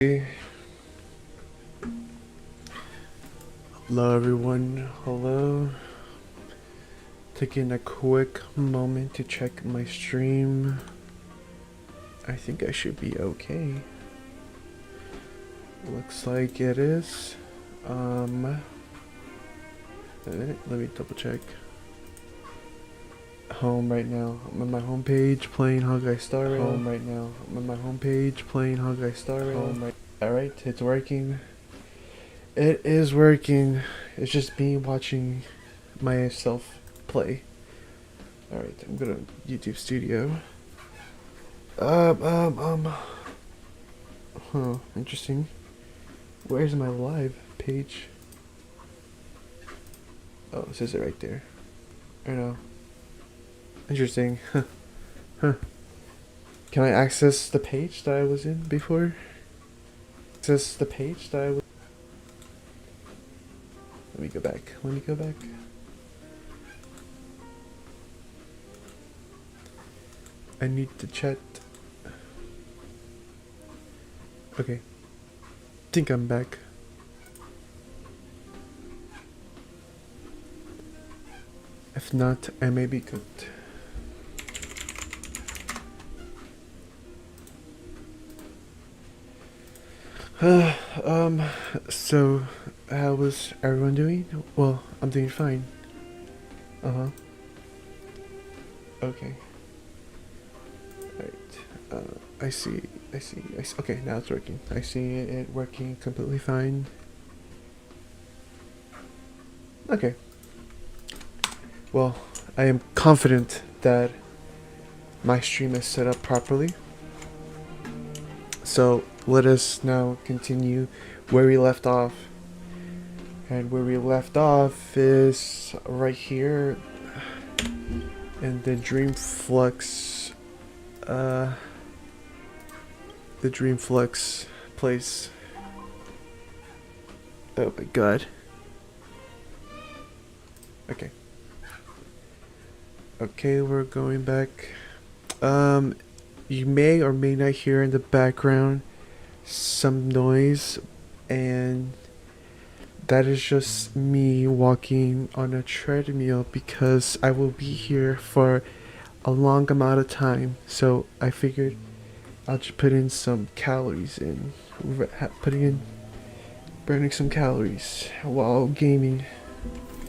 Hello everyone, hello. Taking a quick moment to check my stream. I think I should be okay. Looks like it is. A minute, let me double check. Home right now. I'm on my homepage playing Honkai Star Rail. Home right now. I'm on my homepage playing Honkai Star Rail. Alright, it's working. It is working. It's just me watching myself play. Alright, I'm gonna YouTube Studio. Interesting. Where's my live page? Oh, it says it right there. I know. Interesting. Huh. Can I access the page that I was in before? Access the page that I was... Let me go back. I need to chat. Okay. Think I'm back. If not, I may be cooked. So, how was everyone doing? Well, I'm doing fine. Okay. Right. I see. Okay, now it's working. I see it working completely fine. Okay. Well, I am confident that my stream is set up properly. So let us now continue where we left off. And where we left off is right here in the Dreamflux place. Oh my god. Okay, we're going back. You may or may not hear in the background some noise, and that is just me walking on a treadmill because I will be here for a long amount of time. So I figured I'll just put in some calories in, burning some calories while gaming.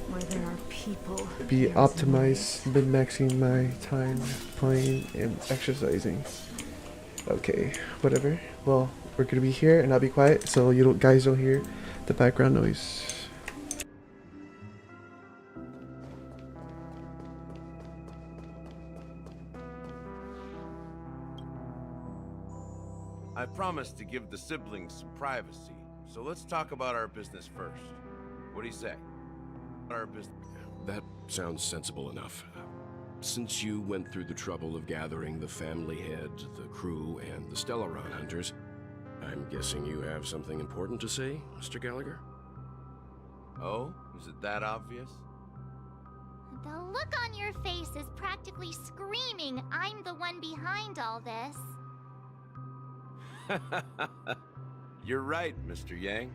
Where there are people, Be optimized, min-maxing my time playing and exercising. Okay, whatever. Well, we're gonna be here and I'll be quiet so you guys don't hear the background noise. I promised to give the siblings some privacy, so let's talk about our business first. What do you say? Our business. That sounds sensible enough. Since you went through the trouble of gathering the family head, the crew, and the Stellaron hunters, I'm guessing you have something important to say, Mr. Gallagher? Oh, is it that obvious? The look on your face is practically screaming, I'm the one behind all this. You're right, Mr. Yang.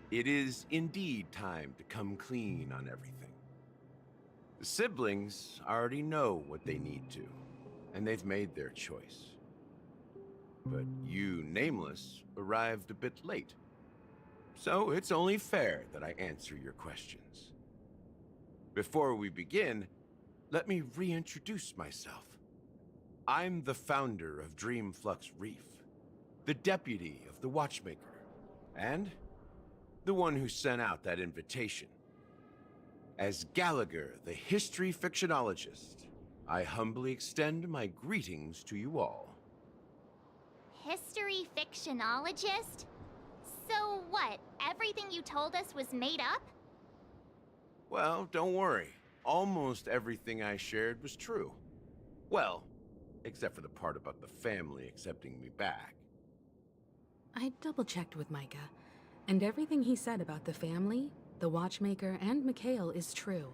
It is indeed time to come clean on everything. The siblings already know what they need to, and they've made their choice. But you, Nameless, arrived a bit late. So it's only fair that I answer your questions. Before we begin, let me reintroduce myself. I'm the founder of Dreamflux Reef, the deputy of the Watchmaker, and the one who sent out that invitation. As Gallagher, the history fictionologist, I humbly extend my greetings to you all. History fictionologist? So what, everything you told us was made up? Well, don't worry. Almost everything I shared was true. Well, except for the part about the family accepting me back. I double-checked with Micah, and everything he said about the family, the Watchmaker, and Mikhail is true.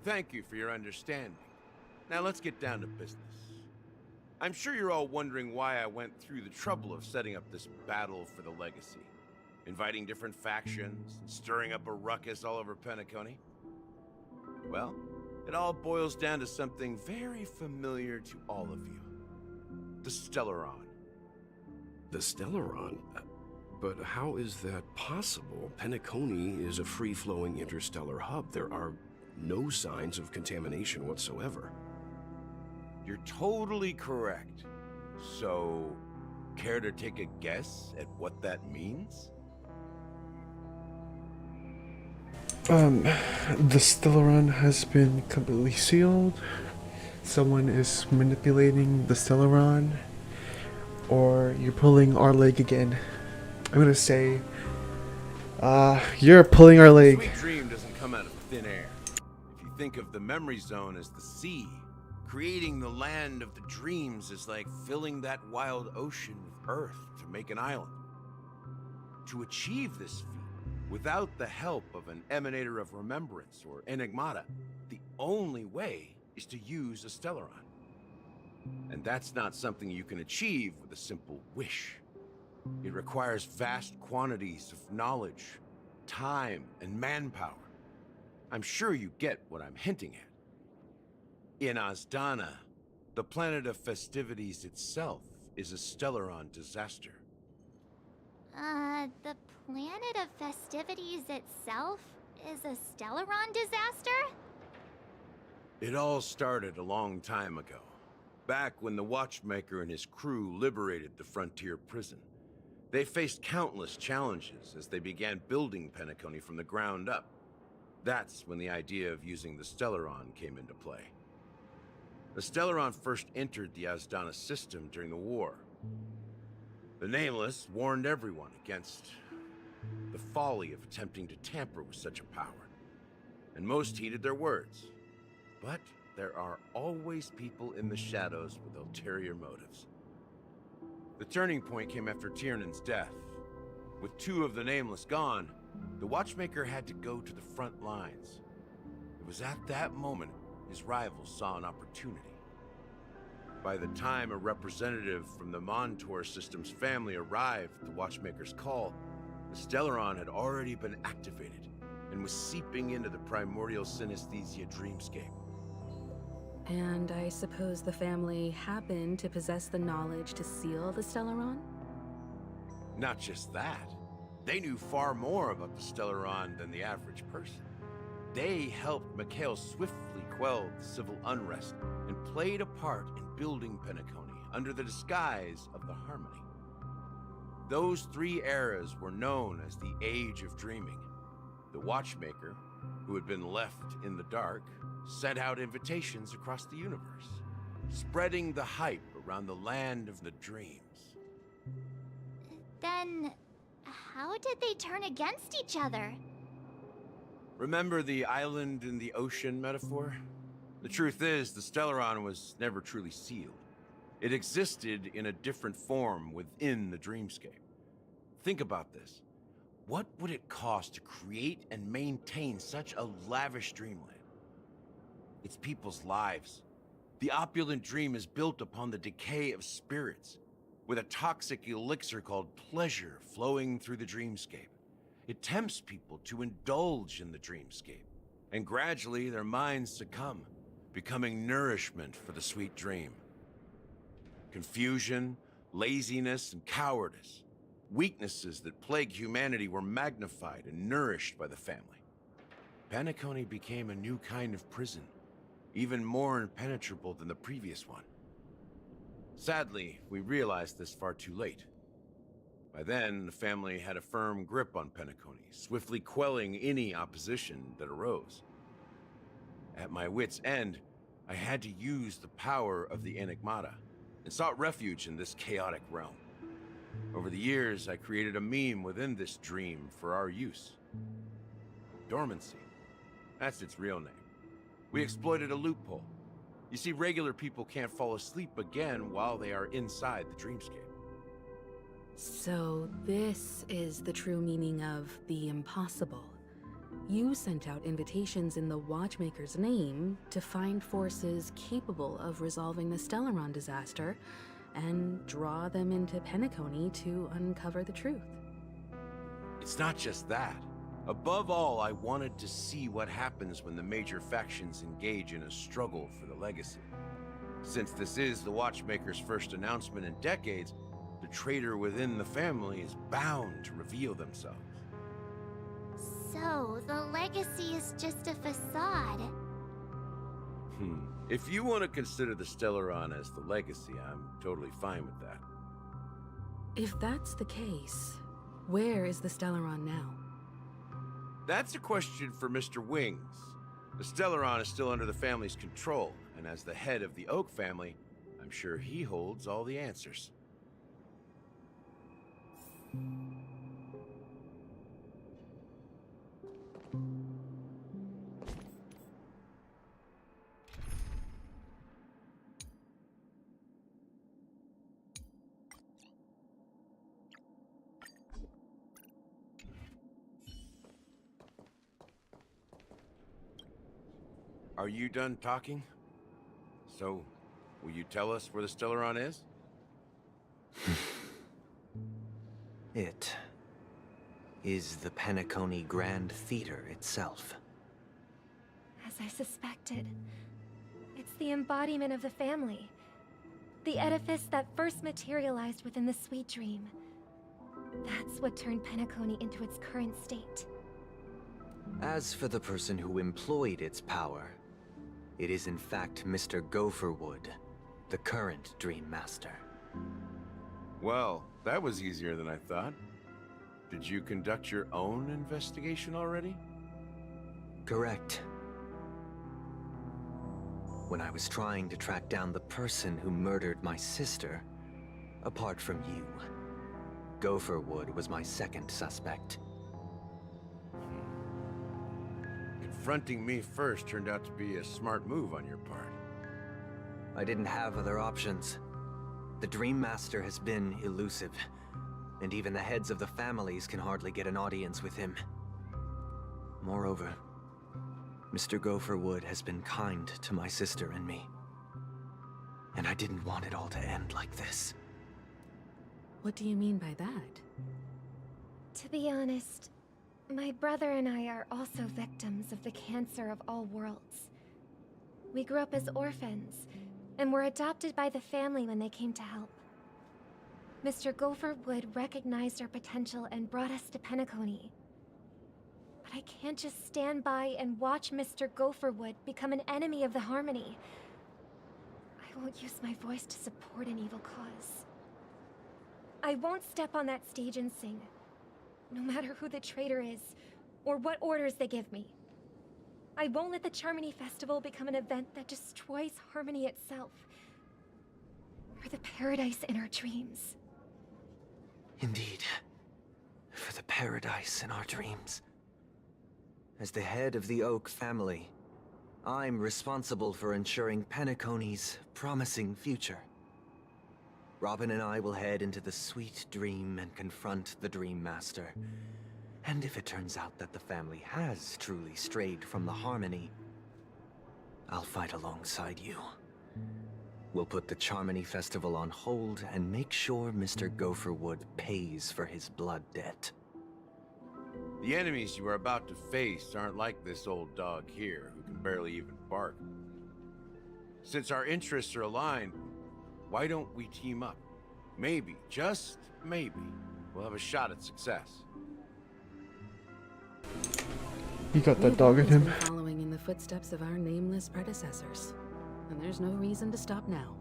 Thank you for your understanding. Now let's get down to business. I'm sure you're all wondering why I went through the trouble of setting up this battle for the legacy, inviting different factions, and stirring up a ruckus all over Penacony. Well, it all boils down to something very familiar to all of you. The Stellaron. The Stellaron? But how is that possible? Penacony is a free-flowing interstellar hub. There are no signs of contamination whatsoever. You're totally correct. So, care to take a guess at what that means? The Stellaron has been completely sealed. Someone is manipulating the Stellaron, or you're pulling our leg again. I'm gonna say, you're pulling our leg. Sweet dream doesn't come out of thin air. If you think of the memory zone as the sea, creating the land of the dreams is like filling that wild ocean with earth to make an island. To achieve this feat, without the help of an emanator of remembrance or enigmata, the only way is to use a Stellaron. And that's not something you can achieve with a simple wish. It requires vast quantities of knowledge, time, and manpower. I'm sure you get what I'm hinting at. In Azdana, the planet of festivities itself is a Stellaron disaster. The planet of festivities itself is a Stellaron disaster? It all started a long time ago, back when the Watchmaker and his crew liberated the frontier prison. They faced countless challenges as they began building Penacony from the ground up. That's when the idea of using the Stellaron came into play. The Stellaron first entered the Azdana system during the war. The Nameless warned everyone against the folly of attempting to tamper with such a power, and most heeded their words. But there are always people in the shadows with ulterior motives. The turning point came after Tiernan's death. With two of the Nameless gone, the Watchmaker had to go to the front lines. It was at that moment his rivals saw an opportunity. By the time a representative from the Montour System's family arrived at the Watchmaker's call, the Stellaron had already been activated and was seeping into the primordial synesthesia dreamscape. And I suppose the family happened to possess the knowledge to seal the Stellaron? Not just that. They knew far more about the Stellaron than the average person. They helped Mikhail swiftly quell the civil unrest and played a part in building Penacony under the disguise of the Harmony. Those three eras were known as the Age of Dreaming. The Watchmaker, who had been left in the dark, sent out invitations across the universe, spreading the hype around the land of the dreams. Then, how did they turn against each other? Remember the island in the ocean metaphor? The truth is, the Stellaron was never truly sealed. It existed in a different form within the dreamscape. Think about this. What would it cost to create and maintain such a lavish dreamland? It's people's lives. The opulent dream is built upon the decay of spirits, with a toxic elixir called pleasure flowing through the dreamscape. It tempts people to indulge in the dreamscape, and gradually their minds succumb, becoming nourishment for the sweet dream. Confusion, laziness, and cowardice, weaknesses that plague humanity, were magnified and nourished by the family. Penacony became a new kind of prison, even more impenetrable than the previous one. Sadly, we realized this far too late. By then, the family had a firm grip on Penacony, swiftly quelling any opposition that arose. At my wit's end, I had to use the power of the Enigmata, and sought refuge in this chaotic realm. Over the years, I created a meme within this dream for our use. Dormancy. That's its real name. We exploited a loophole. You see, regular people can't fall asleep again while they are inside the dreamscape. So this is the true meaning of the impossible. You sent out invitations in the Watchmaker's name to find forces capable of resolving the Stellaron disaster and draw them into Penacony to uncover the truth. It's not just that. Above all, I wanted to see what happens when the major factions engage in a struggle for the legacy. Since this is the Watchmaker's first announcement in decades, the traitor within the family is bound to reveal themselves. So, the legacy is just a facade. If you want to consider the Stellaron as the legacy, I'm totally fine with that. If that's the case, where is the Stellaron now? That's a question for Mr. Wings. The Stellaron is still under the family's control, and as the head of the Oak family, I'm sure he holds all the answers. Are you done talking? So, will you tell us where the Stellaron is? It is the Penacony Grand Theater itself. As I suspected, it's the embodiment of the family. The edifice that first materialized within the Sweet Dream. That's what turned Penacony into its current state. As for the person who employed its power, it is in fact Mr. Gopherwood, the current Dream Master. Well, that was easier than I thought. Did you conduct your own investigation already? Correct. When I was trying to track down the person who murdered my sister, apart from you, Gopherwood was my second suspect. Confronting me first turned out to be a smart move on your part. I didn't have other options. The Dream Master has been elusive, and even the heads of the families can hardly get an audience with him. Moreover, Mr. Gopherwood has been kind to my sister and me. And I didn't want it all to end like this. What do you mean by that? To be honest, my brother and I are also victims of the cancer of all worlds. We grew up as orphans, and were adopted by the family when they came to help. Mr. Gopherwood recognized our potential and brought us to Penacony. But I can't just stand by and watch Mr. Gopherwood become an enemy of the Harmony. I won't use my voice to support an evil cause. I won't step on that stage and sing, no matter who the traitor is, or what orders they give me. I won't let the Charmony Festival become an event that destroys Harmony itself, or the paradise in our dreams. Indeed, for the paradise in our dreams. As the head of the Oak family, I'm responsible for ensuring Penacony's promising future. Robin and I will head into the Sweet Dream and confront the Dream Master. And if it turns out that the family has truly strayed from the Harmony, I'll fight alongside you. We'll put the Charmony Festival on hold and make sure Mr. Gopherwood pays for his blood debt. The enemies you are about to face aren't like this old dog here, who can barely even bark. Since our interests are aligned, why don't we team up? Maybe, just maybe, we'll have a shot at success. He got that We've dog in always him. been following in the footsteps of our nameless predecessors, and there's no reason to stop now.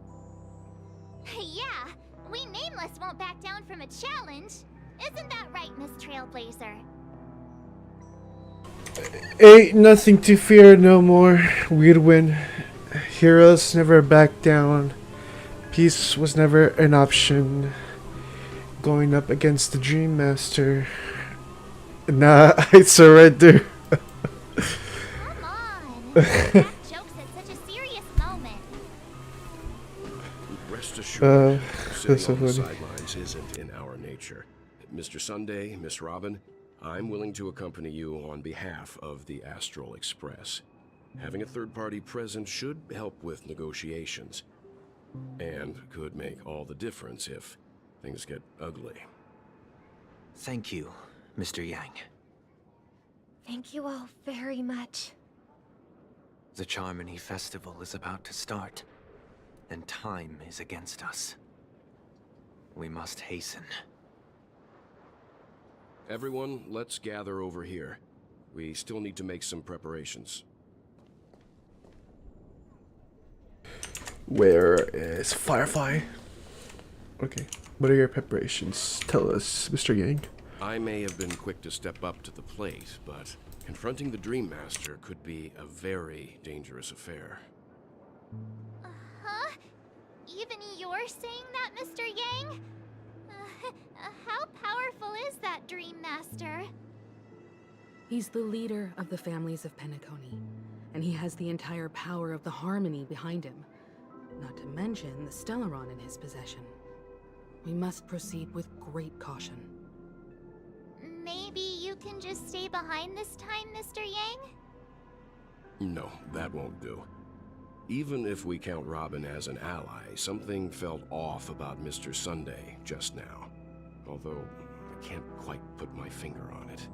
Yeah, we Nameless won't back down from a challenge. Isn't that right, Miss Trailblazer? Ain't nothing to fear no more. We'd win. Heroes never back down. Peace was never an option. Going up against the Dream Master. Nah, I surrender. Come on. That joke's at such a serious moment. Rest assured, that's sitting so on the funny. sidelines isn't in our nature. Mr. Sunday, Miss Robin, I'm willing to accompany you on behalf of the Astral Express. Having a third party present should help with negotiations, and could make all the difference if things get ugly. Thank you, Mr. Yang. Thank you all very much. The Charmony Festival is about to start, and time is against us. We must hasten. Everyone, let's gather over here. We still need to make some preparations. Where is Firefly? Okay. What are your preparations? Tell us, Mr. Yang. I may have been quick to step up to the plate, but confronting the Dream Master could be a very dangerous affair. Huh? Even you're saying that, Mr. Yang? How powerful is that Dream Master? He's the leader of the families of Penacony, and he has the entire power of the Harmony behind him. Not to mention the Stellaron in his possession. We must proceed with great caution. Maybe you can just stay behind this time, Mr. Yang? No, that won't do. Even if we count Robin as an ally, something felt off about Mr. Sunday just now. Although, I can't quite put my finger on it.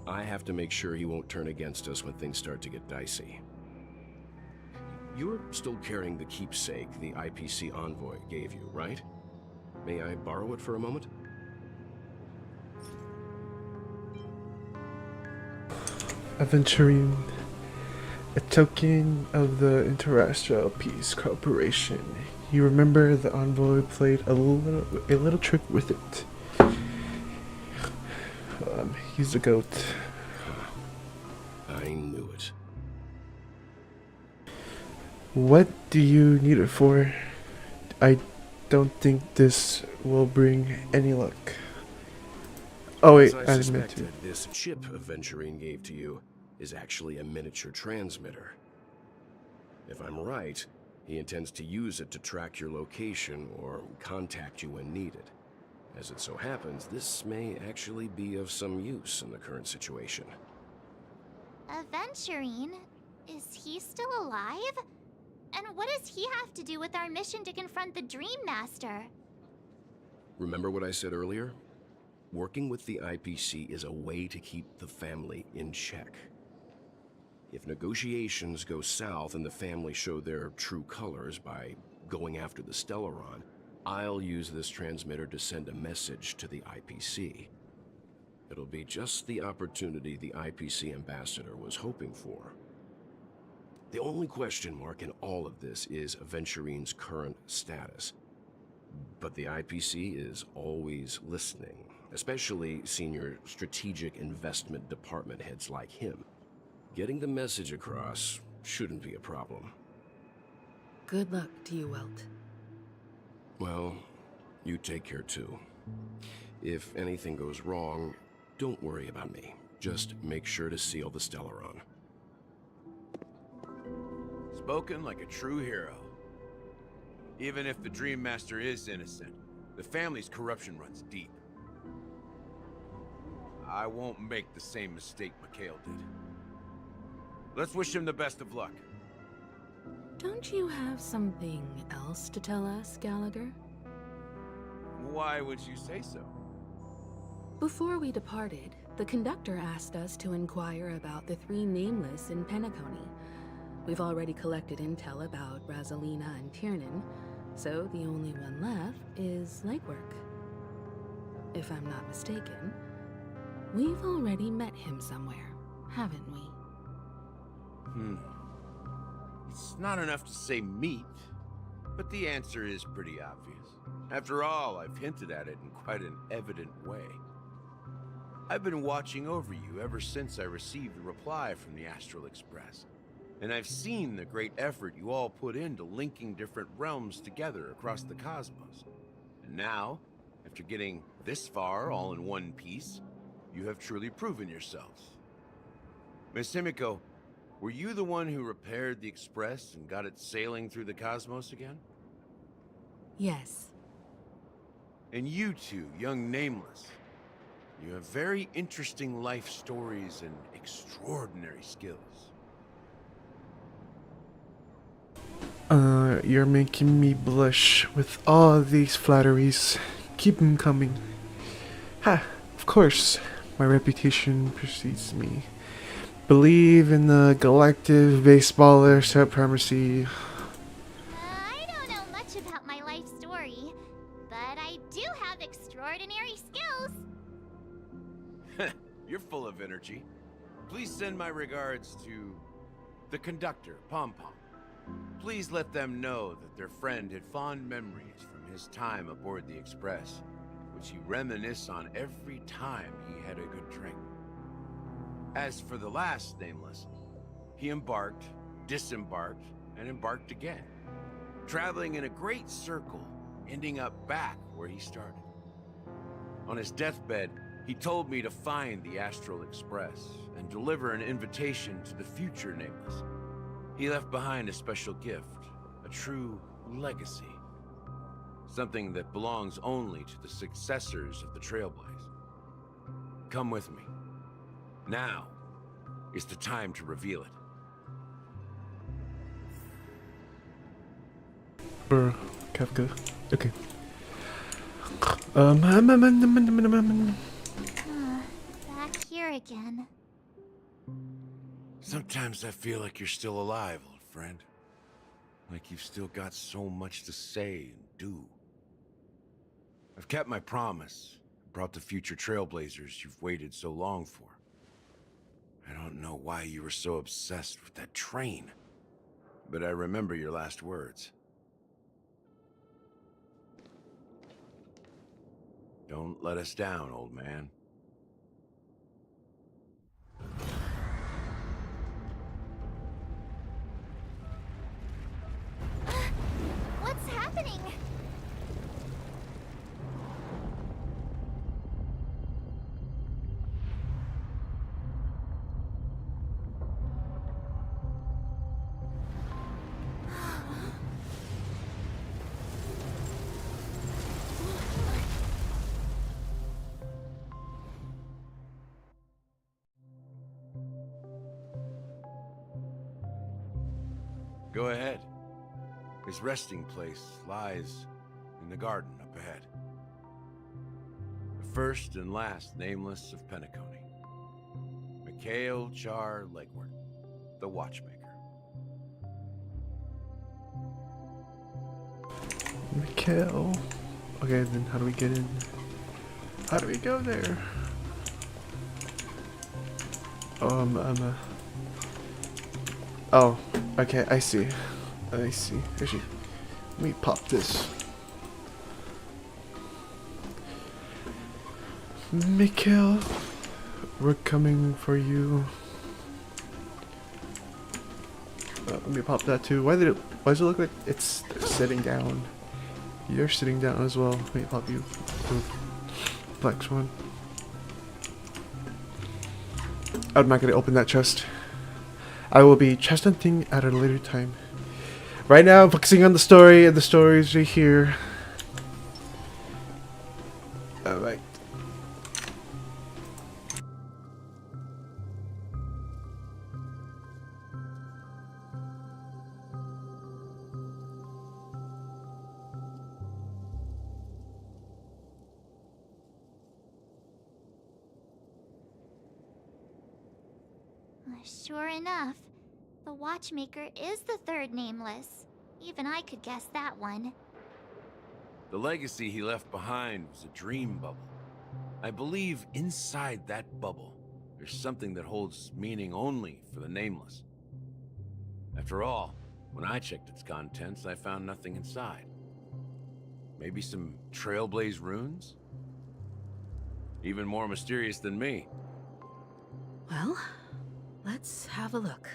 I have to make sure he won't turn against us when things start to get dicey. You're still carrying the keepsake the IPC envoy gave you, right? May I borrow it for a moment? Aventurine. A token of the Interastral Peace Corporation. You remember the envoy played a little trick with it. He's a goat. I knew it. What do you need it for? I don't think this will bring any luck. Oh wait, As I I didn't mean to. suspected, this chip Aventurine gave to you is actually a miniature transmitter. If I'm right, he intends to use it to track your location or contact you when needed. As it so happens, this may actually be of some use in the current situation. Aventurine? Is he still alive? And what does he have to do with our mission to confront the Dream Master? Remember what I said earlier? Working with the IPC is a way to keep the family in check. If negotiations go south and the family show their true colors by going after the Stellaron, I'll use this transmitter to send a message to the IPC. It'll be just the opportunity the IPC ambassador was hoping for. The only question mark in all of this is Aventurine's current status. But the IPC is always listening, especially senior strategic investment department heads like him. Getting the message across shouldn't be a problem. Good luck to you, Welt. Well, you take care too. If anything goes wrong, don't worry about me. Just make sure to seal the Stellaron. Spoken like a true hero. Even if the Dream Master is innocent, the family's corruption runs deep. I won't make the same mistake Mikhail did. Let's wish him the best of luck. Don't you have something else to tell us, Gallagher? Why would you say so? Before we departed, the conductor asked us to inquire about the three nameless in Penacony. We've already collected intel about Razalina and Tiernan, so the only one left is legwork. If I'm not mistaken, we've already met him somewhere, haven't we? It's not enough to say meet, but the answer is pretty obvious. After all, I've hinted at it in quite an evident way. I've been watching over you ever since I received the reply from the Astral Express, and I've seen the great effort you all put into linking different realms together across the cosmos. And now, after getting this far all in one piece, you have truly proven yourselves. Miss Himiko, were you the one who repaired the Express and got it sailing through the cosmos again? Yes. And you two, young Nameless, You have very interesting life stories and extraordinary skills. You're making me blush with all these flatteries. Keep them coming. Ha, of course, my reputation precedes me. Believe in the galactic baseballer supremacy. I don't know much about my life story, but I do have extraordinary skills. You're full of energy. Please send my regards to the conductor, Pom Pom. Please let them know that their friend had fond memories from his time aboard the Express, which he reminisced on every time he had a good drink. As for the last nameless, he embarked, disembarked, and embarked again, traveling in a great circle, ending up back where he started. On his deathbed, he told me to find the Astral Express and deliver an invitation to the future nameless. He left behind a special gift, a true legacy. Something that belongs only to the successors of the Trailblaze. Come with me. Now is the time to reveal it. Bruh, Kafka. Okay. Back here again. Sometimes I feel like you're still alive, old friend. Like you've still got so much to say and do. I've kept my promise, brought the future Trailblazers you've waited so long for. I don't know why you were so obsessed with that train, but I remember your last words. Don't let us down, old man. What's happening? Go ahead. His resting place lies in the garden up ahead. The first and last nameless of Penacony. Mikhail Char Legward, the Watchmaker. Mikhail. Okay, then how do we get in? How do we go there? Oh, okay, I see. I see. Actually, let me pop this. Mikhail, we're coming for you. Let me pop that too. Why does it look like it's sitting down? You're sitting down as well. Let me pop you. Flex one. I'm not gonna open that chest. I will be chest hunting at a later time. Right now, I'm focusing on the story, and the story is right here. Alright. Sure enough, the Watchmaker is the third nameless. Even I could guess that one. The legacy he left behind was a dream bubble. I believe inside that bubble, there's something that holds meaning only for the nameless. After all, when I checked its contents, I found nothing inside. Maybe some Trailblaze runes? Even more mysterious than me. Well, let's have a look.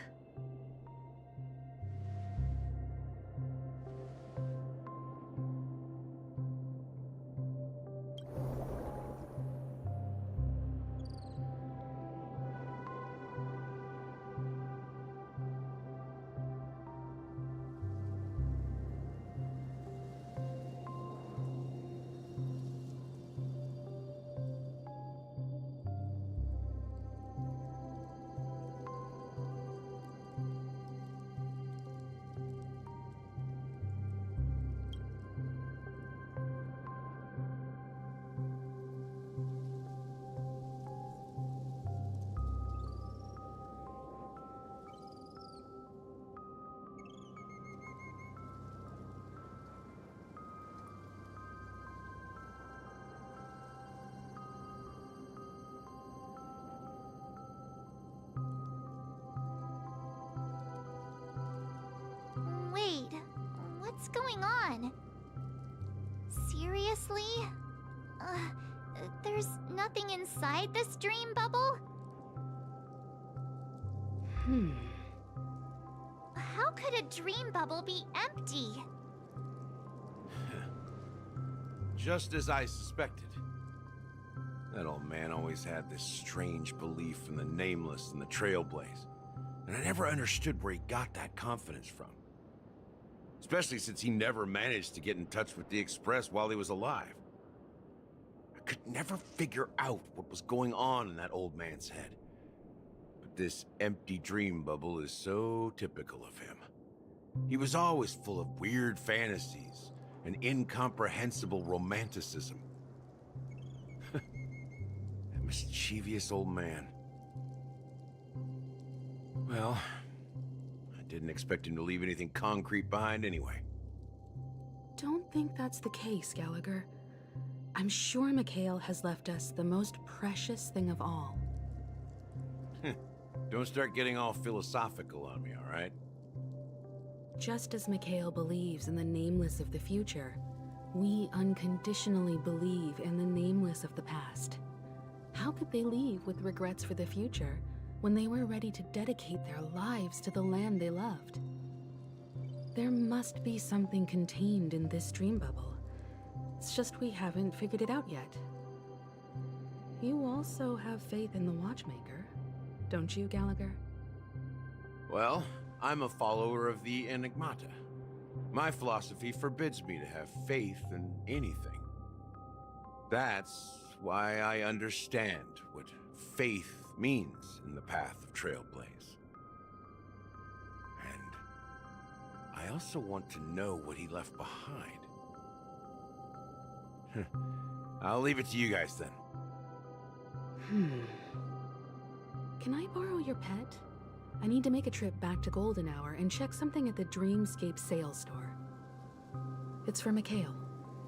going on? Seriously? There's nothing inside this dream bubble? How could a dream bubble be empty? Just as I suspected. That old man always had this strange belief in the nameless and the trailblaze. And I never understood where he got that confidence from. Especially since he never managed to get in touch with the Express while he was alive. I could never figure out what was going on in that old man's head. But this empty dream bubble is so typical of him. He was always full of weird fantasies and incomprehensible romanticism. That mischievous old man. Well, I didn't expect him to leave anything concrete behind anyway. Don't think that's the case, Gallagher. I'm sure Mikhail has left us the most precious thing of all. Don't start getting all philosophical on me, all right? Just as Mikhail believes in the nameless of the future, we unconditionally believe in the nameless of the past. How could they leave with regrets for the future when they were ready to dedicate their lives to the land they loved? There must be something contained in this dream bubble. It's just we haven't figured it out yet. You also have faith in the Watchmaker, don't you, Gallagher? Well, I'm a follower of the Enigmata. My philosophy forbids me to have faith in anything. That's why I understand what faith means in the path of Trailblaze. And I also want to know what he left behind. I'll leave it to you guys then. Can I borrow your pet? I need to make a trip back to Golden Hour and check something at the Dreamscape sales store. It's for Mikhail,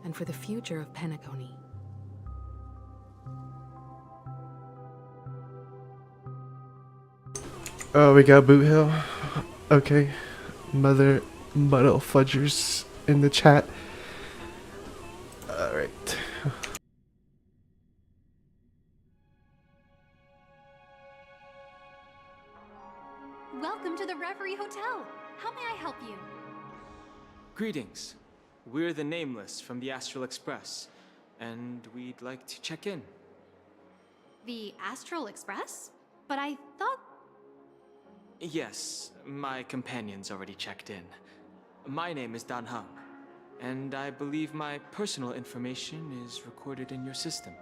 and for the future of Penacony. Oh, we got Boot Hill. Okay. Mother Muddle Fudgers in the chat. Alright. Welcome to the Reverie Hotel. How may I help you? Greetings. We're the Nameless from the Astral Express, and we'd like to check in. The Astral Express? But I thought... Yes, my companion's already checked in. My name is Dan Hung, and I believe my personal information is recorded in your system.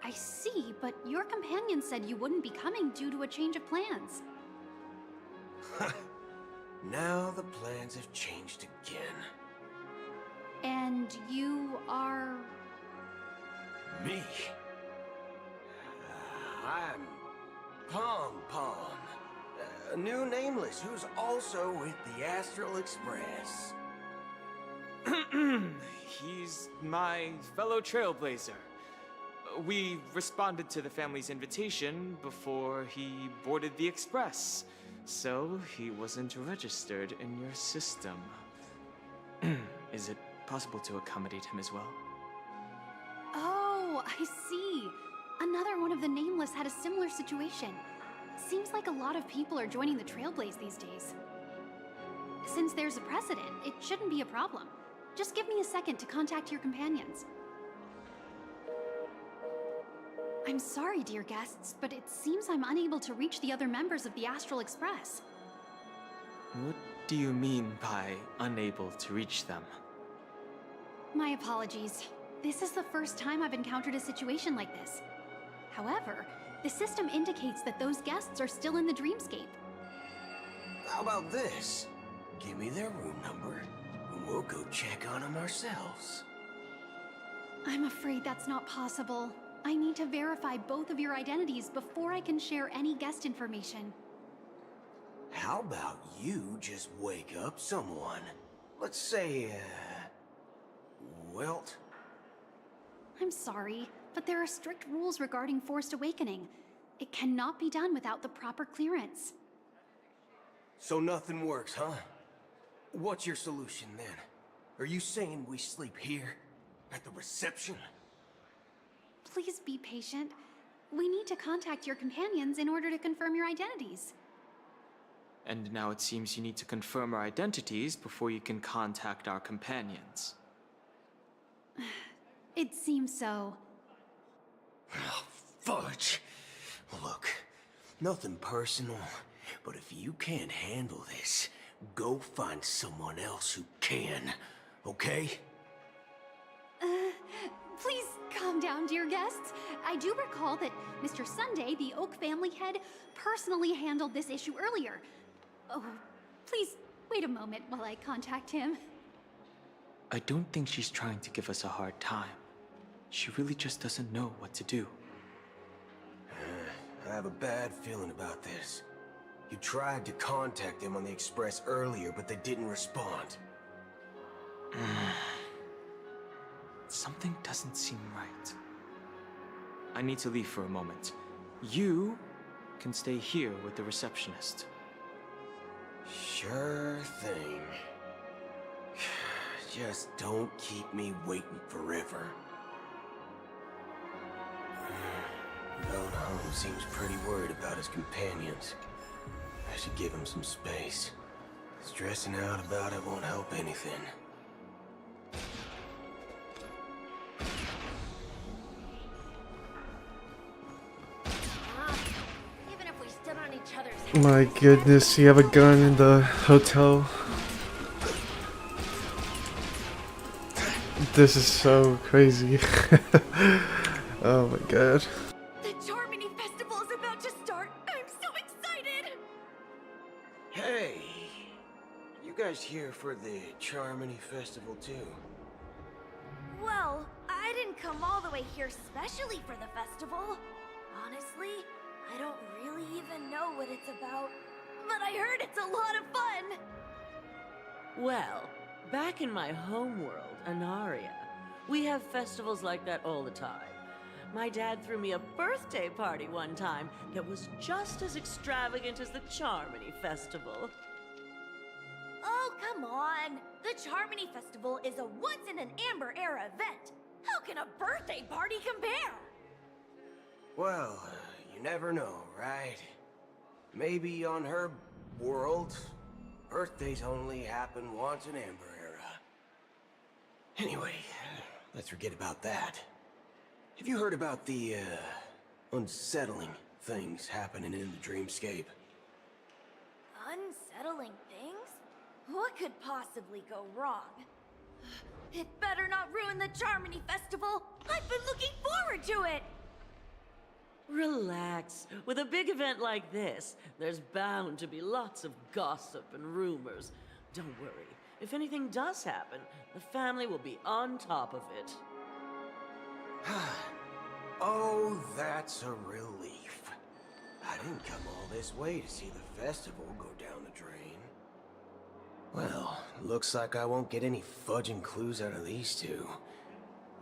I see, but your companion said you wouldn't be coming due to a change of plans. Now the plans have changed again. And you are... Me? I'm Pom Pom, a new Nameless who's also with the Astral Express. He's my fellow trailblazer. We responded to the family's invitation before he boarded the Express, so he wasn't registered in your system. Is it possible to accommodate him as well? Oh, I see. Another one of the Nameless had a similar situation. Seems like a lot of people are joining the Trailblaze these days. Since there's a precedent, it shouldn't be a problem. Just give me a second to contact your companions. I'm sorry, dear guests, but it seems I'm unable to reach the other members of the Astral Express. What do you mean by unable to reach them? My apologies. This is the first time I've encountered a situation like this. However, the system indicates that those guests are still in the Dreamscape. How about this? Give me their room number, and we'll go check on them ourselves. I'm afraid that's not possible. I need to verify both of your identities before I can share any guest information. How about you just wake up someone? Let's say, Welt? I'm sorry, but there are strict rules regarding forced awakening. It cannot be done without the proper clearance. So nothing works, huh? What's your solution then? Are you saying we sleep here? At the reception? Please be patient. We need to contact your companions in order to confirm your identities. And now it seems you need to confirm our identities before you can contact our companions. It seems so. Oh, fudge. Look, nothing personal, but if you can't handle this, go find someone else who can, okay? Please calm down, dear guests. I do recall that Mr. Sunday, the Oak family head, personally handled this issue earlier. Oh, please wait a moment while I contact him. I don't think she's trying to give us a hard time. She really just doesn't know what to do. I have a bad feeling about this. You tried to contact them on the Express earlier, but they didn't respond. Something doesn't seem right. I need to leave for a moment. You can stay here with the receptionist. Sure thing. Just don't keep me waiting forever. Lone Home seems pretty worried about his companions. I should give him some space. Stressing out about it won't help anything. Even if we stood on each other's heads, My goodness, you have a gun in the hotel. This is so crazy. Oh my god. the Charmony Festival is about to start. I'm so excited. Hey! You guys here for the Charmony Festival too? Well, I didn't come all the way here specially for the festival. Honestly, I don't really even know what it's about. But I heard it's a lot of fun. Well, back in my homeworld, Anaria, we have festivals like that all the time. My dad threw me a birthday party one time that was just as extravagant as the Charmony Festival. Oh, come on. The Charmony Festival is a once-in-an-Amber Era event. How can a birthday party compare? Well, you never know, right? Maybe on her world, birthdays only happen once in Amber Era. Anyway, let's forget about that. Have you heard about the, unsettling things happening in the dreamscape? Unsettling things? What could possibly go wrong? It better not ruin the Charmony Festival. I've been looking forward to it. Relax. With a big event like this, there's bound to be lots of gossip and rumors. Don't worry. If anything does happen, the family will be on top of it. Oh, that's a relief. I didn't come all this way to see the festival go down the drain. Well, looks like I won't get any fudging clues out of these two.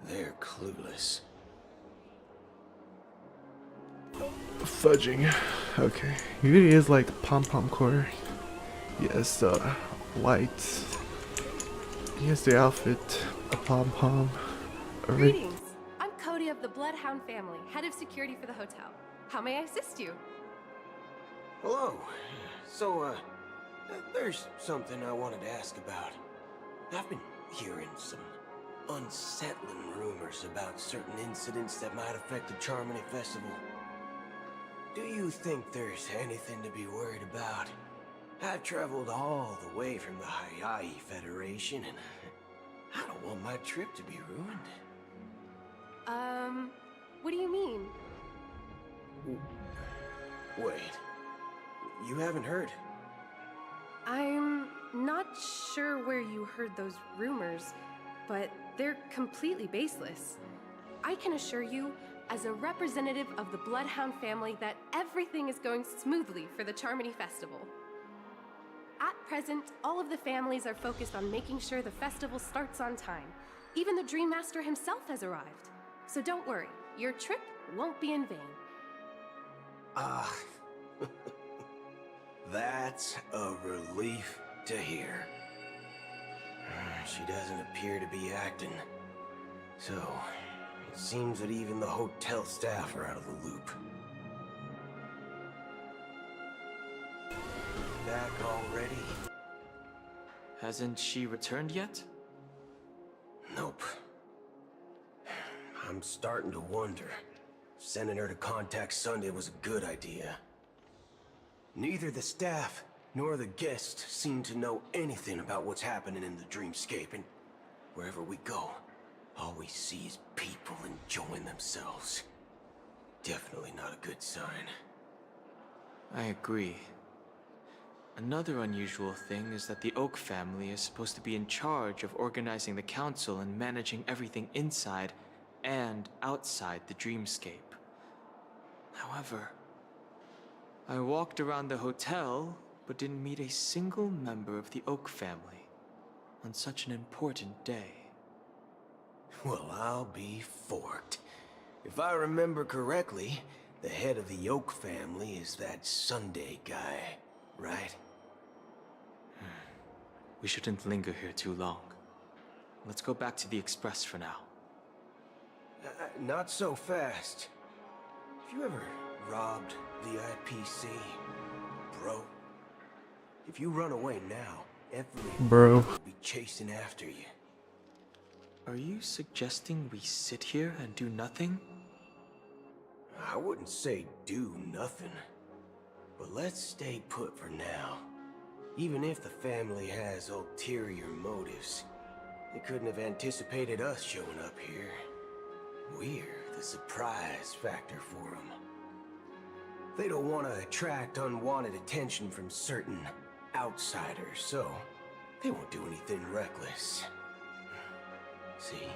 They're clueless. Fudging. Okay. He really is like pom-pom core. Yes, white. He has the outfit, a pom-pom. Greetings. I'm Cody of the Bloodhound family, head of security for the hotel. How may I assist you? Hello. So, there's something I wanted to ask about. I've been hearing some unsettling rumors about certain incidents that might affect the Charmony Festival. Do you think there's anything to be worried about? I've traveled all the way from the Hayaii Federation, and I don't want my trip to be ruined. What do you mean? Wait, you haven't heard? I'm not sure where you heard those rumors, but they're completely baseless. I can assure you, as a representative of the Bloodhound family, that everything is going smoothly for the Charmony Festival. At present, all of the families are focused on making sure the festival starts on time. Even the Dream Master himself has arrived. So don't worry, your trip won't be in vain. That's a relief to hear. she doesn't appear to be acting. So, it seems that even the hotel staff are out of the loop. Back already? Hasn't she returned yet? Nope. I'm starting to wonder. Sending her to contact Sunday was a good idea. Neither the staff nor the guests seem to know anything about what's happening in the dreamscape, and wherever we go, all we see is people enjoying themselves. Definitely not a good sign. I agree. Another unusual thing is that the Oak family is supposed to be in charge of organizing the council and managing everything inside and outside the dreamscape. However, I walked around the hotel, but didn't meet a single member of the Oak family on such an important day. Well, I'll be forked. If I remember correctly, the head of the Oak family is that Sunday guy, right? We shouldn't linger here too long. Let's go back to the Express for now. Not so fast. Have you ever robbed VIPC, bro? If you run away now, everyone Bro. will be chasing after you. Are you suggesting we sit here and do nothing? I wouldn't say do nothing, but let's stay put for now. Even if the family has ulterior motives, they couldn't have anticipated us showing up here. We're the surprise factor for them. They don't want to attract unwanted attention from certain outsiders, so they won't do anything reckless. See,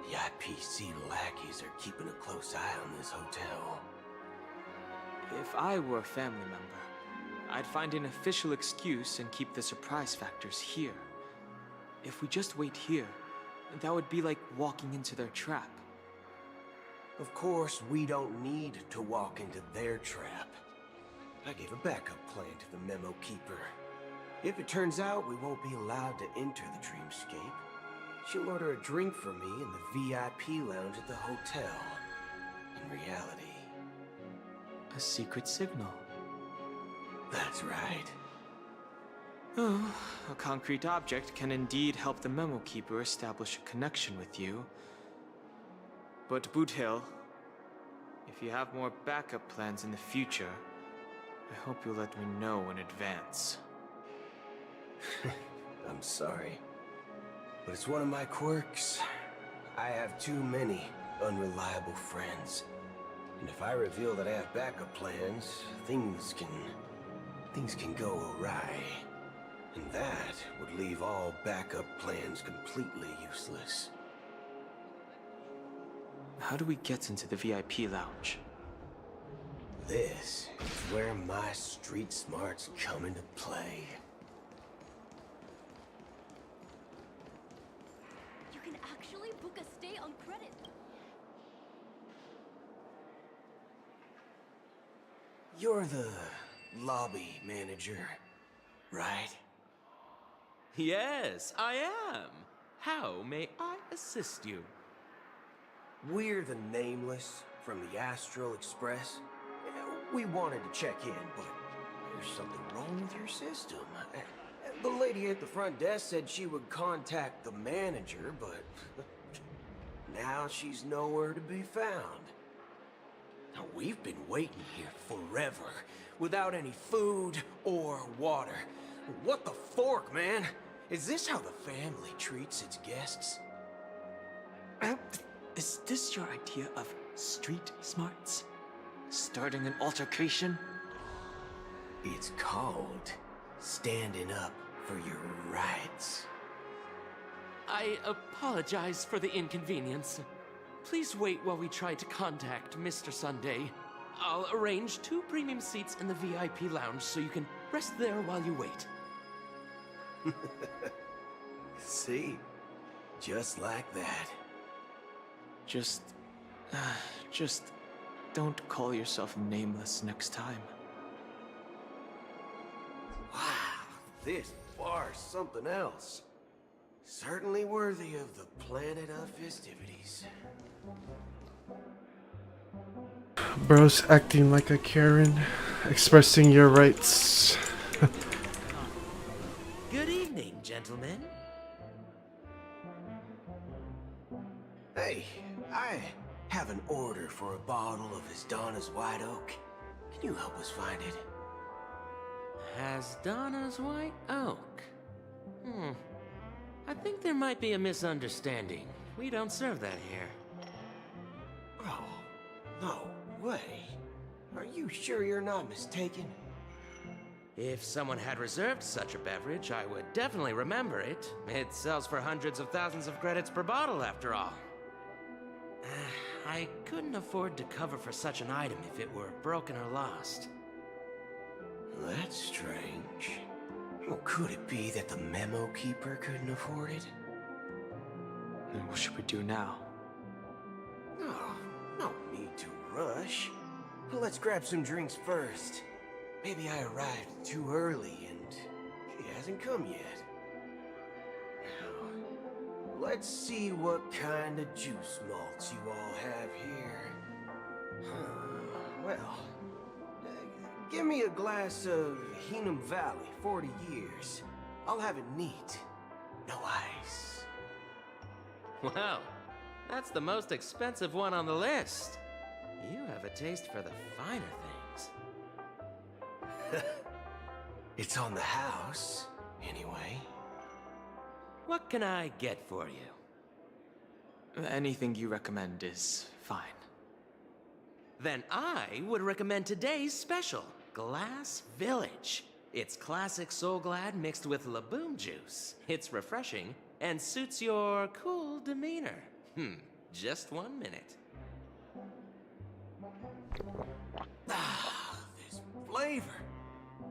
the IPC lackeys are keeping a close eye on this hotel. If I were a family member, I'd find an official excuse and keep the surprise factors here. If we just wait here, that would be like walking into their trap. Of course, we don't need to walk into their trap. I gave a backup plan to the memo keeper. If it turns out we won't be allowed to enter the dreamscape, she'll order a drink for me in the VIP lounge at the hotel. In reality, A secret signal. that's right. Oh, a concrete object can indeed help the memo keeper establish a connection with you. But Boot Hill, if you have more backup plans in the future, I hope you'll let me know in advance. I'm sorry, but it's one of my quirks. I have too many unreliable friends. And if I reveal that I have backup plans, things can go awry. And that would leave all backup plans completely useless. How do we get into the VIP lounge? This is where my street smarts come into play. You can actually book a stay on credit. You're the lobby manager, right? Yes, I am. How may I assist you? We're the Nameless from the Astral Express. We wanted to check in, but there's something wrong with your system. The lady at the front desk said she would contact the manager, but now she's nowhere to be found. Now, we've been waiting here forever, without any food or water. What the fork, man? Is this how the family treats its guests? Is this your idea of street smarts? Starting an altercation? It's called standing up for your rights. I apologize for the inconvenience. Please wait while we try to contact Mr. Sunday. I'll arrange 2 premium seats in the VIP lounge so you can rest there while you wait. See? Just like that. Just don't call yourself Nameless next time. Wow, this bar's something else. Certainly worthy of the planet of festivities. Bro's acting like a Karen, expressing your rights. Good evening, gentlemen. Hey, I have an order for a bottle of Donna's White Oak. Can you help us find it? Donna's White Oak? I think there might be a misunderstanding. We don't serve that here. Oh, no way. Are you sure you're not mistaken? If someone had reserved such a beverage, I would definitely remember it. It sells for hundreds of thousands of credits per bottle, after all. I couldn't afford to cover for such an item if it were broken or lost. That's strange. Well, could it be that the memo keeper couldn't afford it? Then what should we do now? Oh, no need to rush. But let's grab some drinks first. Maybe I arrived too early and she hasn't come yet. Now, let's see what kind of juice malts you all have here. Well, give me a glass of Heenum Valley, 40 years. I'll have it neat. No ice. Well, that's the most expensive one on the list. You have a taste for the finer things. It's on the house, anyway. What can I get for you? Anything you recommend is fine. Then I would recommend today's special, Glass Village. It's classic Soul Glad mixed with Laboom juice. It's refreshing and suits your cool demeanor. Just 1 minute. Ah, this flavor.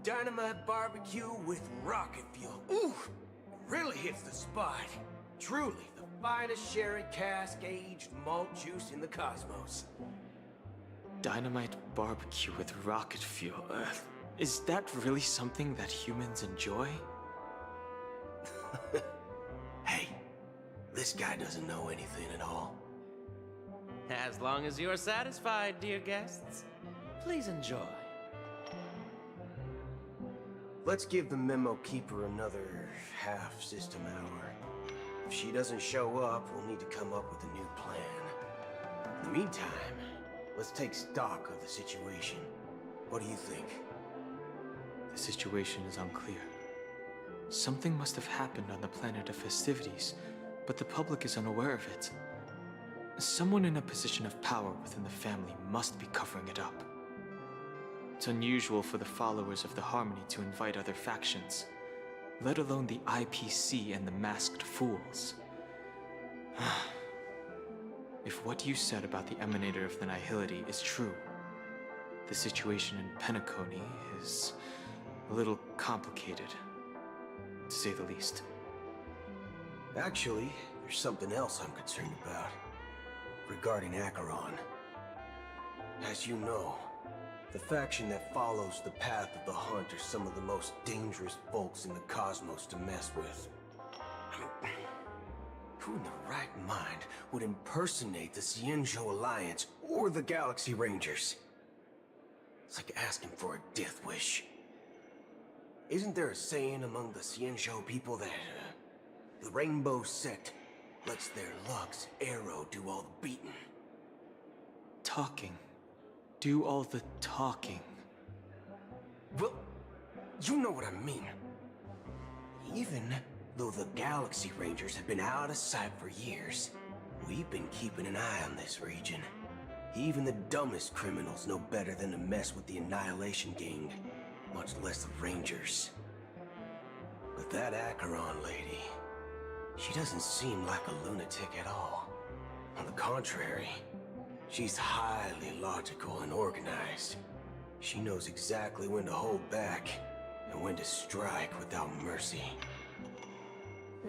Dynamite barbecue with rocket fuel. Ooh, really hits the spot. Truly the finest sherry cask-aged malt juice in the cosmos. Dynamite barbecue with rocket fuel. Is that really something that humans enjoy? Hey, this guy doesn't know anything at all. As long as you're satisfied, dear guests, please enjoy. Let's give the memo keeper another half-system hour. If she doesn't show up, we'll need to come up with a new plan. In the meantime, let's take stock of the situation. What do you think? The situation is unclear. Something must have happened on the planet of festivities, but the public is unaware of it. Someone in a position of power within the family must be covering it up. It's unusual for the followers of the Harmony to invite other factions, let alone the IPC and the Masked Fools. If what you said about the Emanator of the Nihility is true, the situation in Penacony is a little complicated, to say the least. Actually, there's something else I'm concerned about. Regarding Acheron. As you know, the faction that follows the path of the Hunt are some of the most dangerous folks in the cosmos to mess with. Who in the right mind would impersonate the Cienjo Alliance or the Galaxy Rangers? It's like asking for a death wish. Isn't there a saying among the Cienjo people that the Rainbow Sect lets their Lux arrow do all the beating? Talking. Do all the talking. Well, you know what I mean. Even though the Galaxy Rangers have been out of sight for years, we've been keeping an eye on this region. Even the dumbest criminals know better than to mess with the Annihilation Gang, much less the Rangers. But that Acheron lady, she doesn't seem like a lunatic at all. On the contrary, she's highly logical and organized. She knows exactly when to hold back and when to strike without mercy.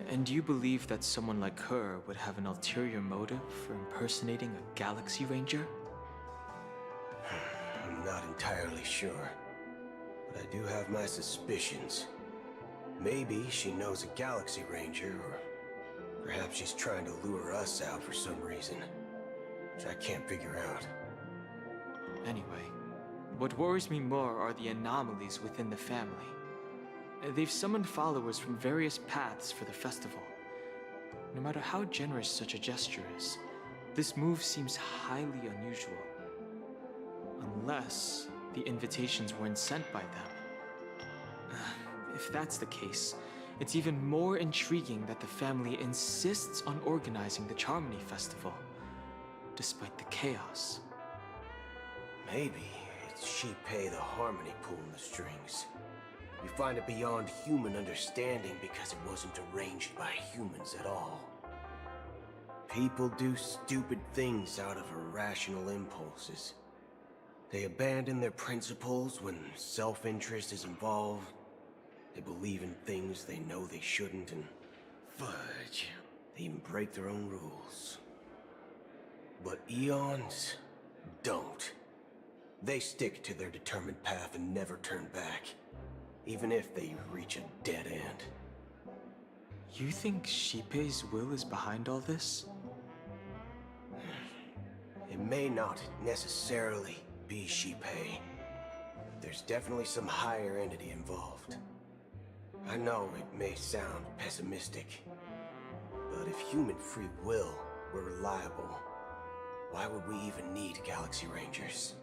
And you believe that someone like her would have an ulterior motive for impersonating a Galaxy Ranger? I'm not entirely sure, but I do have my suspicions. Maybe she knows a Galaxy Ranger, or Perhaps she's trying to lure us out for some reason, which I can't figure out. Anyway, what worries me more are the anomalies within the family. They've summoned followers from various paths for the festival. No matter how generous such a gesture is, this move seems highly unusual. Unless the invitations weren't sent by them. If that's the case, it's even more intriguing that the family insists on organizing the Charmony Festival, despite the chaos. Maybe it's Shipei the Harmony pulling the strings. We find it beyond human understanding because it wasn't arranged by humans at all. People do stupid things out of irrational impulses. They abandon their principles when self-interest is involved. They believe in things they know they shouldn't, and fudge, they even break their own rules. But Eons don't. They stick to their determined path and never turn back, even if they reach a dead end. You think Shipei's will is behind all this? It may not necessarily be Shipei. There's definitely some higher entity involved. I know it may sound pessimistic, but if human free will were reliable, why would we even need Galaxy Rangers?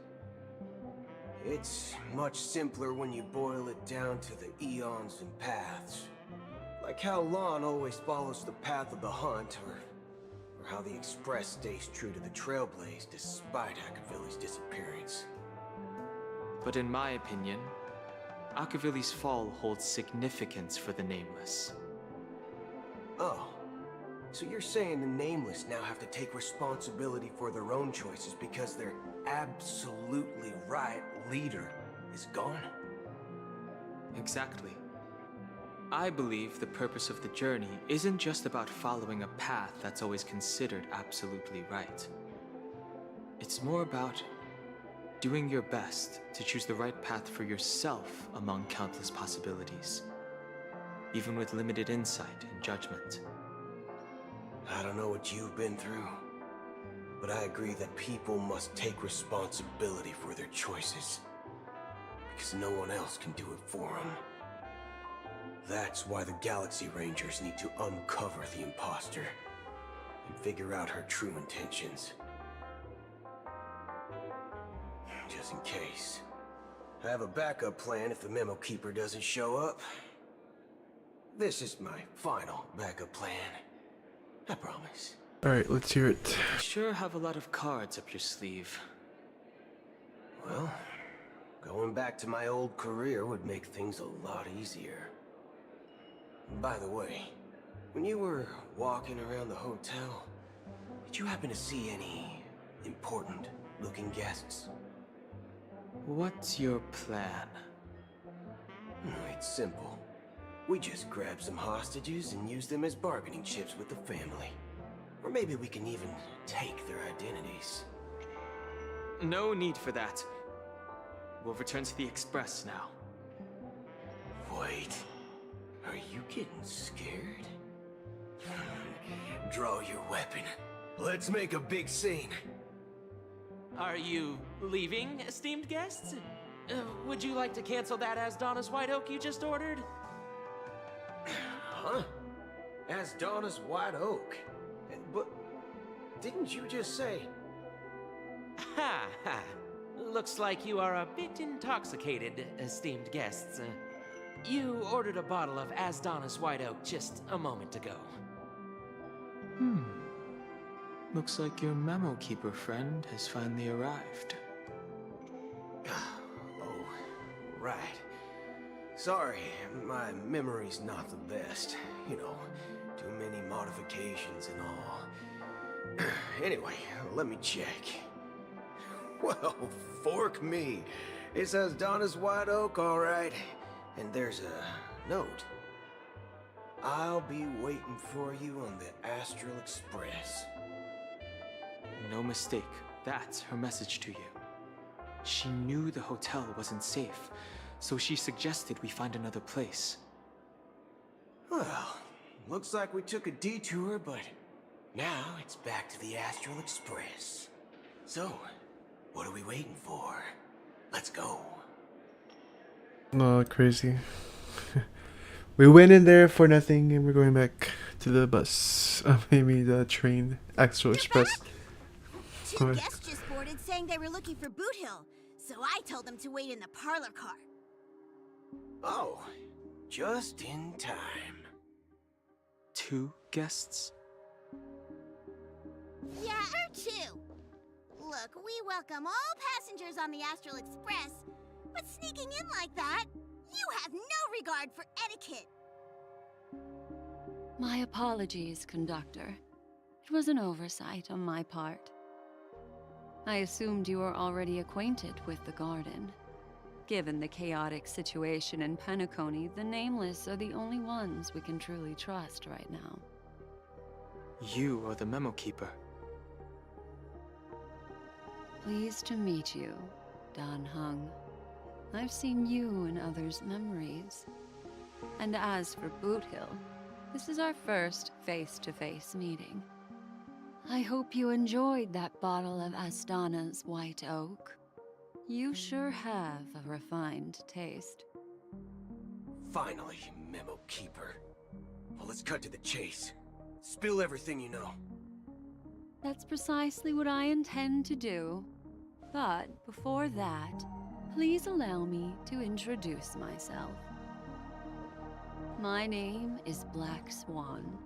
It's much simpler when you boil it down to the eons and paths. Like how Lon always follows the path of the hunt, or how the Express stays true to the Trailblaze despite Akavili's disappearance. But in my opinion, Akavili's fall holds significance for the Nameless. Oh, so you're saying the Nameless now have to take responsibility for their own choices because their absolutely right leader is gone? Exactly. I believe the purpose of the journey isn't just about following a path that's always considered absolutely right. It's more about doing your best to choose the right path for yourself among countless possibilities, even with limited insight and judgment. I don't know what you've been through, but I agree that people must take responsibility for their choices, because no one else can do it for them. That's why the Galaxy Rangers need to uncover the imposter and figure out her true intentions. Just in case. I have a backup plan if the Memo Keeper doesn't show up. This is my final backup plan. I promise. Alright, let's hear it. You sure have a lot of cards up your sleeve. Well, going back to my old career would make things a lot easier. By the way, when you were walking around the hotel, did you happen to see any important-looking guests? What's your plan? It's simple. We just grab some hostages and use them as bargaining chips with the family. Or maybe we can even take their identities. No need for that. We'll return to the Express now. Wait. Are you getting scared? Draw your weapon. Let's make a big scene. Are you leaving, esteemed guests? Would you like to cancel that Asdonis White Oak you just ordered? Huh? Asdonis White Oak? But didn't you just say... Ha ha! Looks like you are a bit intoxicated, esteemed guests. You ordered a bottle of Asdonis White Oak just a moment ago. Looks like your Memo Keeper friend has finally arrived. Oh, right. Sorry, my memory's not the best. You know, too many modifications and all. Anyway, let me check. Well, fork me. It says Donna's White Oak, all right. And there's a note. I'll be waiting for you on the Astral Express. No mistake, that's her message to you. She knew the hotel wasn't safe, so she suggested we find another place. Well, looks like we took a detour, but now it's back to the Astral Express. So, what are we waiting for? Let's go. Oh, crazy. We went in there for nothing and we're going back to the bus. Maybe the train. Astral Express. Two guests just boarded saying they were looking for Boot Hill, so I told them to wait in the parlor car. Oh, just in time. 2 guests? Yeah, or 2. Look, we welcome all passengers on the Astral Express, but sneaking in like that, you have no regard for etiquette. My apologies, conductor. It was an oversight on my part. I assumed you were already acquainted with the garden. Given the chaotic situation in Penacony, the Nameless are the only ones we can truly trust right now. You are the Memo Keeper. Pleased to meet you, Dan Hung. I've seen you in others' memories. And as for Boot Hill, this is our first face-to-face meeting. I hope you enjoyed that bottle of Astana's White Oak. You sure have a refined taste. Finally, Memo Keeper. Well, let's cut to the chase. Spill everything you know. That's precisely what I intend to do. But before that, please allow me to introduce myself. My name is Black Swan,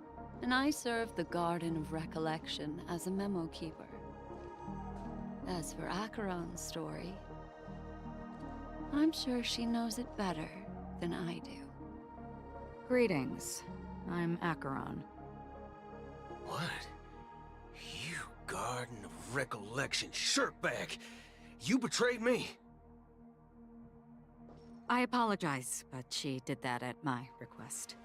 and I serve the Garden of Recollection as a Memo Keeper. As for Acheron's story, I'm sure she knows it better than I do. Greetings. I'm Acheron. What? You Garden of Recollection shirtbag! You betrayed me! I apologize, but she did that at my request.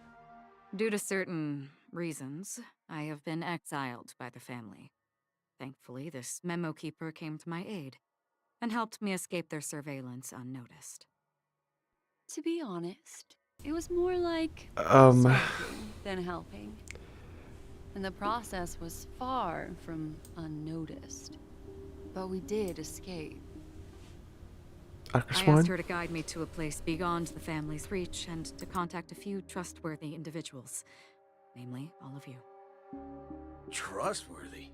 Due to certain reasons, I have been exiled by the family. Thankfully, this Memo Keeper came to my aid and helped me escape their surveillance unnoticed. To be honest, it was more like Um. than helping. And the process was far from unnoticed. But we did escape. I asked her to guide me to a place beyond the family's reach and to contact a few trustworthy individuals. Namely, all of you. Trustworthy?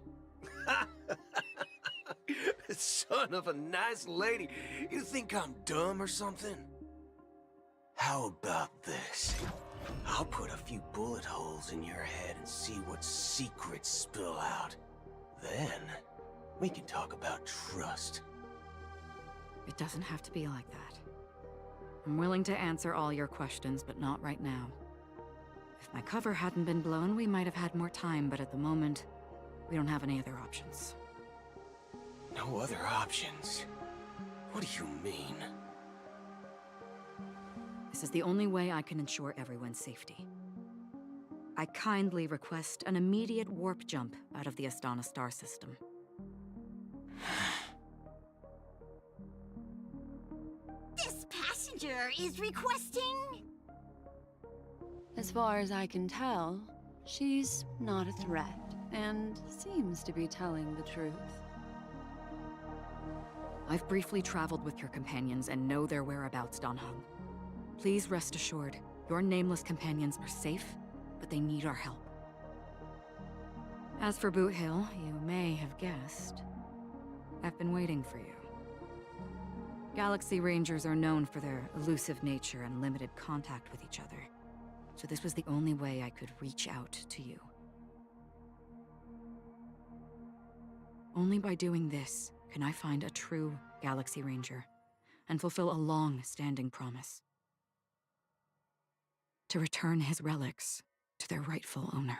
Son of a nice lady. You think I'm dumb or something? How about this? I'll put a few bullet holes in your head and see what secrets spill out. Then, we can talk about trust. It doesn't have to be like that. I'm willing to answer all your questions, but not right now. If my cover hadn't been blown, we might have had more time, but at the moment, we don't have any other options. No other options? What do you mean? This is the only way I can ensure everyone's safety. I kindly request an immediate warp jump out of the Astana star system. This passenger is requesting... As far as I can tell, she's not a threat, and seems to be telling the truth. I've briefly traveled with your companions and know their whereabouts, Dan Hung. Please rest assured, your nameless companions are safe, but they need our help. As for Boot Hill, you may have guessed, I've been waiting for you. Galaxy Rangers are known for their elusive nature and limited contact with each other, so this was the only way I could reach out to you. Only by doing this can I find a true Galaxy Ranger and fulfill a long-standing promise. To return his relics to their rightful owner.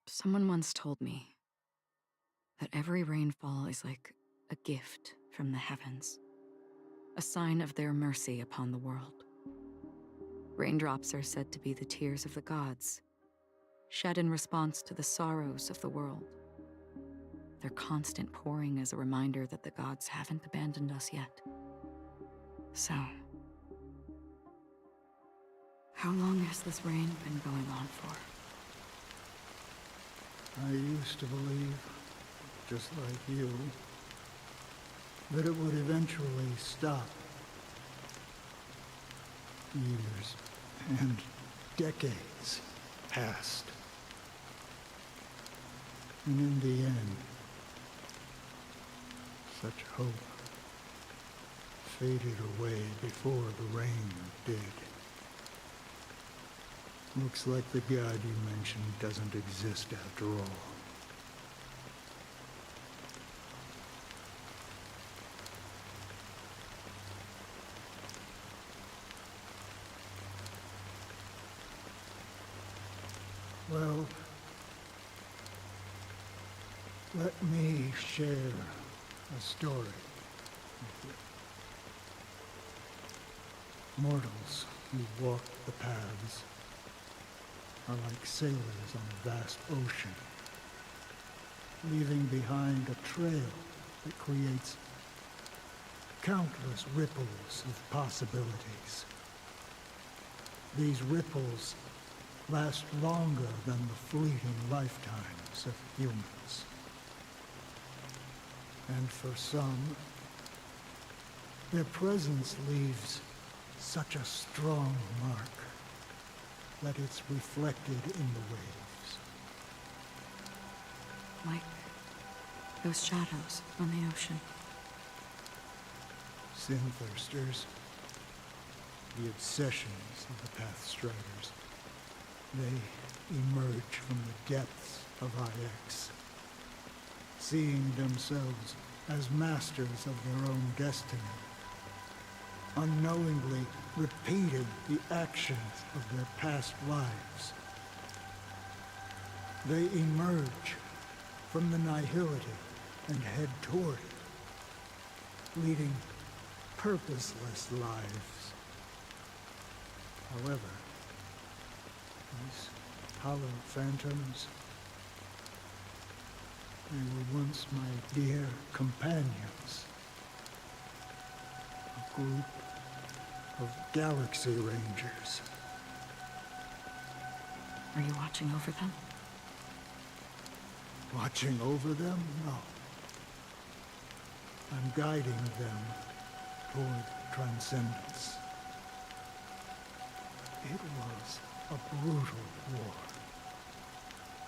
Someone once told me that every rainfall is like a gift from the heavens, a sign of their mercy upon the world. Raindrops are said to be the tears of the gods, shed in response to the sorrows of the world. Their constant pouring is a reminder that the gods haven't abandoned us yet. So, How long has this reign been going on for? I used to believe, just like you, that it would eventually stop. Years and decades passed. And in the end, such hope faded away before the rain did. Looks like the god you mentioned doesn't exist after all. Well, let me share a story with you. Mortals who walk the paths are like sailors on a vast ocean, leaving behind a trail that creates countless ripples of possibilities. These ripples last longer than the fleeting lifetimes of humans. And for some, their presence leaves such a strong mark that it's reflected in the waves. Like those shadows on the ocean. Sin-thirsters, the obsessions of the Pathstriders, they emerge from the depths of IX, seeing themselves as masters of their own destiny, unknowingly repeating the actions of their past lives. They emerge from the nihility and head toward it, leading purposeless lives. However, these hollow phantoms, they were once my dear companions. A group of Galaxy Rangers. Are you watching over them? Watching over them? No. I'm guiding them toward transcendence. It was a brutal war.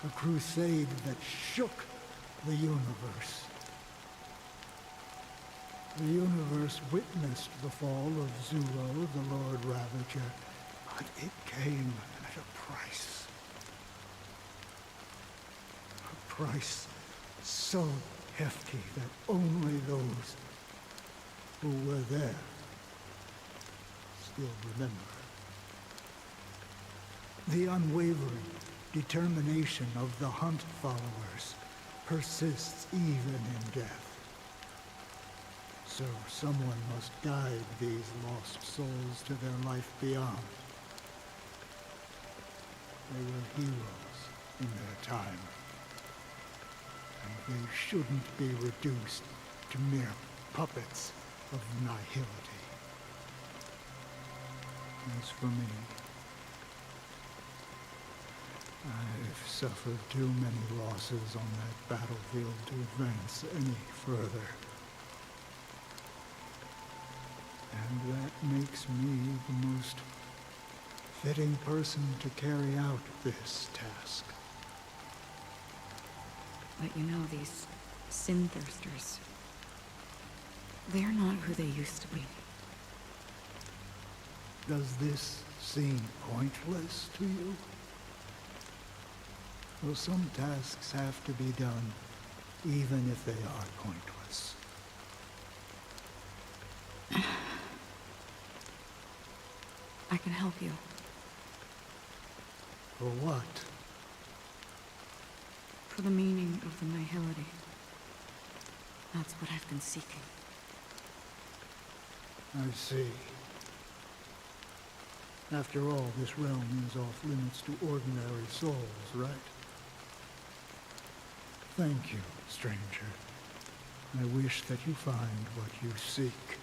A crusade that shook the universe. The universe witnessed the fall of Zulo, the Lord Ravager, but it came at a price. A price so hefty that only those who were there still remember. The unwavering determination of the Hunt followers persists even in death. So someone must guide these lost souls to their life beyond. They were heroes in their time, and they shouldn't be reduced to mere puppets of nihility. As for me, I've suffered too many losses on that battlefield to advance any further. And that makes me the most fitting person to carry out this task. But you know, these sin-thirsters, they're not who they used to be. Does this seem pointless to you? Well, some tasks have to be done, even if they are pointless. I can help you. For what? For the meaning of the nihility. That's what I've been seeking. I see. After all, this realm is off limits to ordinary souls, right? Thank you, stranger. I wish that you find what you seek.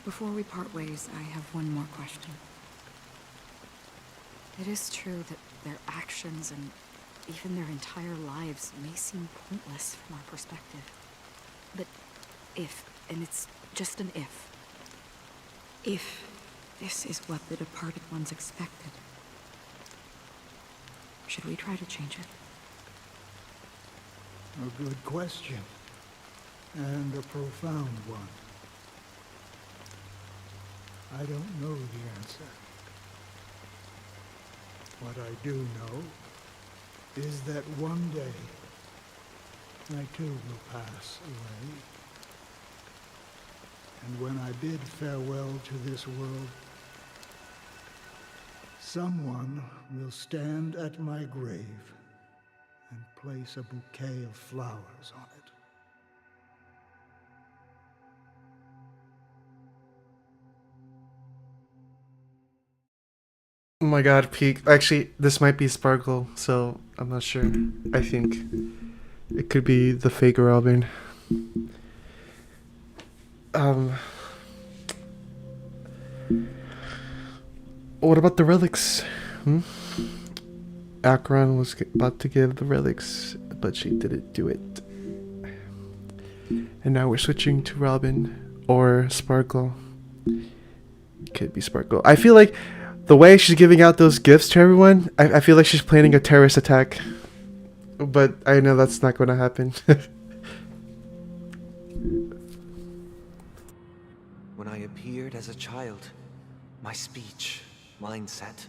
Before we part ways, I have one more question. It is true that their actions and even their entire lives may seem pointless from our perspective. But if, and it's just an if this is what the departed ones expected, should we try to change it? A good question. And a profound one. I don't know the answer. What I do know is that one day I too will pass away. And when I bid farewell to this world, someone will stand at my grave and place a bouquet of flowers on it. Oh my god, Peak. Actually, this might be Sparkle, so I'm not sure. I think it could be the fake Robin. What about the relics? Akron was about to give the relics, but she didn't do it. And now we're switching to Robin or Sparkle. Could be Sparkle. I feel like the way she's giving out those gifts to everyone, I feel like she's planning a terrorist attack. But I know that's not going to happen. When I appeared as a child, my speech, mindset,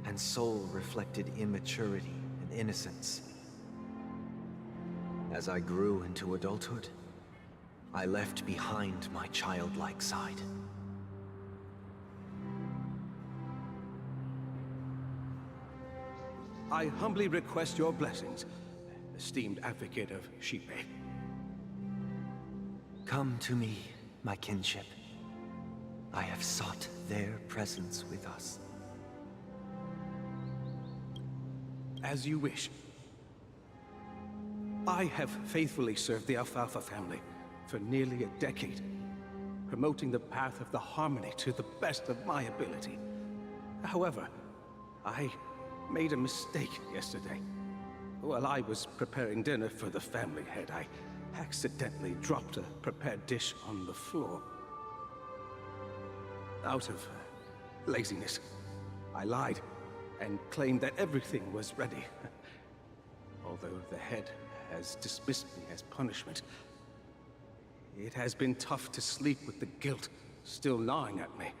and soul reflected immaturity and innocence. As I grew into adulthood, I left behind my childlike side. I humbly request your blessings, esteemed advocate of Shipe. Come to me, my kinship. I have sought their presence with us. As you wish. I have faithfully served the Alfalfa family for nearly a decade, promoting the path of the harmony to the best of my ability. However, I made a mistake yesterday. While I was preparing dinner for the family head, I accidentally dropped a prepared dish on the floor. Out of laziness, I lied and claimed that everything was ready. Although the head has dismissed me as punishment, it has been tough to sleep with the guilt still gnawing at me,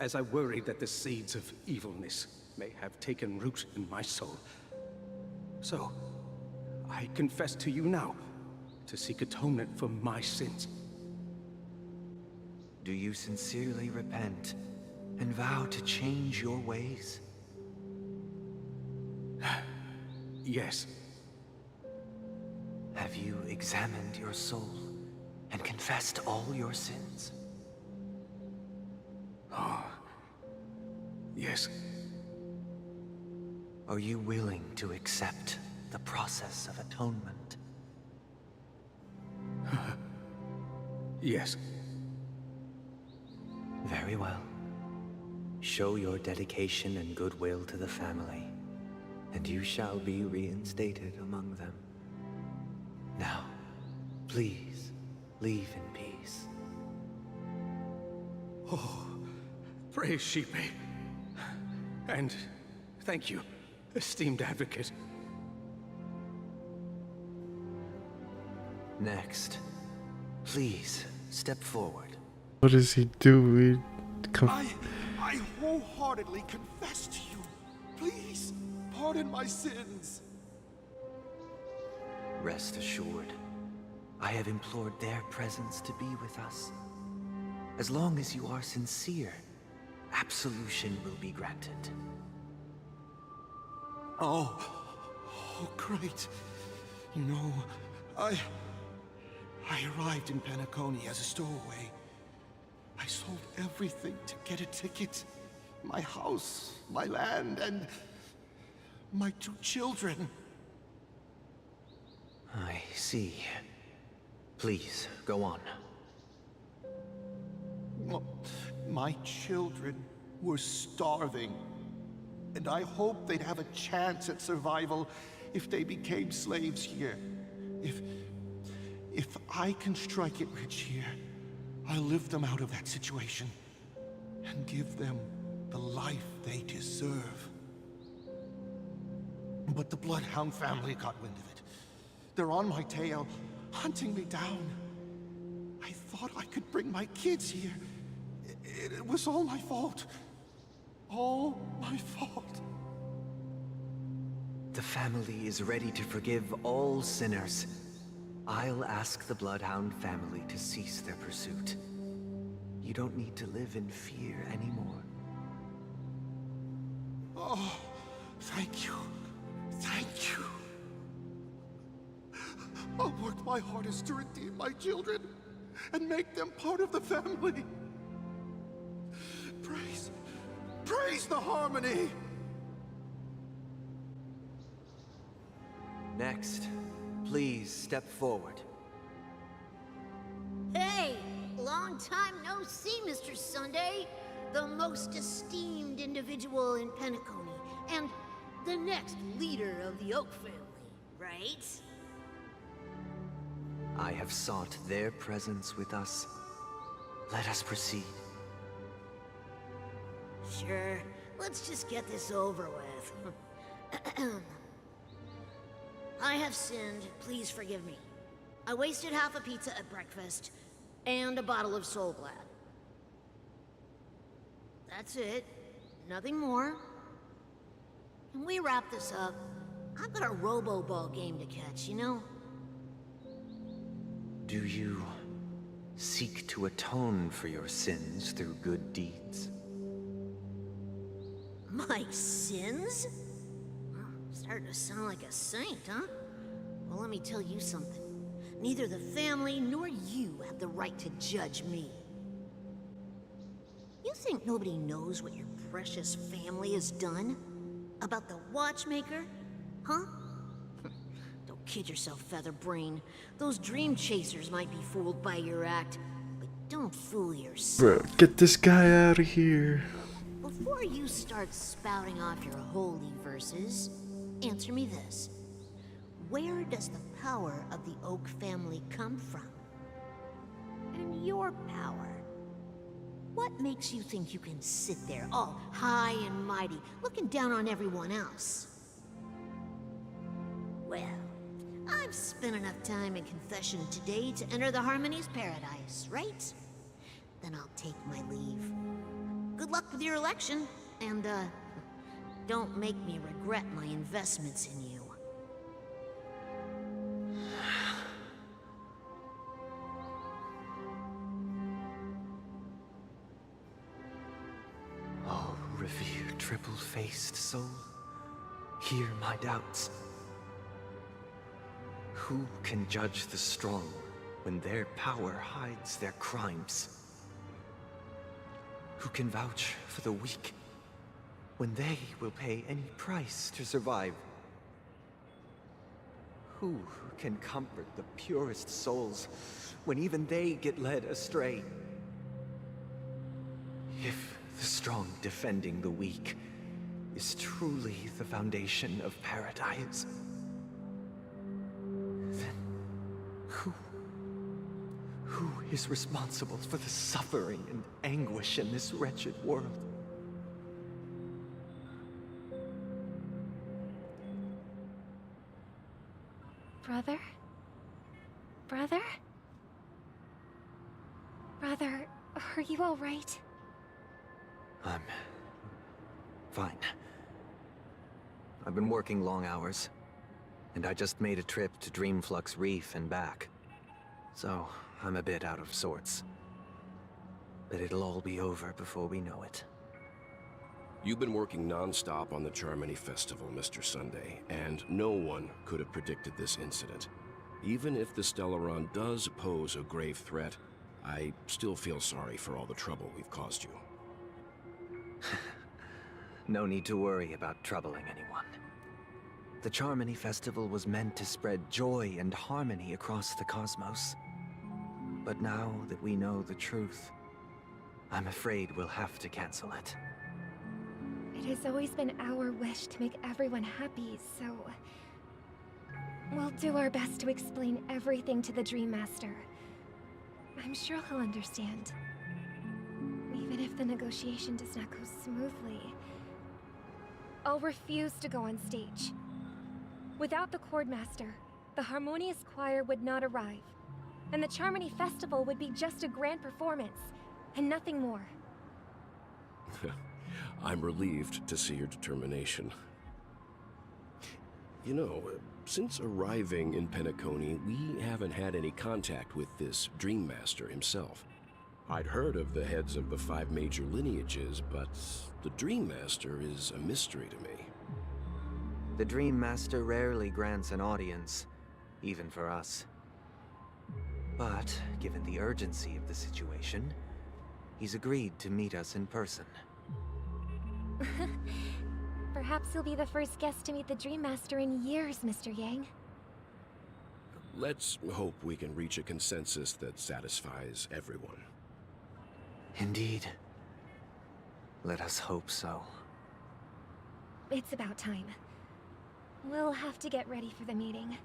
as I worried that the seeds of evilness may have taken root in my soul. So, I confess to you now, to seek atonement for my sins. Do you sincerely repent and vow to change your ways? Yes. Have you examined your soul and confessed all your sins? Oh. Yes. Are you willing to accept the process of atonement? Yes. Very well. Show your dedication and goodwill to the family, and you shall be reinstated among them. Now, please, leave in peace. Oh, praise Shipe. And thank you, esteemed advocate. Next, please step forward. What does he do? I wholeheartedly confess to you. Please, pardon my sins. Rest assured, I have implored their presence to be with us. As long as you are sincere, absolution will be granted. Oh, great. You know, I arrived in Penacony as a stowaway. I sold everything to get a ticket. My house, my land, and my 2 children. I see. Please, go on. My children were starving. And I hoped they'd have a chance at survival if they became slaves here. If I can strike it rich here, I'll lift them out of that situation and give them the life they deserve. But the Bloodhound family got wind of it. They're on my tail, hunting me down. I thought I could bring my kids here. It was all my fault. All my fault. The family is ready to forgive all sinners. I'll ask the Bloodhound family to cease their pursuit. You don't need to live in fear anymore. Oh, thank you. Thank you. I'll work my hardest to redeem my children and make them part of the family. Praise the harmony! Next, please step forward. Hey! Long time no see, Mr. Sunday. The most esteemed individual in Penacony, and the next leader of the Oak family, right? I have sought their presence with us. Let us proceed. Sure. Let's just get this over with. I have sinned. Please forgive me. I wasted half a pizza at breakfast, and a bottle of Soul Glad. That's it. Nothing more. Can we wrap this up? I've got a robo-ball game to catch, you know? Do you seek to atone for your sins through good deeds? My sins? Starting to sound like a saint, huh? Well, let me tell you something. Neither the family nor you have the right to judge me. You think nobody knows what your precious family has done? About the watchmaker? Huh? Don't kid yourself, Featherbrain. Those dream chasers might be fooled by your act, but don't fool yourself. Bro, get this guy out of here. Before you start spouting off your holy verses, answer me this. Where does the power of the Oak family come from? And your power? What makes you think you can sit there all high and mighty, looking down on everyone else? Well, I've spent enough time in confession today to enter the Harmony's paradise, right? Then I'll take my leave. Good luck with your election, and, don't make me regret my investments in you. Oh, revered triple-faced soul, hear my doubts. Who can judge the strong when their power hides their crimes? Who can vouch for the weak when they will pay any price to survive? Who can comfort the purest souls when even they get led astray? If the strong defending the weak is truly the foundation of paradise, then who is responsible for the suffering and anguish in this wretched world? Brother? Brother? Brother, are you all right? I'm fine. I've been working long hours, and I just made a trip to Dreamflux Reef and back. So, I'm a bit out of sorts. But it'll all be over before we know it. You've been working non-stop on the Charmony Festival, Mr. Sunday, and no one could have predicted this incident. Even if the Stellaron does pose a grave threat, I still feel sorry for all the trouble we've caused you. No need to worry about troubling anyone. The Charmony Festival was meant to spread joy and harmony across the cosmos. But now that we know the truth, I'm afraid we'll have to cancel it. It has always been our wish to make everyone happy, so... we'll do our best to explain everything to the Dream Master. I'm sure he'll understand. Even if the negotiation does not go smoothly, I'll refuse to go on stage. Without the Chord Master, the Harmonious Choir would not arrive, and the Charmony Festival would be just a grand performance, and nothing more. I'm relieved to see your determination. You know, since arriving in Penacony, we haven't had any contact with this Dream Master himself. I'd heard of the heads of the 5 major lineages, but the Dream Master is a mystery to me. The Dream Master rarely grants an audience, even for us. But, given the urgency of the situation, he's agreed to meet us in person. Perhaps you'll be the first guest to meet the Dream Master in years, Mr. Yang. Let's hope we can reach a consensus that satisfies everyone. Indeed. Let us hope so. It's about time. We'll have to get ready for the meeting.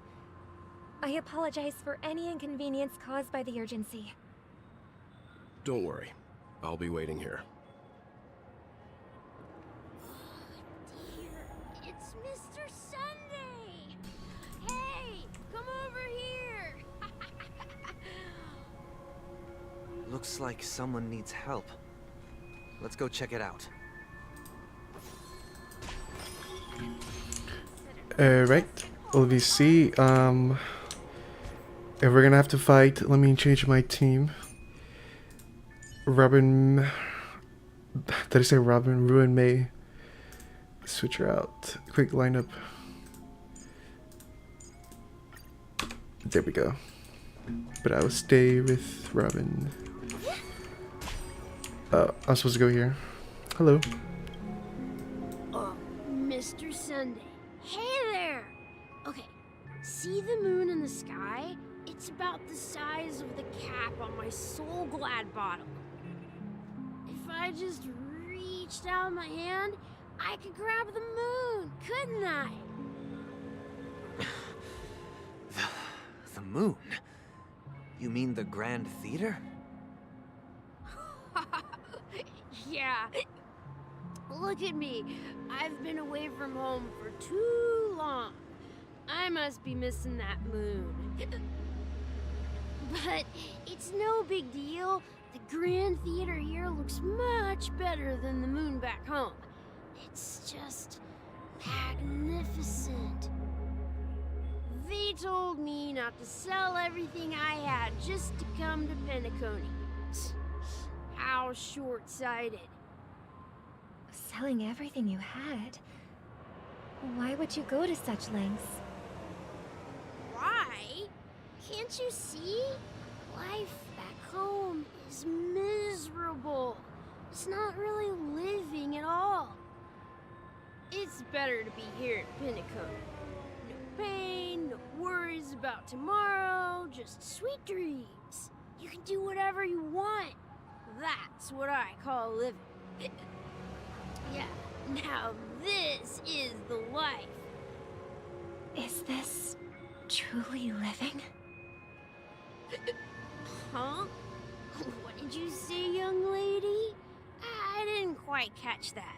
I apologize for any inconvenience caused by the urgency. Don't worry. I'll be waiting here. It's Mr. Sunday! Hey, come over here! Looks like someone needs help. Let's go check it out. Alright, LVC, if we're gonna have to fight, let me change my team. Robin, did I say Robin? Ruin May. Switch her out. Quick lineup. There we go. But I will stay with Robin. I'm supposed to go here. Hello. Mr. Sunday. Hey there! Okay, see the moon in the sky? It's about the size of the cap on my Soul Glad bottle. If I just reached out my hand, I could grab the moon, couldn't I? The moon? You mean the Grand Theater? Yeah. Look at me. I've been away from home for too long. I must be missing that moon. But it's no big deal. The Grand Theater here looks much better than the moon back home. It's just magnificent. They told me not to sell everything I had just to come to Penacony. How short-sighted. Selling everything you had? Why would you go to such lengths? Why? Can't you see? Life back home is miserable. It's not really living at all. It's better to be here at Penacony. No pain, no worries about tomorrow, just sweet dreams. You can do whatever you want. That's what I call living. Yeah, now this is the life. Is this truly living? Huh? What did you say, young lady? I didn't quite catch that.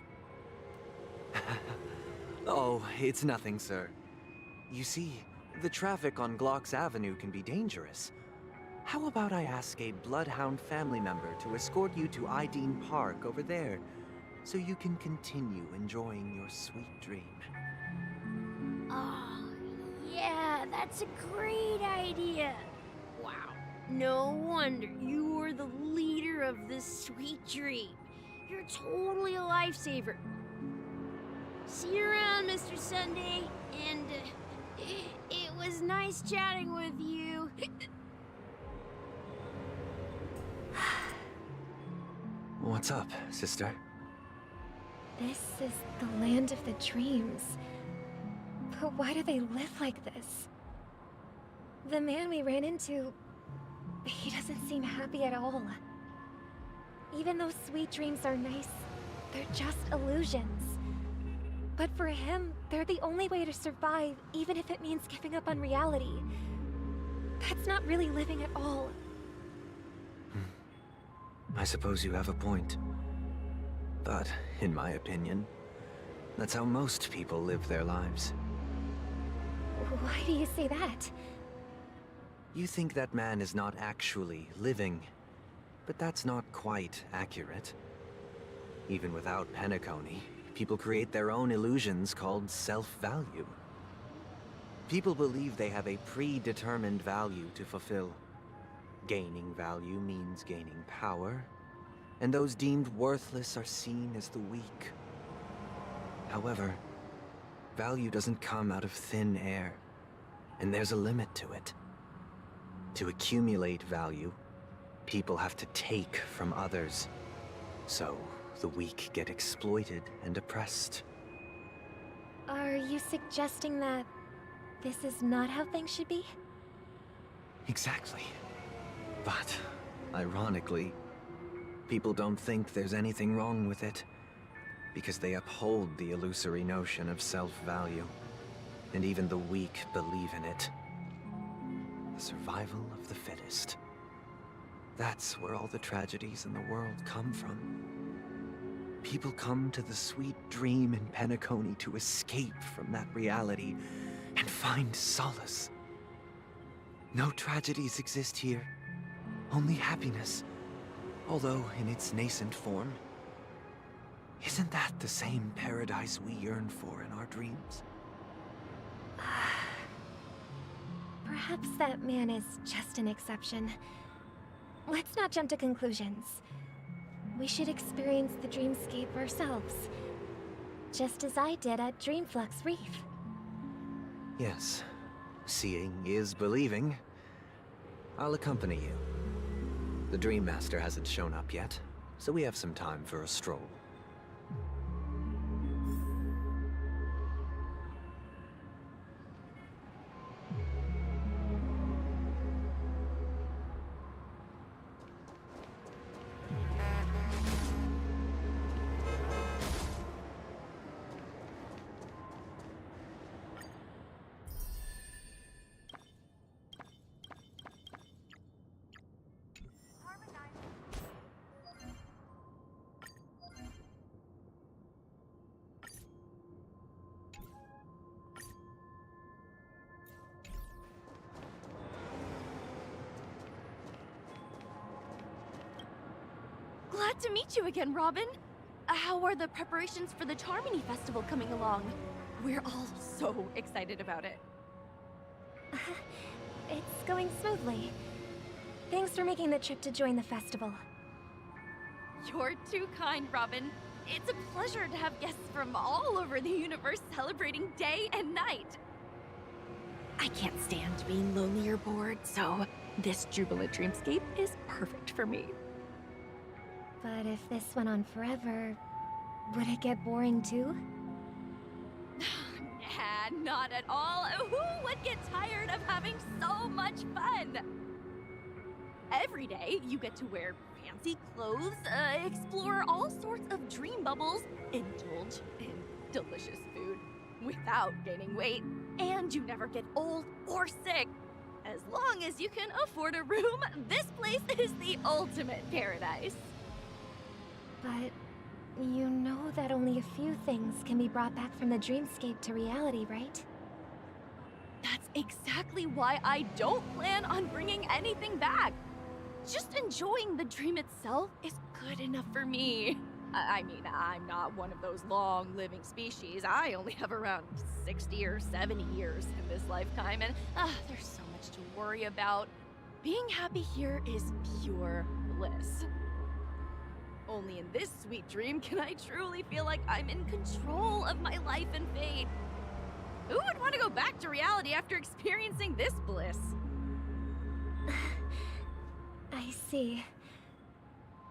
Oh, it's nothing, sir. You see, the traffic on Glock's Avenue can be dangerous. How about I ask a Bloodhound family member to escort you to Ideen Park over there, so you can continue enjoying your sweet dream? Oh, yeah, that's a great idea. Wow, no wonder you're the leader of this sweet dream. You're totally a lifesaver. See you around, Mr. Sunday, and it was nice chatting with you. What's up, sister? This is the land of the dreams. But why do they live like this? The man we ran into, he doesn't seem happy at all. Even though sweet dreams are nice, they're just illusions. But for him, they're the only way to survive, even if it means giving up on reality. That's not really living at all. I suppose you have a point. But, in my opinion, that's how most people live their lives. Why do you say that? You think that man is not actually living, but that's not quite accurate. Even without Penacony, people create their own illusions called self-value. People believe they have a predetermined value to fulfill. Gaining value means gaining power, and those deemed worthless are seen as the weak. However, value doesn't come out of thin air, and there's a limit to it. To accumulate value, people have to take from others. So, the weak get exploited and oppressed. Are you suggesting that this is not how things should be? Exactly. But, ironically, people don't think there's anything wrong with it, because they uphold the illusory notion of self-value, and even the weak believe in it. The survival of the fittest. That's where all the tragedies in the world come from. People come to the sweet dream in Penacony to escape from that reality and find solace. No tragedies exist here, only happiness, although in its nascent form. Isn't that the same paradise we yearn for in our dreams? Perhaps that man is just an exception. Let's not jump to conclusions. We should experience the dreamscape ourselves, just as I did at Dreamflux Reef. Yes, seeing is believing. I'll accompany you. The Dream Master hasn't shown up yet, so we have some time for a stroll. Glad to meet you again, Robin. How are the preparations for the Charmony Festival coming along? We're all so excited about it. It's going smoothly. Thanks for making the trip to join the festival. You're too kind, Robin. It's a pleasure to have guests from all over the universe celebrating day and night. I can't stand being lonely or bored, so this jubilant dreamscape is perfect for me. But if this went on forever, would it get boring too? Nah, not at all. Who would get tired of having so much fun? Every day, you get to wear fancy clothes, explore all sorts of dream bubbles, indulge in delicious food without gaining weight, and you never get old or sick. As long as you can afford a room, this place is the ultimate paradise. But you know that only a few things can be brought back from the dreamscape to reality, right? That's exactly why I don't plan on bringing anything back. Just enjoying the dream itself is good enough for me. I mean, I'm not one of those long-living species. I only have around 60 or 70 years in this lifetime, and there's so much to worry about. Being happy here is pure bliss. Only in this sweet dream can I truly feel like I'm in control of my life and fate. Who would want to go back to reality after experiencing this bliss? I see.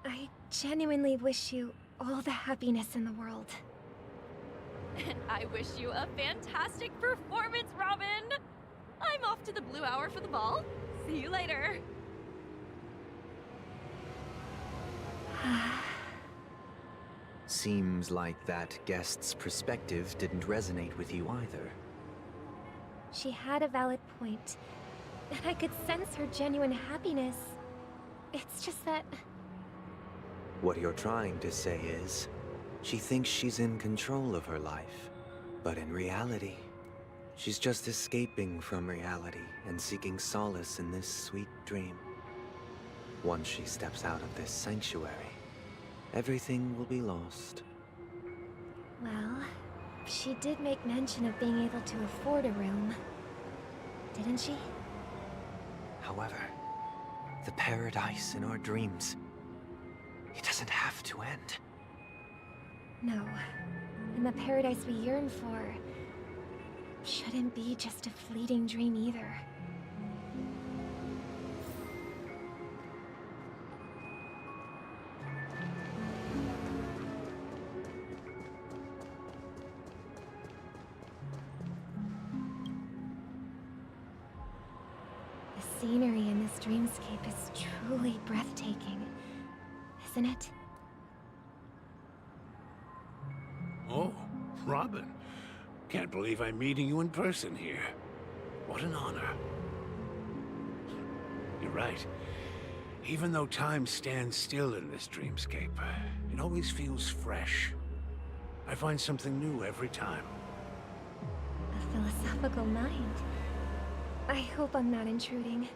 I genuinely wish you all the happiness in the world. And I wish you a fantastic performance, Robin! I'm off to the Blue Hour for the ball. See you later. Seems like that guest's perspective didn't resonate with you either. She had a valid point, and I could sense her genuine happiness. It's just that... What you're trying to say is, she thinks she's in control of her life. But in reality, she's just escaping from reality and seeking solace in this sweet dream. Once she steps out of this sanctuary, everything will be lost. Well, she did make mention of being able to afford a room, didn't she? However, the paradise in our dreams, it doesn't have to end. No. And the paradise we yearn for shouldn't be just a fleeting dream either. The scenery in this dreamscape is truly breathtaking, isn't it? Oh, Robin. Can't believe I'm meeting you in person here. What an honor. You're right. Even though time stands still in this dreamscape, it always feels fresh. I find something new every time. A philosophical mind. I hope I'm not intruding.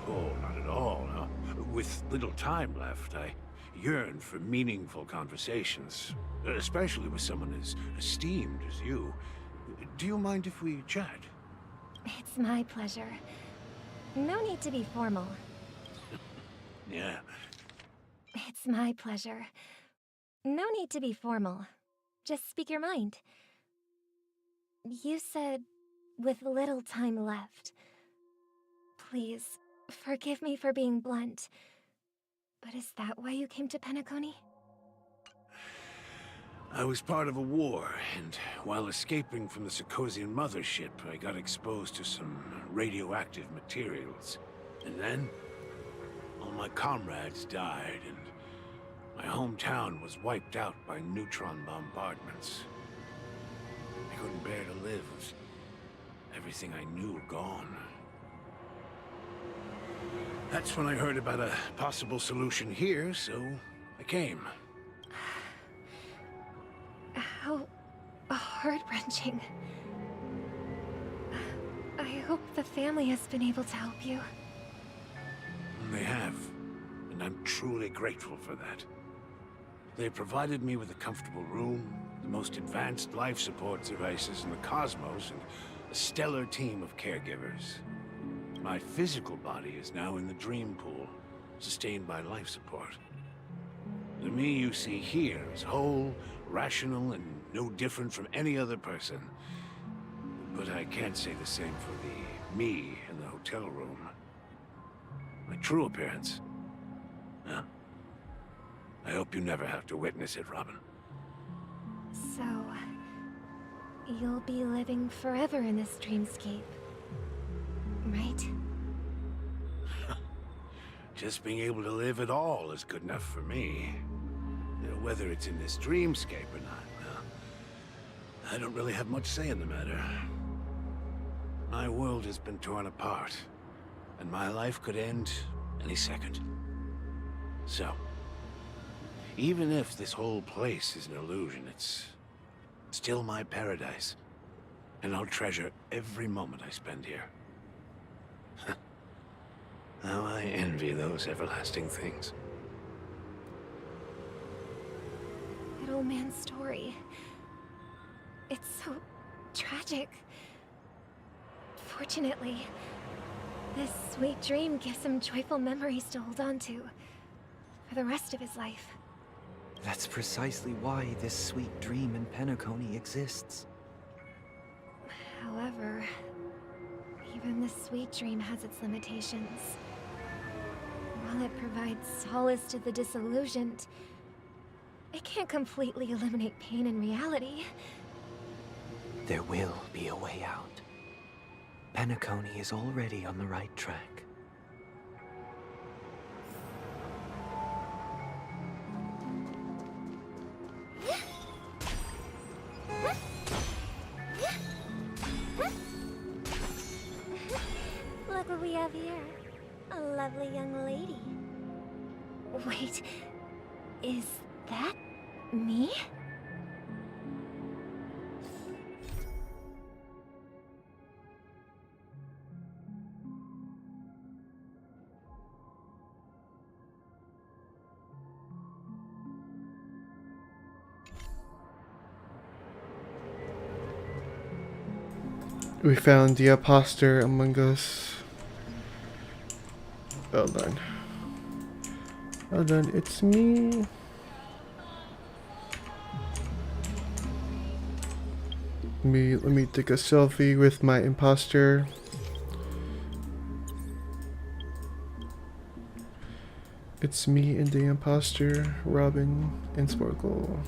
Oh, not at all. No. With little time left, I yearn for meaningful conversations, especially with someone as esteemed as you. Do you mind if we chat? It's my pleasure. No need to be formal. Yeah. It's my pleasure. No need to be formal. Just speak your mind. You said, with little time left. Please, forgive me for being blunt. But is that why you came to Penacony? I was part of a war, and while escaping from the Sarkosian mothership, I got exposed to some radioactive materials. And then, all my comrades died, and my hometown was wiped out by neutron bombardments. I couldn't bear to live with everything I knew gone. That's when I heard about a possible solution here, so I came. How heart-wrenching. I hope the family has been able to help you. They have, and I'm truly grateful for that. They provided me with a comfortable room, the most advanced life support devices in the cosmos, and a stellar team of caregivers. My physical body is now in the dream pool, sustained by life support. The me you see here is whole, rational, and no different from any other person. But I can't say the same for the me in the hotel room. My true appearance? Huh? I hope you never have to witness it, Robin. So, you'll be living forever in this dreamscape, right? Just being able to live at all is good enough for me. You know, whether it's in this dreamscape or not, I don't really have much say in the matter. My world has been torn apart, and my life could end any second. So, even if this whole place is an illusion, it's still my paradise. And I'll treasure every moment I spend here. How I envy those everlasting things. That old man's story. It's so tragic. Fortunately, this sweet dream gives him joyful memories to hold on to for the rest of his life. That's precisely why this sweet dream in Penacony exists. However, even the sweet dream has its limitations. While it provides solace to the disillusioned, it can't completely eliminate pain in reality. There will be a way out. Penacony is already on the right track. lovely young lady. Wait, is that me? We found the imposter among us. Well done. Well done, it's me. Let me take a selfie with my imposter. It's me and the imposter, Robin and Sparkle.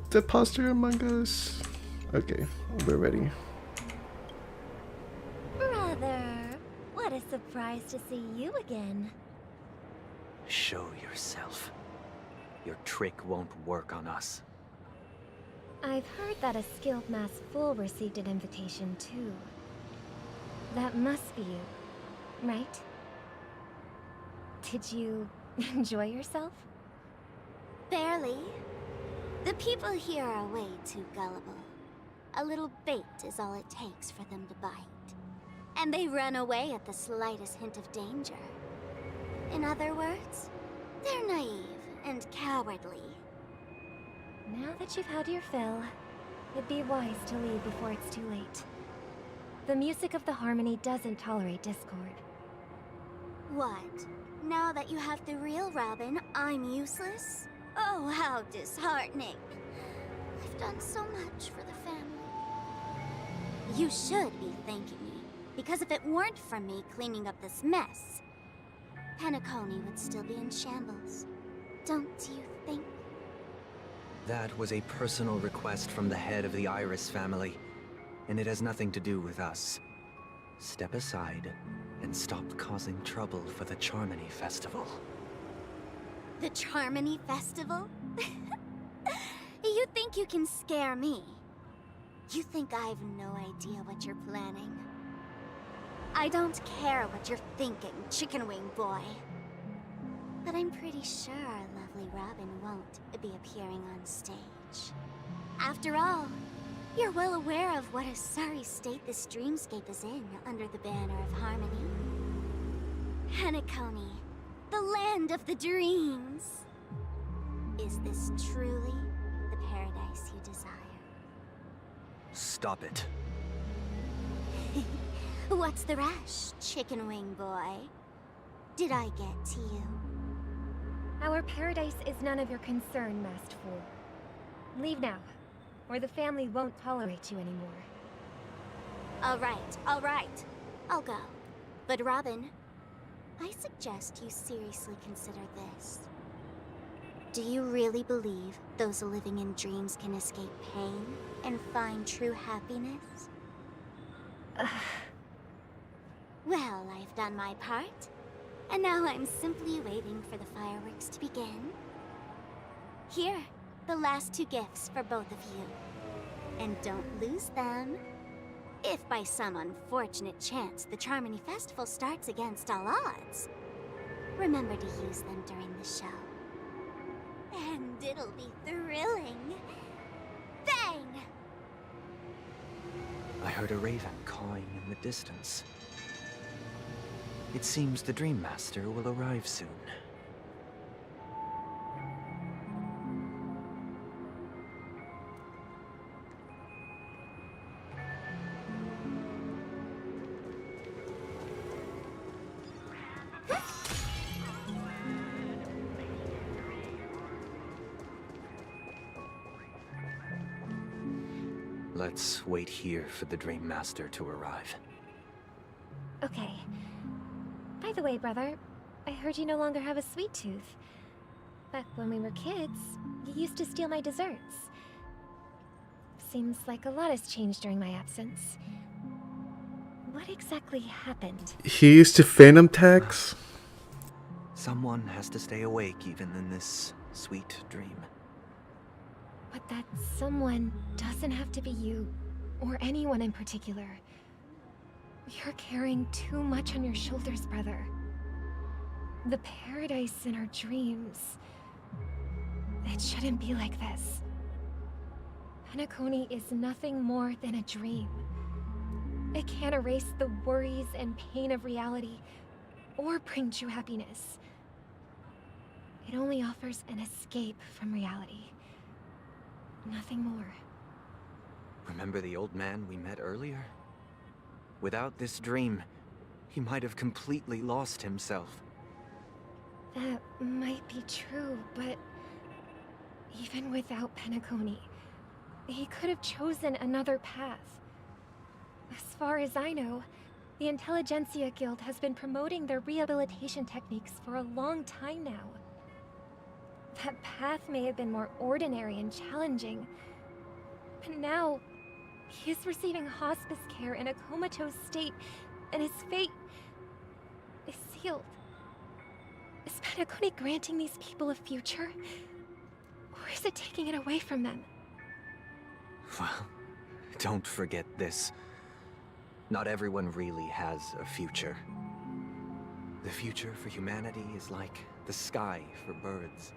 The imposter among us. Okay, we're ready. Brother, what a surprise to see you again. Show yourself. Your trick won't work on us. I've heard that a skilled mass fool received an invitation too. That must be you, right? Did you enjoy yourself? Barely. The people here are way too gullible. A little bait is all it takes for them to bite. And they run away at the slightest hint of danger. In other words, they're naive and cowardly. Now that you've had your fill, it'd be wise to leave before it's too late. The music of the harmony doesn't tolerate discord. What? Now that you have the real Robin, I'm useless? Oh, how disheartening. I've done so much for the family. You should be thanking me, because if it weren't for me cleaning up this mess, Penacony would still be in shambles. Don't you think? That was a personal request from the head of the Iris family, and it has nothing to do with us. Step aside and stop causing trouble for the Charmony Festival. The Charmony Festival? You think you can scare me? You think I've no idea what you're planning? I don't care what you're thinking, Chicken Wing Boy. But I'm pretty sure our lovely Robin won't be appearing on stage. After all, you're well aware of what a sorry state this dreamscape is in under the banner of harmony. Penacony, the land of the dreams. Is this truly the paradise you desire? Stop it. What's the rush, Chicken Wing Boy? Did I get to you? Our paradise is none of your concern, masked fool. Leave now, or the family won't tolerate you anymore. All right. I'll go. But Robin, I suggest you seriously consider this. Do you really believe those living in dreams can escape pain and find true happiness? Well, I've done my part, and now I'm simply waiting for the fireworks to begin. Here, the last 2 gifts for both of you. And don't lose them. If by some unfortunate chance the Charmony Festival starts against all odds, remember to use them during the show. And it'll be thrilling. Bang! I heard a raven cawing in the distance. It seems the Dream Master will arrive soon. Let's wait here for the Dream Master to arrive. Okay. By the way, brother, I heard you no longer have a sweet tooth. Back when we were kids, you used to steal my desserts. Seems like a lot has changed during my absence. What exactly happened? He used to phantom tax. Someone has to stay awake even in this sweet dream. But that someone doesn't have to be you, or anyone in particular. You're carrying too much on your shoulders, brother. The paradise in our dreams. It shouldn't be like this. Penacony is nothing more than a dream. It can't erase the worries and pain of reality, or bring true happiness. It only offers an escape from reality. Nothing more. Remember the old man we met earlier? Without this dream, he might have completely lost himself. That might be true, but even without Penacony, he could have chosen another path. As far as I know, the Intelligentsia Guild has been promoting their rehabilitation techniques for a long time now. That path may have been more ordinary and challenging, but now he is receiving hospice care in a comatose state, and his fate is sealed. Is Penacony granting these people a future? Or is it taking it away from them? Well, don't forget this. Not everyone really has a future. The future for humanity is like the sky for birds.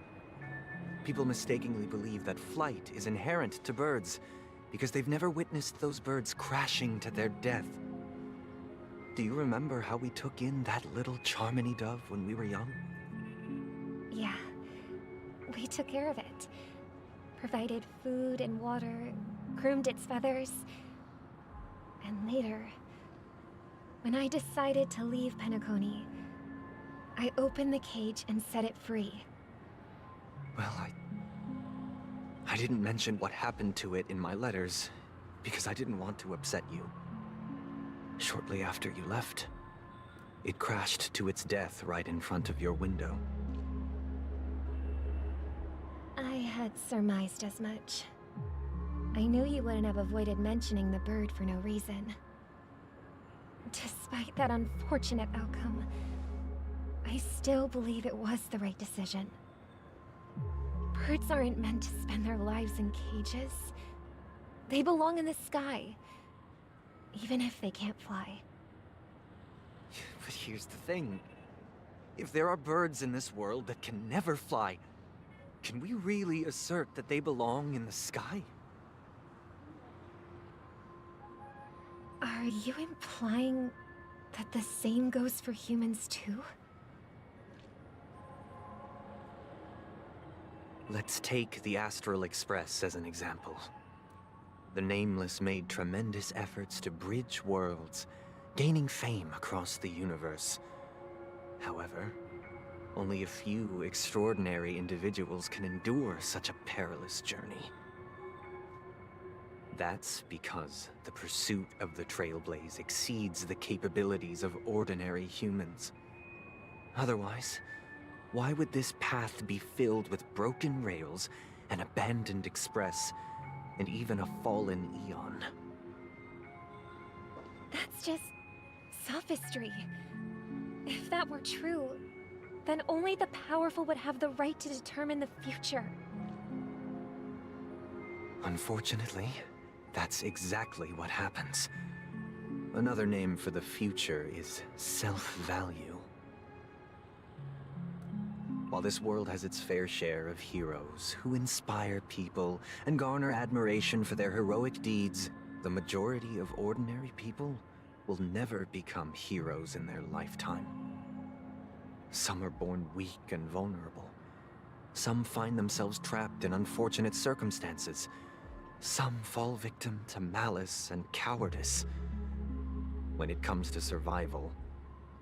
People mistakenly believe that flight is inherent to birds because they've never witnessed those birds crashing to their death. Do you remember how we took in that little Charmony dove when we were young? Yeah. We took care of it. Provided food and water, groomed its feathers. And later, when I decided to leave Penacony, I opened the cage and set it free. Well, I didn't mention what happened to it in my letters because I didn't want to upset you. Shortly after you left, it crashed to its death right in front of your window. I had surmised as much. I knew you wouldn't have avoided mentioning the bird for no reason. Despite that unfortunate outcome, I still believe it was the right decision. Birds aren't meant to spend their lives in cages. They belong in the sky, even if they can't fly. But here's the thing. If there are birds in this world that can never fly, can we really assert that they belong in the sky? Are you implying that the same goes for humans too? Let's take the Astral Express as an example. The Nameless made tremendous efforts to bridge worlds, gaining fame across the universe. However, only a few extraordinary individuals can endure such a perilous journey. That's because the pursuit of the Trailblaze exceeds the capabilities of ordinary humans. Otherwise, why would this path be filled with broken rails, an abandoned express, and even a fallen Eon? That's just sophistry. If that were true, then only the powerful would have the right to determine the future. Unfortunately, that's exactly what happens. Another name for the future is self-value. While this world has its fair share of heroes who inspire people and garner admiration for their heroic deeds, the majority of ordinary people will never become heroes in their lifetime. Some are born weak and vulnerable. Some find themselves trapped in unfortunate circumstances. Some fall victim to malice and cowardice. When it comes to survival,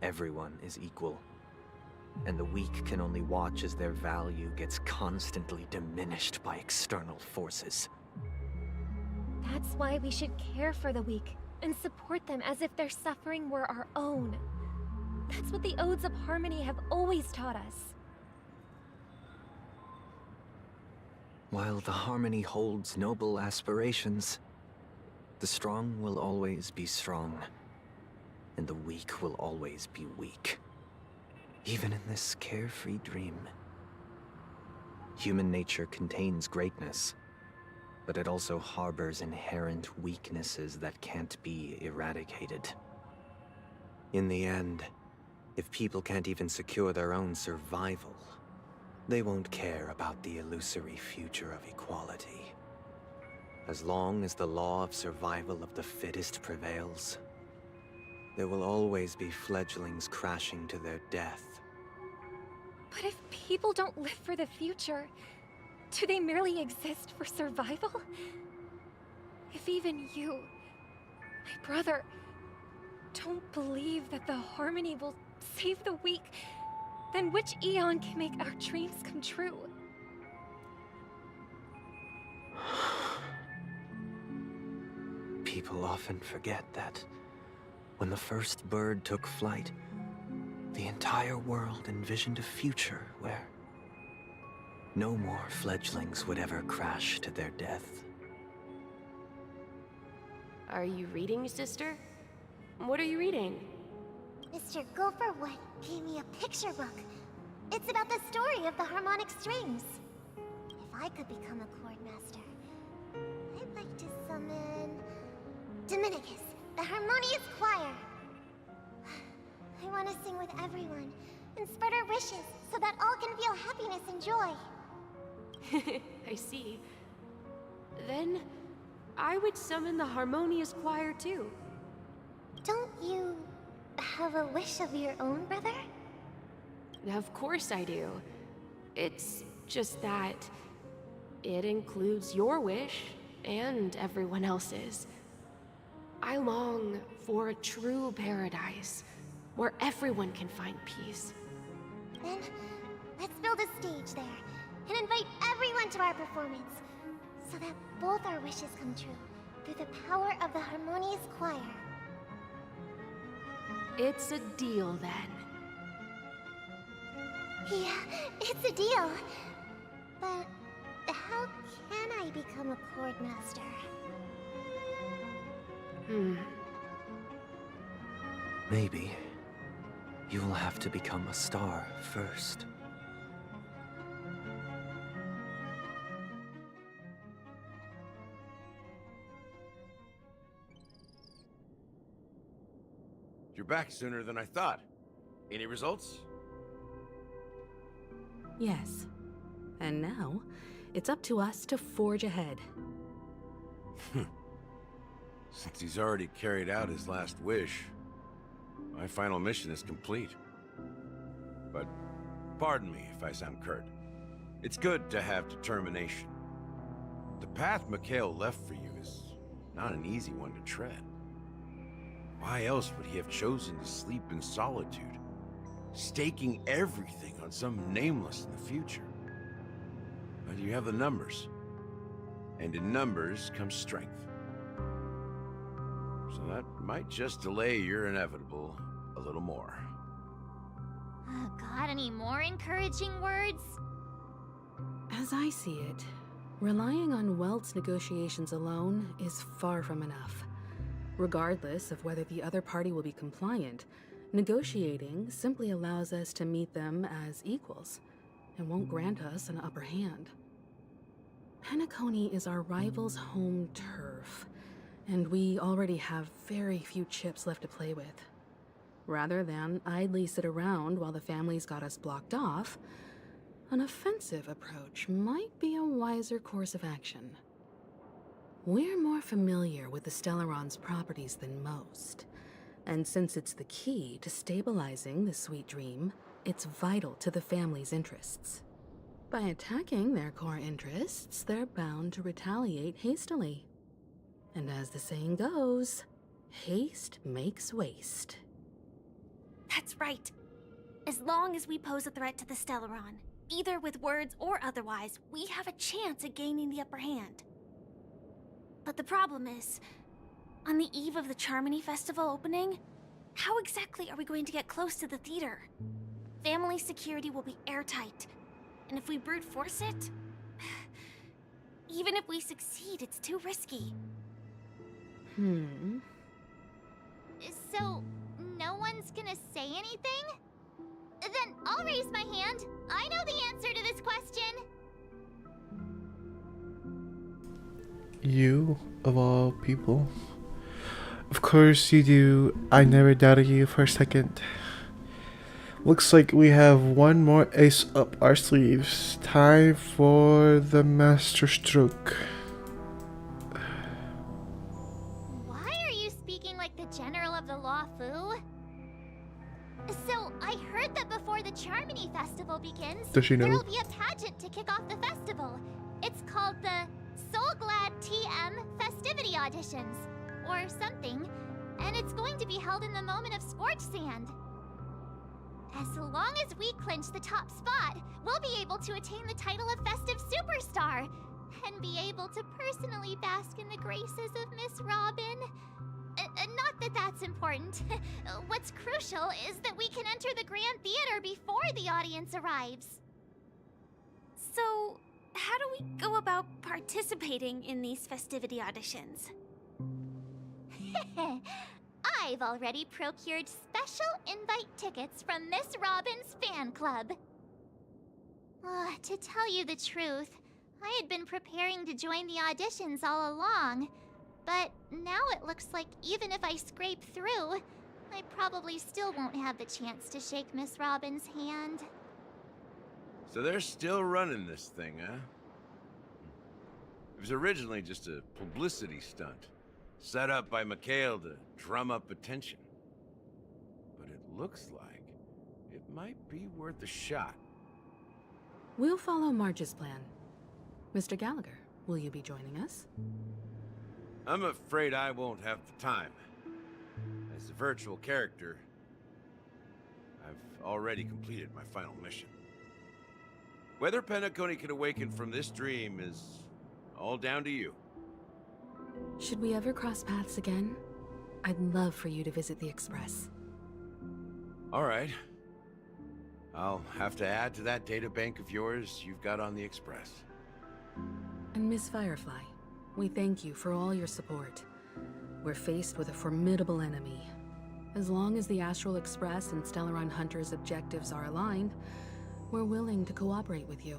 everyone is equal. And the weak can only watch as their value gets constantly diminished by external forces. That's why we should care for the weak and support them as if their suffering were our own. That's what the Odes of Harmony have always taught us. While the Harmony holds noble aspirations, the strong will always be strong, and the weak will always be weak. Even in this carefree dream. Human nature contains greatness, but it also harbors inherent weaknesses that can't be eradicated. In the end, if people can't even secure their own survival, they won't care about the illusory future of equality. As long as the law of survival of the fittest prevails, there will always be fledglings crashing to their death. But if people don't live for the future, do they merely exist for survival? If even you, my brother, don't believe that the harmony will save the weak, then which Eon can make our dreams come true? People often forget that when the first bird took flight, the entire world envisioned a future where no more fledglings would ever crash to their death. Are you reading, sister? What are you reading? Mr. Gopherwood gave me a picture book. It's about the story of the harmonic strings. If I could become a chord master, I'd like to summon Dominicus, the harmonious choir. I want to sing with everyone and spread our wishes so that all can feel happiness and joy. I see. Then I would summon the harmonious choir too. Don't you have a wish of your own, brother? Of course I do. It's just that it includes your wish and everyone else's. I long for a true paradise where everyone can find peace. Then, let's build a stage there and invite everyone to our performance so that both our wishes come true through the power of the harmonious choir. It's a deal then. Yeah, it's a deal. But how can I become a chord master? Maybe you will have to become a star first. You're back sooner than I thought. Any results? Yes. And now, it's up to us to forge ahead. Since he's already carried out his last wish, my final mission is complete. But pardon me if I sound curt. It's good to have determination. The path Mikhail left for you is not an easy one to tread. Why else would he have chosen to sleep in solitude, staking everything on some nameless in the future? But you have the numbers, and in numbers comes strength. So that might just delay your inevitable a little more. Got any more encouraging words? As I see it, relying on Welt's negotiations alone is far from enough. Regardless of whether the other party will be compliant, negotiating simply allows us to meet them as equals and won't grant us an upper hand. Penacony is our rival's home turf, and we already have very few chips left to play with. Rather than idly sit around while the family's got us blocked off, an offensive approach might be a wiser course of action. We're more familiar with the Stellaron's properties than most, and since it's the key to stabilizing the sweet dream, it's vital to the family's interests. By attacking their core interests, they're bound to retaliate hastily. And as the saying goes, haste makes waste. That's right. As long as we pose a threat to the Stellaron, either with words or otherwise, we have a chance at gaining the upper hand. But the problem is, on the eve of the Charmony Festival opening, how exactly are we going to get close to the theater? Family security will be airtight, and if we brute force it, even if we succeed, it's too risky. So, no one's gonna say anything? Then I'll raise my hand. I know the answer to this question. You, of all people. Of course you do. I never doubted you for a second. Looks like we have one more ace up our sleeves. Time for the master stroke. Why are you speaking like the general of the Law Fu? So, I heard that before the Charmony Festival begins, Does she know? there'll be a pageant to kick off the festival. It's called the Soul Glad TM Festivity Auditions, or something, and it's going to be held in the moment of Scorch Sand. As long as we clinch the top spot, we'll be able to attain the title of Festive Superstar, and be able to personally bask in the graces of Miss Robin. Not that that's important. What's crucial is that we can enter the Grand Theater before the audience arrives. So, how do we go about participating in these festivity auditions? I've already procured special invite tickets from Miss Robin's fan club. To tell you the truth, I had been preparing to join the auditions all along. But now it looks like even if I scrape through, I probably still won't have the chance to shake Miss Robin's hand. So they're still running this thing, huh? It was originally just a publicity stunt, set up by Mikhail to drum up attention. But it looks like it might be worth a shot. We'll follow Marge's plan. Mr. Gallagher, will you be joining us? I'm afraid I won't have the time. As a virtual character, I've already completed my final mission. Whether Penacony can awaken from this dream is all down to you. Should we ever cross paths again? I'd love for you to visit the Express. All right. I'll have to add to that data bank of yours you've got on the Express. And Miss Firefly, we thank you for all your support. We're faced with a formidable enemy. As long as the Astral Express and Stellaron Hunters' objectives are aligned, we're willing to cooperate with you.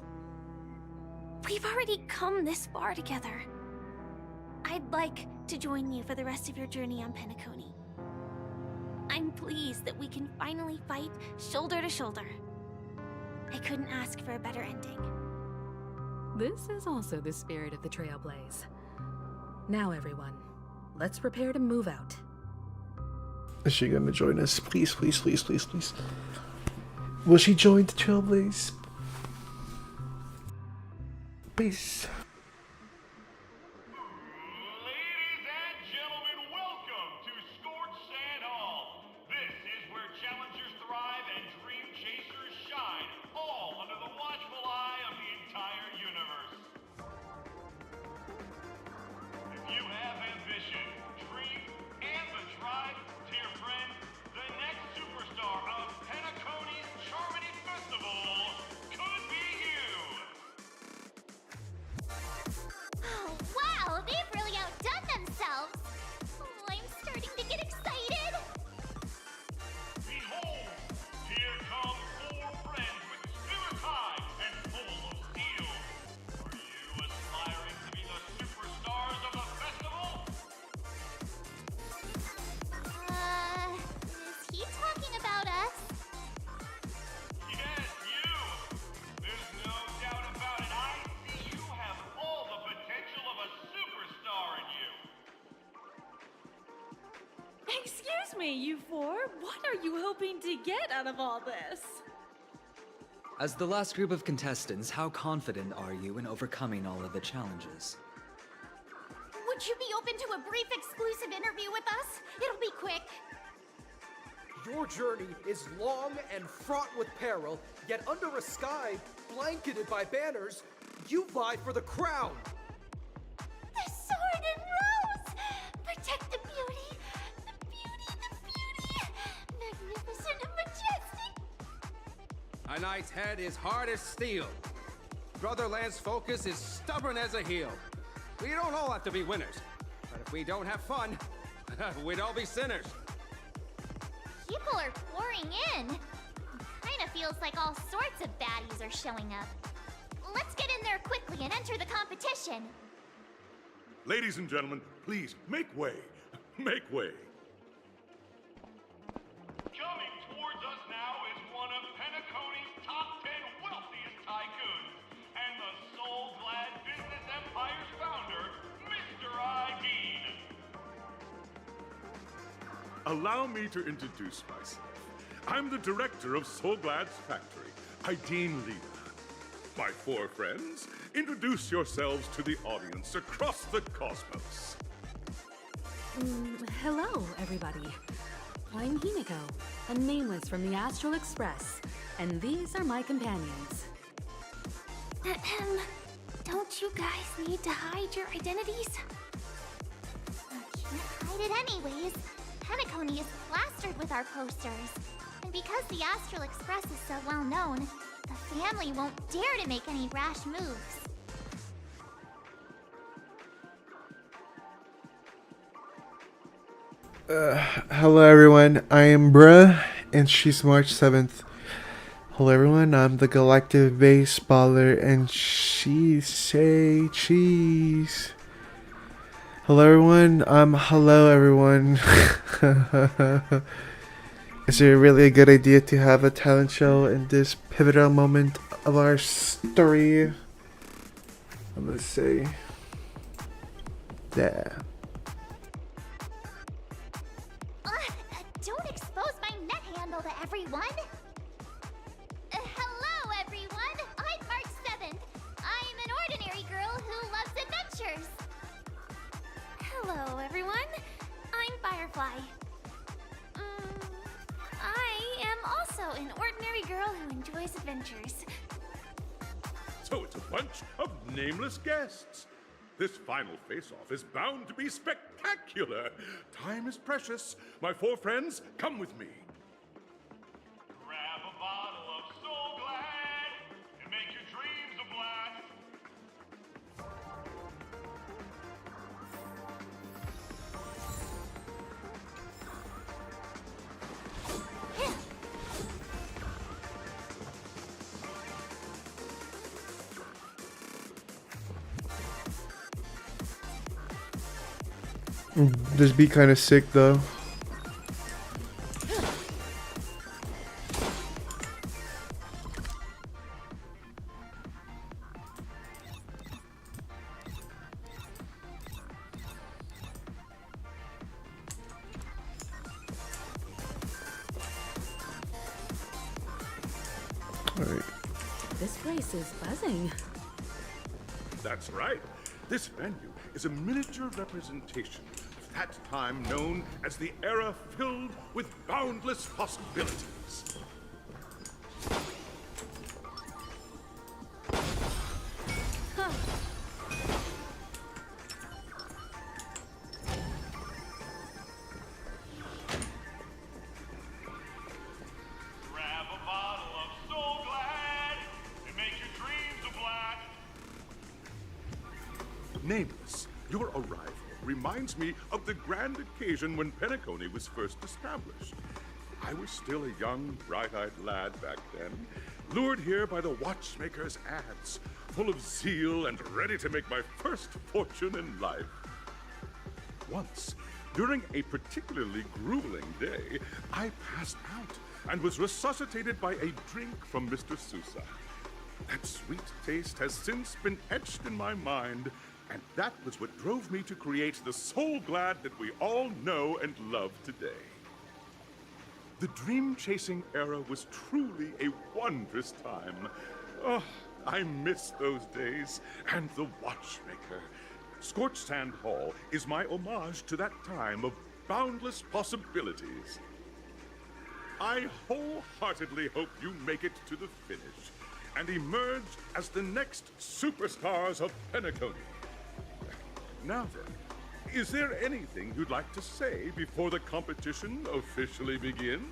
We've already come this far together. I'd like to join you for the rest of your journey on Penacony. I'm pleased that we can finally fight shoulder to shoulder. I couldn't ask for a better ending. This is also the spirit of the Trailblaze. Now everyone, let's prepare to move out. Is she gonna join us? Please, please, please, please, please. Will she join the Trailblaze? Please. Excuse me, you four. What are you hoping to get out of all this? As the last group of contestants, how confident are you in overcoming all of the challenges? Would you be open to a brief exclusive interview with us? It'll be quick. Your journey is long and fraught with peril, yet under a sky blanketed by banners, you vie for the crown. The sword and rose! Protect the beauty! The beauty, the beauty! Magnificent and majestic! A knight's head is hard as steel. Brotherland's focus is stubborn as a heel. We don't all have to be winners, but if we don't have fun, we'd all be sinners. People are pouring in. Kinda feels like all sorts of baddies are showing up. Let's get in there quickly and enter the competition. Ladies and gentlemen, please make way. Make way. Coming towards us now is one of Penacony's top 10 wealthiest tycoons, and the soul-glad business empire's founder, Mr. Ideed. Allow me to introduce myself. I'm the director of Soulglad's factory, Ideen Lena. My four friends, introduce yourselves to the audience across the cosmos. Hello, everybody. I'm Himiko, a nameless from the Astral Express, and these are my companions. Don't you guys need to hide your identities? Can't hide it anyways. Penacony is plastered with our posters. And because the Astral Express is so well known, the family won't dare to make any rash moves. Hello everyone, I am Bruh, and she's March 7th. Hello everyone, I'm the Galactic Baseballer, and she's Say Cheese. Hello everyone, hello everyone. Is it really a good idea to have a talent show in this pivotal moment of our story? I'm gonna say, yeah. Don't expose my net handle to everyone! Hello, everyone! I'm March 7th. I'm an ordinary girl who loves adventures. Hello, everyone. I'm Firefly. I am also an ordinary girl who enjoys adventures. So it's a bunch of nameless guests. This final face-off is bound to be spectacular. Time is precious. My four friends, come with me. Grab a bottle of Soul Glad and make your dreams a blast. This be kind of sick though. Alright. This place is buzzing. That's right. This venue is a miniature representation of that time known as the era filled with boundless possibilities. Grab a bottle of Soul Glad and make your dreams a blast. Nameless, your arrival reminds me of the grand occasion when Penacony was first established. I was still a young, bright-eyed lad back then, lured here by the watchmaker's ads, full of zeal and ready to make my first fortune in life. Once, during a particularly grueling day, I passed out and was resuscitated by a drink from Mr. Sousa. That sweet taste has since been etched in my mind, and that was what drove me to create the Soul Glad that we all know and love today. The dream-chasing era was truly a wondrous time. Oh, I miss those days, and the watchmaker. Scorched Sand Hall is my homage to that time of boundless possibilities. I wholeheartedly hope you make it to the finish and emerge as the next superstars of Penacony. Now then, is there anything you'd like to say before the competition officially begins?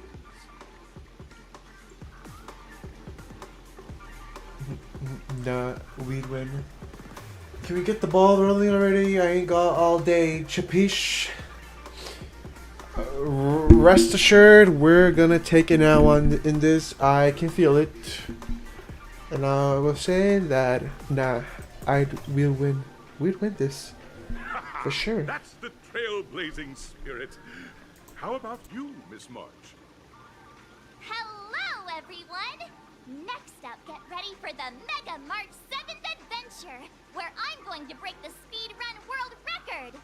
Nah, we win. Can we get the ball rolling already? I ain't got all day. Chapish. Rest assured, we're gonna take it now in this. I can feel it. And I will say that, we'll win. We'd win this. For sure. That's the trail trailblazing spirit. How about you, Miss March? Hello, everyone! Next up, get ready for the Mega March 7th Adventure, where I'm going to break the speedrun world record!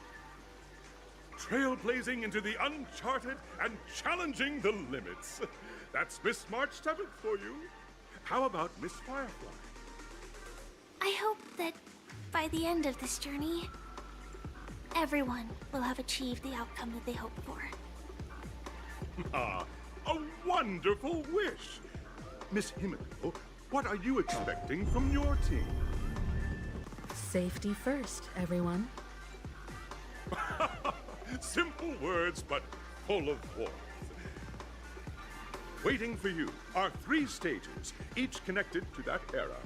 Trailblazing into the uncharted and challenging the limits. That's Miss March 7th for you. How about Miss Firefly? I hope that by the end of this journey, everyone will have achieved the outcome that they hoped for. Ah, a wonderful wish! Miss Himiko, what are you expecting from your team? Safety first, everyone. Simple words, but full of warmth. Waiting for you are 3 stages, each connected to that era.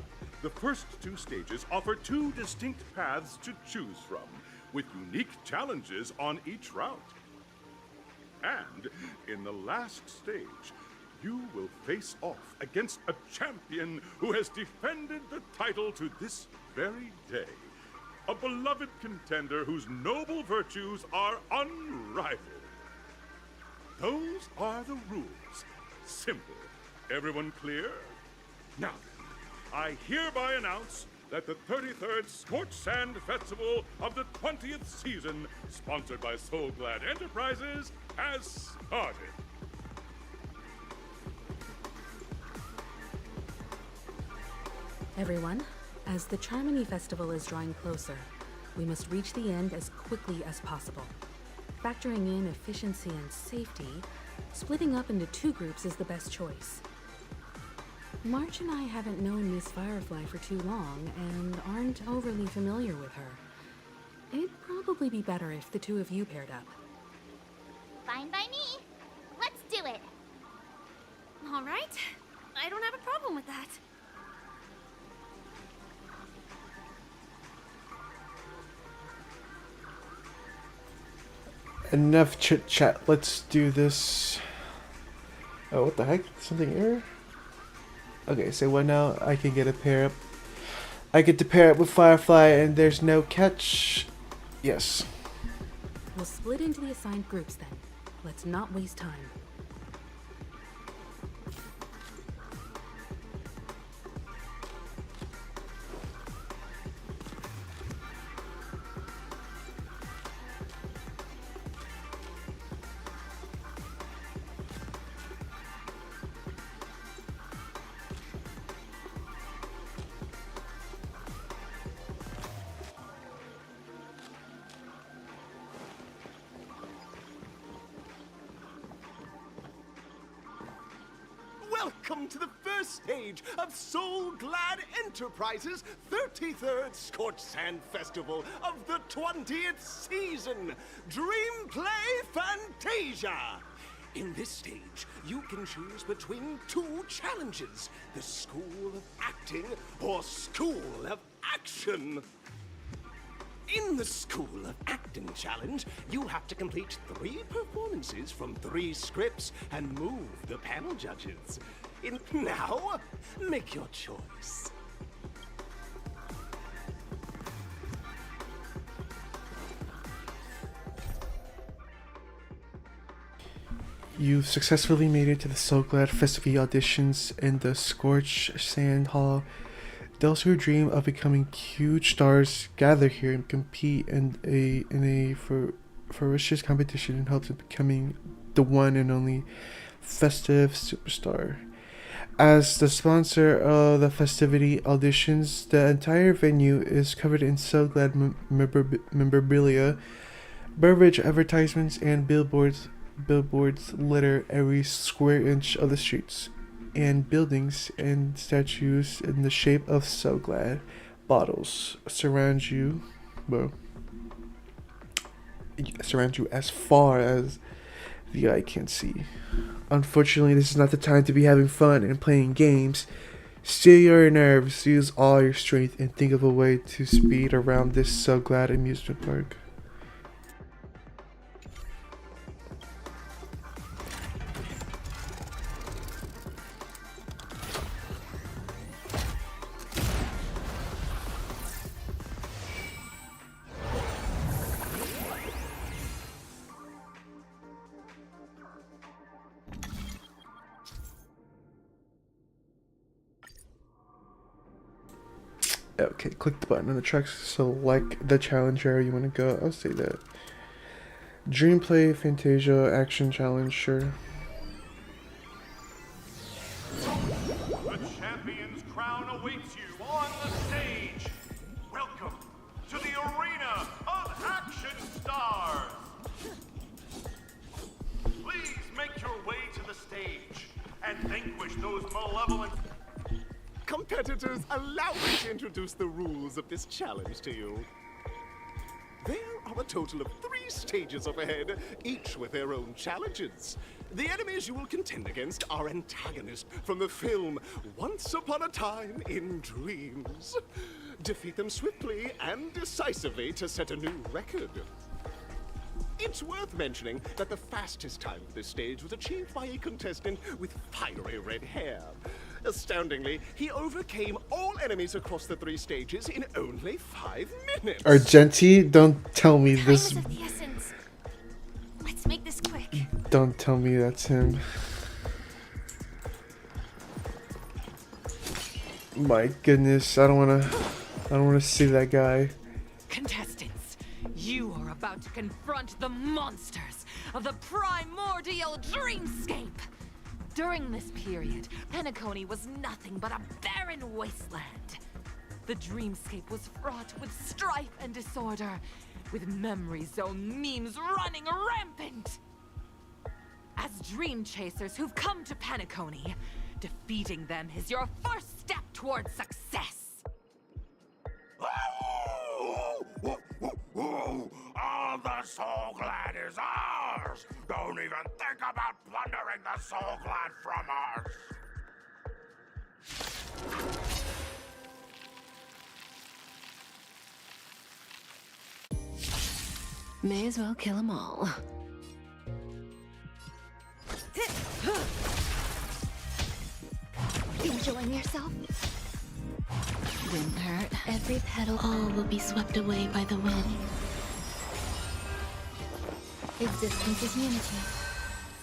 The first 2 stages offer 2 distinct paths to choose from, with unique challenges on each route. And in the last stage, you will face off against a champion who has defended the title to this very day. A beloved contender whose noble virtues are unrivaled. Those are the rules. Simple. Everyone clear? Now, I hereby announce that the 33rd Scorch Sand Festival of the 20th season, sponsored by Soul Glad Enterprises, has started. Everyone, as the Charmony Festival is drawing closer, we must reach the end as quickly as possible. Factoring in efficiency and safety, splitting up into 2 groups is the best choice. March and I haven't known Miss Firefly for too long and aren't overly familiar with her. It'd probably be better if the 2 of you paired up. Fine by me. Let's do it. All right. I don't have a problem with that. Enough chit chat. Let's do this. Oh, what the heck? Something error? Okay, so what now? I can get a pair up. I get to pair up with Firefly, and there's no catch. Yes. We'll split into the assigned groups then. Let's not waste time. Welcome to the first stage of Soul Glad Enterprises' 33rd Scorch Sand Festival of the 20th season, Dream Play Fantasia. In this stage, you can choose between 2 challenges, the School of Acting or School of Action. In the School of Acting challenge, you have to complete 3 performances from 3 scripts and move the panel judges. Now, make your choice. You've successfully made it to the So Glad Festival auditions in the Scorch Sand Hall. Those who dream of becoming huge stars gather here and compete in a ferocious competition in hopes of becoming the one and only festive superstar. As the sponsor of the festivity auditions, the entire venue is covered in So Glad memorabilia, beverage advertisements, and billboards litter every square inch of the streets, and buildings and statues in the shape of So Glad bottles surround you as far as the eye can see. Unfortunately, this is not the time to be having fun and playing games. Still your nerves, use all your strength, and think of a way to speed around this So Glad amusement park. Okay, click the button on the track, select the challenge area you want to go. I'll say that. Dreamplay, Fantasia, Action Challenge, sure. The champion's crown awaits you on the stage. Welcome to the arena of action stars. Please make your way to the stage and vanquish those malevolent... Competitors, allow me to introduce the rules of this challenge to you. There are a total of 3 stages up ahead, each with their own challenges. The enemies you will contend against are antagonists from the film Once Upon a Time in Dreams. Defeat them swiftly and decisively to set a new record. It's worth mentioning that the fastest time for this stage was achieved by a contestant with fiery red hair. Astoundingly, he overcame all enemies across the 3 stages in only 5 minutes. Argenti, don't tell me Time this. is of the essence. Let's make this quick. Don't tell me that's him. My goodness, I don't wanna see that guy. Contestants, you are about to confront the monsters of the primordial dreamscape. During this period, Penacony was nothing but a barren wasteland. The dreamscape was fraught with strife and disorder, with memory zone memes running rampant. As dream chasers who've come to Penacony, defeating them is your first step towards success. All the Soul Glad is ours! Don't even think about plundering the Soul Glad from us! May as well kill them all. Enjoying yourself? Didn't hurt. Every petal... All will be swept away by the wind. Existence is unity.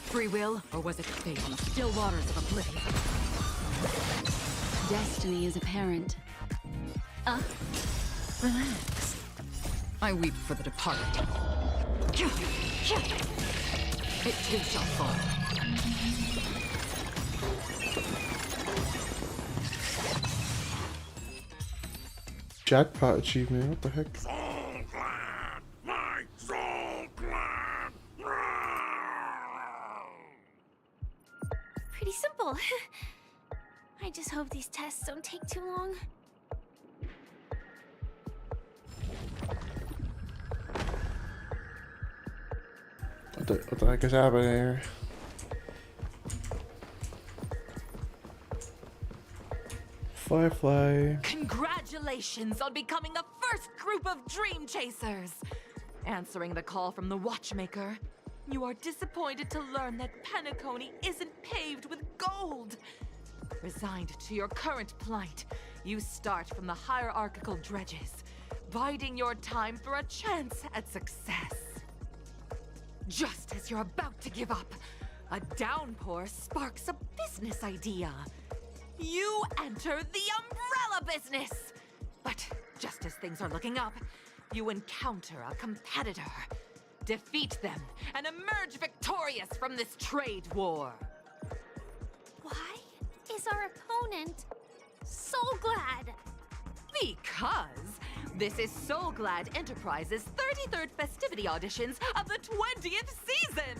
Free will, or was it fate in still waters of oblivion? Destiny is apparent. Relax. I weep for the departed. It too shall fall. Jackpot achievement, what the heck? Soul Glad! My Soul Glad! Pretty simple. I just hope these tests don't take too long. What the heck is happening here? Firefly. Congratulations on becoming the first group of dream chasers! Answering the call from the Watchmaker, you are disappointed to learn that Penacony isn't paved with gold. Resigned to your current plight, you start from the hierarchical dredges, biding your time for a chance at success. Just as you're about to give up, a downpour sparks a business idea. You enter the umbrella business! But just as things are looking up, you encounter a competitor. Defeat them and emerge victorious from this trade war. Why is our opponent so glad? Because this is Soul Glad Enterprises' 33rd festivity auditions of the 20th season!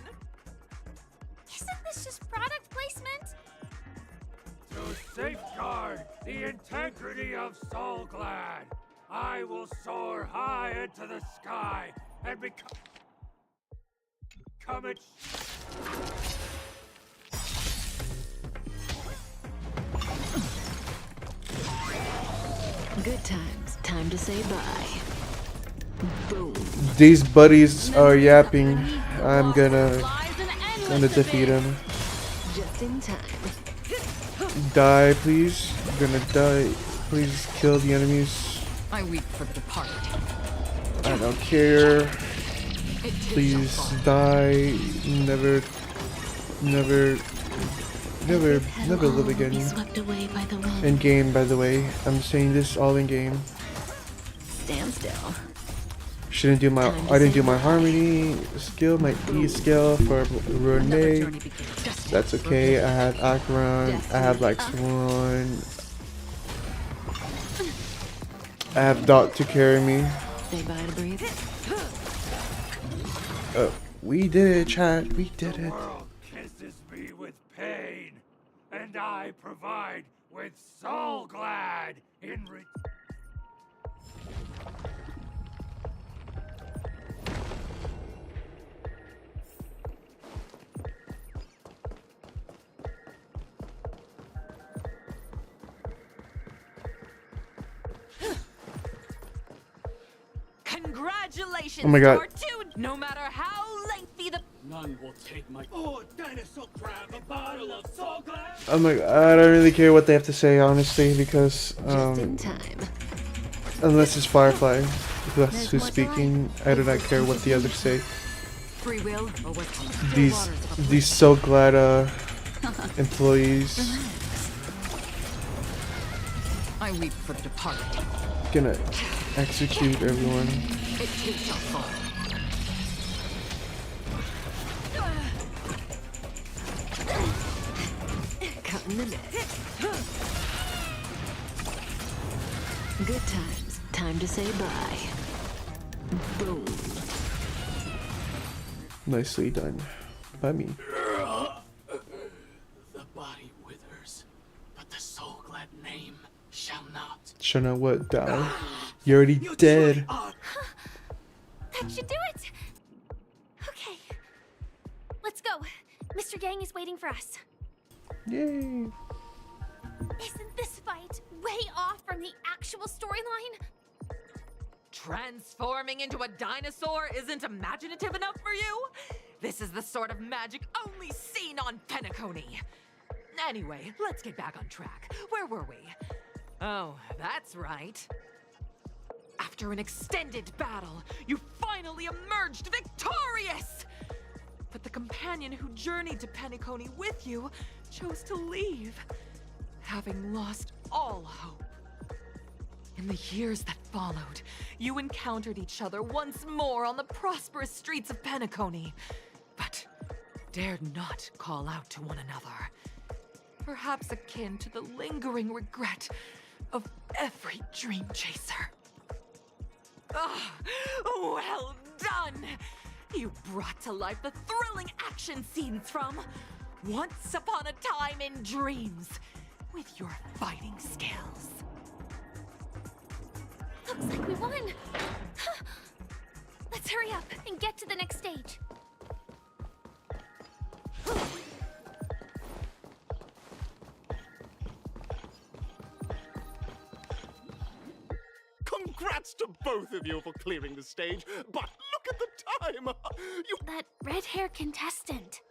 Isn't this just product placement? To safeguard the integrity of Soul Glad, I will soar high into the sky and become it. Good times. Time to say bye. Boom. These buddies are yapping. I'm gonna defeat him. Just in time. Die, please. I'm gonna die. Please kill the enemies. I weep for the departed. I don't care. Please die. Never never live Be again. swept away by the wind. In game, by the way. I'm saying this all in game. Stand still. Shouldn't do my. I didn't do my harmony skill, my E skill for Ruin May. That's okay. I have Acheron. I have Black Swan. I have Dot to carry me. Say bye to breathe. We did it, chat. We did it. Kisses me with pain, and I provide with soul glad in return. Congratulations, Oh my God. Cartoon! No matter how lengthy the None will take my dinosaur crab, a bottle of soul glad. I'm like, I don't really care what they have to say, honestly, because Just in time. unless it's Firefly, that's who's speaking, I do not care what the others say. free will or what's These so glad employees I weep for the departed. gonna execute everyone. It too shall fall. Cut in the neck. Good times. Time to say bye. Boom. Nicely done by me. The body withers, but the soul glad name shall not. Shall not what die? You're already dead. That should do it! Okay. Let's go. Mr. Yang is waiting for us. Yay. Isn't this fight way off from the actual storyline? Transforming into a dinosaur isn't imaginative enough for you? This is the sort of magic only seen on Penacony. Anyway, let's get back on track. Where were we? Oh, that's right. After an extended battle, you finally emerged victorious! But the companion who journeyed to Penacony with you chose to leave, having lost all hope. In the years that followed, you encountered each other once more on the prosperous streets of Penacony, but dared not call out to one another. Perhaps akin to the lingering regret of every dream chaser. Ah, well done! You brought to life the thrilling action scenes from Once Upon a Time in Dreams with your fighting skills. Looks like we won! Let's hurry up and get to the next stage. Congrats to both of you for clearing the stage, but look at the time! That red-haired contestant.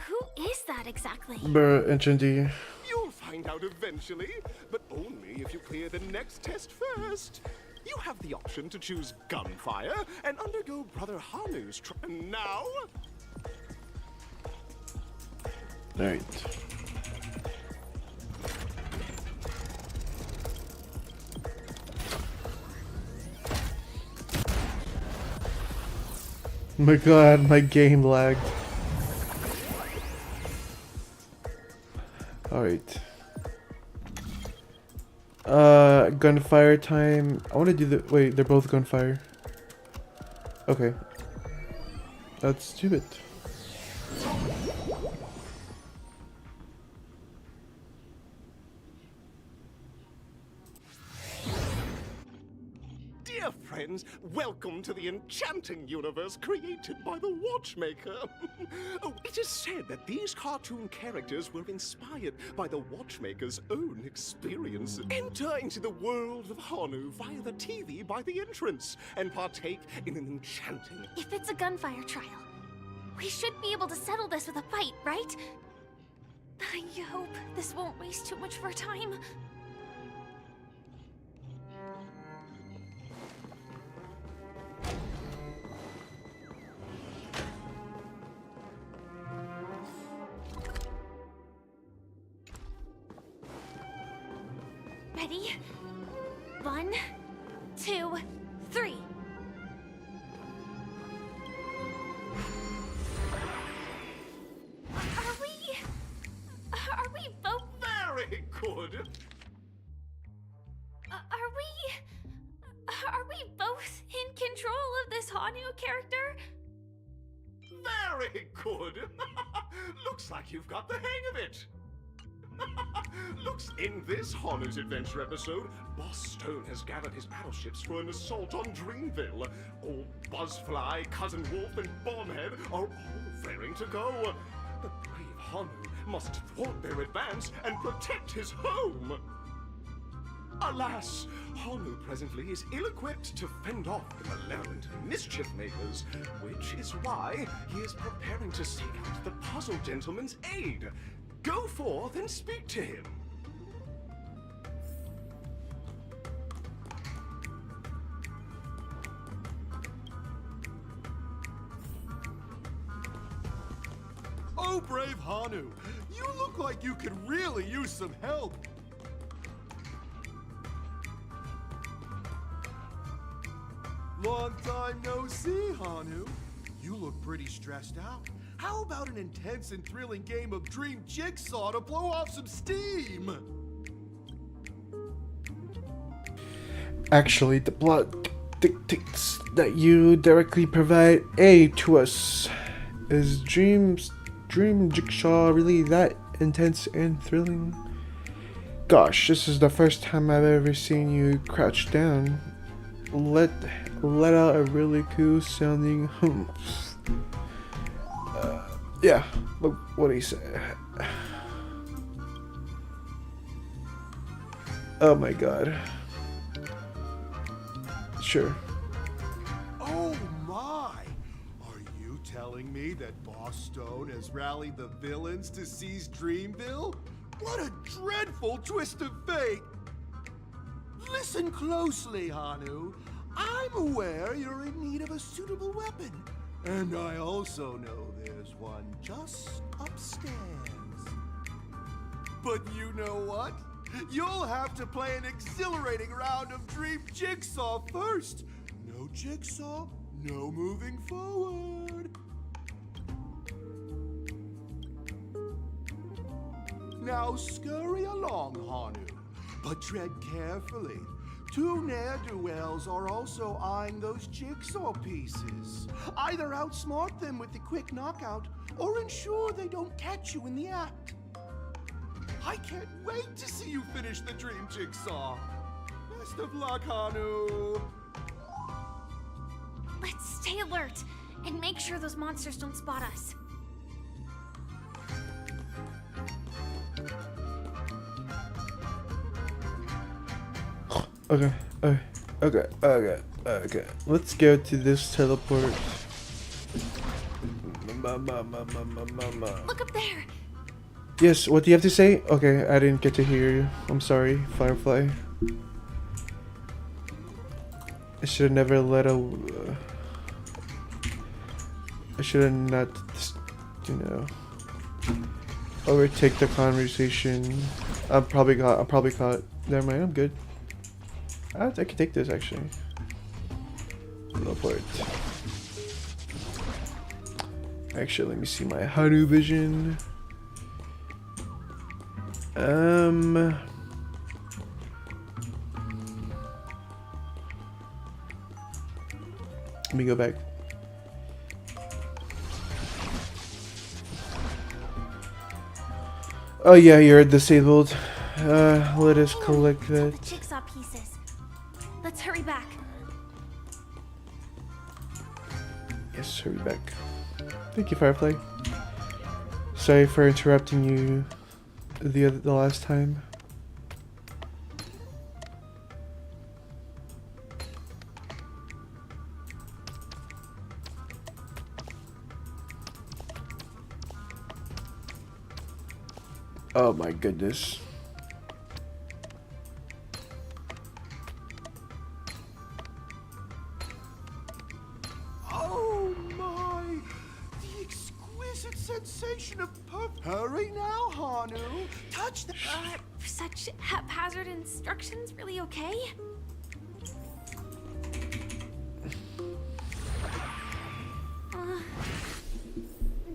Who is that exactly? Bruh, HND. You'll find out eventually, but only if you clear the next test first. You have the option to choose gunfire and undergo Brother Hanu's now. Alright. My god, my game lagged. Alright. Gunfire time. I want to do the. Wait, they're both gunfire. Okay. Let's do it. Dear friends, welcome to the enchanting universe created by the Watchmaker. Oh, it is said that these cartoon characters were inspired by the Watchmaker's own experiences. Enter into the world of Hanu via the TV by the entrance and partake in an enchanting... If it's a gunfire trial, we should be able to settle this with a fight, right? I hope this won't waste too much of our time. Ready? 1, 2, 3. Are we both? Very good. Are we both in control of this Hanu character? Very good. Looks like you've got the hang of it. Looks in this Hanu's Adventure episode, Boss Stone has gathered his battleships for an assault on Dreamville. Old Buzzfly, Cousin Wolf, and Bombhead are all raring to go. The brave Hanu must thwart their advance and protect his home. Alas, Hanu presently is ill-equipped to fend off the malevolent mischief makers, which is why he is preparing to seek out the Puzzle Gentleman's aid. Go forth and speak to him. Oh, brave Hanu, you look like you could really use some help. Long time no see, Hanu. You look pretty stressed out. How about an intense and thrilling game of Dream Jigsaw to blow off some steam? Actually, the plot dictates that you directly provide aid to us. Is Dream Jigsaw really that intense and thrilling? Gosh, this is the first time I've ever seen you crouch down. Let out a really cool sounding hum. Yeah, look what he said. Oh my god. Sure. Oh my! Are you telling me that Boss Stone has rallied the villains to seize Dreamville? What a dreadful twist of fate! Listen closely, Hanu. I'm aware you're in need of a suitable weapon. And I also know there's one just upstairs. But you know what? You'll have to play an exhilarating round of Dream Jigsaw first. No Jigsaw, no moving forward. Now scurry along, Hanu, but tread carefully. Two ne'er-do-wells are also eyeing those jigsaw pieces. Either outsmart them with the quick knockout, or ensure they don't catch you in the act. I can't wait to see you finish the Dream Jigsaw. Best of luck, Hanu. Let's stay alert and make sure those monsters don't spot us. Okay. Let's go to this teleport. Look up there. Yes, what do you have to say? Okay, I didn't get to hear you. I'm sorry, Firefly. I should have never let a... I should have not, overtake the conversation. I'm probably caught. Never mind, I'm good. I can take this actually. Teleport. Actually, let me see my Hanu vision. Let me go back. Oh yeah, you're disabled. Let us collect that. Jigsaw pieces. Let's hurry back. Yes, hurry back. Thank you, Firefly. Sorry for interrupting you the last time. Oh my goodness. Oh my! The exquisite sensation of Hurry now, Hanu! Touch Such haphazard instructions really okay?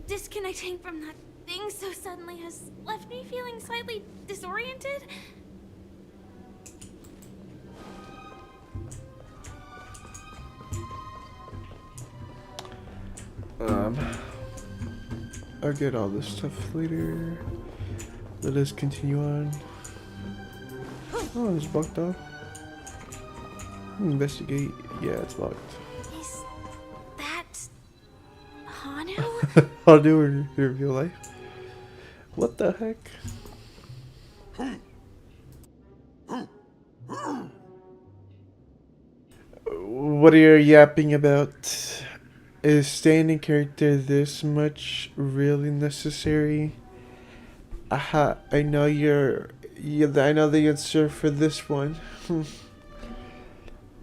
Disconnecting from that thing so suddenly has left me feeling slightly disoriented. I'll get all this stuff later. Let us continue on. Oh, it's blocked off. Investigate. Yeah, it's locked. Is that Hanu? I'll do it in real life. What the heck? What are you yapping about? Is staying in character this much really necessary? Aha, I know I know the answer for this one.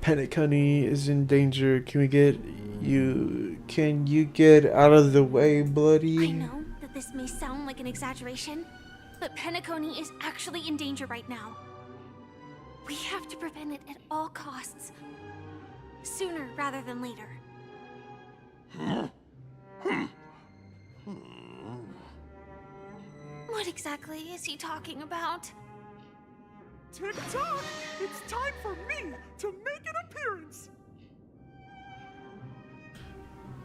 Panic Honey is in danger. Can you get out of the way, bloody? I know that this may sound like an exaggeration, but Penacony is actually in danger right now. We have to prevent it at all costs. Sooner rather than later. What exactly is he talking about? Tick-tock! It's time for me to make an appearance!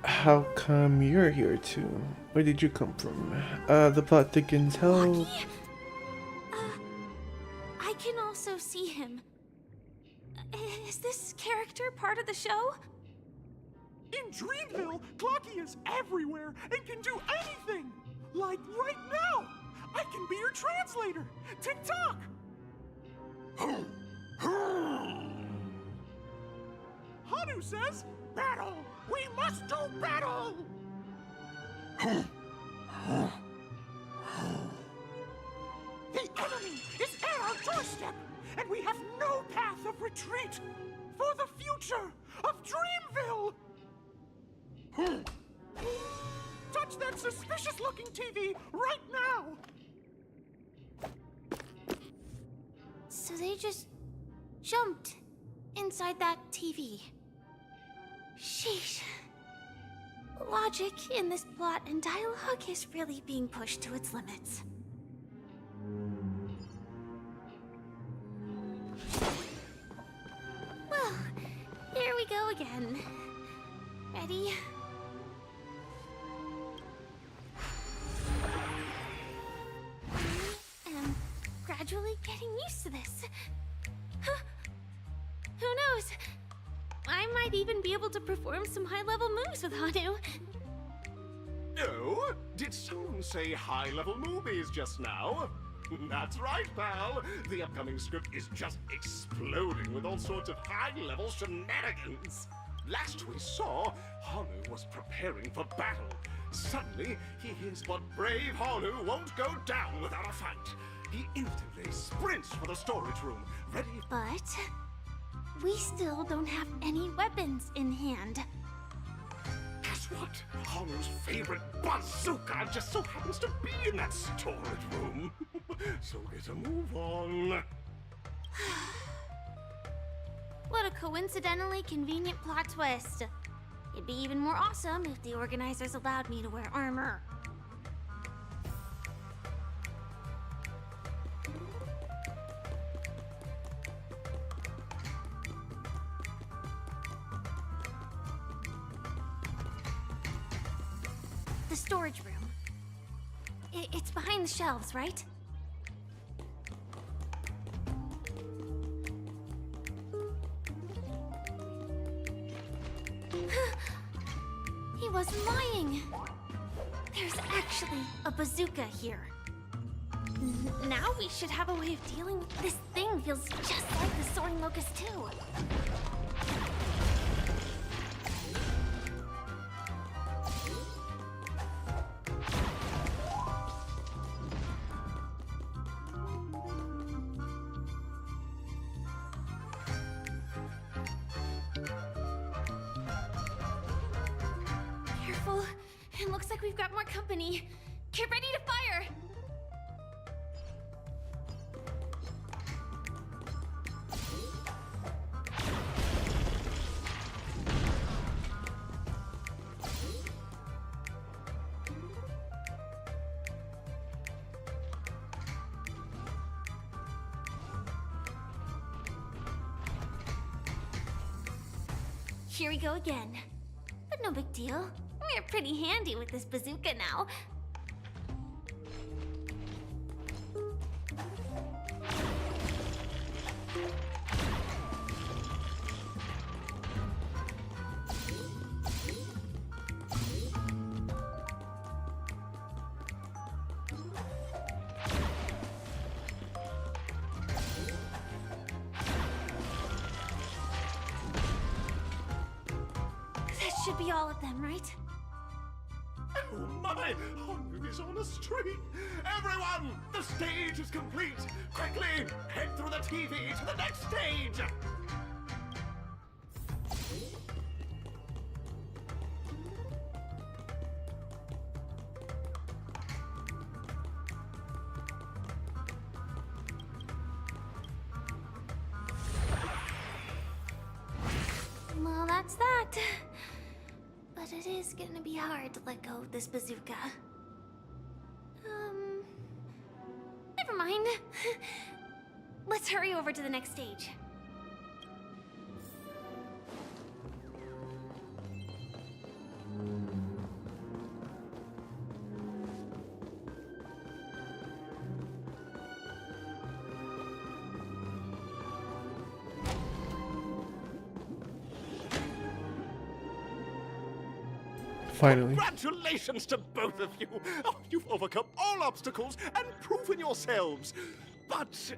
How come you're here too? Where did you come from? The plot thickens. Help. I can also see him. Is this character part of the show? In Dreamville, Clocky is everywhere and can do anything! Like right now! I can be your translator! Tick-tock! Hanu says, battle! We must do battle! The enemy is at our doorstep, and we have no path of retreat for the future of Dreamville! Touch that suspicious-looking TV right now! So they just jumped inside that TV. Sheesh. Logic in this plot and dialogue is really being pushed to its limits. Well, here we go again. Ready? I'm gradually getting used to this. Huh. Who knows? I might even be able to perform some high-level moves with Hanu. Oh? Did someone say high-level movies just now? That's right, pal. The upcoming script is just exploding with all sorts of high-level shenanigans. Last we saw, Hanu was preparing for battle. Suddenly, he hears what brave Hanu won't go down without a fight. He instantly sprints for the storage room, ready... But... we still don't have any weapons in hand. Guess what? Hanu's favorite bazooka just so happens to be in that storage room. So get a move on. What a coincidentally convenient plot twist. It'd be even more awesome if the organizers allowed me to wear armor. The storage room. It's behind the shelves, right? He wasn't lying. There's actually a bazooka here. Now we should have a way of dealing with this thing. Feels just like the soaring locust too. Careful. It looks like we've got more company. Get ready to fire! Here we go again. But no big deal. We're pretty handy with this bazooka now. That should be all of them, right? Oh my! On this on the street! Everyone! The stage is complete! Quickly! Head through the TV to the next stage! Well, that's that. But it is gonna be hard to let go of this bazooka. Never mind. Let's hurry over to the next stage. Finally. Congratulations to both of you! Oh, you've overcome all obstacles and proven yourselves! But,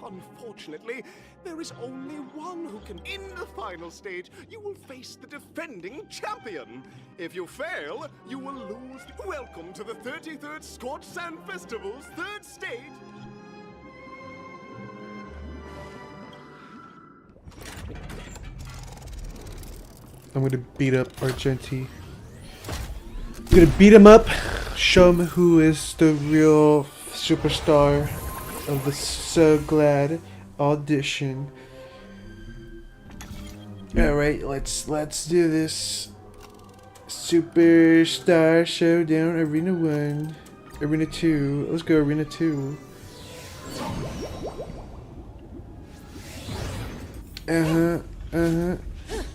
unfortunately, there is only one who can. In the final stage, you will face the defending champion. If you fail, you will lose. Welcome to the 33rd Scorch Sand Festival's third stage. I'm gonna beat up Argenti. I'm gonna beat him up, show him who is the real superstar of the So Glad audition. Alright, let's do this. Superstar Showdown Arena 1. Arena 2. Let's go Arena 2.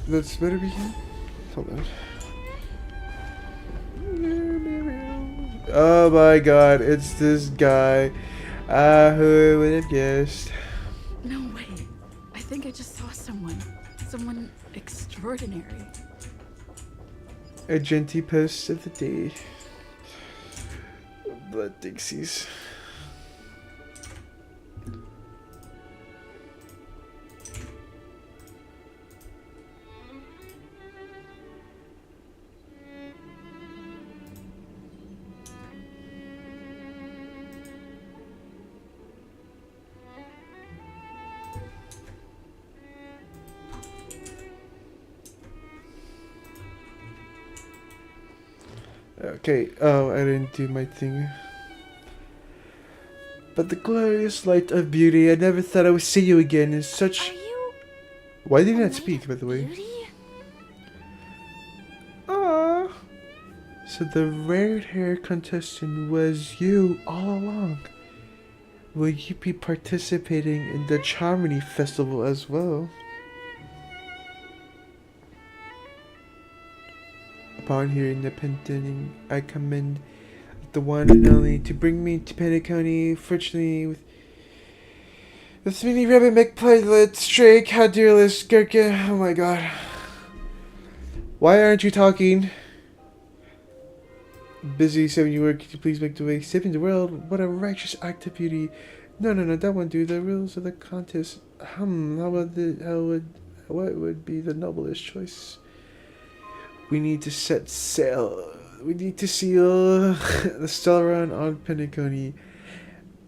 That's better be him. Hold on. Oh my god, it's this guy. Who would have guessed? No way. I think I just saw someone extraordinary. Argenti post of the day. Blood Dixies. Okay, oh, I didn't do my thing. But the glorious light of beauty, I never thought I would see you again in such... Why did you not speak, by the way? Aww. So the rare hair contestant was you all along. Will you be participating in the Charmony Festival as well? Upon hearing the pending, I commend the one and only to bring me to Penacony. Fortunately, with mini rabbit McPlaylet, Drake, how dearless, Gurka. Oh my god. Why aren't you talking? Busy saving your work. Could you please make the way? Saving the world? What a righteous act of beauty. No, that won't do. The rules of the contest. What would be the noblest choice? We need to set sail. We need to seal the Stellaron on Penacony.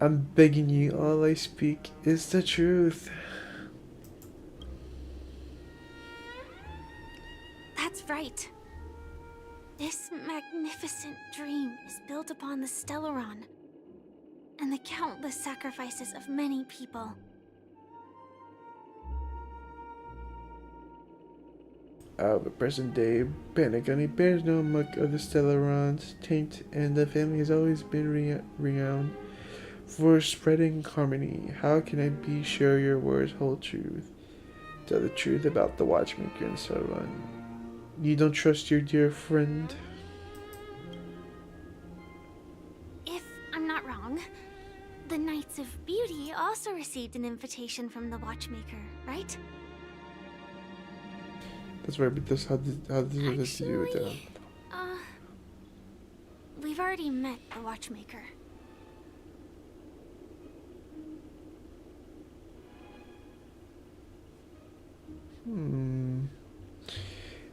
I'm begging you, all I speak is the truth. That's right. This magnificent dream is built upon the Stellaron and the countless sacrifices of many people. But present day, Penacony bears no mark of the Stellaron's taint, and the family has always been renowned for spreading harmony. How can I be sure your words hold truth? tell the truth about the Watchmaker and so on. You don't trust your dear friend? If I'm not wrong, the Knights of Beauty also received an invitation from the Watchmaker, right? That's right, but how does it have to do with that? We've already met the Watchmaker.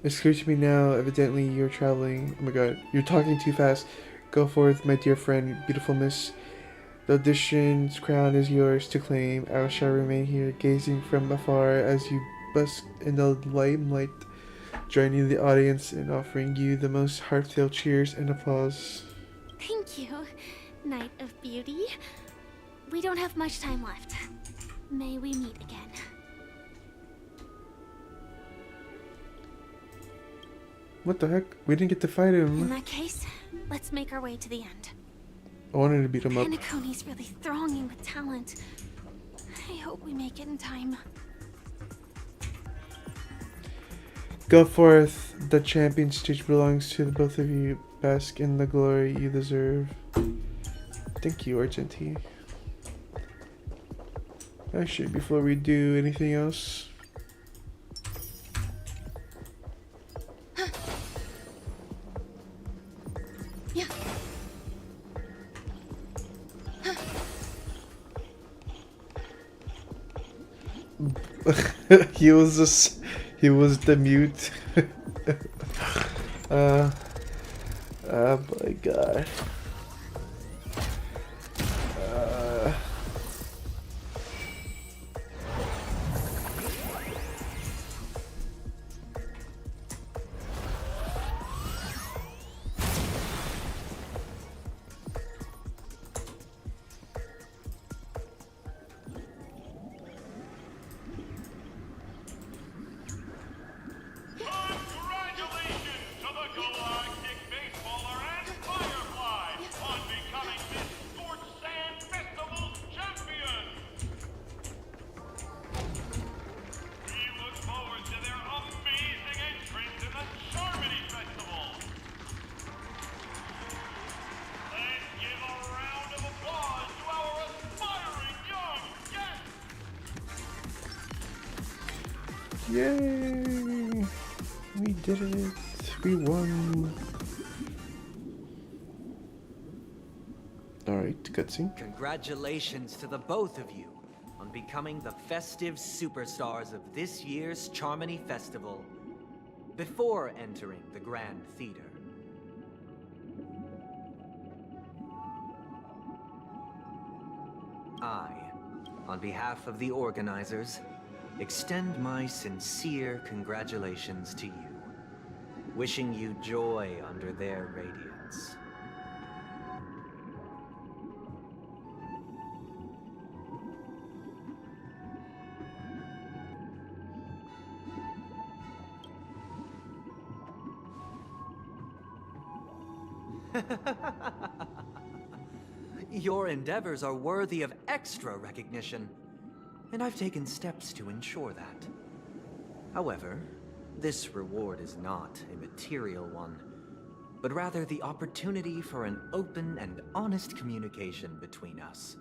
It's clear to me now, evidently you're traveling. Oh my god, you're talking too fast. Go forth, my dear friend, beautiful miss. The audition's crown is yours to claim. I shall remain here, gazing from afar as you busk in the limelight, joining the audience and offering you the most heartfelt cheers and applause. Thank you, Knight of Beauty. We don't have much time left. May we meet again. What the heck? We didn't get to fight him. In that case, let's make our way to the end. I wanted to beat him up. Penacony's really thronging with talent. I hope we make it in time. Go forth. The champion stage belongs to the both of you. Bask in the glory you deserve. Thank you, Argenti. Actually, before we do anything else, he was the mute. Oh my god. Congratulations to the Galactic Baseballer and Firefly on becoming Miss Scorched Sand Festival's champion! We look forward to their amazing entrance in the Charmony Festival! Let's give a round of applause to our aspiring young guests! Yay! We did it! We won! Alright, cutscene. Congratulations to the both of you on becoming the festive superstars of this year's Charmony Festival before entering the Grand Theater. I, on behalf of the organizers, extend my sincere congratulations to you, wishing you joy under their radiance. Your endeavors are worthy of extra recognition, and I've taken steps to ensure that. However, this reward is not a material one, but rather the opportunity for an open and honest communication between us.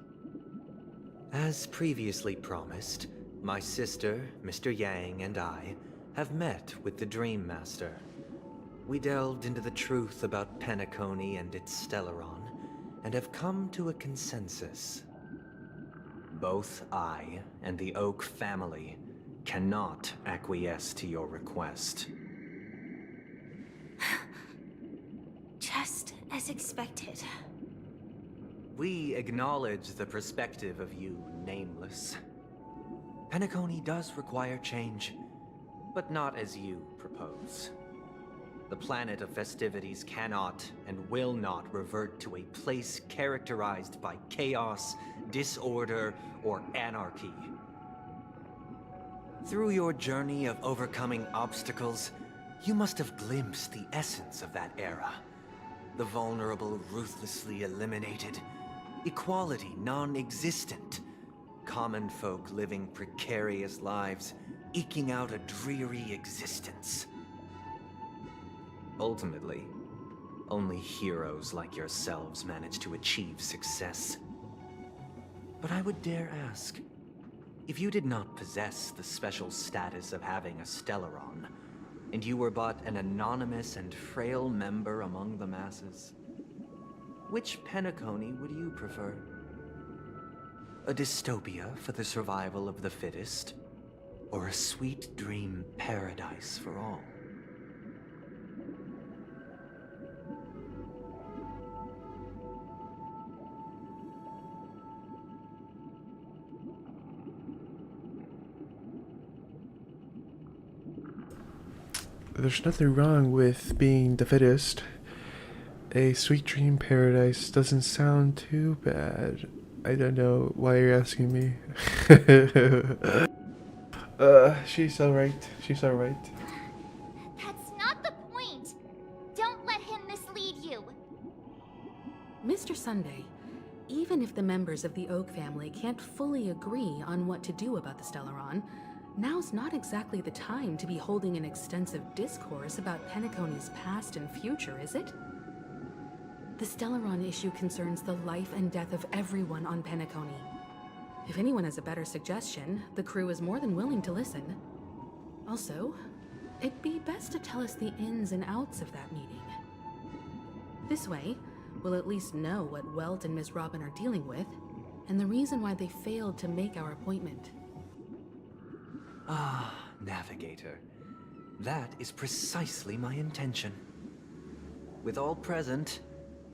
As previously promised, my sister, Mr. Yang, and I have met with the Dream Master. We delved into the truth about Penacony and its Stellaron, and have come to a consensus. Both I and the Oak family cannot acquiesce to your request. Just as expected. We acknowledge the perspective of you, Nameless. Penacony does require change, but not as you propose. The planet of festivities cannot and will not revert to a place characterized by chaos, disorder, or anarchy. Through your journey of overcoming obstacles, you must have glimpsed the essence of that era. The vulnerable ruthlessly eliminated, equality non-existent, common folk living precarious lives eking out a dreary existence. Ultimately, only heroes like yourselves manage to achieve success. But I would dare ask, if you did not possess the special status of having a Stellaron, and you were but an anonymous and frail member among the masses, which Penacony would you prefer? A dystopia for the survival of the fittest, or a sweet dream paradise for all? There's nothing wrong with being the fittest. A sweet dream paradise doesn't sound too bad. I don't know why you're asking me. She's alright. She's alright. That's not the point. Don't let him mislead you. Mr. Sunday, even if the members of the Oak family can't fully agree on what to do about the Stellaron, now's not exactly the time to be holding an extensive discourse about Penacony's past and future, is it? The Stellaron issue concerns the life and death of everyone on Penacony. If anyone has a better suggestion, the crew is more than willing to listen. Also, it'd be best to tell us the ins and outs of that meeting. This way, we'll at least know what Welt and Miss Robin are dealing with, and the reason why they failed to make our appointment. Ah, Navigator. That is precisely my intention. With all present,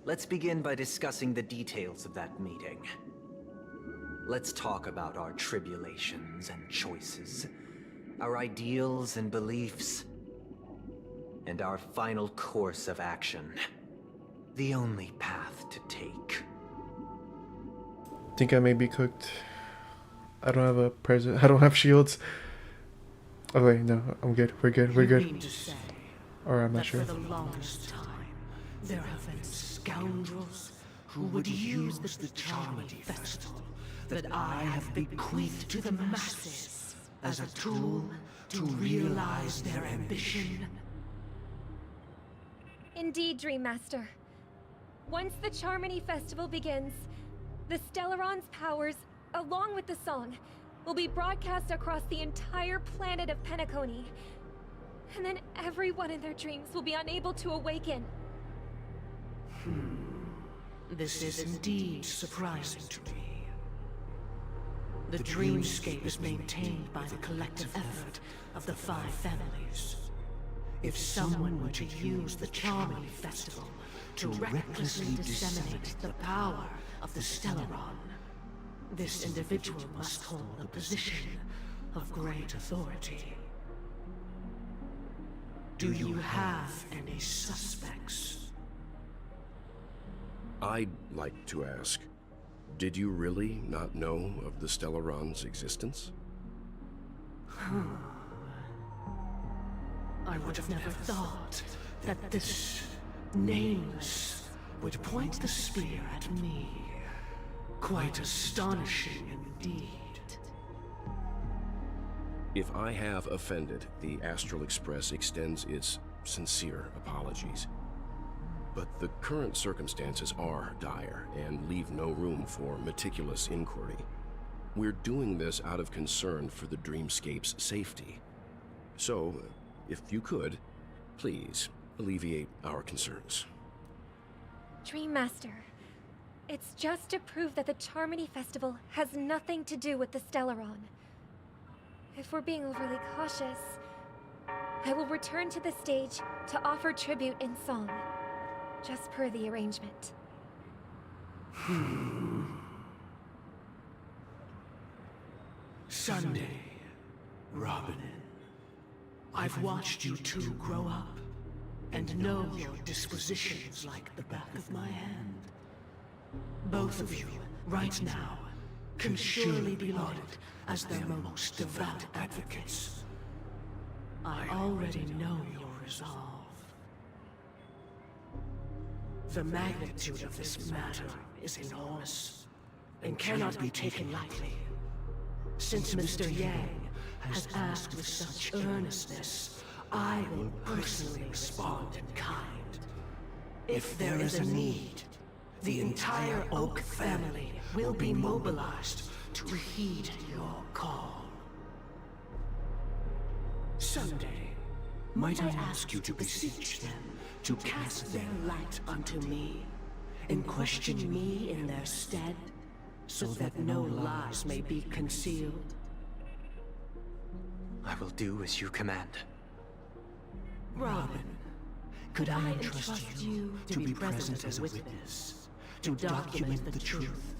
let's begin by discussing the details of that meeting. Let's talk about our tribulations and choices, our ideals and beliefs, and our final course of action. The only path to take. Think I may be cooked. I don't have a present. I don't have shields. Oh wait, no, I'm good. We're good. We're good. Or I'm not sure. For the longest time, there have been scoundrels who would use the Charming Festival that I have bequeathed to the masses as a tool to realize their ambition. Indeed, Dream Master. Once the Charmony Festival begins, the Stellaron's powers, along with the song, will be broadcast across the entire planet of Penacony. And then everyone in their dreams will be unable to awaken. This is indeed surprising to me. The dreamscape is maintained by the collective effort of the 5 families. If someone were to use the Charming Festival to recklessly disseminate the power of the Stellaron, this individual must hold a position of great authority. Do you have any suspects? I'd like to ask, did you really not know of the Stellaron's existence? I would have never thought that this nameless would point the spear at me. Quite astonishing indeed. If I have offended, the Astral Express extends its sincere apologies. But the current circumstances are dire and leave no room for meticulous inquiry. We're doing this out of concern for the Dreamscape's safety. So, if you could, please alleviate our concerns. Dream Master, it's just to prove that the Charmony Festival has nothing to do with the Stellaron. If we're being overly cautious, I will return to the stage to offer tribute in song, just per the arrangement. Sunday, Robin, I've watched you two grow up and know your dispositions like the back of my hand. Both of you, right now, can surely be lauded as their most devout advocates. I already know your resolve. The magnitude of this matter is enormous and cannot be taken lightly. Since Mr. Yang has asked with such earnestness, I will personally respond in kind. If there is a need, the entire Oak family will be mobilized to heed your call. Someday, might I ask you to beseech them to cast their light unto me, and question me in their stead, so that no lies may be concealed? I will do as you command. Robin, could I entrust you to be present as a witness, to document the truth,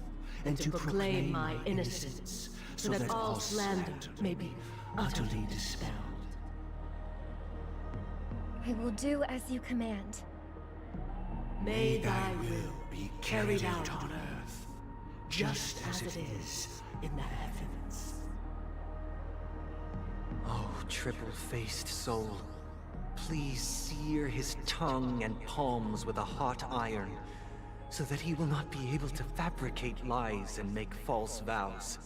and to proclaim my innocence, so that all slander may be utterly dispelled? I will do as you command. May thy will be carried out on earth, just as it is in the heavens. Oh, triple-faced soul, please sear his tongue and palms with a hot iron, so that he will not be able to fabricate lies and make false vows.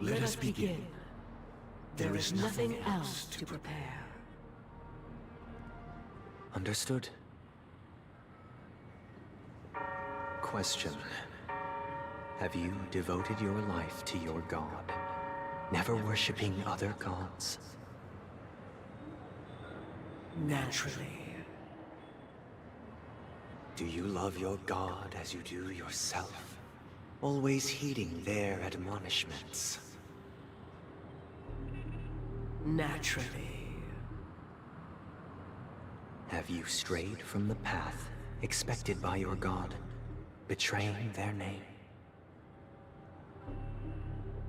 Let us begin. There is nothing else to prepare. Understood. Question. Have you devoted your life to your god, never worshipping other gods? Naturally. Do you love your god as you do yourself, always heeding their admonishments? Naturally. Have you strayed from the path expected by your god, betraying their name?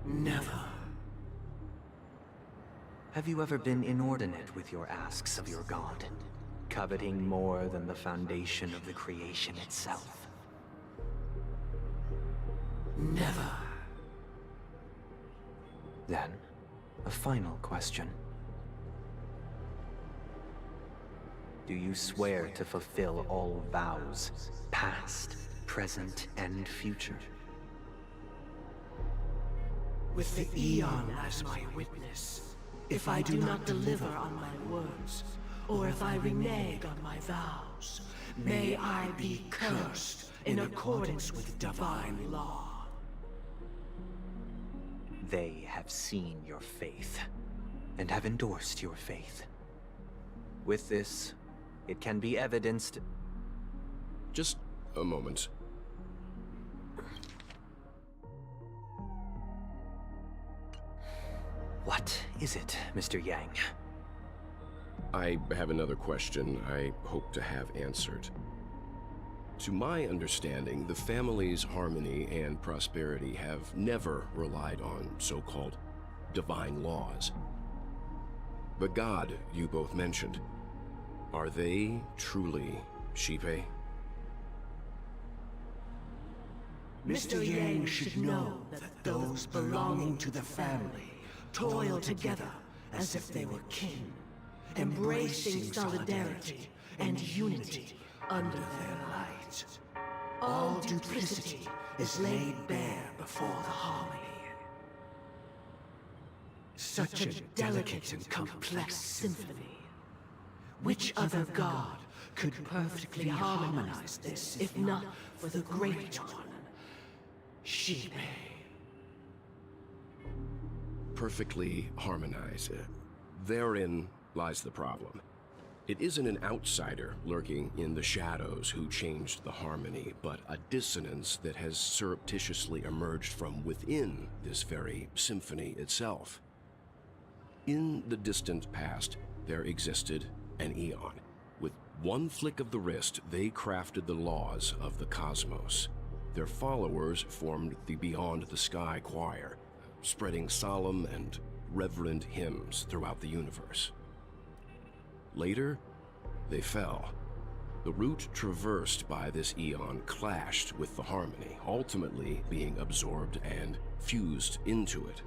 Never. Have you ever been inordinate with your asks of your god, coveting more than the foundation of the creation itself? Never. Then, a final question. Do you swear to fulfill all vows, past, present, and future? With the Eon as my witness, if I do not deliver on my words, or if I renege on my vows, may I be cursed in accordance with divine law. They have seen your faith, and have endorsed your faith. With this, it can be evidenced... Just a moment. What is it, Mr. Yang? I have another question I hope to have answered. To my understanding, the family's harmony and prosperity have never relied on so-called divine laws. The god you both mentioned, are they truly Shipe? Mr. Yang should know that those belonging to the family toil together as if they were kin, embracing solidarity and unity under their light. All duplicity is laid bare before the harmony. Such a delicate and complex symphony. Which other god could perfectly harmonize this, if not for the Great One, Shipe? Perfectly harmonize. Therein lies the problem. It isn't an outsider lurking in the shadows who changed the harmony, but a dissonance that has surreptitiously emerged from within this very symphony itself. In the distant past, there existed an Eon. With one flick of the wrist, they crafted the laws of the cosmos. Their followers formed the Beyond the Sky Choir, spreading solemn and reverent hymns throughout the universe. Later, they fell. The route traversed by this Eon clashed with the harmony, ultimately being absorbed and fused into it.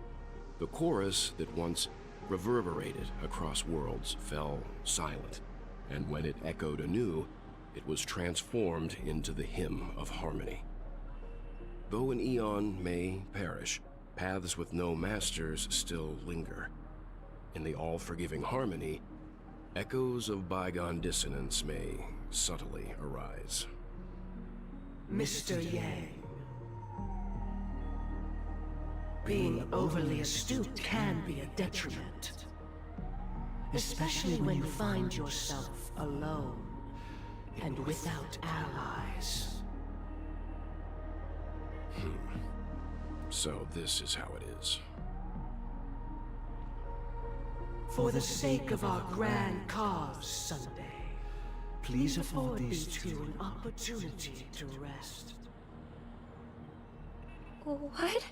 The chorus that once reverberated across worlds fell silent, and when it echoed anew, it was transformed into the hymn of harmony. Though an Eon may perish, paths with no masters still linger. In the all-forgiving harmony, echoes of bygone dissonance may subtly arise. Mr. Yang. Being overly astute can be a detriment. Especially when you find yourself alone and without allies. So this is how it is. For the sake of our grand cause, Sunday, please afford these two an opportunity to rest. What?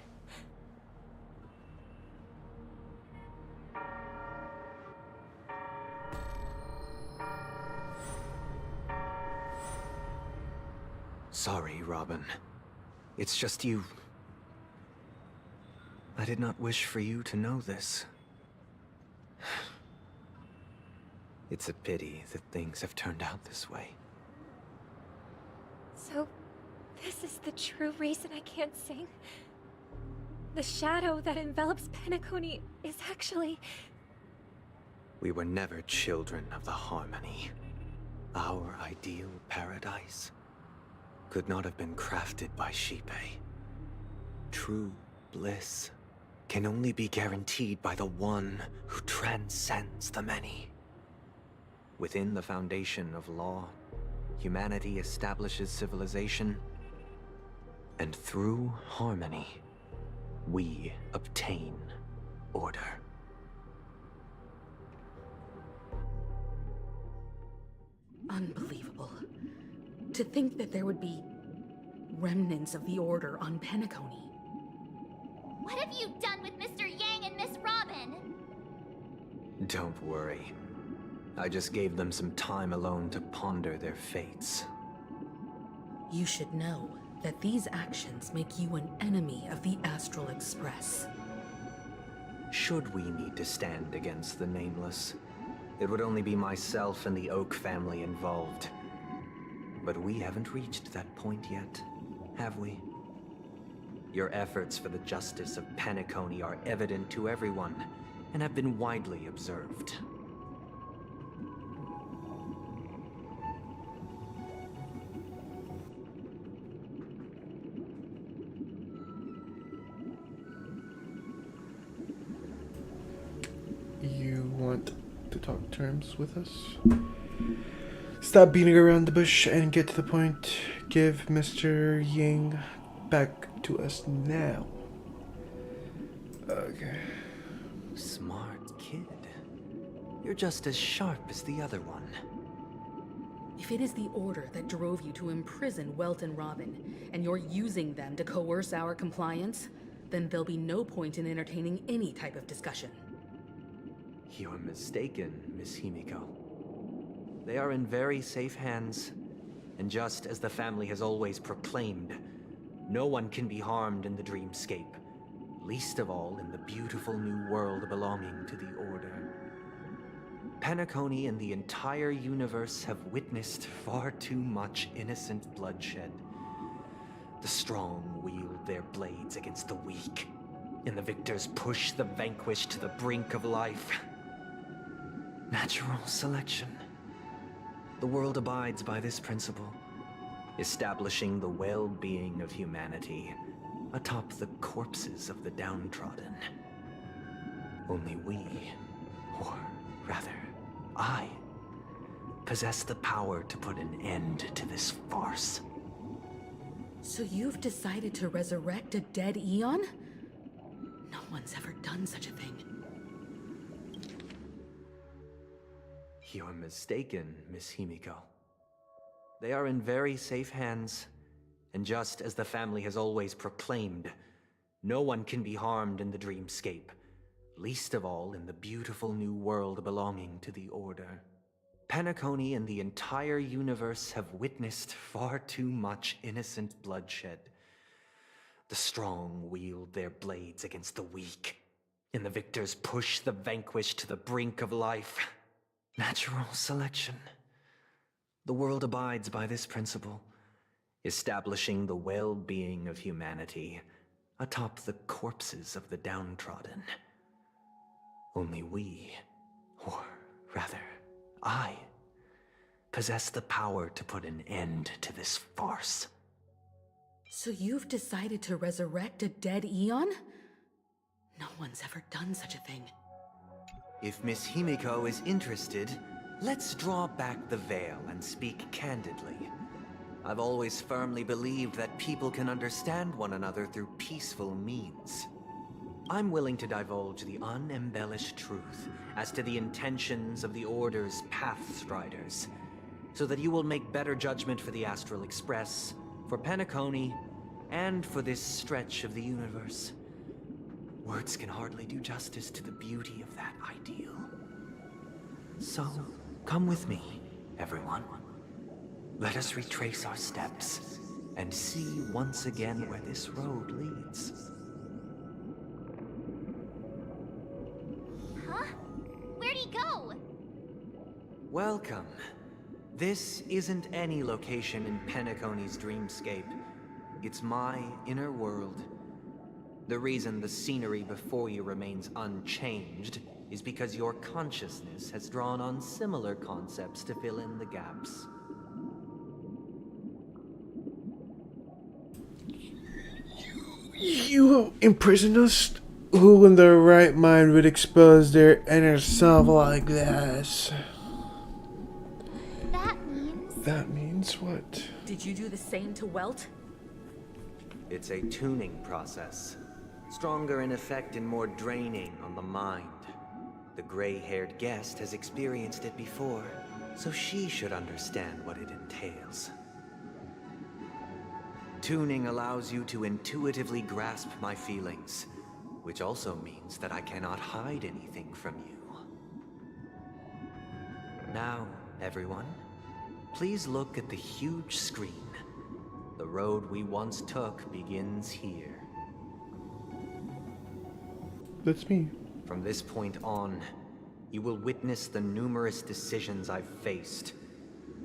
Sorry, Robin. It's just you. I did not wish for you to know this. It's a pity that things have turned out this way. So, this is the true reason I can't sing? The shadow that envelops Penacony is actually... We were never children of the harmony. Our ideal paradise could not have been crafted by Xipe. True bliss can only be guaranteed by the one who transcends the many. Within the foundation of law, humanity establishes civilization, and through harmony, we obtain order. Unbelievable. To think that there would be remnants of the Order on Penacony. What have you done with Mr. Yang and Miss Robin? Don't worry. I just gave them some time alone to ponder their fates. You should know that these actions make you an enemy of the Astral Express. Should we need to stand against the Nameless, it would only be myself and the Oak family involved. But we haven't reached that point yet, have we? Your efforts for the justice of Penacony are evident to everyone, and have been widely observed. You want to talk terms with us? Stop beating around the bush and get to the point. Give Mr. Yang back to us now. Okay. Smart kid. You're just as sharp as the other one. If it is the Order that drove you to imprison Welt and Robin, and you're using them to coerce our compliance, then there'll be no point in entertaining any type of discussion. You're mistaken, Miss Himiko. They are in very safe hands, and just as the family has always proclaimed, no one can be harmed in the dreamscape, least of all in the beautiful new world belonging to the Order. Penacony and the entire universe have witnessed far too much innocent bloodshed. The strong wield their blades against the weak, and the victors push the vanquished to the brink of life. Natural selection. The world abides by this principle, establishing the well-being of humanity atop the corpses of the downtrodden. Only we, or rather, I, possess the power to put an end to this farce. So you've decided to resurrect a dead Eon? No one's ever done such a thing. You're mistaken, Miss Himiko. They are in very safe hands, and just as the family has always proclaimed, no one can be harmed in the dreamscape, least of all in the beautiful new world belonging to the Order. Penacony and the entire universe have witnessed far too much innocent bloodshed. The strong wield their blades against the weak, and the victors push the vanquished to the brink of life. Natural selection. The world abides by this principle, establishing the well-being of humanity atop the corpses of the downtrodden. Only we, or rather, I, possess the power to put an end to this farce. So you've decided to resurrect a dead Eon? No one's ever done such a thing. If Miss Himiko is interested, let's draw back the veil and speak candidly. I've always firmly believed that people can understand one another through peaceful means. I'm willing to divulge the unembellished truth as to the intentions of the Order's Pathstriders, so that you will make better judgment for the Astral Express, for Penacony, and for this stretch of the universe. Words can hardly do justice to the beauty of that ideal. So, come with me, everyone. Let us retrace our steps and see once again where this road leads. Huh? Where'd he go? Welcome. This isn't any location in Penacony's dreamscape. It's my inner world. The reason the scenery before you remains unchanged is because your consciousness has drawn on similar concepts to fill in the gaps. You imprison us? Who in their right mind would expose their inner self like this? That means what? Did you do the same to Welt? It's a tuning process. Stronger in effect and more draining on the mind. The gray-haired guest has experienced it before, so she should understand what it entails. Tuning allows you to intuitively grasp my feelings, which also means that I cannot hide anything from you. Now, everyone, please look at the huge screen. The road we once took begins here. That's me. From this point on, you will witness the numerous decisions I've faced.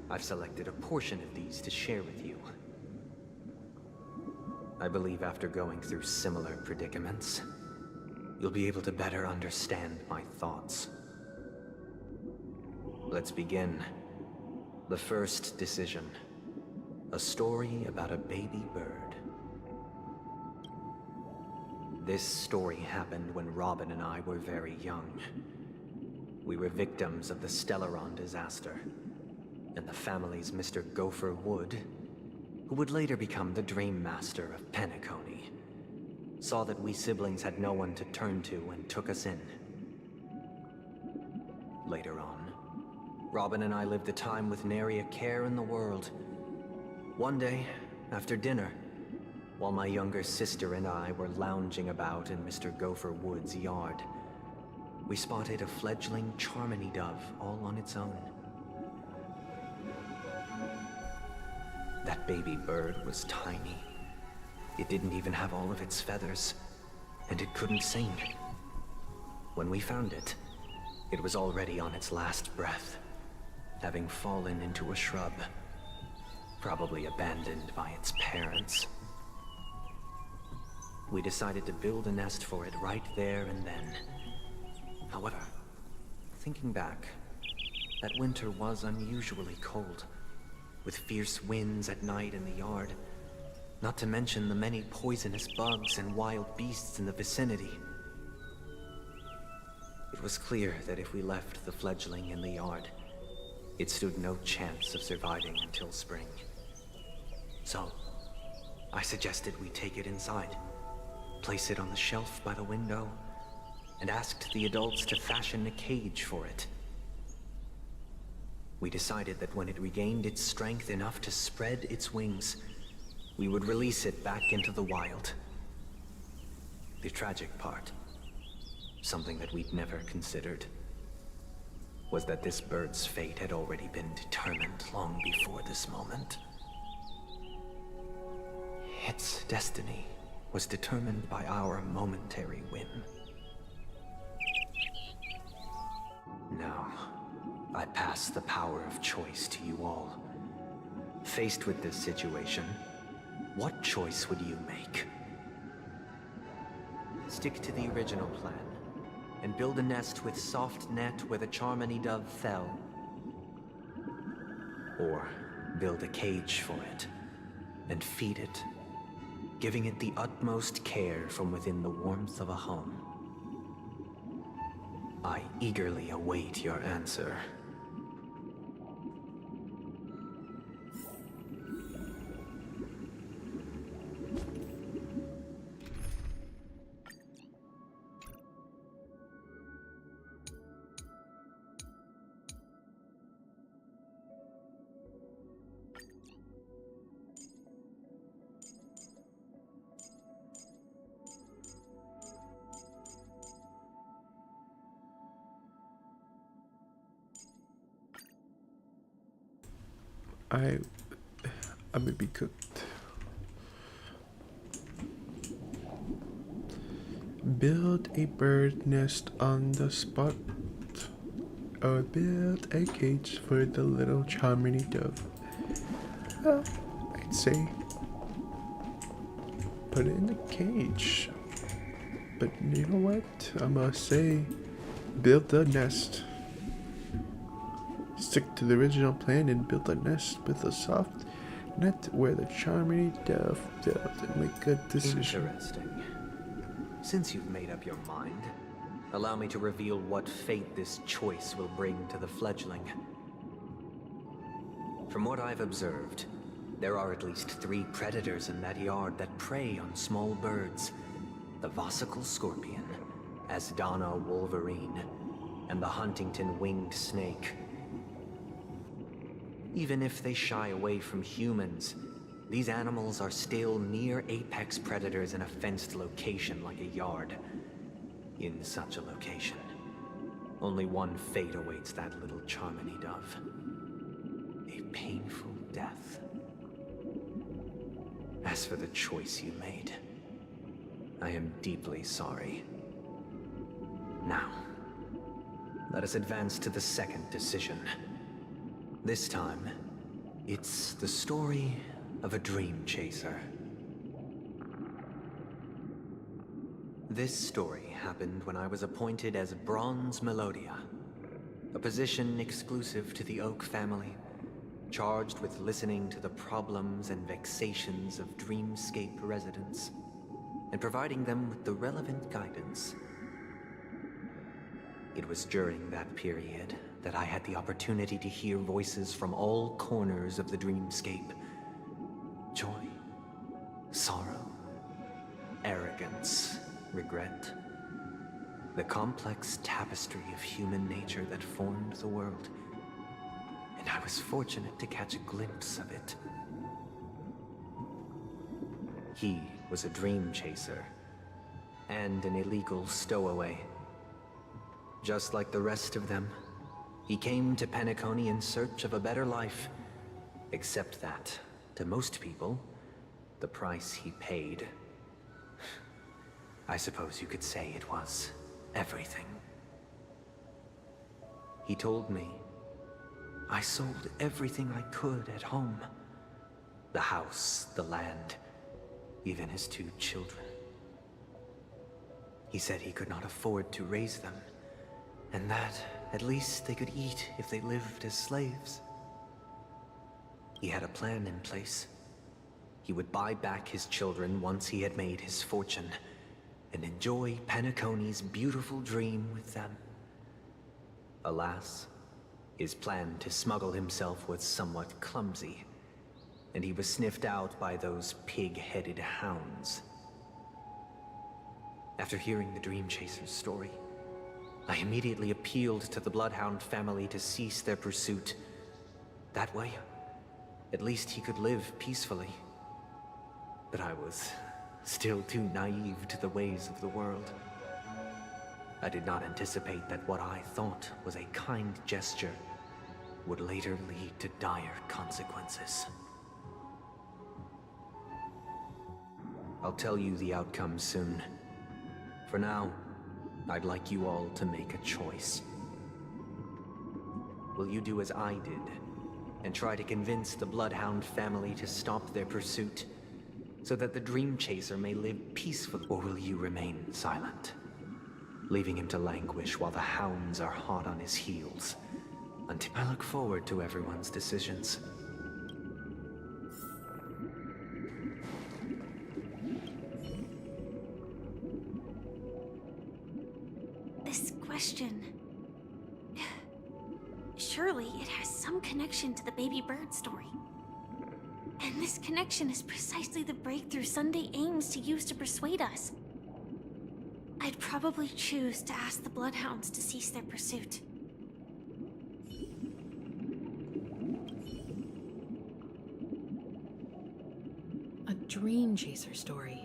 I've selected a portion of these to share with you. I believe after going through similar predicaments, you'll be able to better understand my thoughts. Let's begin. The first decision. A story about a baby bird. This story happened when Robin and I were very young. We were victims of the Stellaron disaster, and the family's Mr. Gopher Wood, who would later become the Dream Master of Penacony, saw that we siblings had no one to turn to and took us in. Later on, Robin and I lived a time with nary a care in the world. One day, after dinner, while my younger sister and I were lounging about in Mr. Gopher Wood's yard, we spotted a fledgling Charmony dove all on its own. That baby bird was tiny. It didn't even have all of its feathers, and it couldn't sing. When we found it, it was already on its last breath, having fallen into a shrub, probably abandoned by its parents. We decided to build a nest for it right there and then. However, thinking back, that winter was unusually cold, with fierce winds at night in the yard, not to mention the many poisonous bugs and wild beasts in the vicinity. It was clear that if we left the fledgling in the yard, it stood no chance of surviving until spring. So, I suggested we take it inside, place it on the shelf by the window, and asked the adults to fashion a cage for it. We decided that when it regained its strength enough to spread its wings, we would release it back into the wild. The tragic part, something that we'd never considered, was that this bird's fate had already been determined long before this moment. Its destiny was determined by our momentary whim. Now, I pass the power of choice to you all. Faced with this situation, what choice would you make? Stick to the original plan, and build a nest with soft net where the Charmony dove fell. Or build a cage for it, and feed it, giving it the utmost care from within the warmth of a home. I eagerly await your answer. I'm gonna be cooked. Build a bird nest on the spot, or build a cage for the little Charmony dove. Well, I'd say put it in the cage. But you know what? I'm gonna say build the nest. Stick to the original plan and build a nest with a soft net where the Charmony dove built and make a decision. Interesting. Since you've made up your mind, allow me to reveal what fate this choice will bring to the fledgling. From what I've observed, there are at least 3 predators in that yard that prey on small birds. The Vossicle scorpion, Asdana wolverine, and the Huntington winged snake. Even if they shy away from humans, these animals are still near apex predators in a fenced location like a yard. In such a location, only one fate awaits that little Charmony dove. A painful death. As for the choice you made, I am deeply sorry. Now, let us advance to the second decision. This time, it's the story of a dream chaser. This story happened when I was appointed as Bronze Melodia, a position exclusive to the Oak family, charged with listening to the problems and vexations of Dreamscape residents, and providing them with the relevant guidance. It was during that period that I had the opportunity to hear voices from all corners of the Dreamscape. Joy, sorrow, arrogance, regret. The complex tapestry of human nature that formed the world. And I was fortunate to catch a glimpse of it. He was a dream chaser, and an illegal stowaway. Just like the rest of them, he came to Penacony in search of a better life, except that, to most people, the price he paid, I suppose you could say it was everything. He told me I sold everything I could at home. The house, the land, even his 2 children. He said he could not afford to raise them, and that at least they could eat if they lived as slaves. He had a plan in place. He would buy back his children once he had made his fortune, and enjoy Penacony's beautiful dream with them. Alas, his plan to smuggle himself was somewhat clumsy, and he was sniffed out by those pig-headed hounds. After hearing the Dream Chaser's story, I immediately appealed to the Bloodhound family to cease their pursuit. That way, at least he could live peacefully. But I was still too naive to the ways of the world. I did not anticipate that what I thought was a kind gesture would later lead to dire consequences. I'll tell you the outcome soon. For now, I'd like you all to make a choice. Will you do as I did, and try to convince the Bloodhound family to stop their pursuit? so that the Dream Chaser may live peacefully? Or will you remain silent, leaving him to languish while the hounds are hot on his heels? Until I look forward to everyone's decisions. This question... Surely it has some connection to the baby bird story. And this connection is precisely the breakthrough Sunday aims to use to persuade us. I'd probably choose to ask the Bloodhounds to cease their pursuit. A dream chaser story.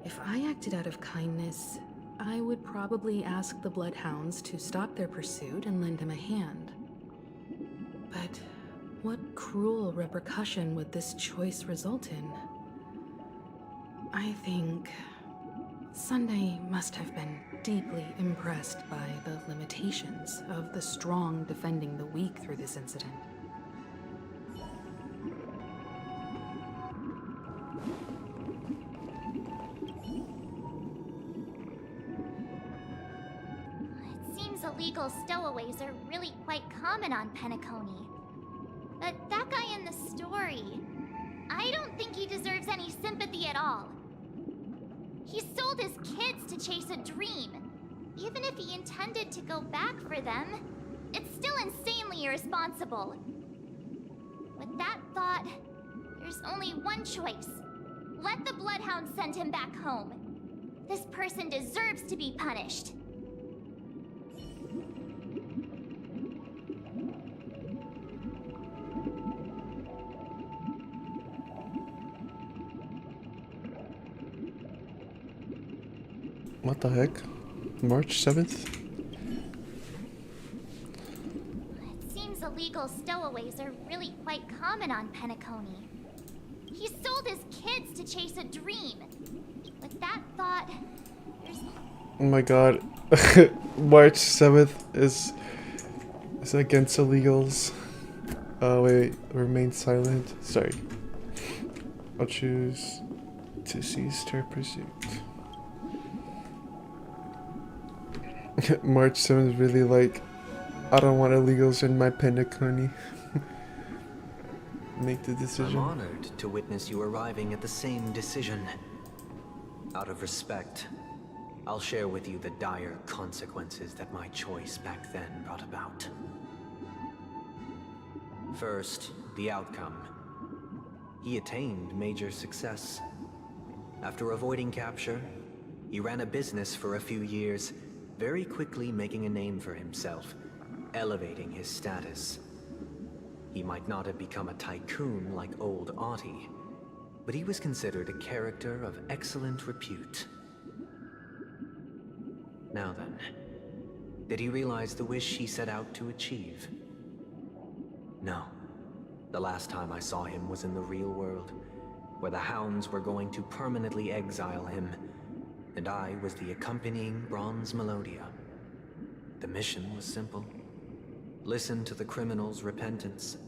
If I acted out of kindness, I would probably ask the Bloodhounds to stop their pursuit and lend him a hand. But what cruel repercussion would this choice result in? I think Sunday must have been deeply impressed by the limitations of the strong defending the weak through this incident. Illegal stowaways are really quite common on Penacony. But that guy in the story, I don't think he deserves any sympathy at all. He sold his kids to chase a dream. Even if he intended to go back for them, it's still insanely irresponsible. With that thought, there's only one choice. Let the Bloodhounds send him back home. This person deserves to be punished. What the heck? March 7th? It seems illegal stowaways are really quite common on Penacony. He sold his kids to chase a dream. With that thought, there's... Oh my god. March 7th is against illegals. Oh wait, remain silent. Sorry. I'll choose to cease their pursuit. March 7th is really like, I don't want illegals in my Penacony. Make the decision. I'm honored to witness you arriving at the same decision. Out of respect, I'll share with you the dire consequences that my choice back then brought about. First, the outcome. He attained major success. After avoiding capture, he ran a business for a few years, very quickly making a name for himself, elevating his status. He might not have become a tycoon like old Audie, but he was considered a character of excellent repute. Now then, did he realize the wish he set out to achieve? No. The last time I saw him was in the real world, where the hounds were going to permanently exile him, and I was the accompanying Bronze Melodia. The mission was simple. Listen to the criminal's repentance.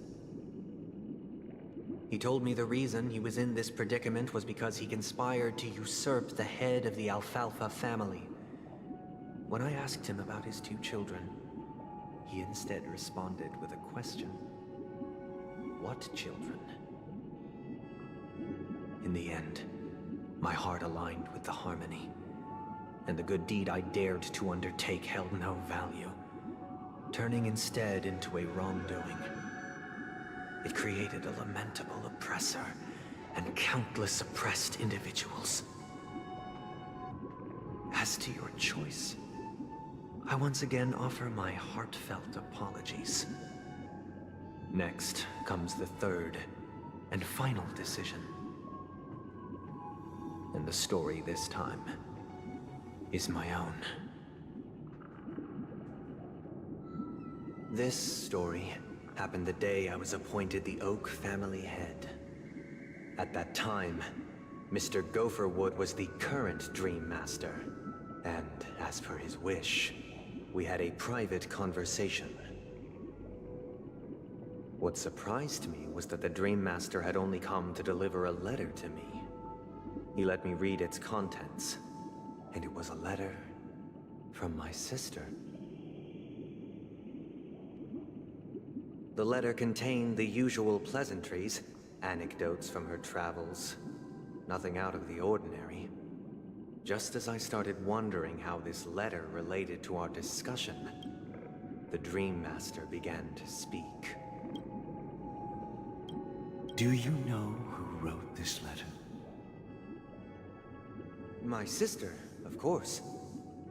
He told me the reason he was in this predicament was because he conspired to usurp the head of the Alfalfa family. When I asked him about his 2 children, he instead responded with a question. What children? In the end, my heart aligned with the harmony, and the good deed I dared to undertake held no value, turning instead into a wrongdoing. It created a lamentable oppressor and countless oppressed individuals. As to your choice, I once again offer my heartfelt apologies. Next comes the third and final decision. And the story this time is my own. This story happened the day I was appointed the Oak family head. At that time, Mr. Gopherwood was the current Dream Master, and as per his wish, we had a private conversation. What surprised me was that the Dream Master had only come to deliver a letter to me. He let me read its contents, and it was a letter from my sister. The letter contained the usual pleasantries, anecdotes from her travels, nothing out of the ordinary. Just as I started wondering how this letter related to our discussion, the Dream Master began to speak. Do you know who wrote this letter? My sister, of course.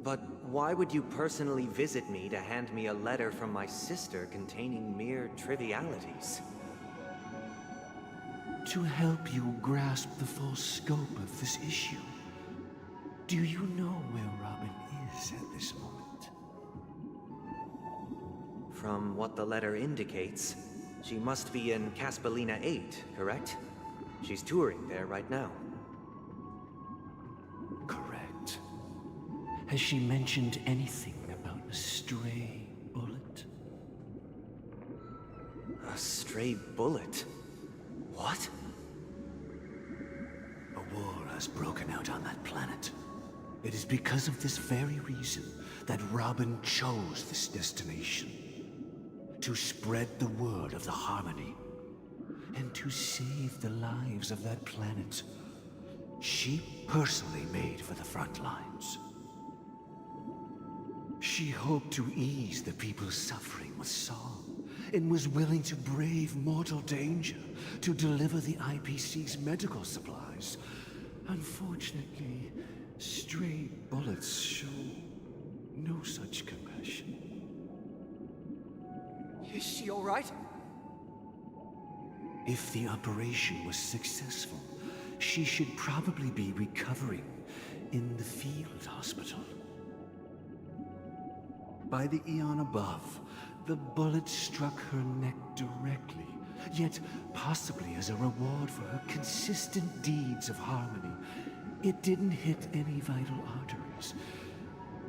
But why would you personally visit me to hand me a letter from my sister containing mere trivialities? To help you grasp the full scope of this issue. Do you know where Robin is at this moment? From what the letter indicates, she must be in Caspelina 8, correct? She's touring there right now. Correct. Has she mentioned anything about a stray bullet? A stray bullet? What? A war has broken out on that planet. It is because of this very reason that Robin chose this destination. To spread the word of the Harmony. And to save the lives of that planet. She personally made for the front lines. She hoped to ease the people's suffering with song, and was willing to brave mortal danger to deliver the IPC's medical supplies. Unfortunately, stray bullets show no such compassion. Is she all right? If the operation was successful, she should probably be recovering in the field hospital. By the eon above, the bullet struck her neck directly, yet possibly as a reward for her consistent deeds of harmony. It didn't hit any vital arteries.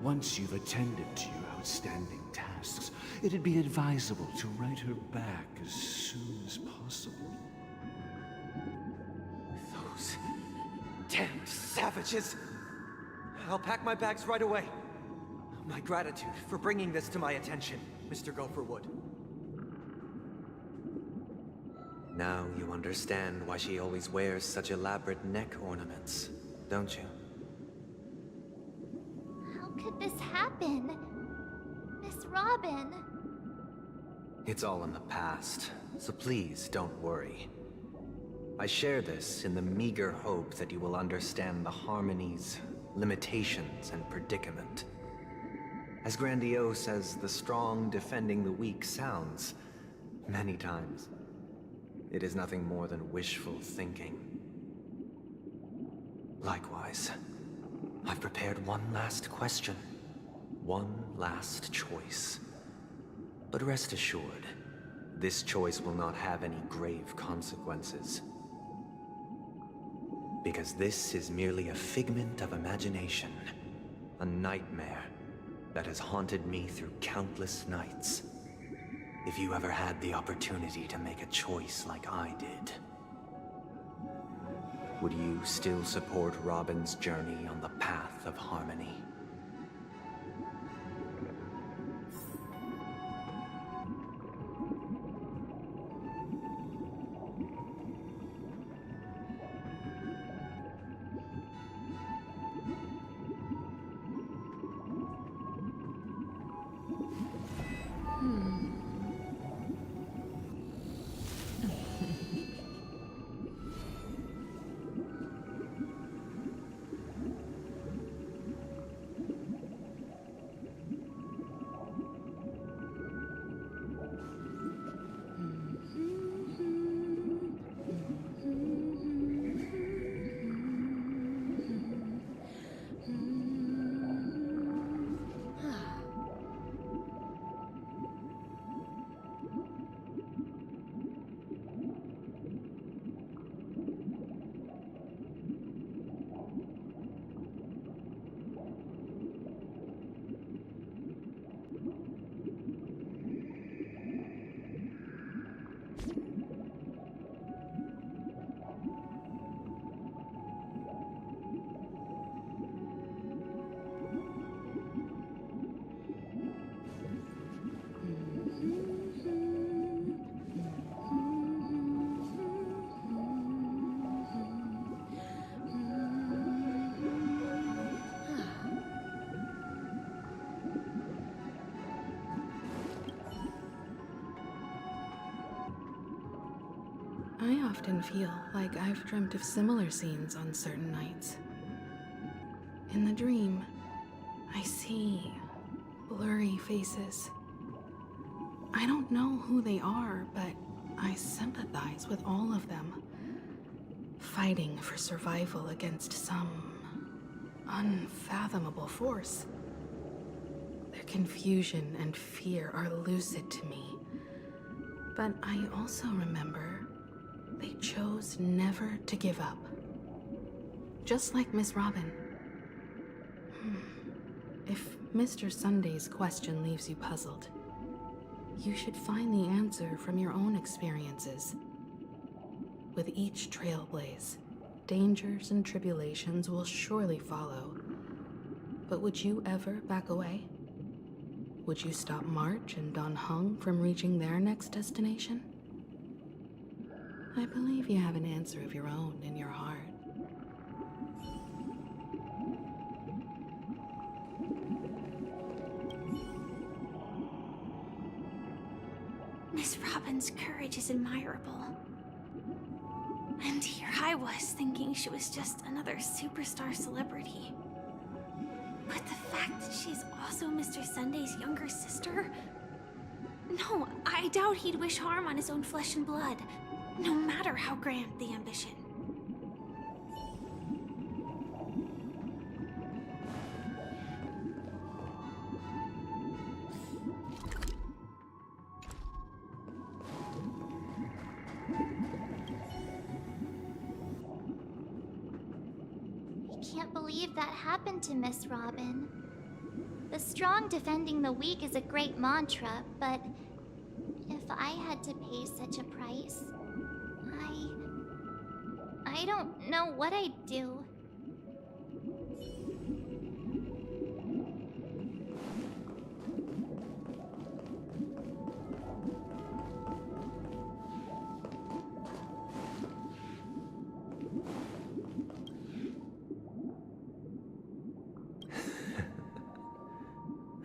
Once you've attended to your outstanding tasks, it'd be advisable to write her back as soon as possible. Those damned savages! I'll pack my bags right away. My gratitude for bringing this to my attention, Mr. Gopherwood. Now you understand why she always wears such elaborate neck ornaments, don't you? How could this happen? Miss Robin. It's all in the past, so please don't worry. I share this in the meager hope that you will understand the Harmony's limitations and predicament. As grandiose as the strong defending the weak sounds, many times, it is nothing more than wishful thinking. Likewise, I've prepared one last question, one last choice. But rest assured, this choice will not have any grave consequences. Because this is merely a figment of imagination, a nightmare that has haunted me through countless nights. If you ever had the opportunity to make a choice like I did, would you still support Robin's journey on the path of harmony? I often feel like I've dreamt of similar scenes on certain nights. In the dream, I see blurry faces. I don't know who they are, but I sympathize with all of them, fighting for survival against some unfathomable force. Their confusion and fear are lucid to me, but I also remember they chose never to give up. Just like Miss Robin. If Mr. Sunday's question leaves you puzzled, you should find the answer from your own experiences. With each trailblaze, dangers and tribulations will surely follow. But would you ever back away? Would you stop March and Don Hung from reaching their next destination? I believe you have an answer of your own in your heart. Miss Robin's courage is admirable. And here I was thinking she was just another superstar celebrity. But the fact that she's also Mr. Sunday's younger sister? No, I doubt he'd wish harm on his own flesh and blood, no matter how grand the ambition. Can't believe that happened to Miss Robin. The strong defending the weak is a great mantra, but if I had to pay such a price, I don't know what I'd do.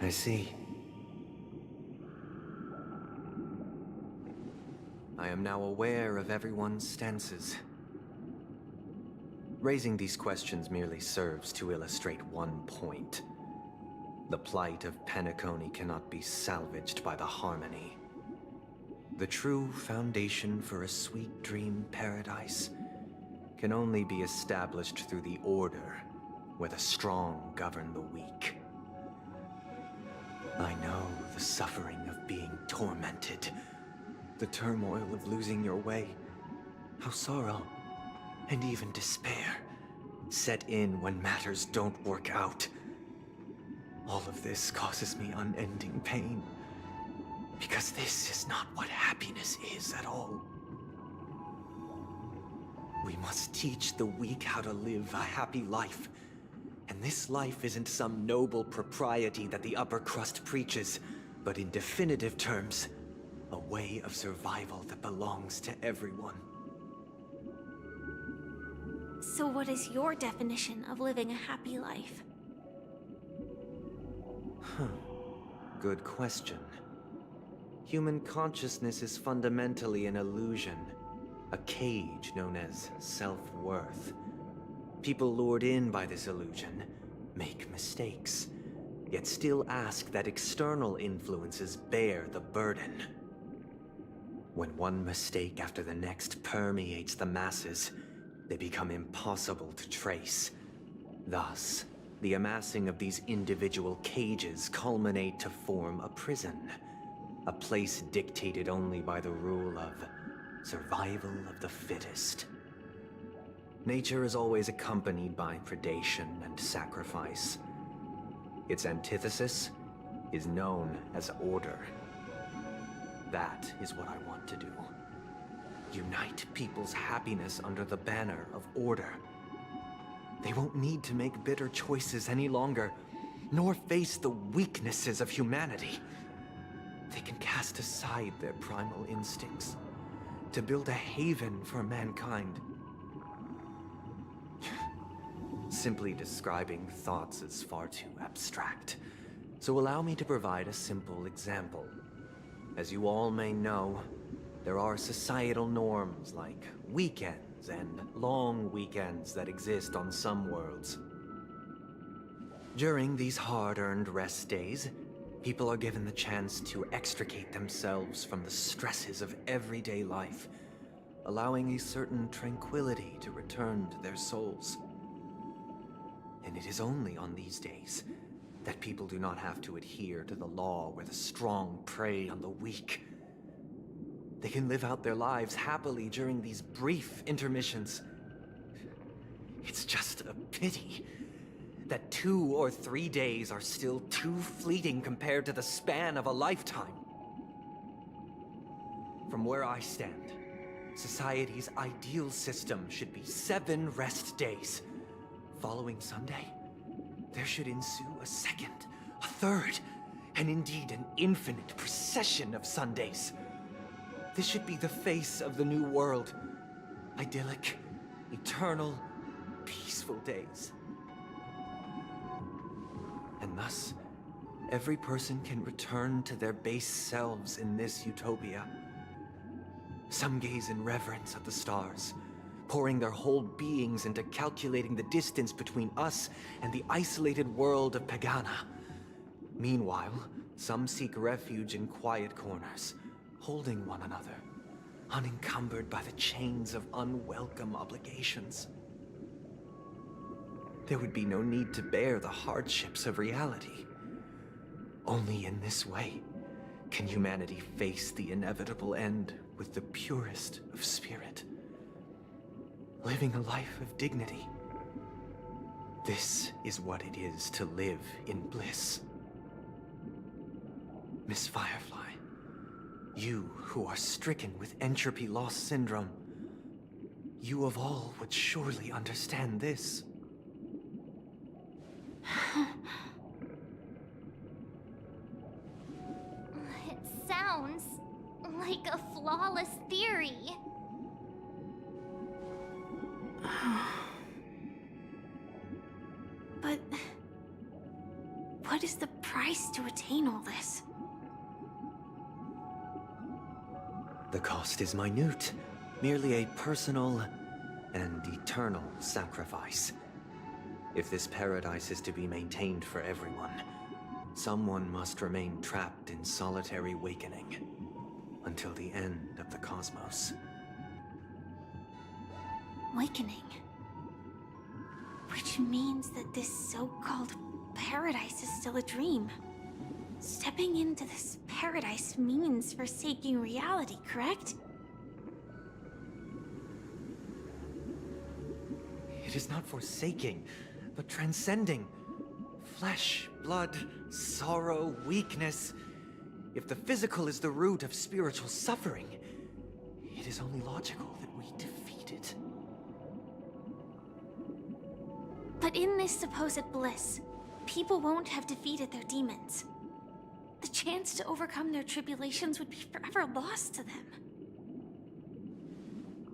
I see. I am now aware of everyone's stances. Raising these questions merely serves to illustrate one point. The plight of Penacony cannot be salvaged by the Harmony. The true foundation for a sweet dream paradise can only be established through the Order, where the strong govern the weak. I know the suffering of being tormented, the turmoil of losing your way, how sorrow and even despair set in when matters don't work out. All of this causes me unending pain, because this is not what happiness is at all. We must teach the weak how to live a happy life. And this life isn't some noble propriety that the upper crust preaches, but in definitive terms, a way of survival that belongs to everyone. So what is your definition of living a happy life? Good question. Human consciousness is fundamentally an illusion, a cage known as self-worth. People lured in by this illusion make mistakes, yet still ask that external influences bear the burden. When one mistake after the next permeates the masses, they become impossible to trace. Thus, the amassing of these individual cages culminate to form a prison, a place dictated only by the rule of survival of the fittest. Nature is always accompanied by predation and sacrifice. Its antithesis is known as order. That is what I want to do. Unite people's happiness under the banner of order. They won't need to make bitter choices any longer, nor face the weaknesses of humanity. They can cast aside their primal instincts to build a haven for mankind. Simply describing thoughts is far too abstract, so allow me to provide a simple example. As you all may know, there are societal norms like weekends and long weekends that exist on some worlds. During these hard-earned rest days, people are given the chance to extricate themselves from the stresses of everyday life, allowing a certain tranquility to return to their souls. And it is only on these days that people do not have to adhere to the law where the strong prey on the weak. They can live out their lives happily during these brief intermissions. It's just a pity that 2 or 3 days are still too fleeting compared to the span of a lifetime. From where I stand, society's ideal system should be 7 rest days. Following Sunday, there should ensue a second, a third, and indeed an infinite procession of Sundays. This should be the face of the new world. Idyllic, eternal, peaceful days. And thus, every person can return to their base selves in this utopia. Some gaze in reverence at the stars, pouring their whole beings into calculating the distance between us and the isolated world of Pagana. Meanwhile, some seek refuge in quiet corners, holding one another, unencumbered by the chains of unwelcome obligations. There would be no need to bear the hardships of reality. Only in this way can humanity face the inevitable end with the purest of spirit, living a life of dignity. This is what it is to live in bliss. Miss Firefly, you who are stricken with entropy loss syndrome, you of all would surely understand this. It sounds like a flawless theory. But what is the price to attain all this? The cost is minute, merely a personal and eternal sacrifice. If this paradise is to be maintained for everyone, someone must remain trapped in solitary awakening until the end of the cosmos. Awakening. Which means that this so-called paradise is still a dream. Stepping into this paradise means forsaking reality, correct? It is not forsaking, but transcending. Flesh, blood, sorrow, weakness. If the physical is the root of spiritual suffering, it is only logical that we defeat it. But in this supposed bliss, people won't have defeated their demons. The chance to overcome their tribulations would be forever lost to them.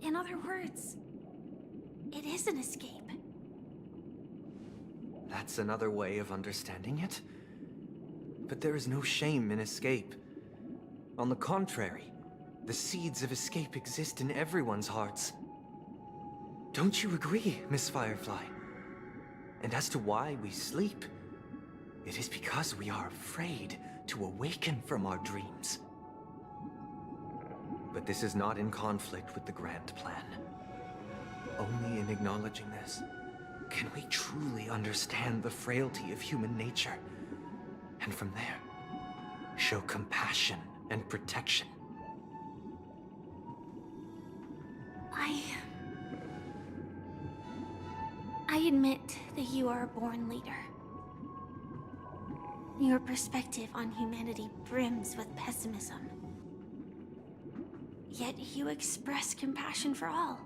In other words, it is an escape. That's another way of understanding it. But there is no shame in escape. On the contrary, the seeds of escape exist in everyone's hearts. Don't you agree, Miss Firefly? And as to why we sleep, it is because we are afraid to awaken from our dreams. But this is not in conflict with the grand plan. Only in acknowledging this can we truly understand the frailty of human nature, and from there, show compassion and protection. I admit that you are a born leader. Your perspective on humanity brims with pessimism. Yet you express compassion for all,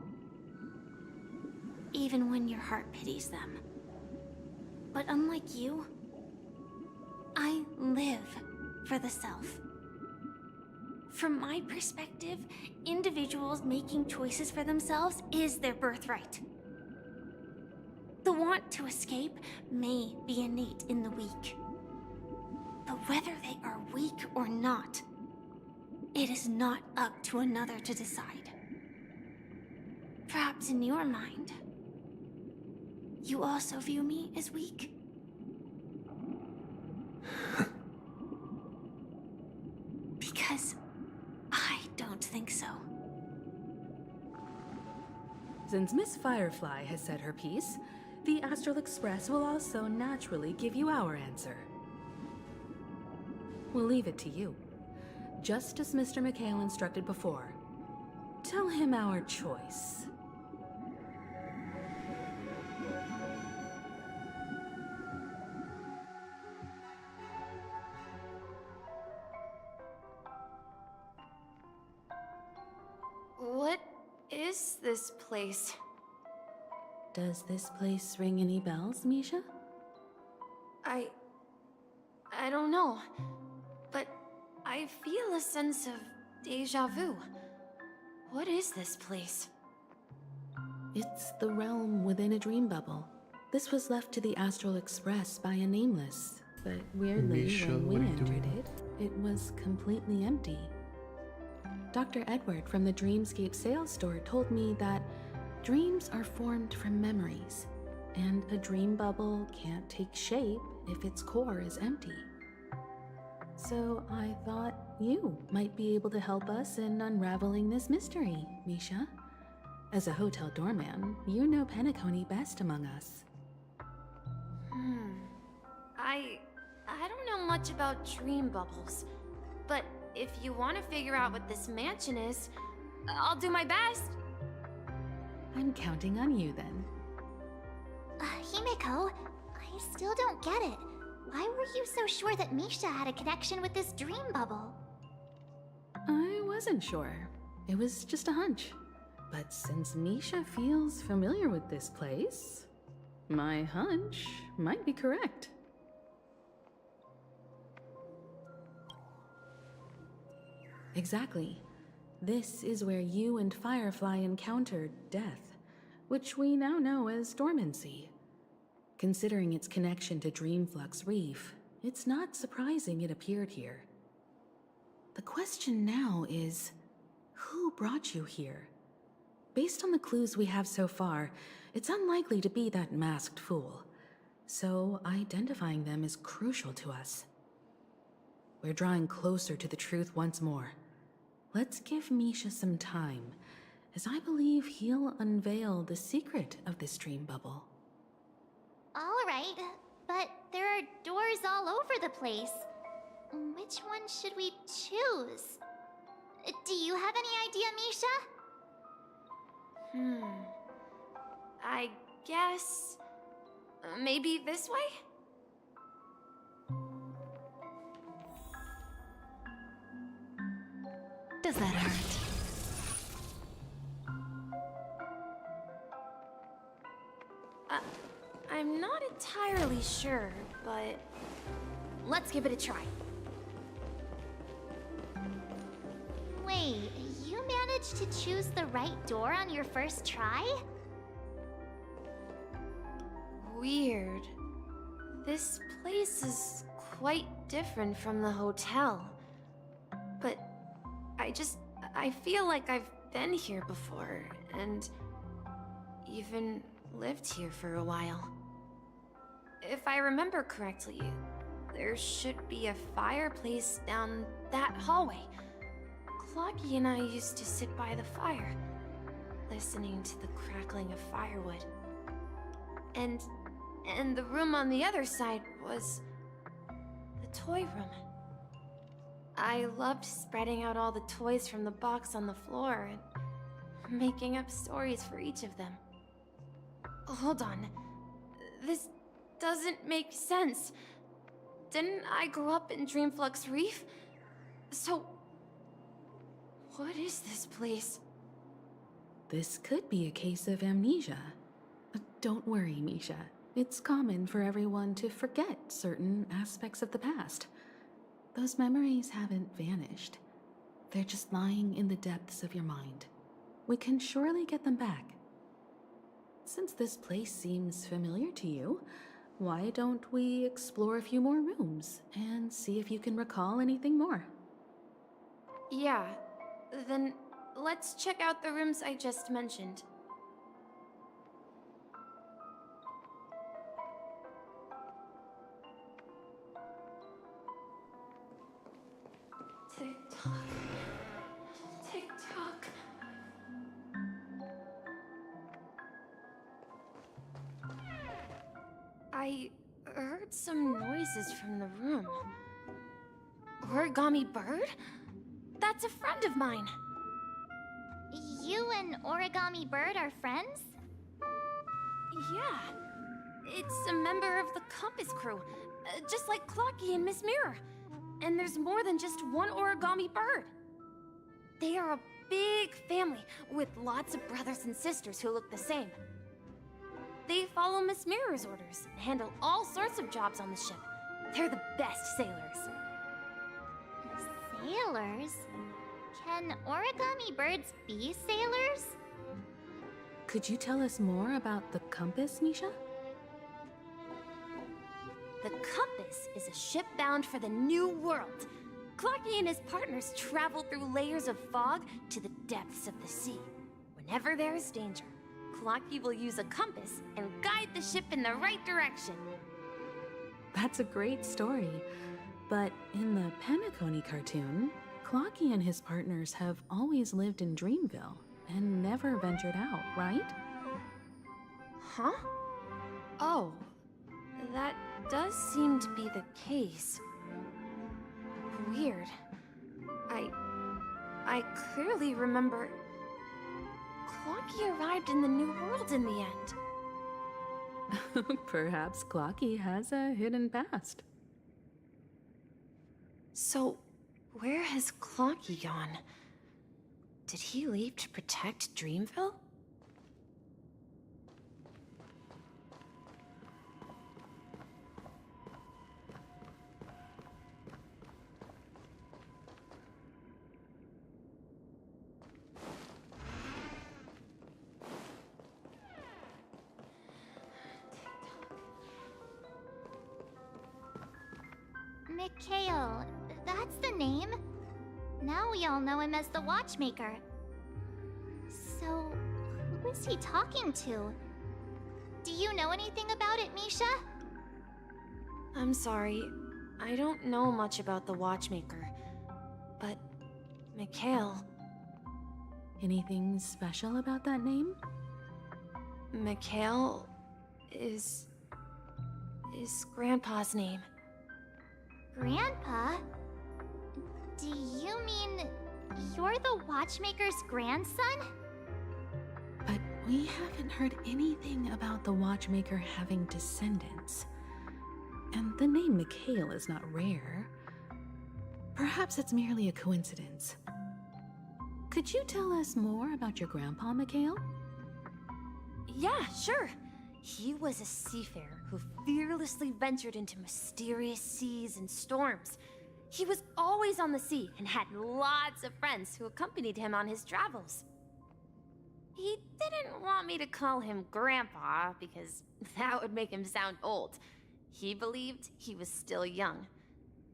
even when your heart pities them. But unlike you, I live for the self. From my perspective, individuals making choices for themselves is their birthright. The want to escape may be innate in the weak. But whether they are weak or not, it is not up to another to decide. Perhaps in your mind, you also view me as weak? Because I don't think so. Since Miss Firefly has said her piece, the Astral Express will also naturally give you our answer. We'll leave it to you. Just as Mr. McHale instructed before. Tell him our choice. What is this place? Does this place ring any bells, Misha? I don't know, but I feel a sense of deja vu. What is this place? It's the realm within a dream bubble. This was left to the Astral Express by a nameless, but weirdly, Misha, when we what are you entered doing? it was completely empty. Dr. Edward from the Dreamscape sales store told me that dreams are formed from memories, and a dream bubble can't take shape if its core is empty. So I thought you might be able to help us in unraveling this mystery, Misha. As a hotel doorman, you know Penacony best among us. I don't know much about dream bubbles, but if you want to figure out what this mansion is, I'll do my best. I'm counting on you then. Himeko, I still don't get it. Why were you so sure that Misha had a connection with this dream bubble? I wasn't sure. It was just a hunch. But since Misha feels familiar with this place, my hunch might be correct. Exactly. This is where you and Firefly encountered death, which we now know as dormancy. Considering its connection to Dreamflux Reef, it's not surprising it appeared here. The question now is, who brought you here? Based on the clues we have so far, it's unlikely to be that masked fool. So identifying them is crucial to us. We're drawing closer to the truth once more. Let's give Misha some time, as I believe he'll unveil the secret of this dream bubble. Alright, but there are doors all over the place. Which one should we choose? Do you have any idea, Misha? I guess... maybe this way? Does that hurt? I'm not entirely sure, but... let's give it a try. Wait, you managed to choose the right door on your first try? Weird. This place is quite different from the hotel. But I feel like I've been here before, and even lived here for a while. If I remember correctly, there should be a fireplace down that hallway. Clocky and I used to sit by the fire, listening to the crackling of firewood. And the room on the other side was the toy room. I loved spreading out all the toys from the box on the floor and making up stories for each of them. Hold on. This doesn't make sense. Didn't I grow up in Dreamflux Reef? So, what is this place? This could be a case of amnesia. Don't worry, Misha. It's common for everyone to forget certain aspects of the past. Those memories haven't vanished. They're just lying in the depths of your mind. We can surely get them back. Since this place seems familiar to you, why don't we explore a few more rooms and see if you can recall anything more? Yeah, then let's check out the rooms I just mentioned. Tick-tock. Tick-tock. I heard some noises from the room. Origami Bird? That's a friend of mine. You and Origami Bird are friends? Yeah. It's a member of the Compass crew, just like Clocky and Miss Mirror. And there's more than just one Origami Bird. They are a big family with lots of brothers and sisters who look the same. They follow Miss Mirror's orders and handle all sorts of jobs on the ship. They're the best sailors. Sailors? Can origami birds be sailors? Could you tell us more about the compass, Misha? The Compass is a ship bound for the New World. Clocky and his partners travel through layers of fog to the depths of the sea. Whenever there is danger, Clocky will use a compass and guide the ship in the right direction. That's a great story. But in the Penacony cartoon, Clocky and his partners have always lived in Dreamville and never ventured out, right? Huh? Oh, that does seem to be the case. Weird. I clearly remember Clocky arrived in the New World in the end. Perhaps Clocky has a hidden past. So, where has Clocky gone? Did he leave to protect Dreamville? Mikhail, that's the name. Now we all know him as the Watchmaker. So, who is he talking to? Do you know anything about it, Misha? I'm sorry, I don't know much about the Watchmaker. But, Mikhail... Anything special about that name? Mikhail is Grandpa's name. Grandpa? Do you mean you're the Watchmaker's grandson? But we haven't heard anything about the Watchmaker having descendants. And the name Mikhail is not rare. Perhaps it's merely a coincidence. Could you tell us more about your grandpa, Mikhail? Yeah, sure. He was a seafarer who fearlessly ventured into mysterious seas and storms. He was always on the sea and had lots of friends who accompanied him on his travels. He didn't want me to call him Grandpa because that would make him sound old. He believed he was still young.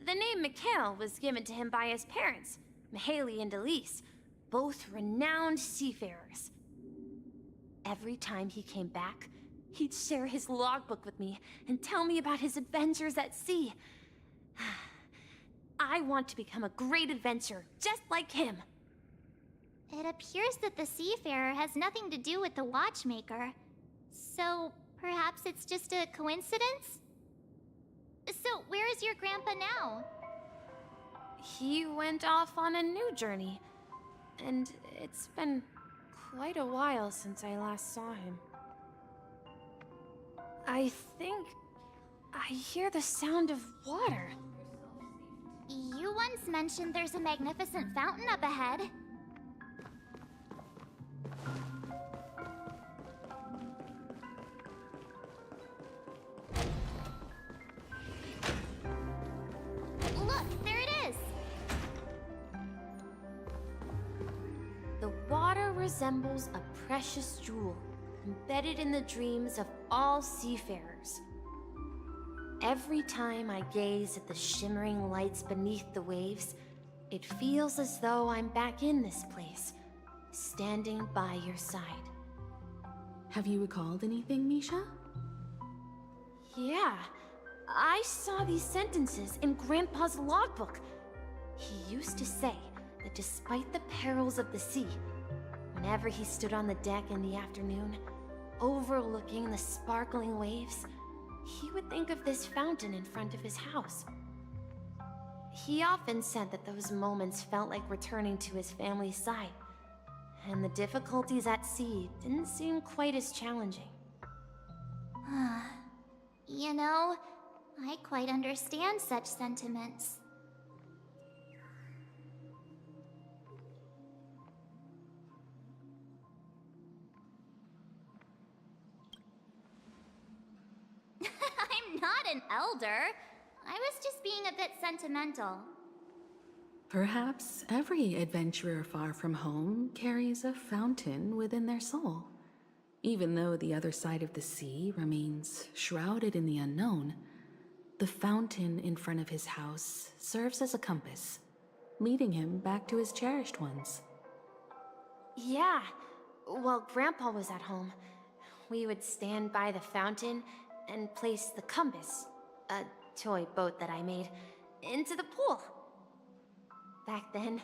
The name Mikhail was given to him by his parents, Mihaly and Elise, both renowned seafarers. Every time he came back, he'd share his logbook with me and tell me about his adventures at sea. I want to become a great adventurer, just like him. It appears that the Seafarer has nothing to do with the Watchmaker. So, perhaps it's just a coincidence? So, where is your grandpa now? He went off on a new journey, and it's been quite a while since I last saw him. I think I hear the sound of water. You once mentioned there's a magnificent fountain up ahead. Look, there it is! The water resembles a precious jewel, embedded in the dreams of all seafarers. Every time I gaze at the shimmering lights beneath the waves, it feels as though I'm back in this place, standing by your side. Have you recalled anything, Misha? Yeah, I saw these sentences in Grandpa's logbook. He used to say that despite the perils of the sea, whenever he stood on the deck in the afternoon, overlooking the sparkling waves, he would think of this fountain in front of his house. He often said that those moments felt like returning to his family's side, and the difficulties at sea didn't seem quite as challenging. You know, I quite understand such sentiments. I'm not an elder. I was just being a bit sentimental. Perhaps every adventurer far from home carries a fountain within their soul. Even though the other side of the sea remains shrouded in the unknown, the fountain in front of his house serves as a compass, leading him back to his cherished ones. Yeah, while Grandpa was at home, we would stand by the fountain and place the compass, a toy boat that I made, into the pool. Back then,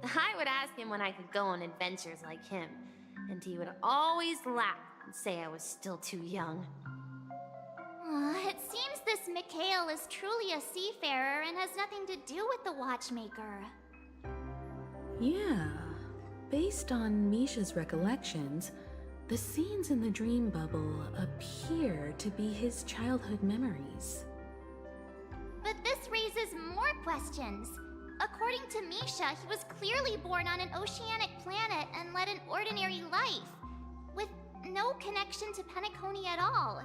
I would ask him when I could go on adventures like him, and he would always laugh and say I was still too young. It seems this Mikhail is truly a seafarer and has nothing to do with the Watchmaker. Yeah, based on Misha's recollections, the scenes in the dream bubble appear to be his childhood memories. But this raises more questions. According to Misha, he was clearly born on an oceanic planet and led an ordinary life, with no connection to Penacony at all.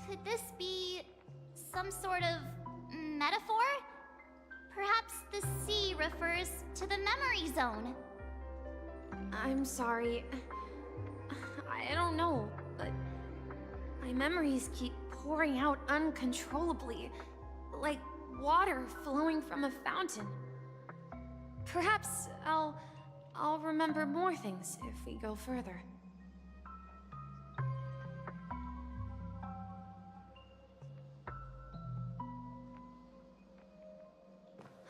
Could this be some sort of metaphor? Perhaps the sea refers to the memory zone. I'm sorry. I don't know, but my memories keep pouring out uncontrollably, like water flowing from a fountain. Perhaps I'll remember more things if we go further.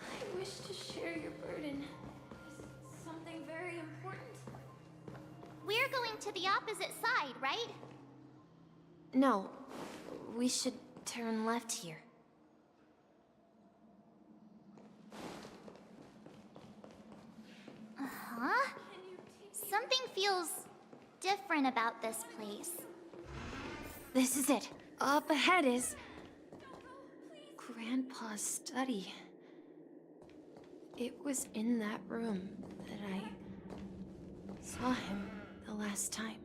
I wish to share your burden. It's something very important. We're going to the opposite side, right? No, we should turn left here. Uh-huh. Something feels different about this place. This is it. Up ahead is Grandpa's study. It was in that room that I saw him the last time.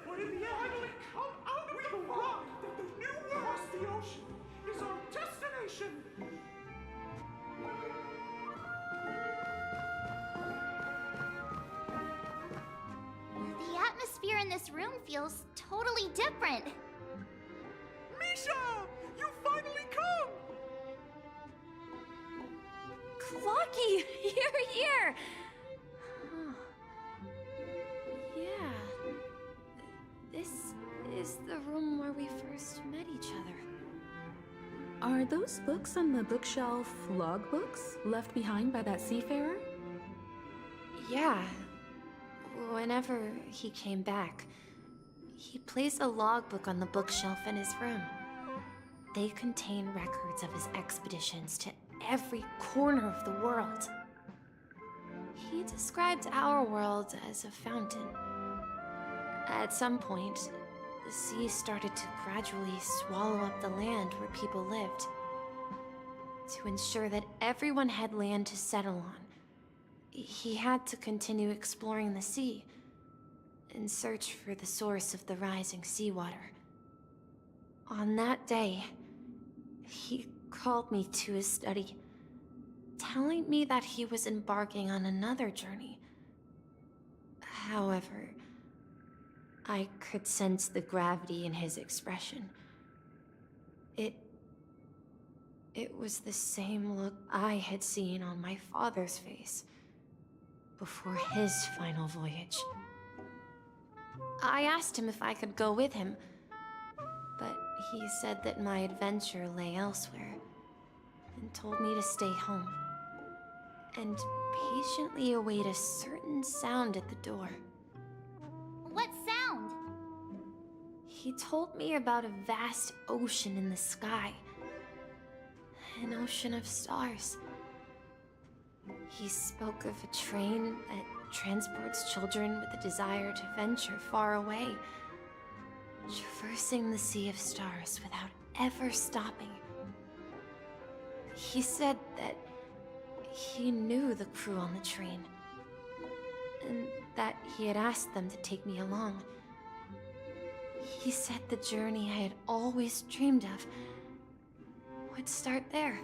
What in the finally come out of the rock that the new across the ocean is our destination? The atmosphere in this room feels totally different. Misha! You finally come! Clocky! You're here! Yeah. This is the room where we first met each other. Are those books on the bookshelf logbooks left behind by that seafarer? Yeah. Whenever he came back, he placed a logbook on the bookshelf in his room. They contain records of his expeditions to every corner of the world. He described our world as a fountain. At some point, the sea started to gradually swallow up the land where people lived. To ensure that everyone had land to settle on, he had to continue exploring the sea and search for the source of the rising seawater. On that day, he called me to his study, telling me that he was embarking on another journey. However, I could sense the gravity in his expression. It was the same look I had seen on my father's face before his final voyage. I asked him if I could go with him, but he said that my adventure lay elsewhere. and told me to stay home and patiently await a certain sound at the door. What sound? He told me about a vast ocean in the sky. An ocean of stars. He spoke of a train that transports children with a desire to venture far away, traversing the sea of stars without ever stopping. He said that he knew the crew on the train, and that he had asked them to take me along. He said the journey I had always dreamed of would start there.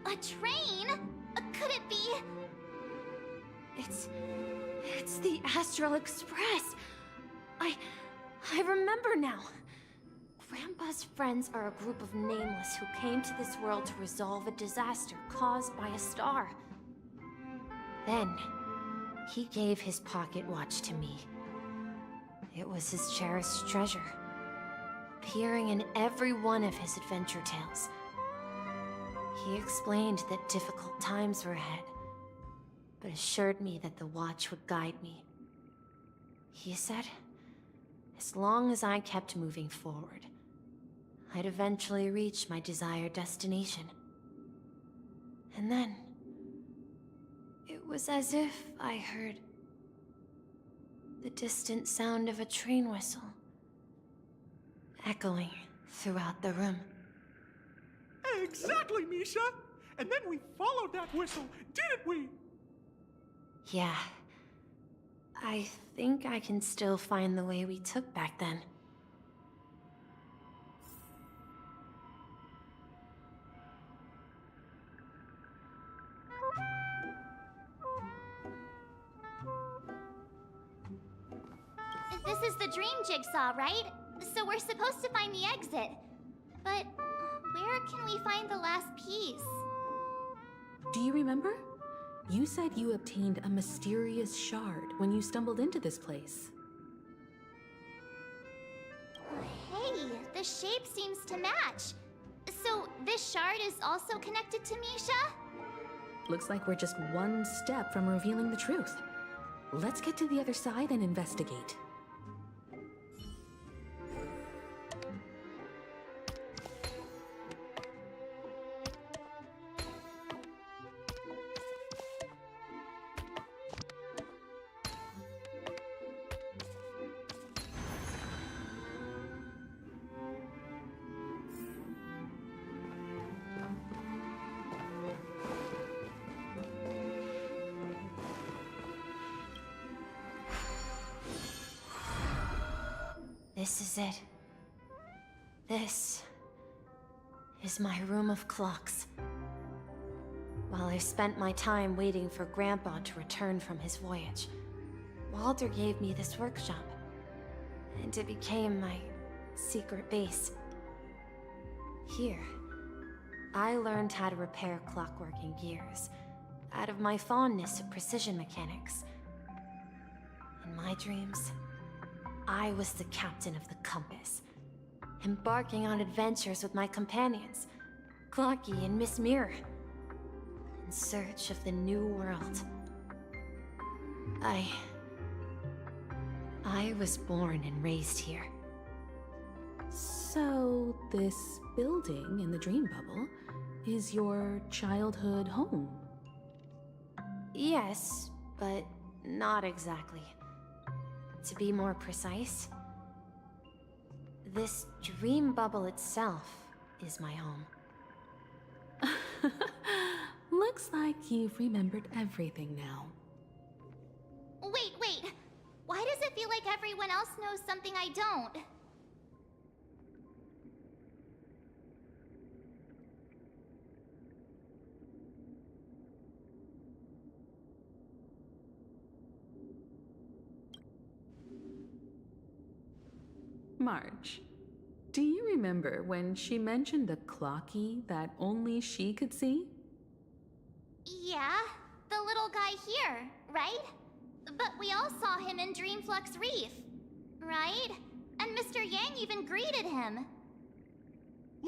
A train? Could it be? It's the Astral Express. I remember now. Grandpa's friends are a group of nameless who came to this world to resolve a disaster caused by a star. Then, he gave his pocket watch to me. It was his cherished treasure, appearing in every one of his adventure tales. He explained that difficult times were ahead, but assured me that the watch would guide me. He said, as long as I kept moving forward, I'd eventually reach my desired destination. And then, it was as if I heard the distant sound of a train whistle, echoing throughout the room. Exactly, Misha! And then we followed that whistle, didn't we? Yeah. I think I can still find the way we took back then. This is the dream jigsaw, right? So we're supposed to find the exit. But where can we find the last piece? Do you remember? You said you obtained a mysterious shard when you stumbled into this place. Hey, the shape seems to match. So this shard is also connected to Misha? Looks like we're just one step from revealing the truth. Let's get to the other side and investigate. This is it. This is my room of clocks. While I spent my time waiting for Grandpa to return from his voyage, Walter gave me this workshop, and it became my secret base. Here, I learned how to repair clockwork and gears, out of my fondness of precision mechanics. In my dreams, I was the captain of the compass, embarking on adventures with my companions, Clocky and Miss Mirror, in search of the new world. I was born and raised here. So, this building in the dream bubble is your childhood home? Yes, but not exactly. To be more precise, this dream bubble itself is my home. Looks like you've remembered everything now. Wait. Why does it feel like everyone else knows something I don't? Marge, do you remember when she mentioned the Clocky that only she could see? Yeah, the little guy here, right? But we all saw him in Dreamflux Reef, right? And Mr. Yang even greeted him.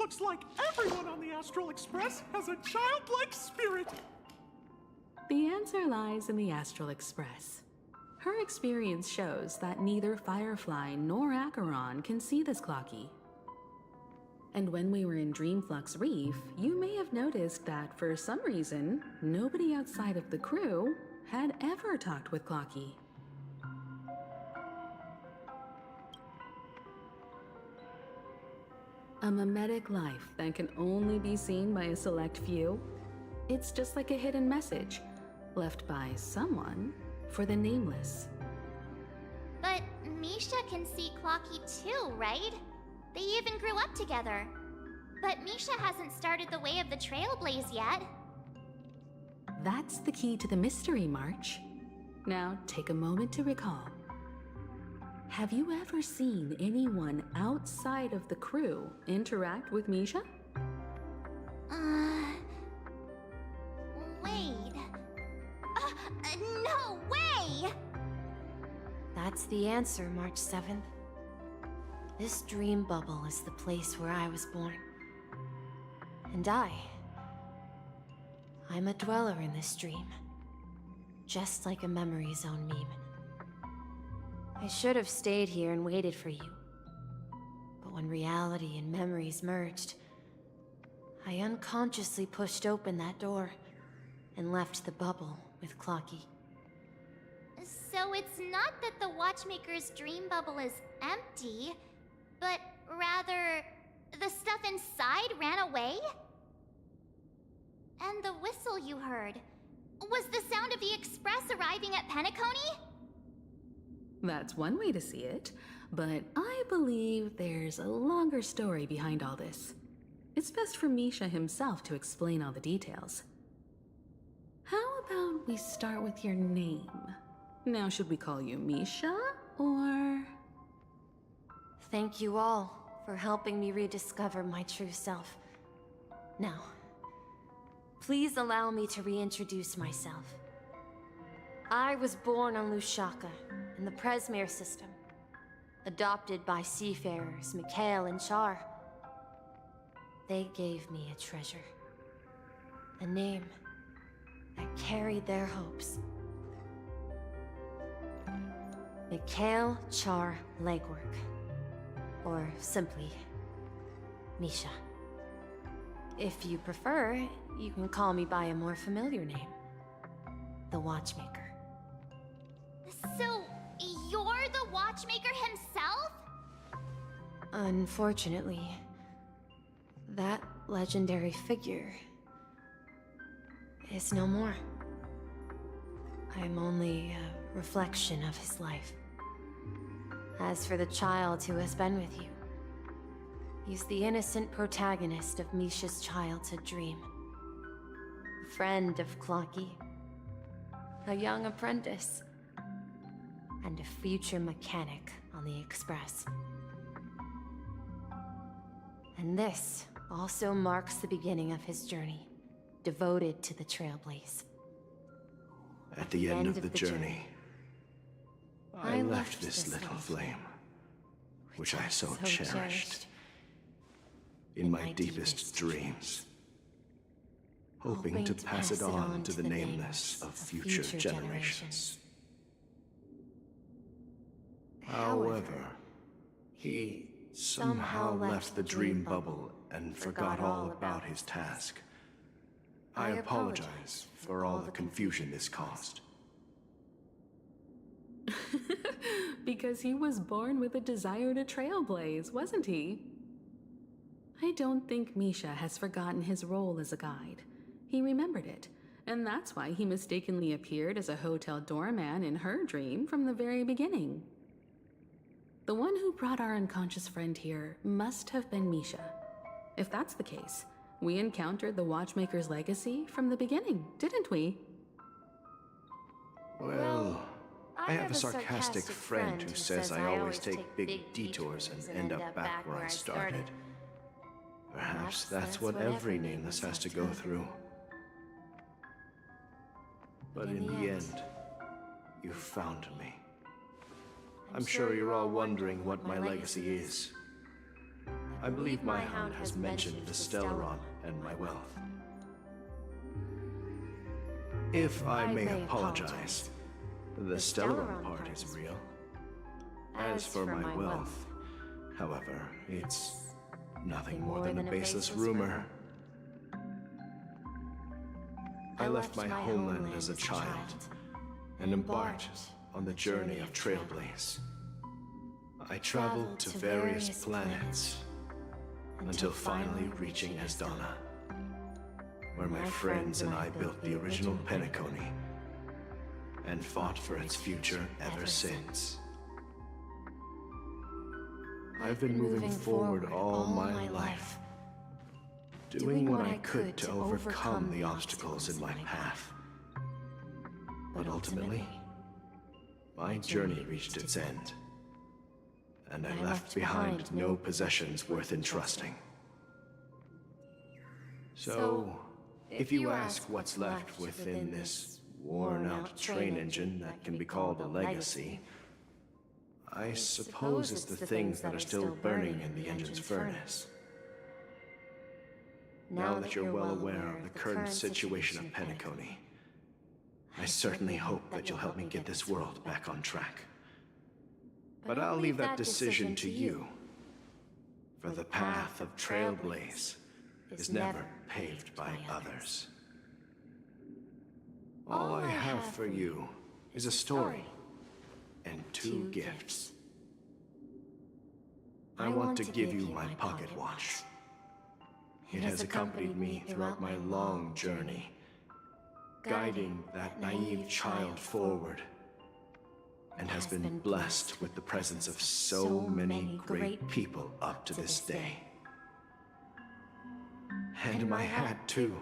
Looks like everyone on the Astral Express has a childlike spirit. The answer lies in the Astral Express. Her experience shows that neither Firefly nor Acheron can see this Clocky. And when we were in Dreamflux Reef, you may have noticed that for some reason, nobody outside of the crew had ever talked with Clocky. A mimetic life that can only be seen by a select few? It's just like a hidden message, left by someone for the nameless. But Misha can see Clocky too, right? They even grew up together. But Misha hasn't started the way of the Trailblaze yet. That's the key to the mystery, March. Now take a moment to recall. Have you ever seen anyone outside of the crew interact with Misha? Wait. No way! That's the answer, March 7th. This dream bubble is the place where I was born. And I'm a dweller in this dream. Just like a memory zone meme. I should have stayed here and waited for you. But when reality and memories merged, I unconsciously pushed open that door and left the bubble with Clocky. So it's not that the Watchmaker's dream bubble is empty, but rather the stuff inside ran away? And the whistle you heard was the sound of the Express arriving at Penacony? That's one way to see it, but I believe there's a longer story behind all this. It's best for Misha himself to explain all the details. How about we start with your name? Now, should we call you Misha, or...? Thank you all for helping me rediscover my true self. Now, please allow me to reintroduce myself. I was born on Lushaka, in the Presmere system, adopted by seafarers Mikhail and Char. They gave me a treasure, a name that carried their hopes. Mikhail Char Legwork, or simply Misha. If you prefer, you can call me by a more familiar name, the Watchmaker. So, you're the Watchmaker himself? Unfortunately, that legendary figure is no more. I'm only a reflection of his life. As for the child who has been with you, he's the innocent protagonist of Misha's childhood dream. A friend of Clocky, a young apprentice, and a future mechanic on the Express. And this also marks the beginning of his journey, devoted to the Trailblaze. At the end of the journey, I left this little flame, which I so cherished, in my deepest dreams, hoping to pass it on to the nameless of future generations. However, he somehow left the dream bubble and forgot all about his task. I apologize for all the confusion this caused. Because he was born with a desire to trailblaze, wasn't he? I don't think Misha has forgotten his role as a guide. He remembered it, and that's why he mistakenly appeared as a hotel doorman in her dream from the very beginning. The one who brought our unconscious friend here must have been Misha. If that's the case, we encountered the Watchmaker's legacy from the beginning, didn't we? Well, I have a sarcastic friend who says I always take big detours and end up back where I started. Perhaps that's what every nameless has to go through. But in the end, you found me. I'm sure you're all wondering what my legacy is. I believe my hound has mentioned the Stellaron and my wealth. If I may apologize, the Stellaron part is real. As for my wealth, however, it's nothing more than a baseless rumor. I left my homeland as a child and embarked on the journey of Trailblaze. I traveled to various planets until finally reaching Asdana, where my friends and I built the original Penacony and fought for its future ever since. I've been moving forward all my life, doing what I could to overcome the obstacles in my path. But ultimately, my journey reached its end, and I left behind no possessions worth entrusting. So, if you ask what's left within this worn-out train engine that can be called a legacy, I suppose it's the things that are still burning in the engine's furnace. Now that you're well aware of the current situation of Penacony, I certainly hope that you'll help me get this world back on track. But I'll leave that decision to you, for the path of Trailblaze is never paved by others. All I have for you is a story and two gifts. I want to give you my pocket watch. It has accompanied me throughout my long journey, guiding that naive child forward, and has been blessed with the presence of so many great people up to this day. And my hat, too.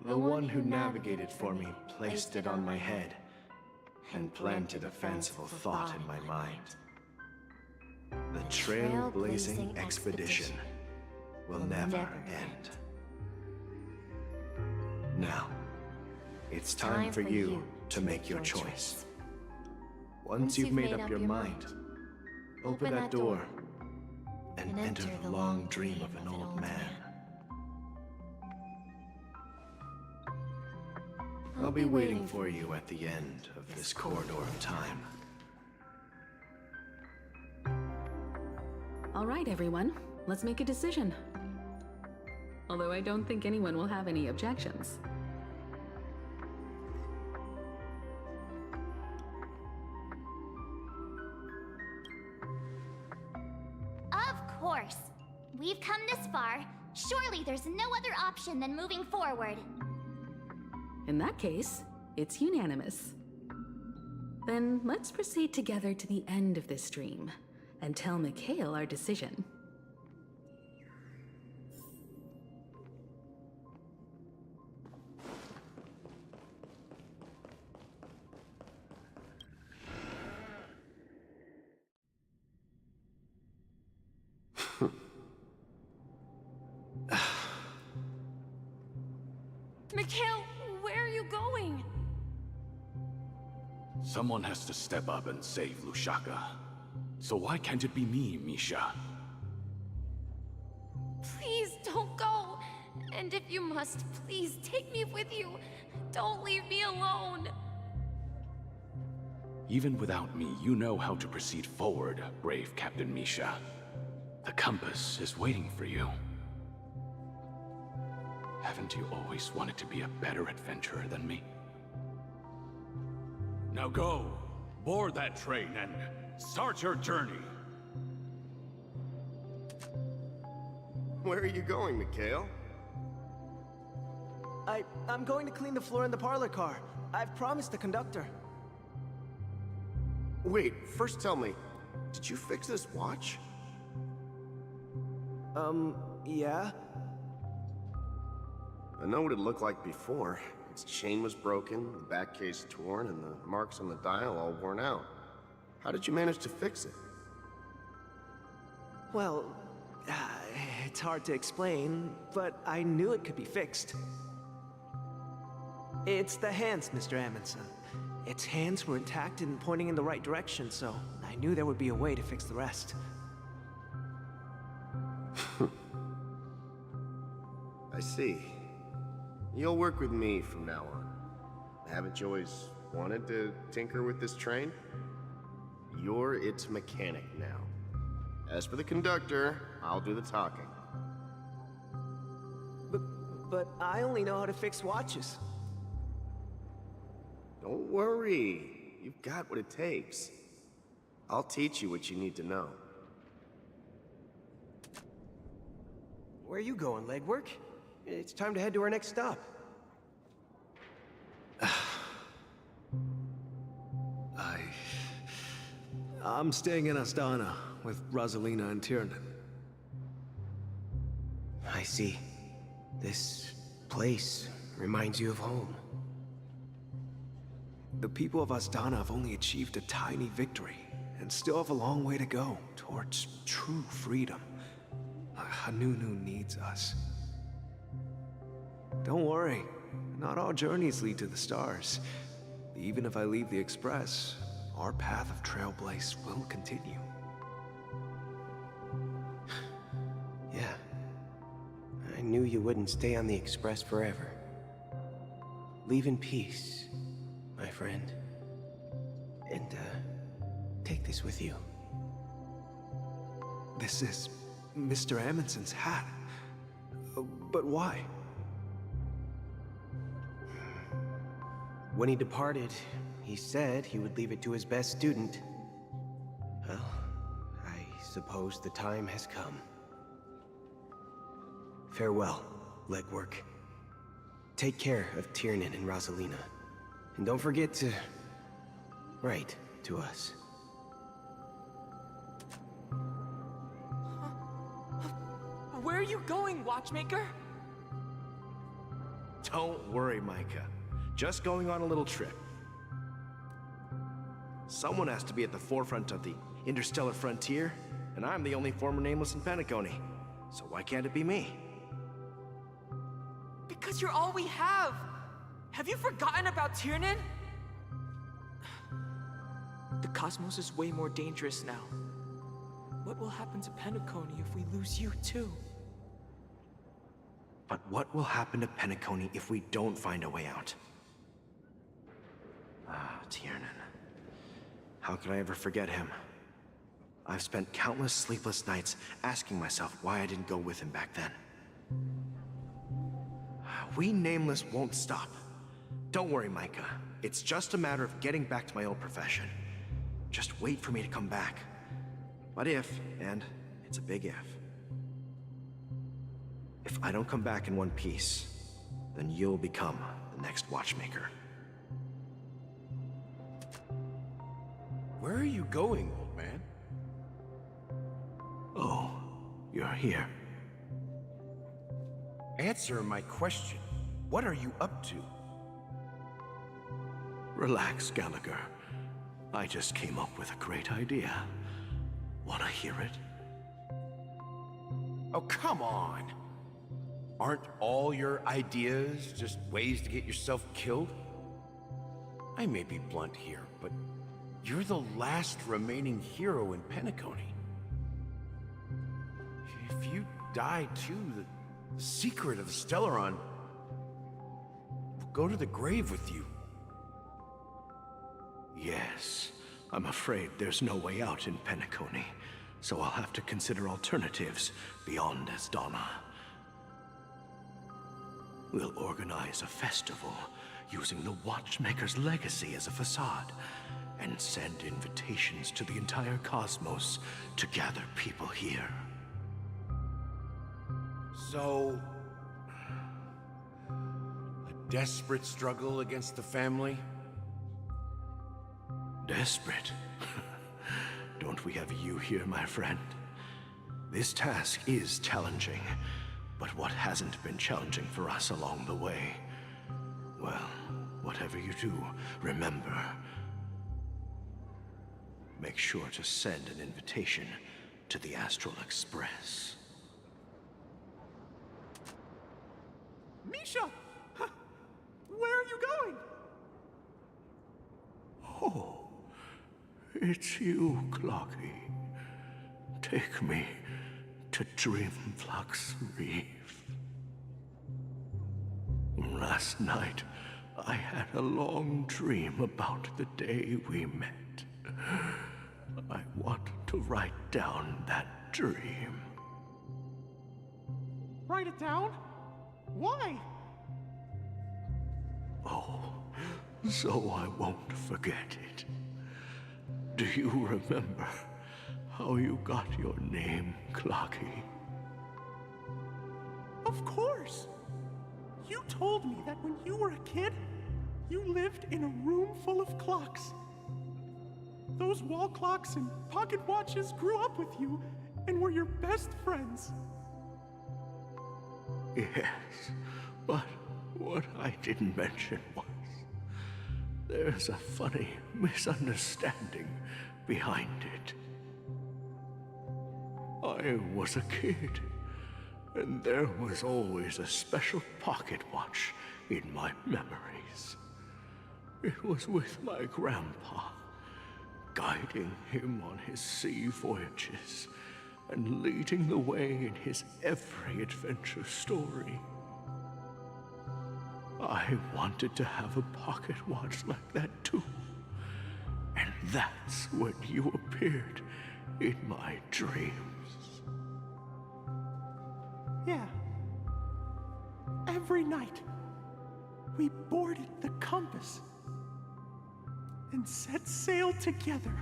The one who navigated for me placed it on my head and planted a fanciful thought in my mind. The trailblazing expedition will never end. Now, it's time for you to make your choice. Once you've made up your mind, open that door and enter the long dream of an old man. I'll be waiting for you at the end of this corridor of time. All right, everyone. Let's make a decision. Although I don't think anyone will have any objections. Of course. We've come this far. Surely there's no other option than moving forward. In that case, it's unanimous. Then let's proceed together to the end of this dream and tell Mikhail our decision. Mikhail, where are you going? Someone has to step up and save Lushaka. So why can't it be me, Misha? Please don't go. And if you must, please take me with you. Don't leave me alone. Even without me, you know how to proceed forward, brave Captain Misha. The compass is waiting for you. Haven't you always wanted to be a better adventurer than me? Now go, board that train and start your journey. Where are you going, Mikhail? I'm going to clean the floor in the parlor car. I've promised the conductor. Wait, first tell me, did you fix this watch? Yeah? I know what it looked like before. Its chain was broken, the back case torn, and the marks on the dial all worn out. How did you manage to fix it? Well, it's hard to explain, but I knew it could be fixed. It's the hands, Mr. Amundsen. Its hands were intact and pointing in the right direction, so I knew there would be a way to fix the rest. I see. You'll work with me from now on. Haven't you always wanted to tinker with this train? You're its mechanic now. As for the conductor, I'll do the talking. But I only know how to fix watches. Don't worry. You've got what it takes. I'll teach you what you need to know. Where are you going, legwork? It's time to head to our next stop. I'm staying in Astana with Rosalina and Tiernan. I see. This place reminds you of home. The people of Astana have only achieved a tiny victory, and still have a long way to go towards true freedom. Hanunu needs us. Don't worry, not all journeys lead to the stars. Even if I leave the Express, our path of Trailblaze will continue. Yeah. I knew you wouldn't stay on the Express forever. Leave in peace, my friend. And, take this with you. This is Mr. Amundsen's hat. But why? When he departed, he said he would leave it to his best student. Well, I suppose the time has come. Farewell, legwork. Take care of Tiernan and Rosalina. And don't forget to write to us. Where are you going, Watchmaker? Don't worry, Micah. Just going on a little trip. Someone has to be at the forefront of the interstellar frontier, and I'm the only former Nameless in Penacony. So why can't it be me? Because you're all we have! Have you forgotten about Tiernan? The cosmos is way more dangerous now. What will happen to Penacony if we lose you too? But what will happen to Penacony if we don't find a way out? Ah, Tiernan. How could I ever forget him? I've spent countless sleepless nights asking myself why I didn't go with him back then. We Nameless won't stop. Don't worry, Micah. It's just a matter of getting back to my old profession. Just wait for me to come back. But if, and it's a big if I don't come back in one piece, then you'll become the next Watchmaker. Where are you going, old man? Oh, you're here. Answer my question. What are you up to? Relax, Gallagher. I just came up with a great idea. Wanna hear it? Oh, come on! Aren't all your ideas just ways to get yourself killed? I may be blunt here, but you're the last remaining hero in Penacony. If you die too, the secret of the Stellaron will go to the grave with you. Yes, I'm afraid there's no way out in Penacony, so I'll have to consider alternatives beyond Asdana. We'll organize a festival using the Watchmaker's legacy as a facade, and send invitations to the entire cosmos to gather people here. So, a desperate struggle against the family? Desperate? Don't we have you here, my friend? This task is challenging, but what hasn't been challenging for us along the way? Well, whatever you do, remember, make sure to send an invitation to the Astral Express. Misha! Where are you going? Oh, it's you, Clocky. Take me to Dreamflux Reef. Last night, I had a long dream about the day we met. I want to write down that dream. Write it down? Why? Oh, so I won't forget it. Do you remember how you got your name, Clocky? Of course! You told me that when you were a kid, you lived in a room full of clocks. Those wall clocks and pocket watches grew up with you and were your best friends. Yes, but what I didn't mention was there's a funny misunderstanding behind it. I was a kid, and there was always a special pocket watch in my memories. It was with my grandpa, guiding him on his sea voyages and leading the way in his every adventure story. I wanted to have a pocket watch like that too. And that's when you appeared in my dreams. Yeah. Every night, we boarded the compass and set sail together.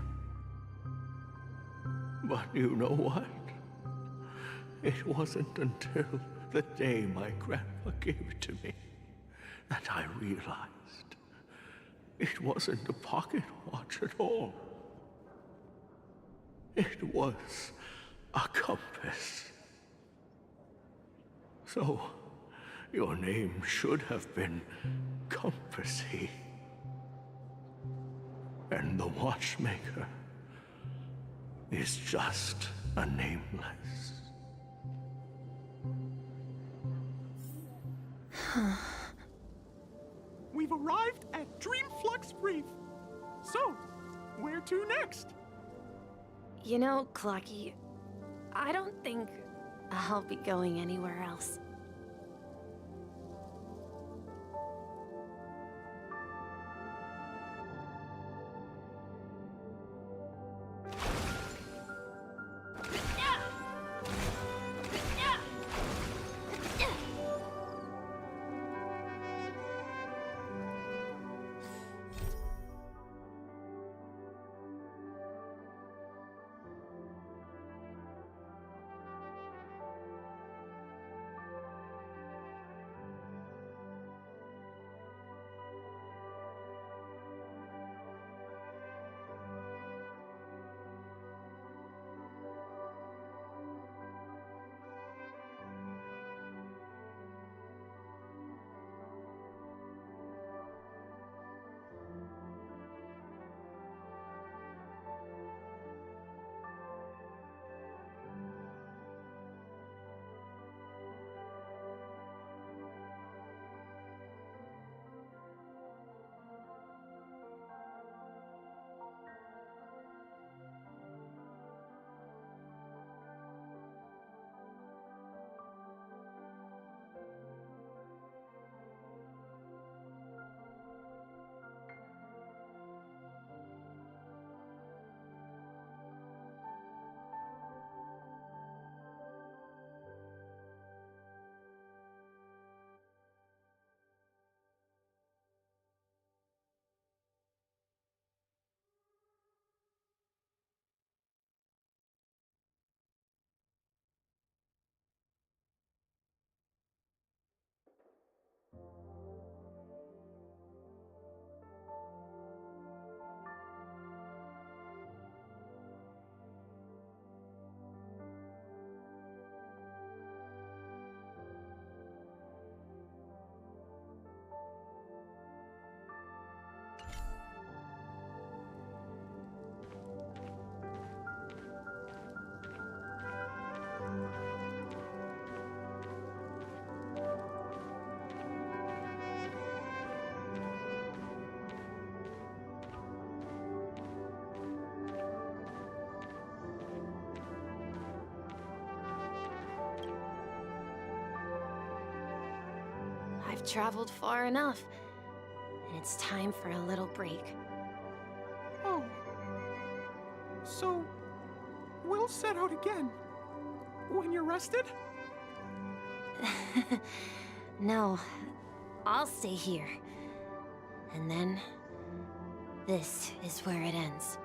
But you know what? It wasn't until the day my grandpa gave it to me that I realized it wasn't a pocket watch at all. It was a compass. So, your name should have been Compassy. And the watchmaker is just a nameless. We've arrived at Dreamflux Reef. So, where to next? You know, Clocky, I don't think I'll be going anywhere else. I've traveled far enough, and it's time for a little break. Oh. So, we'll set out again. When you're rested? No, I'll stay here. And then, this is where it ends.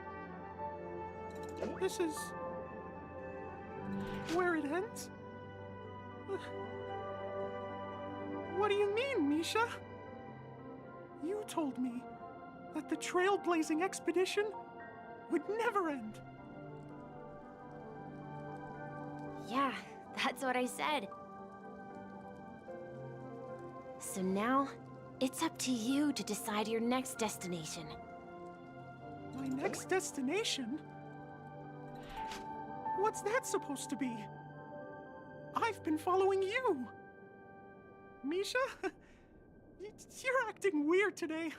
This is... where it ends? What do you mean, Misha? You told me that the trailblazing expedition would never end. Yeah, that's what I said. So now, it's up to you to decide your next destination. My next destination? What's that supposed to be? I've been following you. Misha? You're acting weird today.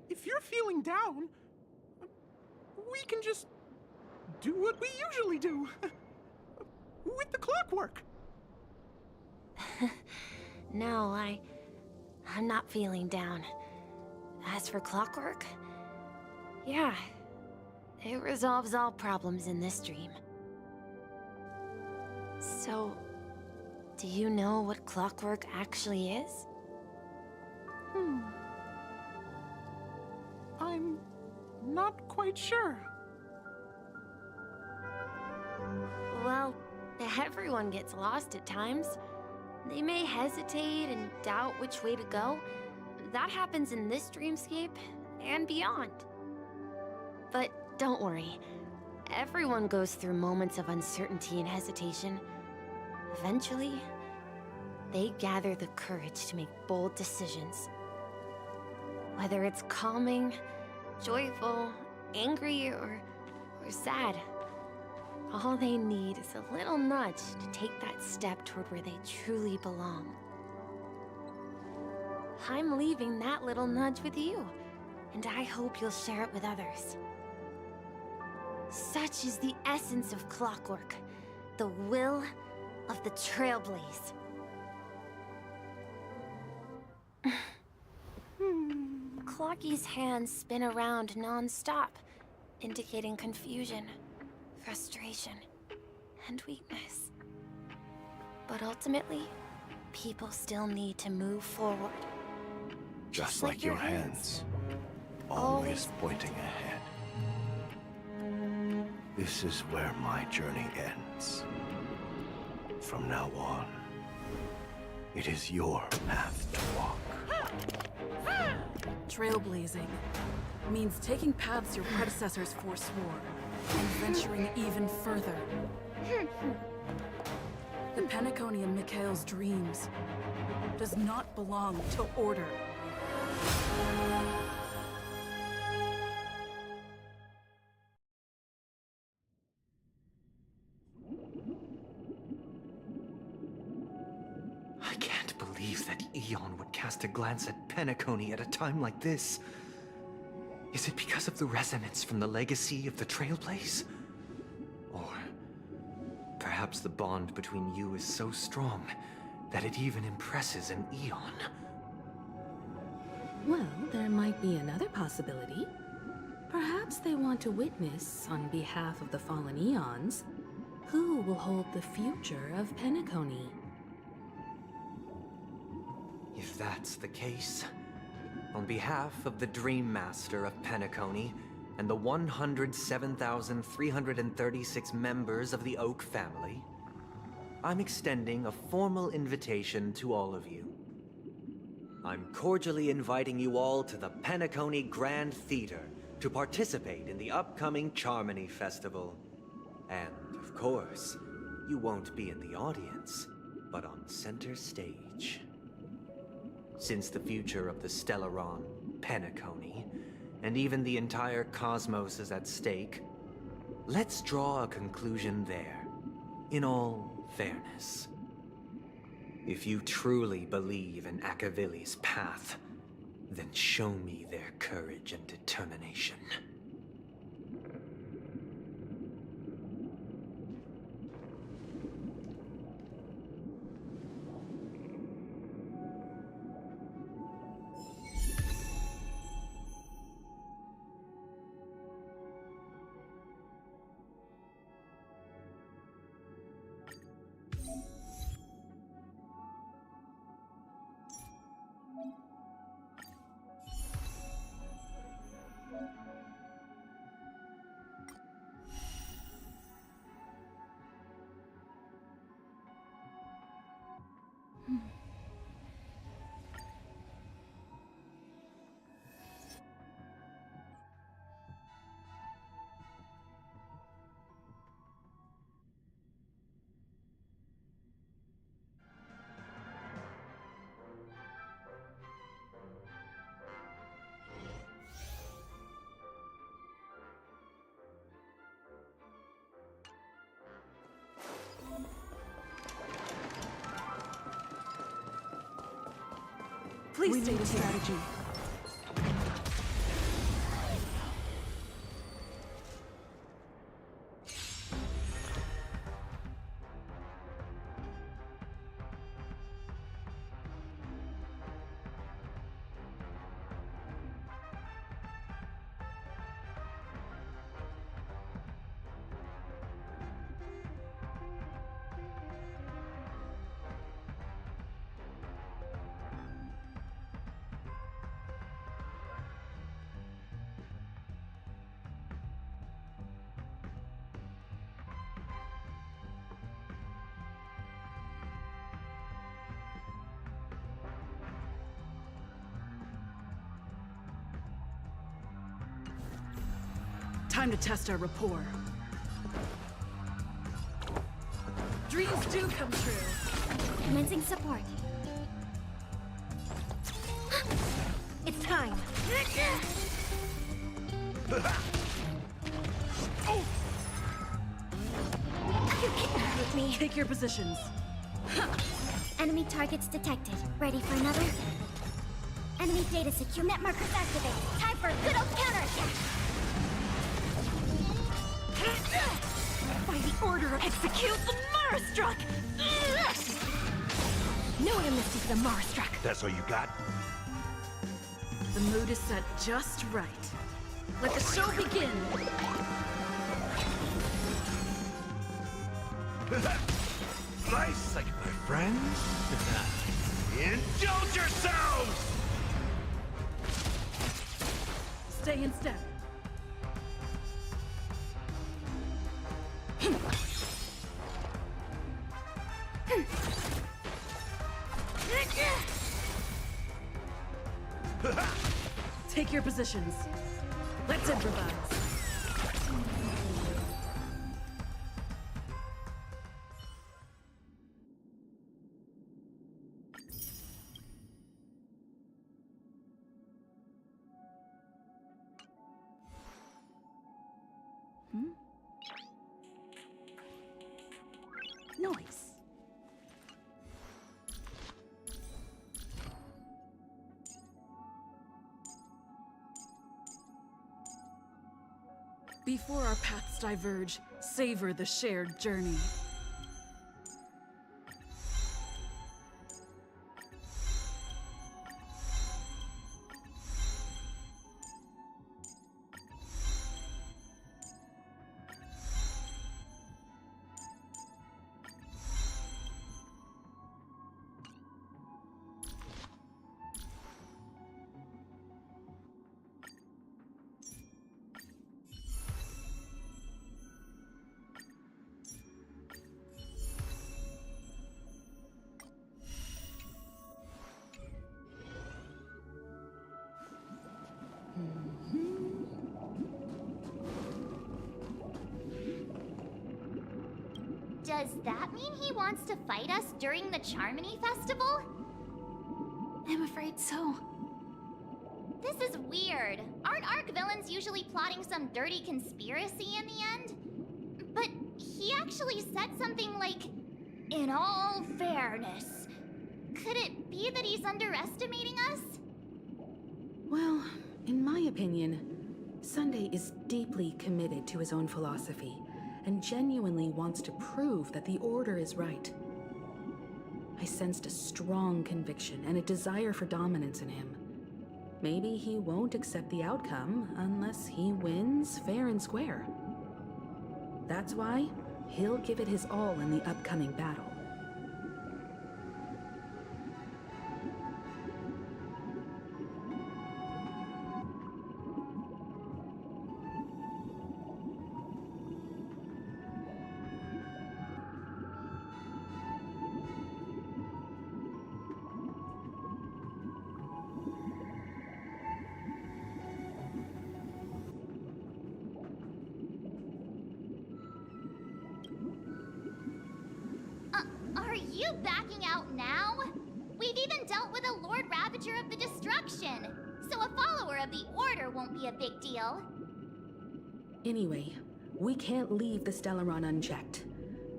If you're feeling down, we can just do what we usually do. With the clockwork. No, I'm not feeling down. As for clockwork, yeah, it resolves all problems in this dream. So, do you know what clockwork actually is? I'm not quite sure. Well, everyone gets lost at times. They may hesitate and doubt which way to go. That happens in this dreamscape and beyond. But don't worry. Everyone goes through moments of uncertainty and hesitation. Eventually, they gather the courage to make bold decisions. Whether it's calming, joyful, angry, or sad, all they need is a little nudge to take that step toward where they truly belong. I'm leaving that little nudge with you, and I hope you'll share it with others. Such is the essence of clockwork, the will of the Trailblaze. Clocky's hands spin around non-stop, indicating confusion, frustration, and weakness. But ultimately, people still need to move forward. Just like your hands, always pointing ahead. This is where my journey ends. From now on, it is your path to walk. Trailblazing means taking paths your predecessors forswore and venturing even further. The Penacony in Mikhail's dreams does not belong to Order. I can't believe that Eon would cast a glance at Penacony at a time like this. Is it because of the resonance from the legacy of the Trailblaze? Or perhaps the bond between you is so strong that it even impresses an Eon? Well, there might be another possibility. Perhaps they want to witness, on behalf of the fallen Eons, who will hold the future of Penacony. If that's the case, on behalf of the Dream Master of Penacony and the 107,336 members of the Oak family, I'm extending a formal invitation to all of you. I'm cordially inviting you all to the Penacony Grand Theater to participate in the upcoming Charmony Festival. And, of course, you won't be in the audience, but on center stage. Since the future of the Stellaron, Penacony, and even the entire cosmos is at stake, let's draw a conclusion there, in all fairness. If you truly believe in Akavili's path, then show me their courage and determination. Please state a strategy. Time to test our rapport. Dreams do come true. Commencing support. It's time. You can't hurt me. Take your positions. Enemy targets detected. Ready for another? Enemy data secure. Net markers activated. Time for a good old counterattack. By the order of execute the Marastruck! No amnesty for the Marastruck! That's all you got? The mood is set just right. Let the show begin! Nice, like my friends. Indulge yourselves! Stay in step. Take your positions. Let's improvise. Noise. Before our paths diverge, savor the shared journey. Does that mean he wants to fight us during the Charmony Festival? I'm afraid so. This is weird. Aren't Arc villains usually plotting some dirty conspiracy in the end? But he actually said something like, "In all fairness." Could it be that he's underestimating us? Well, in my opinion, Sunday is deeply committed to his own philosophy and genuinely wants to prove that the Order is right. I sensed a strong conviction and a desire for dominance in him. Maybe he won't accept the outcome unless he wins fair and square. That's why he'll give it his all in the upcoming battle. Are you backing out now? We've even dealt with a Lord Ravager of the Destruction, so a follower of the Order won't be a big deal. Anyway, we can't leave the Stellaron unchecked.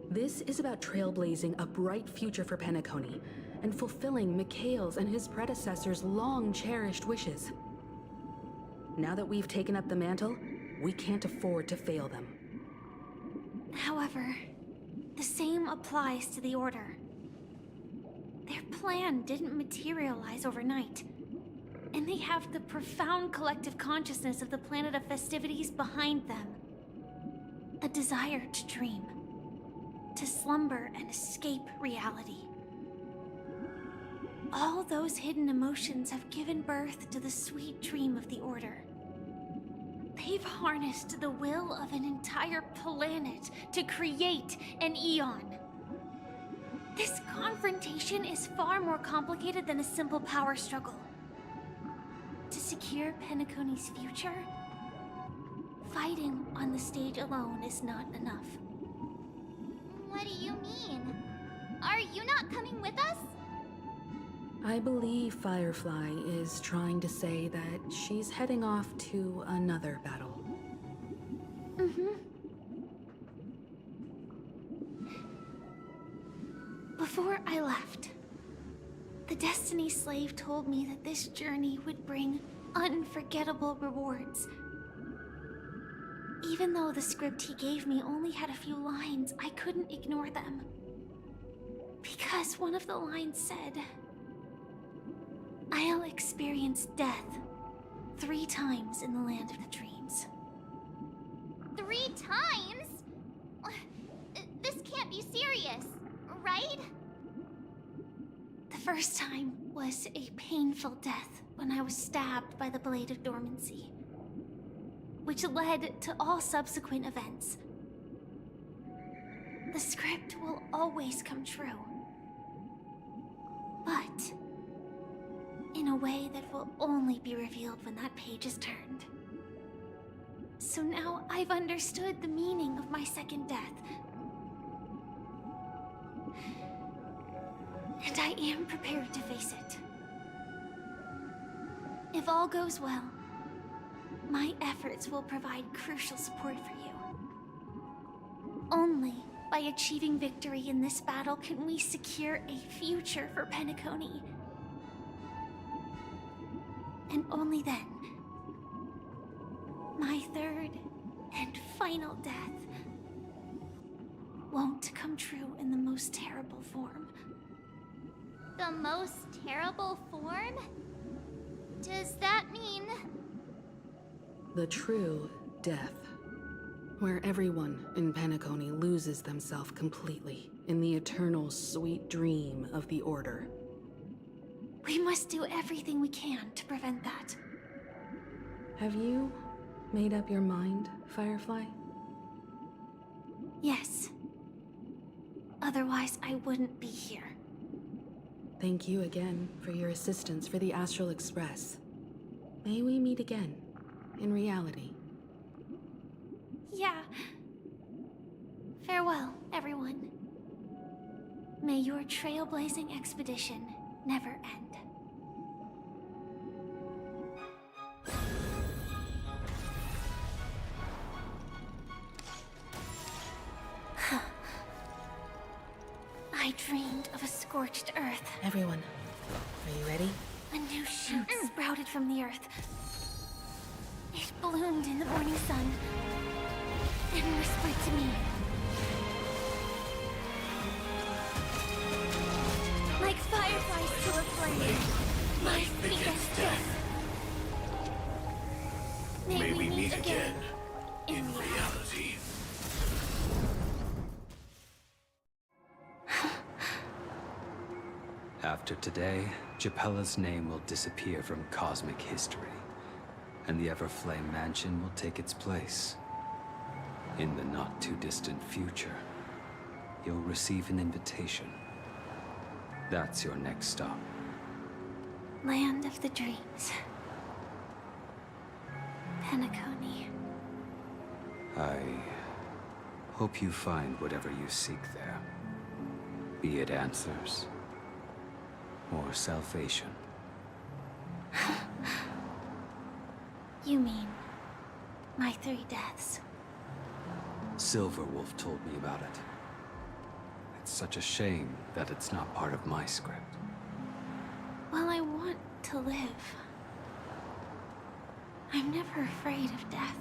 This is about trailblazing a bright future for Penacony and fulfilling Mikhail's and his predecessors' long-cherished wishes. Now that we've taken up the mantle, we can't afford to fail them. However, the same applies to the Order. Their plan didn't materialize overnight, and they have the profound collective consciousness of the planet of festivities behind them. A desire to dream, to slumber and escape reality. All those hidden emotions have given birth to the sweet dream of the Order. They've harnessed the will of an entire planet to create an Eon. This confrontation is far more complicated than a simple power struggle. To secure Penacony's future, fighting on the stage alone is not enough. What do you mean? Are you not coming with us? I believe Firefly is trying to say that she's heading off to another battle. Before I left, the Destiny Slave told me that this journey would bring unforgettable rewards. Even though the script he gave me only had a few lines, I couldn't ignore them. Because one of the lines said, "I'll experience death 3 times in the land of the dreams." 3 times? This can't be serious, right? The first time was a painful death when I was stabbed by the Blade of Dormancy, which led to all subsequent events. The script will always come true, but in a way that will only be revealed when that page is turned. So now I've understood the meaning of my second death. And I am prepared to face it. If all goes well, my efforts will provide crucial support for you. Only by achieving victory in this battle can we secure a future for Penacony. And only then, my third and final death won't come true in the most terrible form. The most terrible form? Does that mean... The true death, where everyone in Penacony loses themselves completely in the eternal sweet dream of the Order. We must do everything we can to prevent that. Have you made up your mind, Firefly? Yes. Otherwise, I wouldn't be here. Thank you again for your assistance for the Astral Express. May we meet again, in reality. Yeah. Farewell, everyone. May your trailblazing expedition never end. I dreamed of a scorched earth. Everyone, are you ready? A new shoot sprouted from the earth. It bloomed in the morning sun and whispered to me. Like fireflies to a flame, my sweetest death. May we meet again in reality. After today, Japella's name will disappear from cosmic history, and the Everflame Mansion will take its place. In the not-too-distant future, you'll receive an invitation. That's your next stop. Land of the Dreams. Penacony. I hope you find whatever you seek there. Be it answers or salvation. You mean my 3 deaths? Silverwolf told me about it. It's such a shame that it's not part of my script. Well, I want to live. I'm never afraid of death.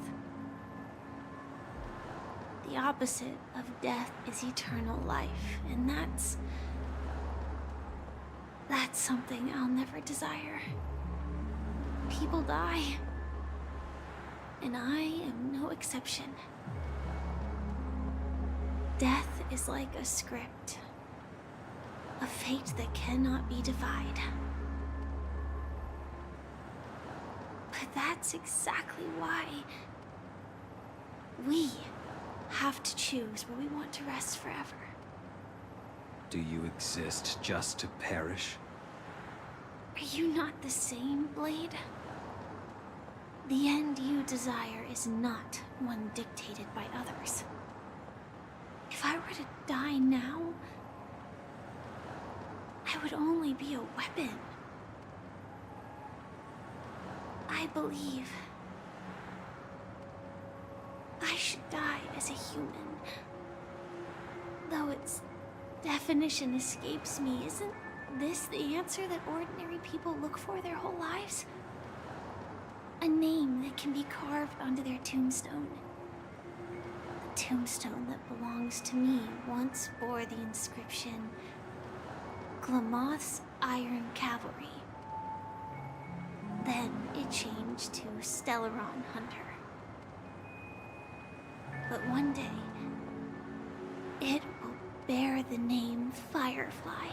The opposite of death is eternal life, and that's something I'll never desire. People die, and I am no exception. Death is like a script, a fate that cannot be defied. But that's exactly why we have to choose where we want to rest forever. Do you exist just to perish? Are you not the same, Blade? The end you desire is not one dictated by others. If I were to die now, I would only be a weapon. I believe I should die as a human. Though its definition escapes me, isn't this the answer that ordinary people look for their whole lives? A name that can be carved onto their tombstone. The tombstone that belongs to me once bore the inscription, Glamoth's Iron Cavalry. Then it changed to Stellaron Hunter. But one day, it will bear the name Firefly.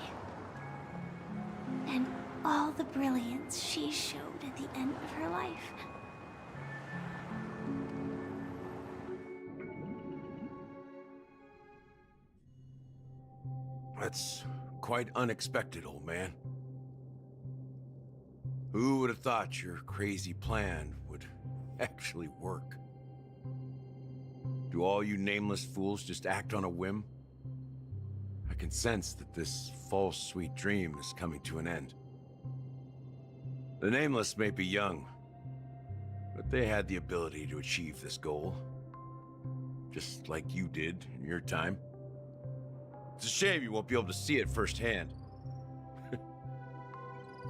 And all the brilliance she showed at the end of her life. That's quite unexpected, old man. Who would have thought your crazy plan would actually work? Do all you nameless fools just act on a whim? I can sense that this false sweet dream is coming to an end. The Nameless may be young, but they had the ability to achieve this goal. Just like you did in your time. It's a shame you won't be able to see it firsthand.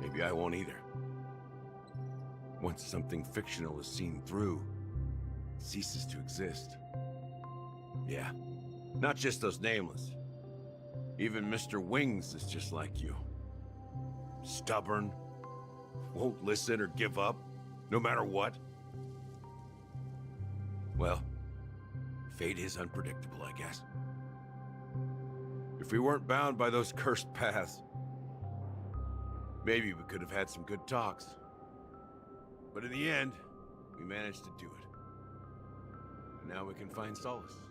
Maybe I won't either. Once something fictional is seen through, it ceases to exist. Yeah, not just those Nameless. Even Mr. Wings is just like you. Stubborn, won't listen or give up, no matter what. Well, fate is unpredictable, I guess. If we weren't bound by those cursed paths, maybe we could have had some good talks. But in the end, we managed to do it. And now we can find solace.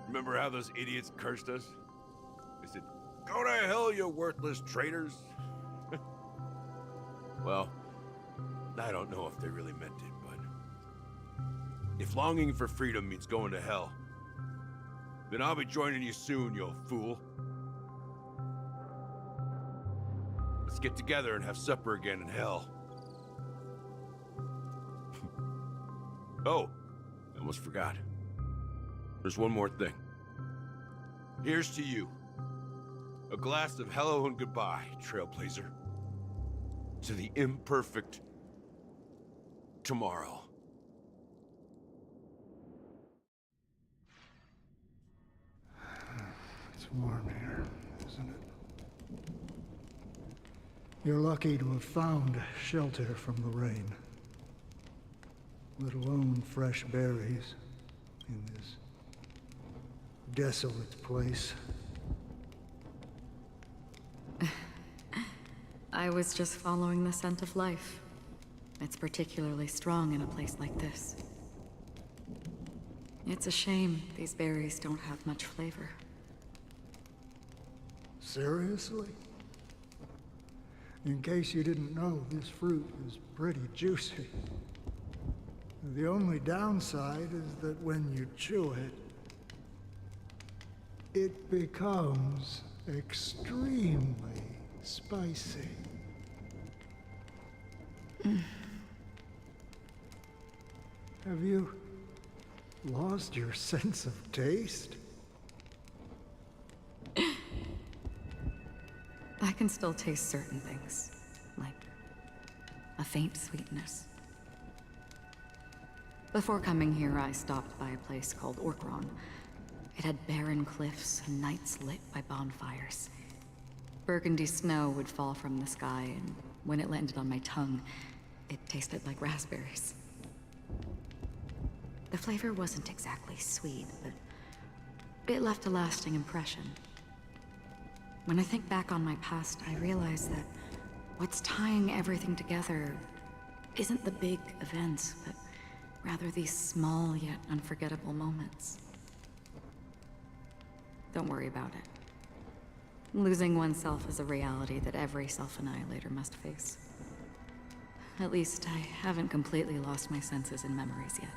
Remember how those idiots cursed us? They said, "Go to hell, you worthless traitors." Well, I don't know if they really meant it, but if longing for freedom means going to hell, then I'll be joining you soon, you old fool. Let's get together and have supper again in hell. Oh, I almost forgot. There's one more thing. Here's to you. A glass of hello and goodbye, Trailblazer. To the imperfect tomorrow. It's warm here, isn't it? You're lucky to have found shelter from the rain. Let alone fresh berries in this desolate place. I was just following the scent of life. It's particularly strong in a place like this. It's a shame these berries don't have much flavor. Seriously? In case you didn't know, this fruit is pretty juicy. The only downside is that when you chew it, it becomes extremely spicy. Have you lost your sense of taste? I can still taste certain things, like a faint sweetness. Before coming here, I stopped by a place called Orkron. It had barren cliffs and nights lit by bonfires. Burgundy snow would fall from the sky, and when it landed on my tongue, it tasted like raspberries. The flavor wasn't exactly sweet, but it left a lasting impression. When I think back on my past, I realize that what's tying everything together isn't the big events, but rather these small yet unforgettable moments. Don't worry about it. Losing oneself is a reality that every self-annihilator must face. At least I haven't completely lost my senses and memories yet.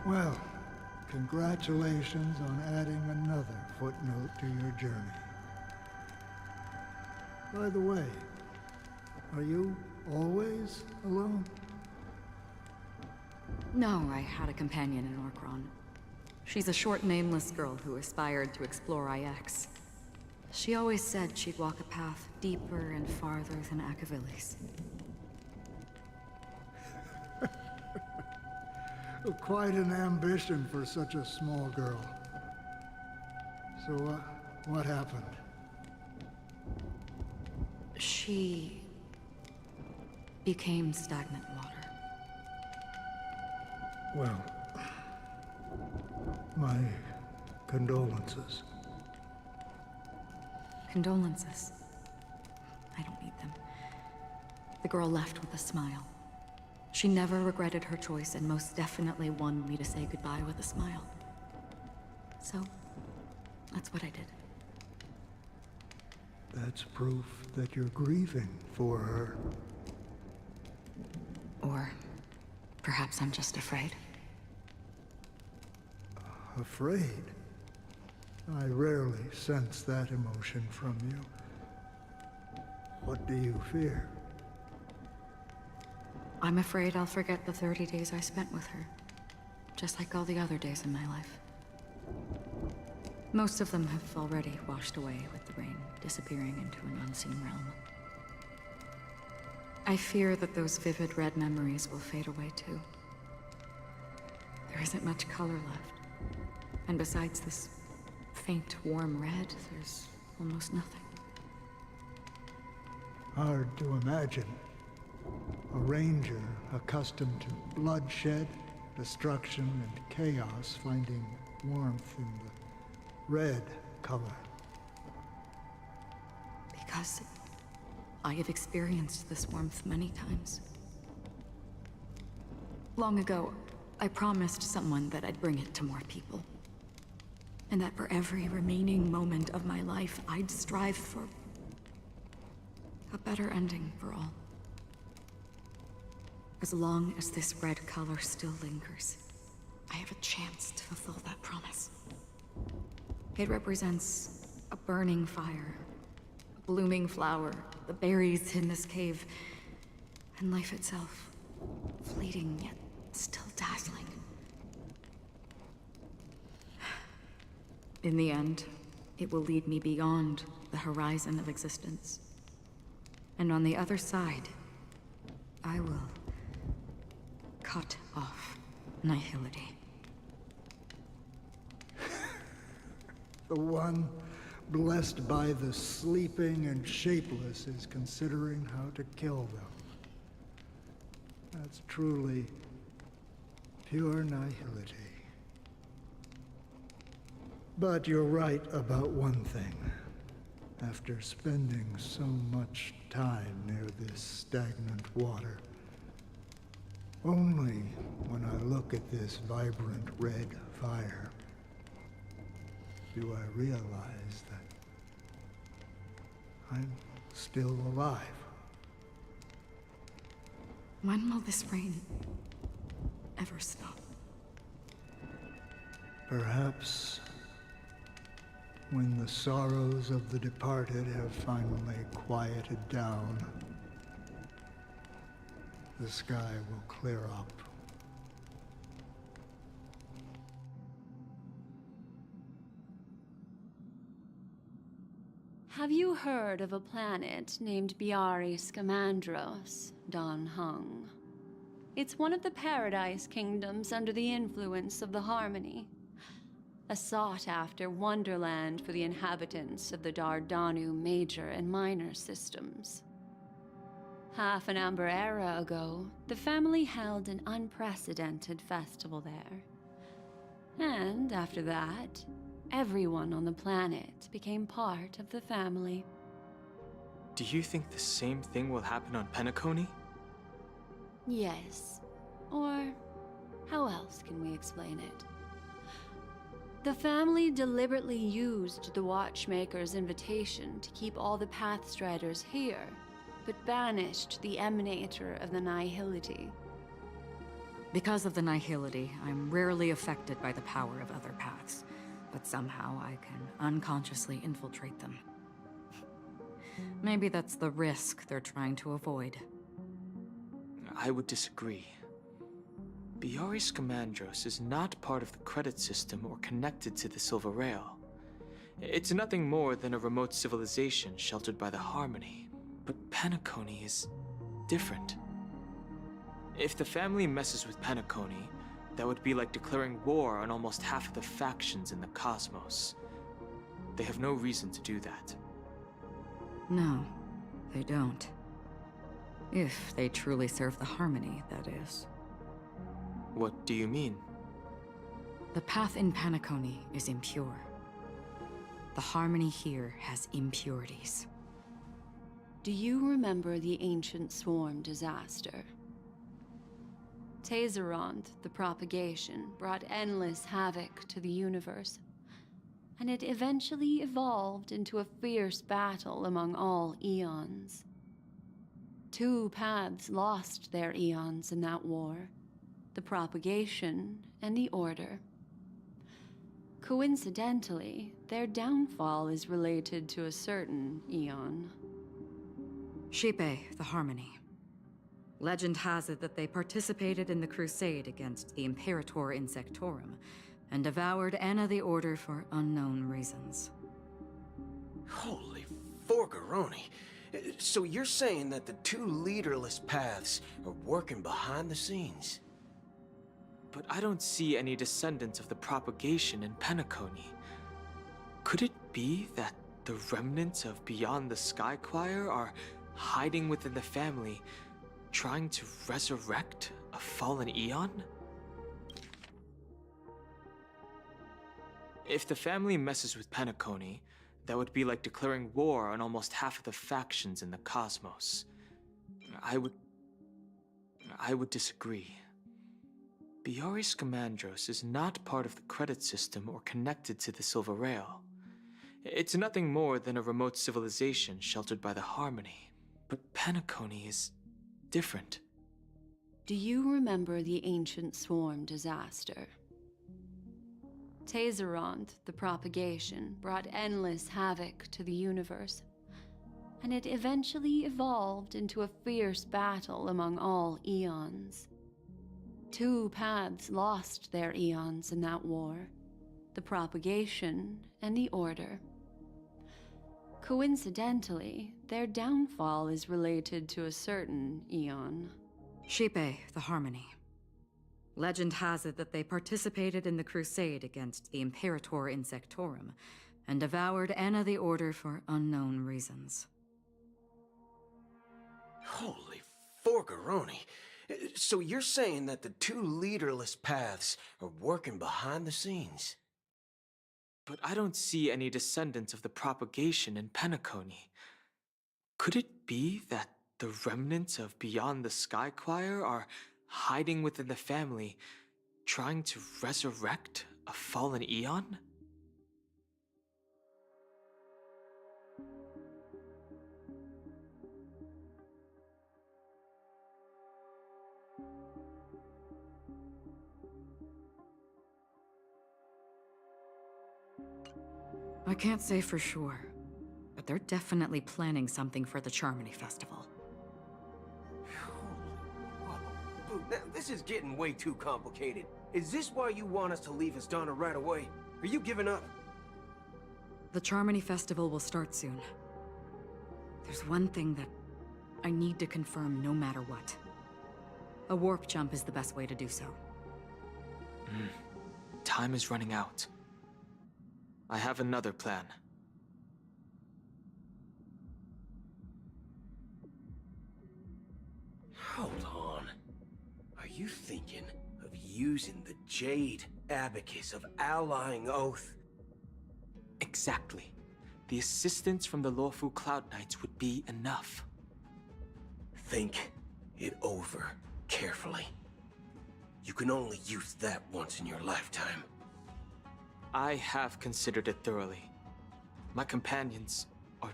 Well, congratulations on adding another footnote to your journey. By the way, are you always alone? No, I had a companion in Orkron. She's a short, nameless girl who aspired to explore IX. She always said she'd walk a path deeper and farther than Akavili's. Quite an ambition for such a small girl. So, what happened? She became stagnant water. Well, my condolences. Condolences. I don't need them. The girl left with a smile. She never regretted her choice and most definitely wanted me to say goodbye with a smile. So, that's what I did. That's proof that you're grieving for her. Or perhaps I'm just afraid. Afraid? I rarely sense that emotion from you. What do you fear? I'm afraid I'll forget the 30 days I spent with her. Just like all the other days in my life. Most of them have already washed away with the rain, disappearing into an unseen realm. I fear that those vivid red memories will fade away too. There isn't much color left. And besides this faint, warm red, there's almost nothing. Hard to imagine. A ranger accustomed to bloodshed, destruction, and chaos finding warmth in the red color. Because I have experienced this warmth many times. Long ago, I promised someone that I'd bring it to more people. And that for every remaining moment of my life, I'd strive for a better ending for all. As long as this red color still lingers, I have a chance to fulfill that promise. It represents a burning fire, a blooming flower, the berries in this cave, and life itself, fleeting yet still dazzling. In the end, it will lead me beyond the horizon of existence. And on the other side, I will cut off nihility. The one blessed by the sleeping and shapeless is considering how to kill them. That's truly pure nihility. But you're right about one thing. After spending so much time near this stagnant water, only when I look at this vibrant red fire do I realize that I'm still alive. When will this rain ever stop? Perhaps When the sorrows of the departed have finally quieted down, the sky will clear up. Have you heard of a planet named Biari Scamandros, Don Hung? It's one of the Paradise Kingdoms under the influence of the Harmony. A sought-after wonderland for the inhabitants of the Dardanu Major and Minor systems. Half an Amber Era ago, the family held an unprecedented festival there. And after that, everyone on the planet became part of the family. Do you think the same thing will happen on Penacony? Yes. Or how else can we explain it? The family deliberately used the Watchmaker's invitation to keep all the Pathstriders here, but banished the Emanator of the Nihility. Because of the Nihility, I'm rarely affected by the power of other paths, but somehow I can unconsciously infiltrate them. Maybe that's the risk they're trying to avoid. I would disagree. Biari Scamandros is not part of the credit system or connected to the Silver Rail. It's nothing more than a remote civilization sheltered by the Harmony. But Penacony is different. If the family messes with Penacony, that would be like declaring war on almost half of the factions in the cosmos. They have no reason to do that. No, they don't. If they truly serve the Harmony, that is. What do you mean? The path in Penacony is impure. The Harmony here has impurities. Do you remember the ancient swarm disaster? Tazerond, the propagation, brought endless havoc to the universe, and it eventually evolved into a fierce battle among all eons. 2 paths lost their eons in that war, the propagation and the order. Coincidentally, their downfall is related to a certain eon. Shipe, the Harmony. Legend has it that they participated in the crusade against the Imperator Insectorum, and devoured Anna the Order for unknown reasons. Holy Forgaroni. So you're saying that the 2 leaderless paths are working behind the scenes? But I don't see any descendants of the propagation in Penacony. Could it be that the remnants of Beyond the Sky Choir are hiding within the family, trying to resurrect a fallen eon? If the family messes with Penacony, that would be like declaring war on almost half of the factions in the cosmos. I would disagree. Biari Scamandros is not part of the credit system or connected to the Silver Rail. It's nothing more than a remote civilization sheltered by the Harmony. But Penacony is different. Do you remember the ancient swarm disaster? Tazerond, the propagation, brought endless havoc to the universe, and it eventually evolved into a fierce battle among all eons. 2 paths lost their eons in that war, the propagation and the order. Coincidentally, their downfall is related to a certain eon. Shipe, the Harmony. Legend has it that they participated in the crusade against the Imperator Insectorum, and devoured Anna the Order for unknown reasons. Holy Forgaroni. So you're saying that the 2 leaderless paths are working behind the scenes? But I don't see any descendants of the propagation in Penacony. Could it be that the remnants of Beyond the Sky Choir are hiding within the family, trying to resurrect a fallen eon? I can't say for sure, but they're definitely planning something for the Charmony Festival. Dude, now, this is getting way too complicated. Is this why you want us to leave Astana right away? Are you giving up? The Charmony Festival will start soon. There's one thing that I need to confirm no matter what. A warp jump is the best way to do so. Time is running out. I have another plan. Hold on. Are you thinking of using the Jade Abacus of Allying Oath? Exactly. The assistance from the lawful Cloud Knights would be enough. Think it over carefully. You can only use that once in your lifetime. I have considered it thoroughly. My companions are...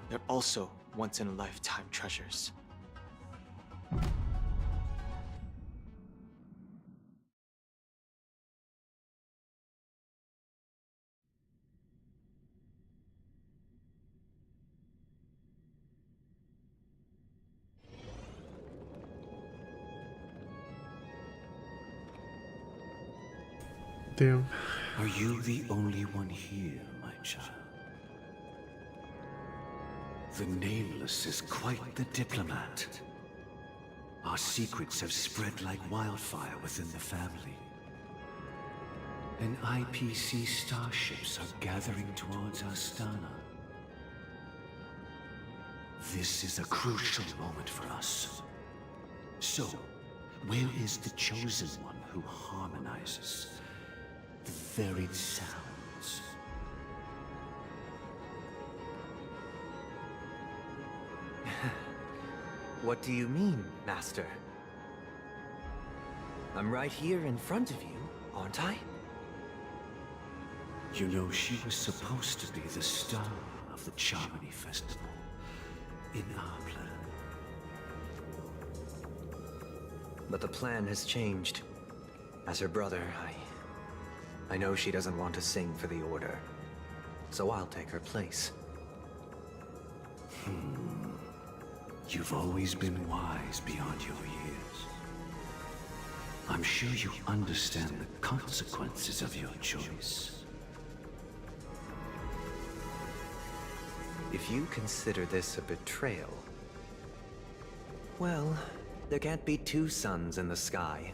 they're also once-in-a-lifetime treasures. Damn. Are you the only one here, my child? The Nameless is quite the diplomat. Our secrets have spread like wildfire within the family. And IPC starships are gathering towards Astana. This is a crucial moment for us. So, where is the chosen one who harmonizes the varied sounds? What do you mean, Master? I'm right here in front of you, aren't I? You know, she was supposed to be the star of the Charmony Festival in our plan. But the plan has changed. As her brother, I know she doesn't want to sing for the Order. So I'll take her place. You've always been wise beyond your years. I'm sure you understand the consequences of your choice. If you consider this a betrayal... well, there can't be two suns in the sky.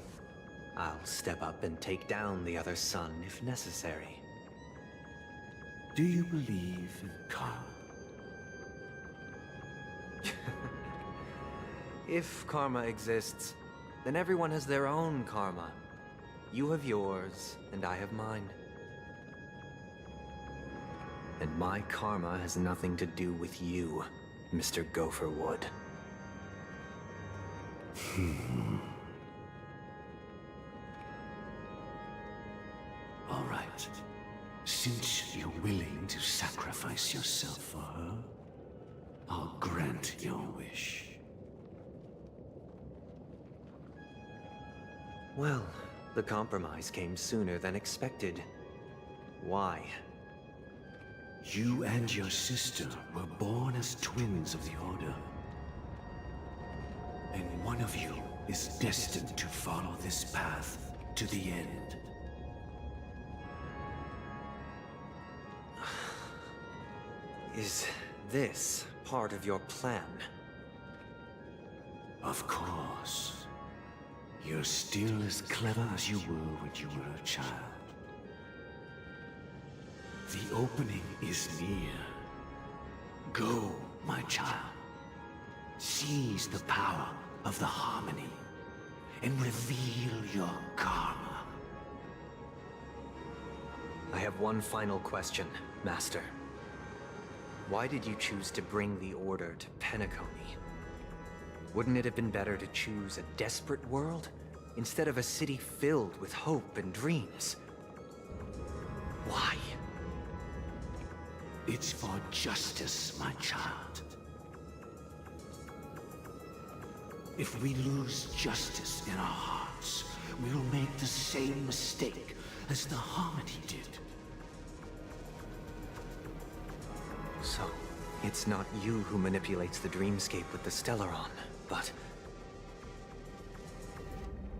I'll step up and take down the other sun if necessary. Do you believe in karma? If karma exists, then everyone has their own karma. You have yours, and I have mine. And my karma has nothing to do with you, Mr. Gopherwood. All right. Since you're willing to sacrifice yourself for her, I'll grant your wish. Well, the compromise came sooner than expected. Why? You and your sister were born as twins of the Order. And one of you is destined to follow this path to the end. Is this part of your plan? Of course. You're still as clever as you were when you were a child. The opening is near. Go, my child. Seize the power of the harmony and reveal your karma. I have one final question, Master. Why did you choose to bring the Order to Penacony? Wouldn't it have been better to choose a desperate world instead of a city filled with hope and dreams? Why? It's for justice, my child. If we lose justice in our hearts, we'll make the same mistake as the Harmony did. So, it's not you who manipulates the dreamscape with the Stellaron, but...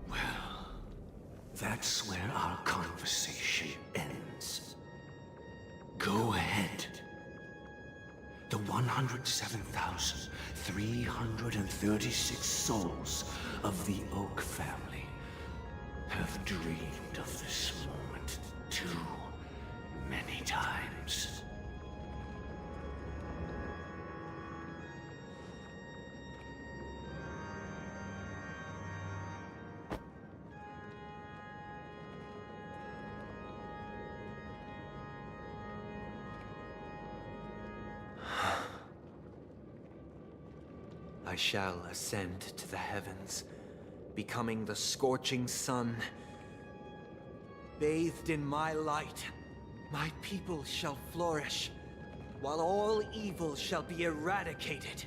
Well, that's where our conversation ends. Go ahead. The 107,336 souls of the Oak family have dreamed of this moment too many times. I shall ascend to the heavens, becoming the scorching sun. Bathed in my light, my people shall flourish, while all evil shall be eradicated.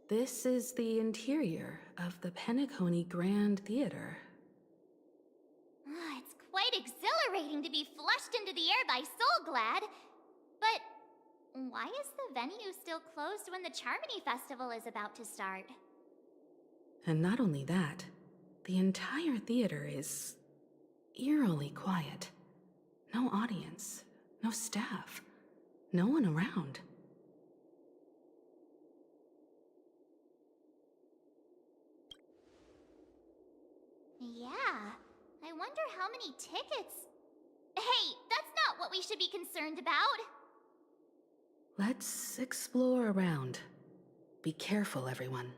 This is the interior of the Penacony Grand Theater. It's quite exhilarating to be flushed into the air by Soulglad. But why is the venue still closed when the Charmony Festival is about to start? And not only that, the entire theater is eerily quiet. No audience, no staff, no one around. Yeah, I wonder how many tickets... Hey, that's not what we should be concerned about! Let's explore around. Be careful, everyone.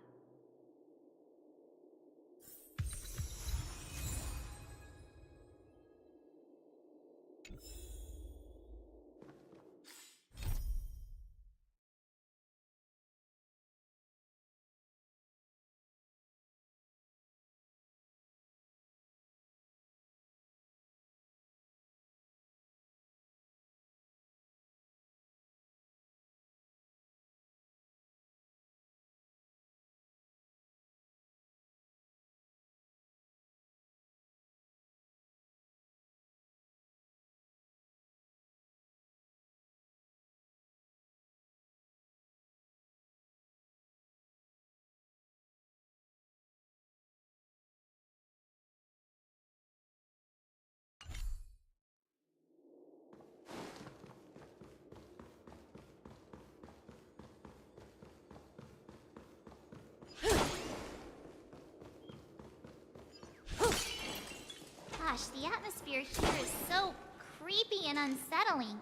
Gosh, the atmosphere here is so creepy and unsettling.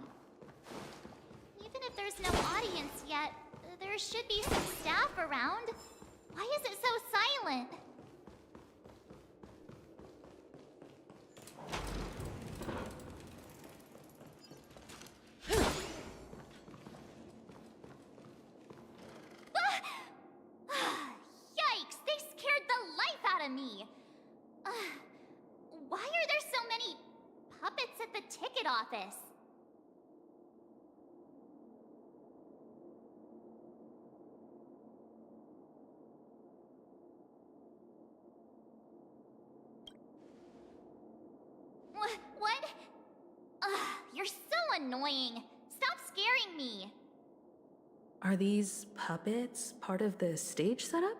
Even if there's no audience yet, there should be some staff around. Why is it so silent? Yikes! They scared the life out of me! Why are there so many puppets at the ticket office? What? You're so annoying. Stop scaring me. Are these puppets part of the stage setup?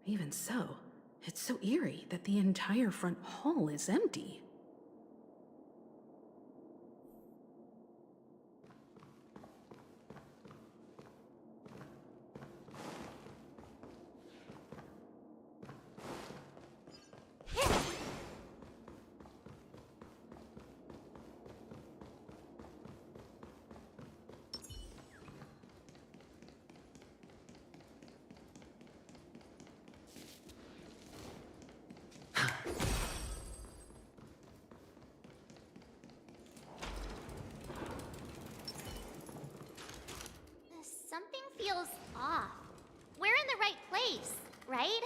Even so, it's so eerie that the entire front hall is empty. Something feels off. We're in the right place, right?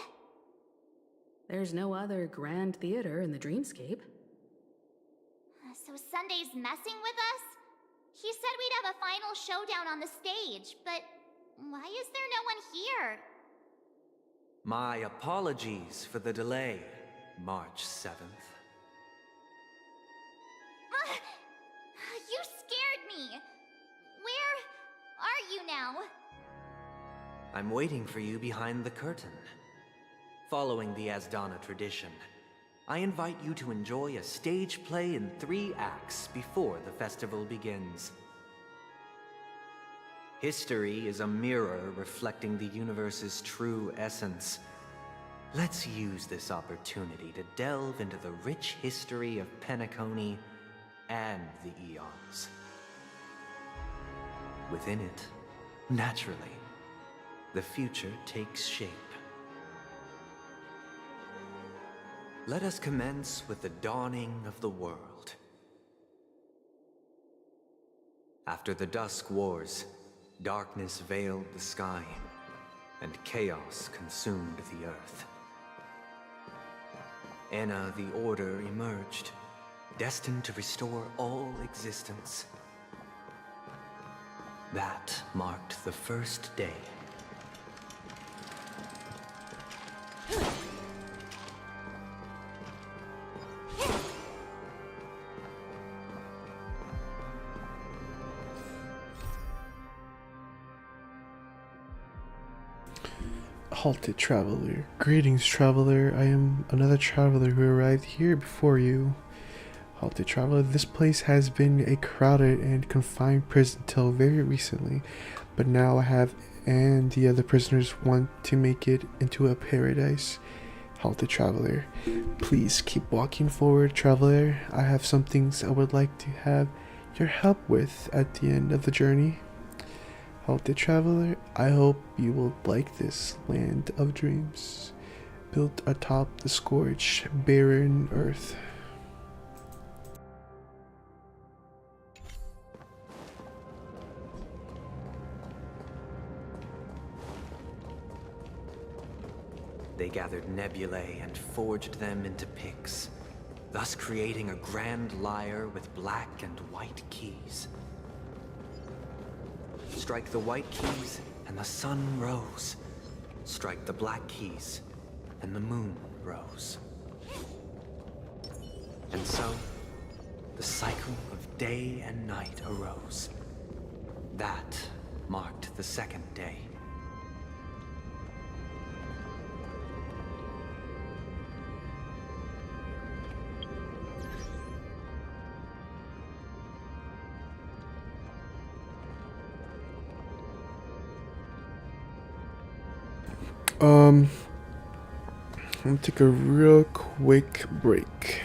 There's no other grand theater in the dreamscape. So Sunday's messing with us? He said we'd have a final showdown on the stage, but why is there no one here? My apologies for the delay, March 7th. You scared me! Where are you now? I'm waiting for you behind the curtain. Following the Asdana tradition, I invite you to enjoy a stage play in 3 acts before the festival begins. History is a mirror reflecting the universe's true essence. Let's use this opportunity to delve into the rich history of Penacony and the Eons. Within it, naturally, the future takes shape. Let us commence with the dawning of the world. After the Dusk Wars, darkness veiled the sky, and chaos consumed the earth. Enna the Order emerged, destined to restore all existence. That marked the first day. Halted traveler. Greetings, traveler. I am another traveler who arrived here before you. Halted traveler, this place has been a crowded and confined prison till very recently, but now I have and the other prisoners want to make it into a paradise. Halted traveler, please keep walking forward, traveler. I have some things I would like to have your help with at the end of the journey. Halted traveler, I hope you will like this land of dreams, built atop the scorched, barren earth. They gathered nebulae and forged them into picks, thus creating a grand lyre with black and white keys. Strike the white keys, and the sun rose. Strike the black keys, and the moon rose. And so, the cycle of day and night arose. That marked the second day. I'm gonna take a real quick break.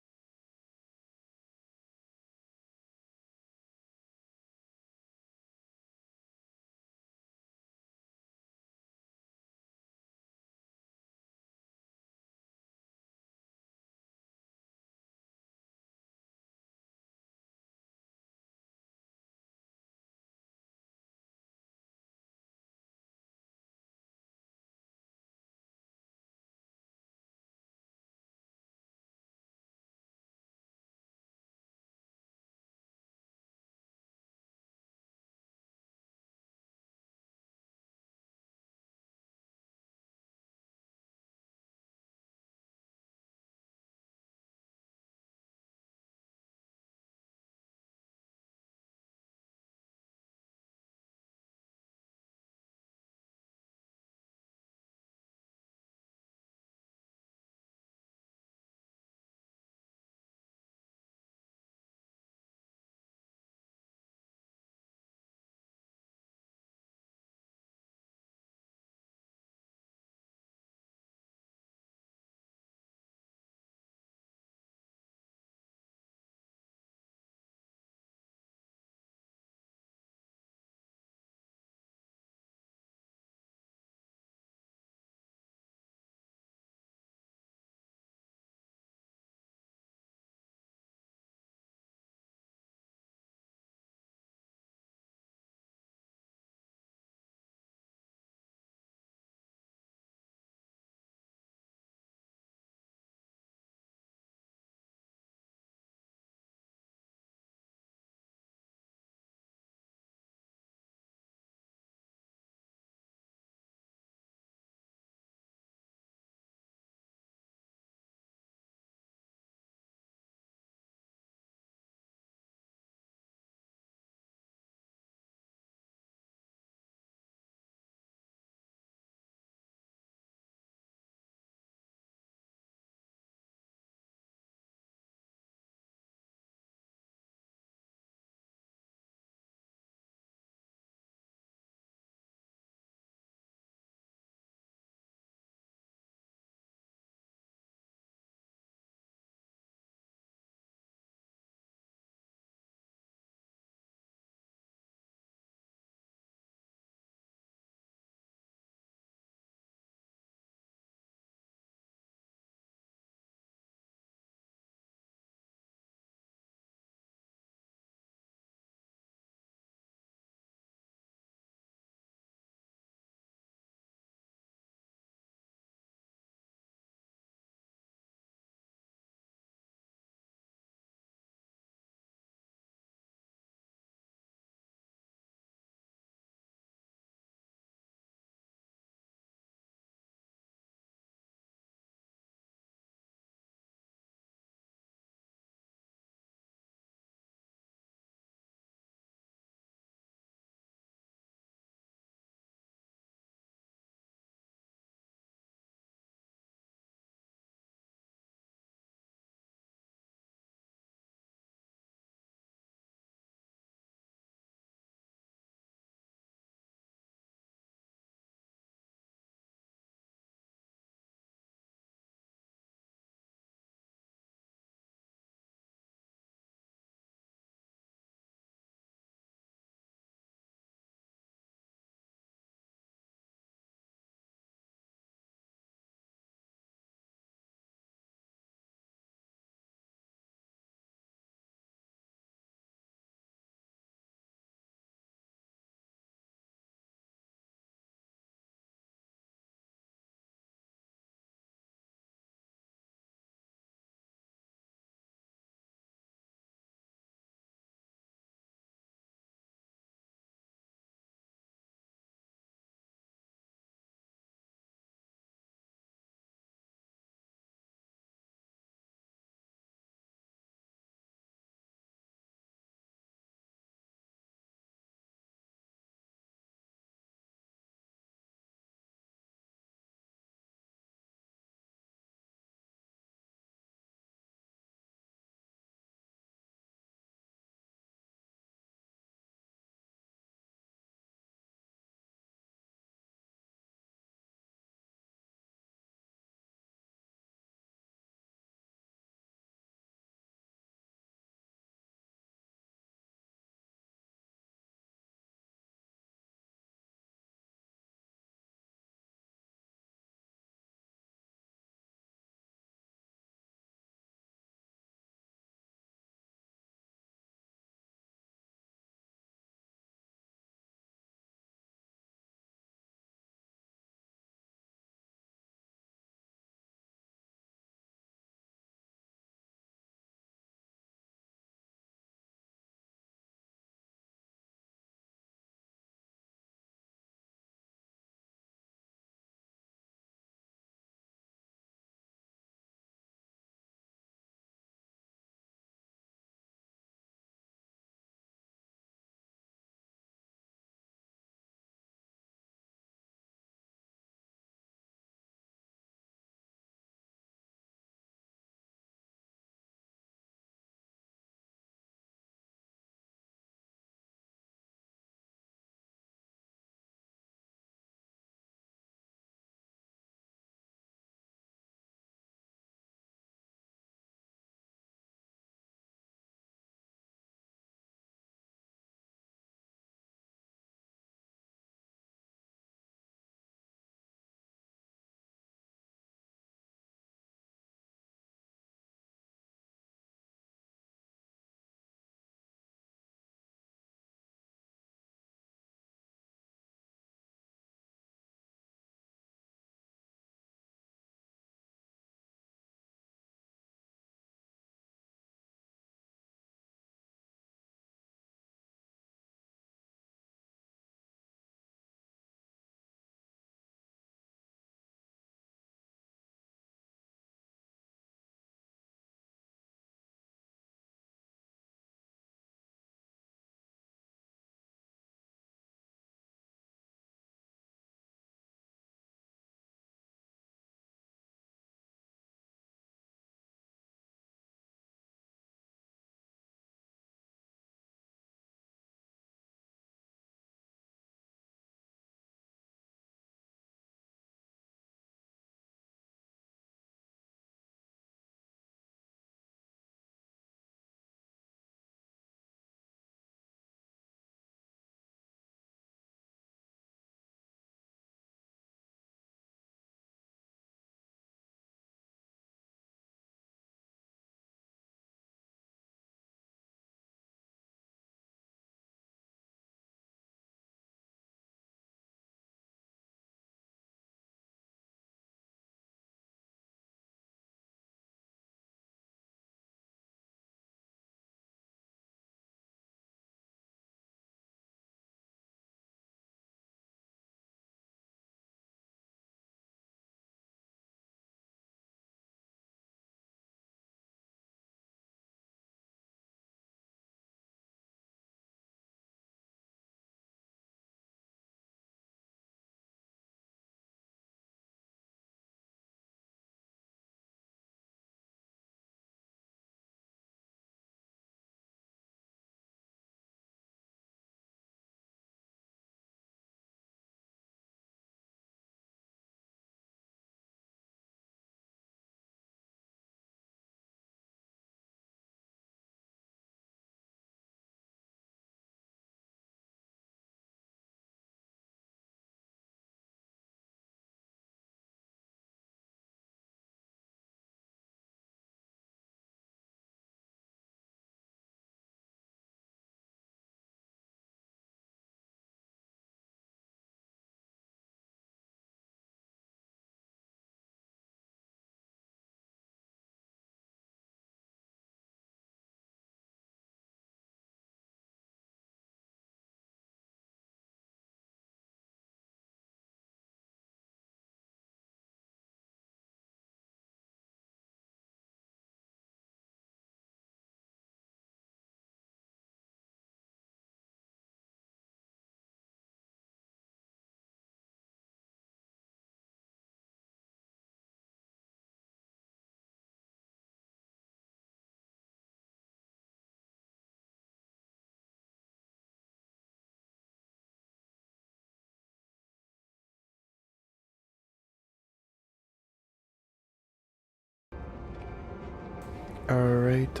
Alright,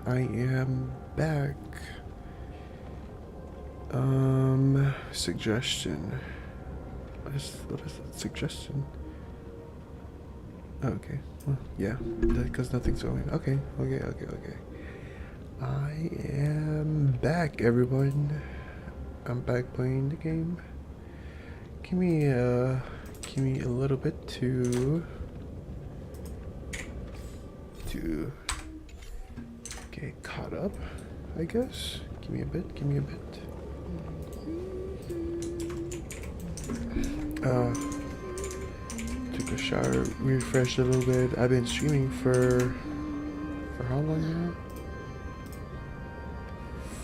I am back. Suggestion. What is that? Suggestion? Oh, okay. Well, yeah, because nothing's going. Okay. I am back, everyone. I'm back playing the game. Give me a little bit to get caught up, I guess. Give me a bit. Took a shower, refreshed a little bit. I've been streaming for how long now?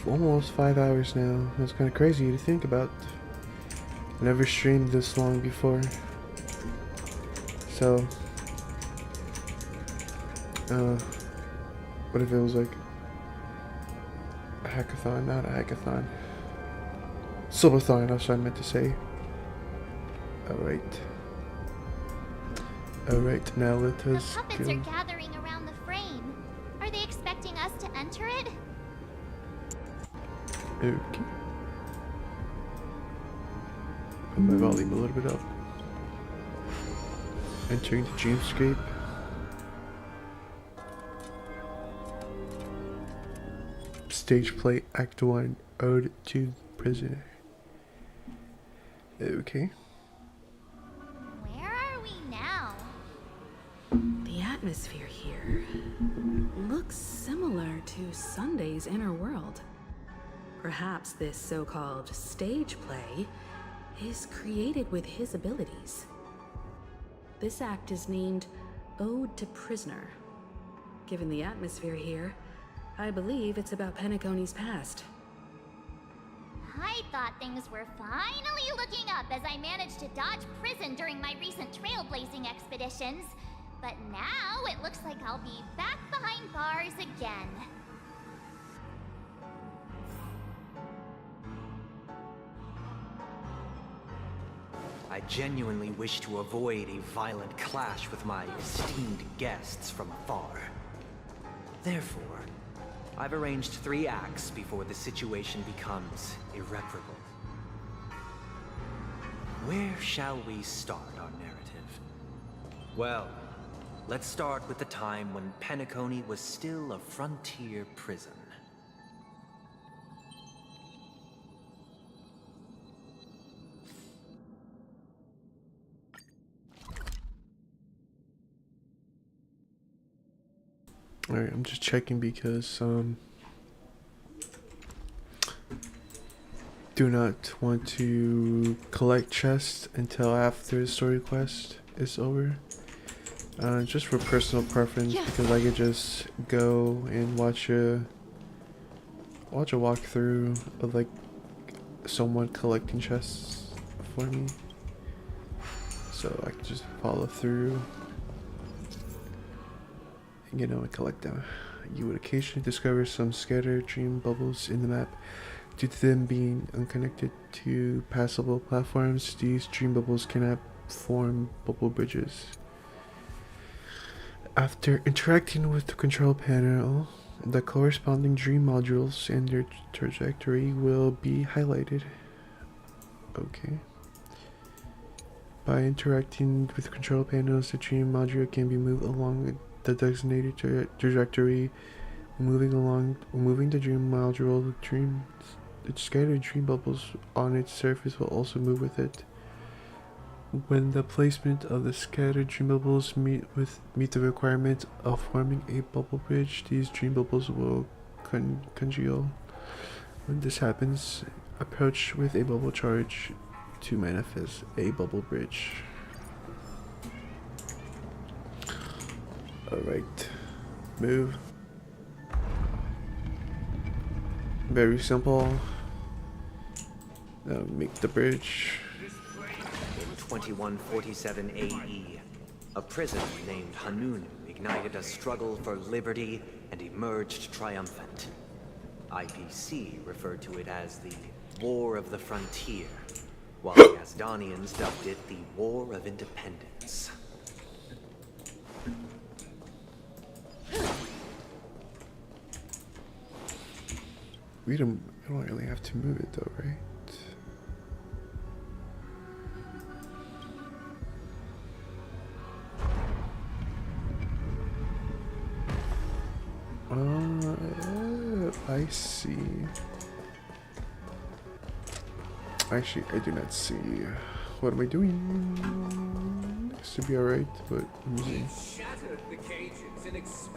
Almost 5 hours now. That's kind of crazy to think about. Never streamed this long before. So, what if it was like a hackathon? Not a hackathon. Subathon, that's what I meant to say. Alright, now let us The puppets are gathering around the frame. Are they expecting us to enter it? Okay. Put my volume a little bit up. Entering the dreamscape. Stage play Act 1, Ode to the Prisoner. Okay. Where are we now? The atmosphere here looks similar to Sunday's inner world. Perhaps this so-called stage play is created with his abilities. This act is named Ode to Prisoner. Given the atmosphere here, I believe it's about Penacony's past. I thought things were finally looking up as I managed to dodge prison during my recent trailblazing expeditions. But now it looks like I'll be back behind bars again. I genuinely wish to avoid a violent clash with my esteemed guests from afar. Therefore, I've arranged 3 acts before the situation becomes irreparable. Where shall we start our narrative? Well, let's start with the time when Penacony was still a frontier prison. Alright, I'm just checking because do not want to collect chests until after the story quest is over. Just for personal preference, because I could just go and watch a walkthrough of like someone collecting chests for me, so I can just follow through. You know, and collect them. You would occasionally discover some scattered dream bubbles in the map. Due to them being unconnected to passable platforms, these dream bubbles cannot form bubble bridges. After interacting with the control panel, the corresponding dream modules and their trajectory will be highlighted. Okay. By interacting with control panels, the dream module can be moved along the designated trajectory. Moving the dream module, the scattered dream bubbles on its surface will also move with it. When the placement of the scattered dream bubbles meet the requirement of forming a bubble bridge, these dream bubbles will congeal. When this happens, approach with a bubble charge to manifest a bubble bridge. Alright, move. Very simple. Now make the bridge. In 2147 AE, a prisoner named Hanunu ignited a struggle for liberty and emerged triumphant. IPC referred to it as the War of the Frontier, while the Asdanians dubbed it the War of Independence. We don't really have to move it though, right? I see. Actually, I do not see. What am I doing? This should be alright, but let me see.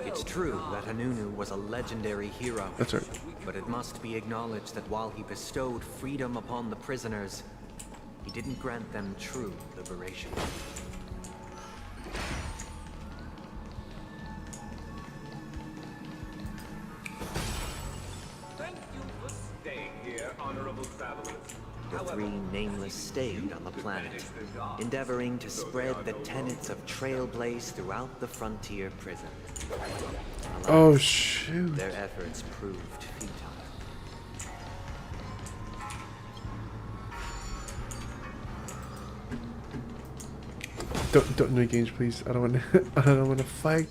It's true that Hanunu was a legendary hero. That's right. But it must be acknowledged that while he bestowed freedom upon the prisoners, he didn't grant them true liberation. Thank you for staying here, honorable travelers. The three nameless stayed on the planet, endeavoring to spread the tenets of Trailblaze throughout the frontier prison. Alas, oh shoot! Their efforts proved futile. Don't engage, please. I don't want to. I don't want to fight.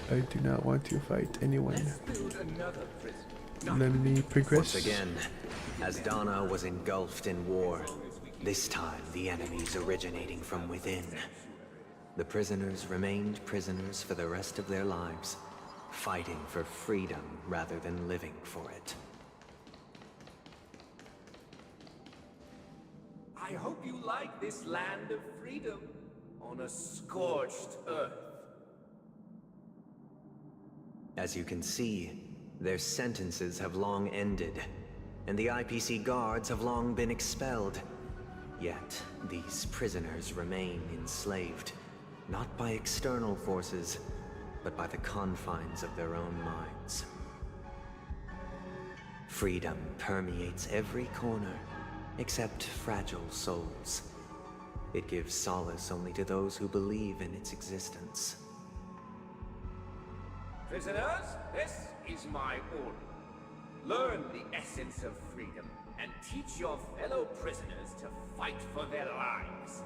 I do not want to fight anyone. Let me progress. Once again, as Donna was engulfed in war, this time the enemies originating from within. The prisoners remained prisoners for the rest of their lives, fighting for freedom rather than living for it. I hope you like this land of freedom on a scorched earth. As you can see, their sentences have long ended, and the IPC guards have long been expelled. Yet, these prisoners remain enslaved, not by external forces, but by the confines of their own minds. Freedom permeates every corner, except fragile souls. It gives solace only to those who believe in its existence. Prisoners, this is my order. Learn the essence of freedom and teach your fellow prisoners to fight for their lives.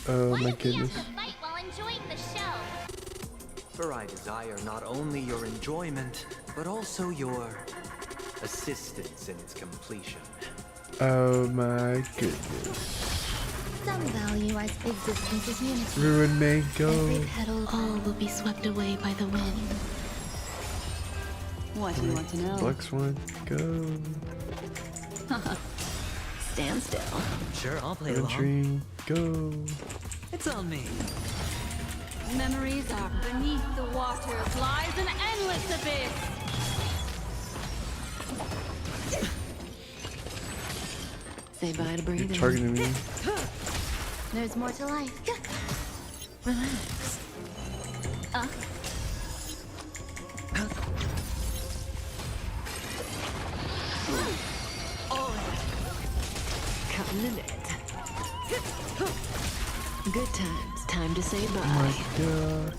Oh my goodness. Fight while enjoying the show. For I desire not only your enjoyment, but also your assistance in its completion. Oh my goodness. Some value our existence as unity. Ruin Mango. Every petal, all will be swept away by the wind. What do you want to know? Black Swan, go. Stand still. Sure, I'll play Adventuring, go. It's on me. Memories are beneath the waters lies an endless abyss. Say bye to breathing. You're targeting me. There's more to life. Relax. Cutting the net. Good times. Time to say bye. Oh my god.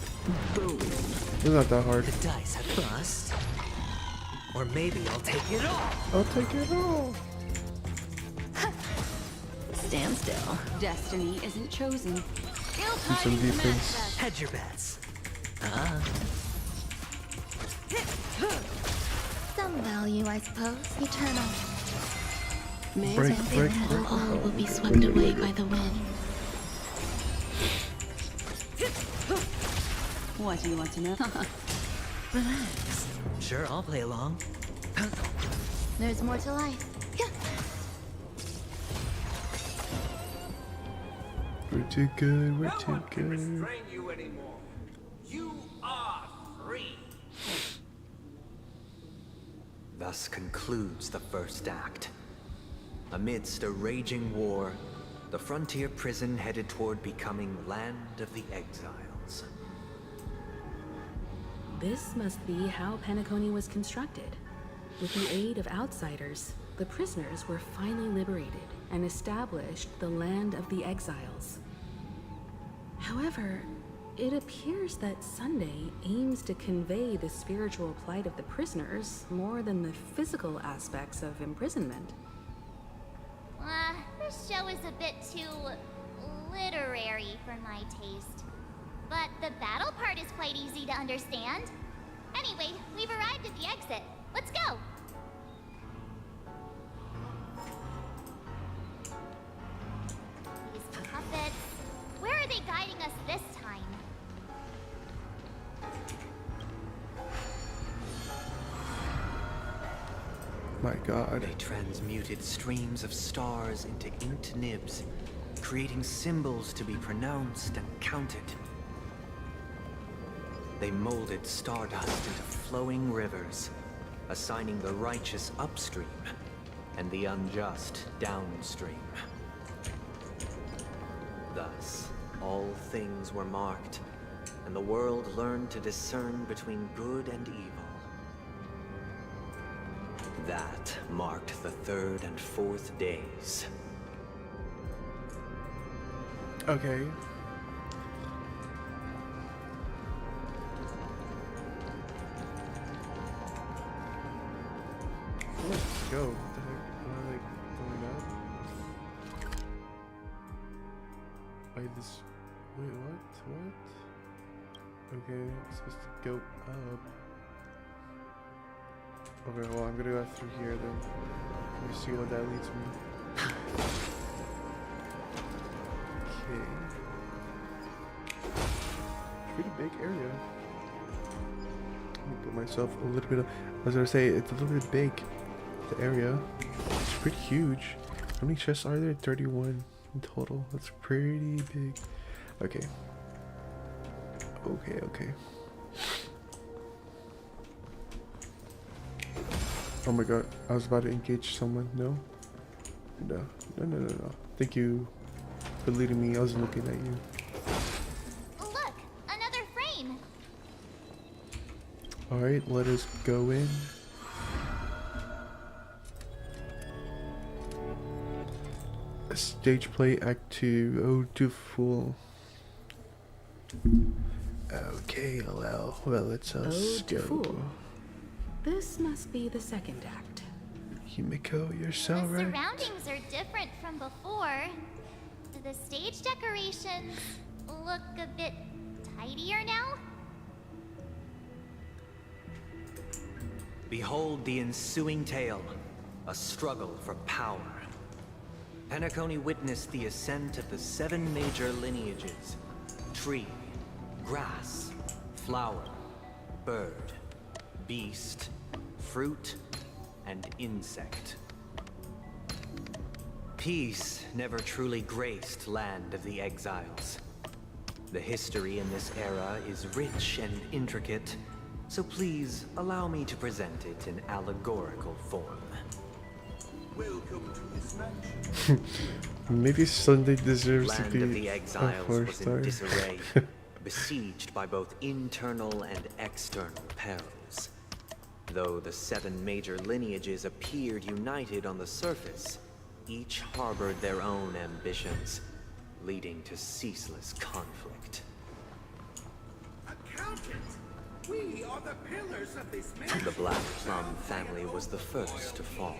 Boom. It's not that hard. The dice have bust. Or maybe I'll take it all. I'll take it all. Stand still. Destiny isn't chosen. Do some defense. Hedge your bets. Some value, I suppose. Eternal. Break. All will be swept away by the wind. What do you want to know? Relax. Sure, I'll play along. There's more to life. We're too good, we're too good. Restrain you anymore. You are free. Thus concludes the first act. Amidst a raging war, the frontier prison headed toward becoming Land of the Exiles. This must be how Penacony was constructed. With the aid of outsiders, the prisoners were finally liberated and established the Land of the Exiles. However, it appears that Sunday aims to convey the spiritual plight of the prisoners more than the physical aspects of imprisonment. This show is a bit too literary for my taste. but the battle part is quite easy to understand. Anyway, we've arrived at the exit. Let's go! These puppets... Where are they guiding us this time? My god. They transmuted streams of stars into inked nibs, creating symbols to be pronounced and counted. They molded stardust into flowing rivers, assigning the righteous upstream and the unjust downstream. Thus, all things were marked, and the world learned to discern between good and evil. That marked the third and fourth days. Okay. Let's go. What the heck? Am I like going up? By this. Wait, what? What? Okay, I'm supposed to go up. Okay, well, I'm gonna go through here then. Let me see what that leads me. Okay. Pretty big area. Let me put myself a little bit of, I was gonna say, it's a little bit big. The area. It's pretty huge. How many chests are there? 31 in total. That's pretty big. Okay. Okay. Oh my god, I was about to engage someone. No. Thank you for leading me. I was looking at you. Look! Another frame! Alright, let us go in. Stage play Act 2. Oh, to fool. Okay, well, let's Ode to go. Fool. This must be the second act. Himiko, you're so The right. surroundings are different from before. The stage decorations look a bit tidier now. Behold the ensuing tale, a struggle for power. Penacony witnessed the ascent of the 7 major lineages: tree, grass, flower, bird, beast, fruit, and insect. Peace never truly graced Land of the Exiles. The history in this era is rich and intricate, so please allow me to present it in allegorical form. Welcome to this mansion. Maybe Sunday deserves Land to of be the a Exiles 4-star. was in disarray, besieged by both internal and external perils. Though the 7 major lineages appeared united on the surface, each harbored their own ambitions, leading to ceaseless conflict. Accountant! We are the pillars of this mansion. The Black Plum family was the first to fall.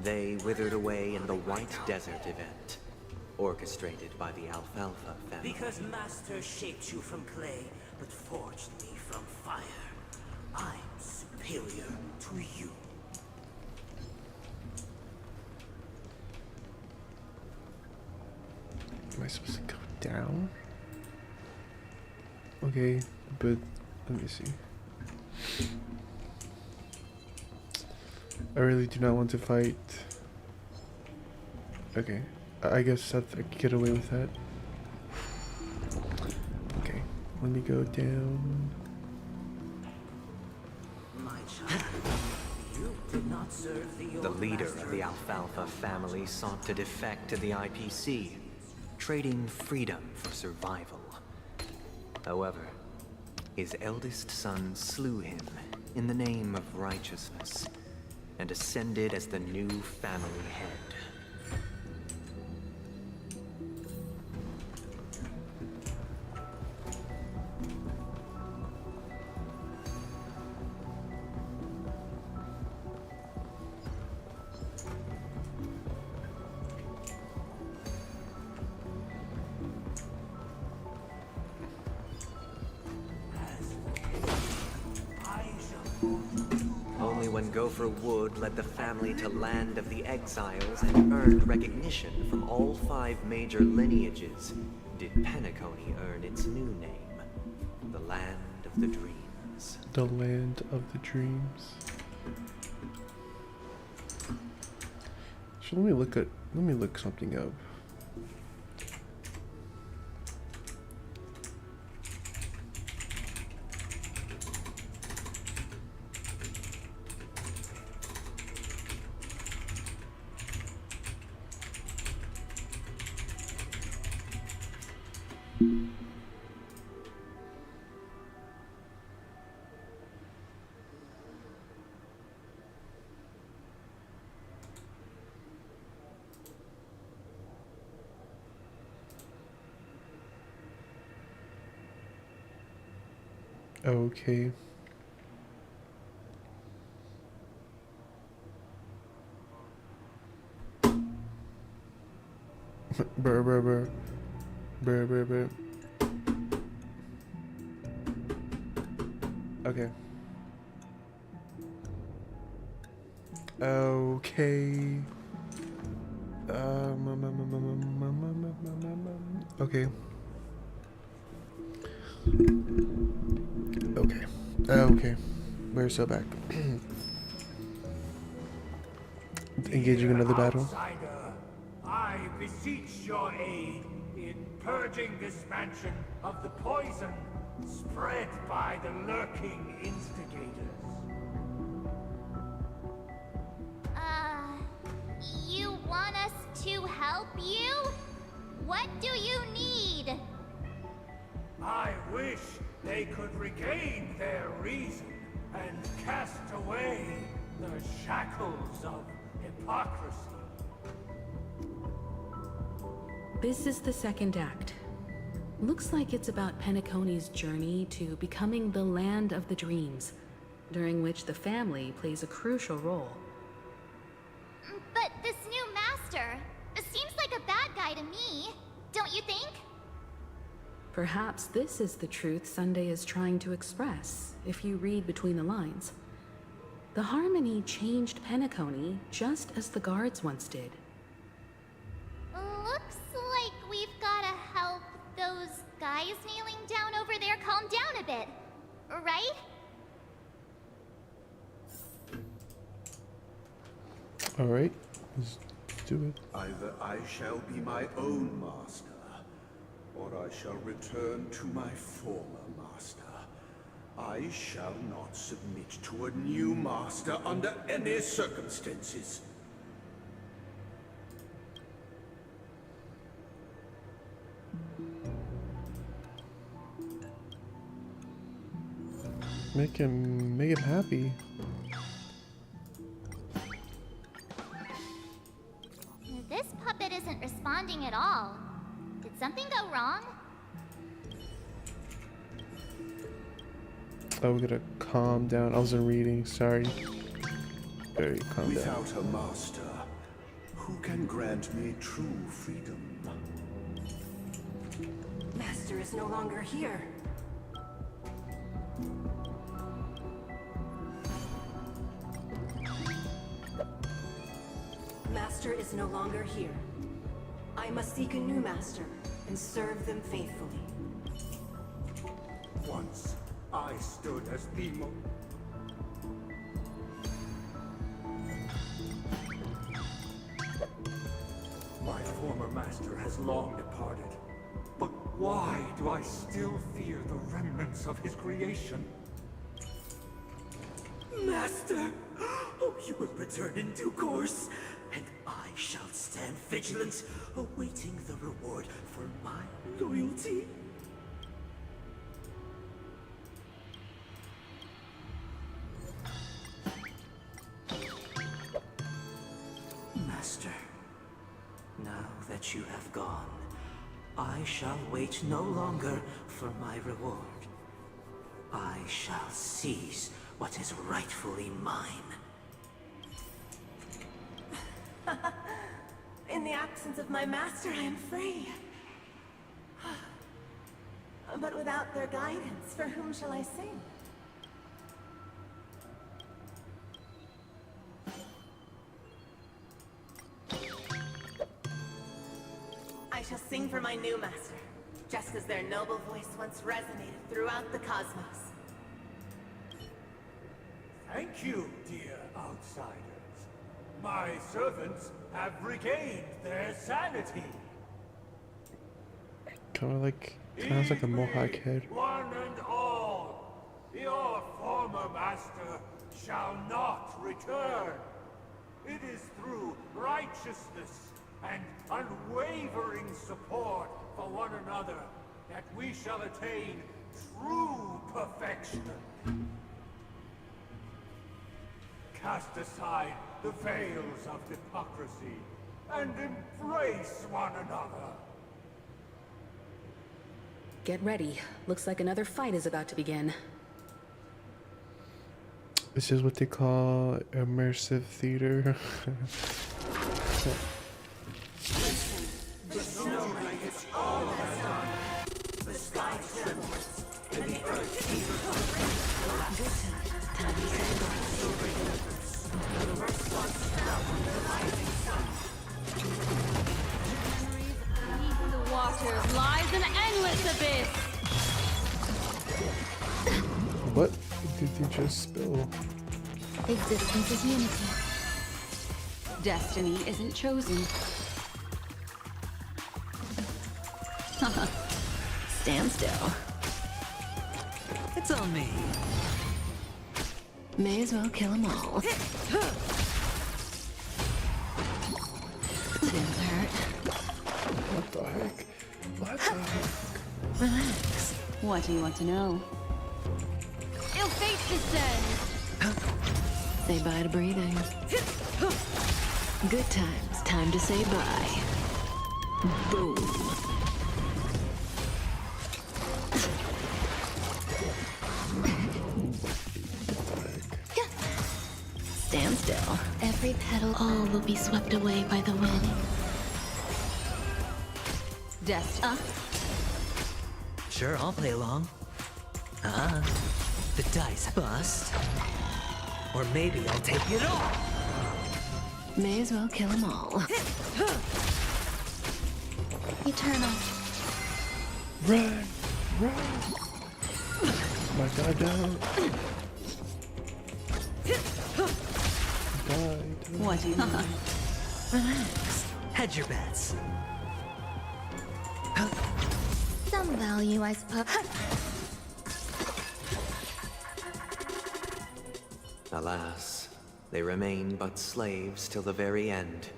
They withered away in the White Desert event, orchestrated by the Alfalfa family. Because Master shaped you from clay, but forged me from fire. I'm superior to you. Am I supposed to go down? Okay, but let me see. I really do not want to fight. Okay, I guess I can get away with that. Okay, let me go down. My child, you did not serve the The old leader master of the Alfalfa family sought to defect to the IPC, trading freedom for survival. However, his eldest son slew him in the name of righteousness and ascended as the new family head. when Gopher Wood led the family to Land of the Exiles and earned recognition from all 5 major lineages, did Penacony earn its new name, the Land of the Dreams. The Land of the Dreams. So let me look something up. Okay. Brr, brr, brr. Brr, brr, brr. Okay. Okay. Okay. Okay. Okay. We're so back. Engaging another battle. Outsider, I beseech your aid in purging this mansion of the poison spread by the lurking instigators. You want us to help you? What do you need? I wish they could regain their reason and cast away the shackles of hypocrisy. This is the second act. Looks like it's about Penacony's journey to becoming the Land of the Dreams, during which the family plays a crucial role. But this new master seems like a bad guy to me, don't you think? Perhaps this is the truth Sunday is trying to express, if you read between the lines. The Harmony changed Penacony just as the guards once did. Looks like we've gotta help those guys kneeling down over there calm down a bit, right? Alright, let's do it. Either I shall be my own master, or I shall return to my former master. I shall not submit to a new master under any circumstances. Make him happy. This puppet isn't responding at all. Did something go wrong? Oh, we gotta calm down. I wasn't reading, sorry. Very calm down. Without a master, who can grant me true freedom? Master is no longer here. Master is no longer here. I must seek a new master and serve them faithfully. Once, I stood as the My former master has long departed. But why do I still fear the remnants of his creation? Master! Oh, you will return in due course, and I shall stand vigilant, awaiting the reward for my loyalty. Master, now that you have gone, I shall wait no longer for my reward. I shall seize what is rightfully mine. In the absence of my master, I am free. But without their guidance, for whom shall I sing? I shall sing for my new master, just as their noble voice once resonated throughout the cosmos. Thank you, dear outsiders. My servants have regained their sanity. Kind of like a mohawk head. One and all, your former master shall not return. It is through righteousness and unwavering support for one another that we shall attain true perfection. Cast aside the veils of hypocrisy and embrace one another. Get ready. Looks like another fight is about to begin. This is what they call immersive theater. The snow blankets all has done. The sky trembles, and the earth Beneath the waters lies an endless abyss. What did you just spill? Existence is unity. Destiny isn't chosen. Stand still. It's on me. May as well kill them all. Didn't hurt. What the heck? What the heck? Relax. What do you want to know? Ill fate descends. Say bye to breathing. Good times. Time to say bye. Boom. Stand still. Every petal, All will be swept away by the wind. Destiny. Sure, I'll play along. The dice bust. Or maybe I'll take it all. May as well kill them all. eternal. Run! Run! My god, down. Died. What do you mean? Relax. Hedge your bets. Some value, I suppose. Alas, they remain but slaves till the very end,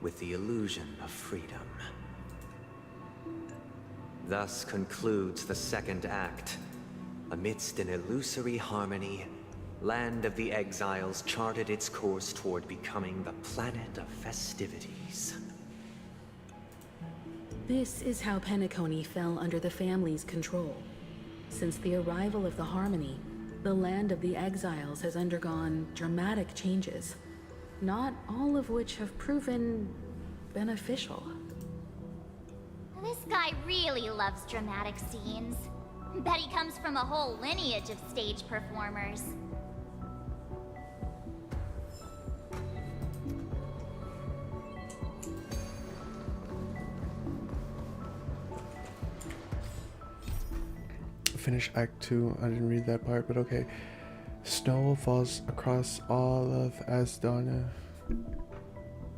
with the illusion of freedom. Thus concludes the second act. Amidst an illusory harmony, Land of the Exiles charted its course toward becoming the planet of festivities. This is how Penacony fell under the family's control. Since the arrival of the Harmony, the Land of the Exiles has undergone dramatic changes, not all of which have proven beneficial. This guy really loves dramatic scenes. Bet he comes from a whole lineage of stage performers. Finish Act 2. I didn't read that part, but okay. Snow falls across all of Asdana.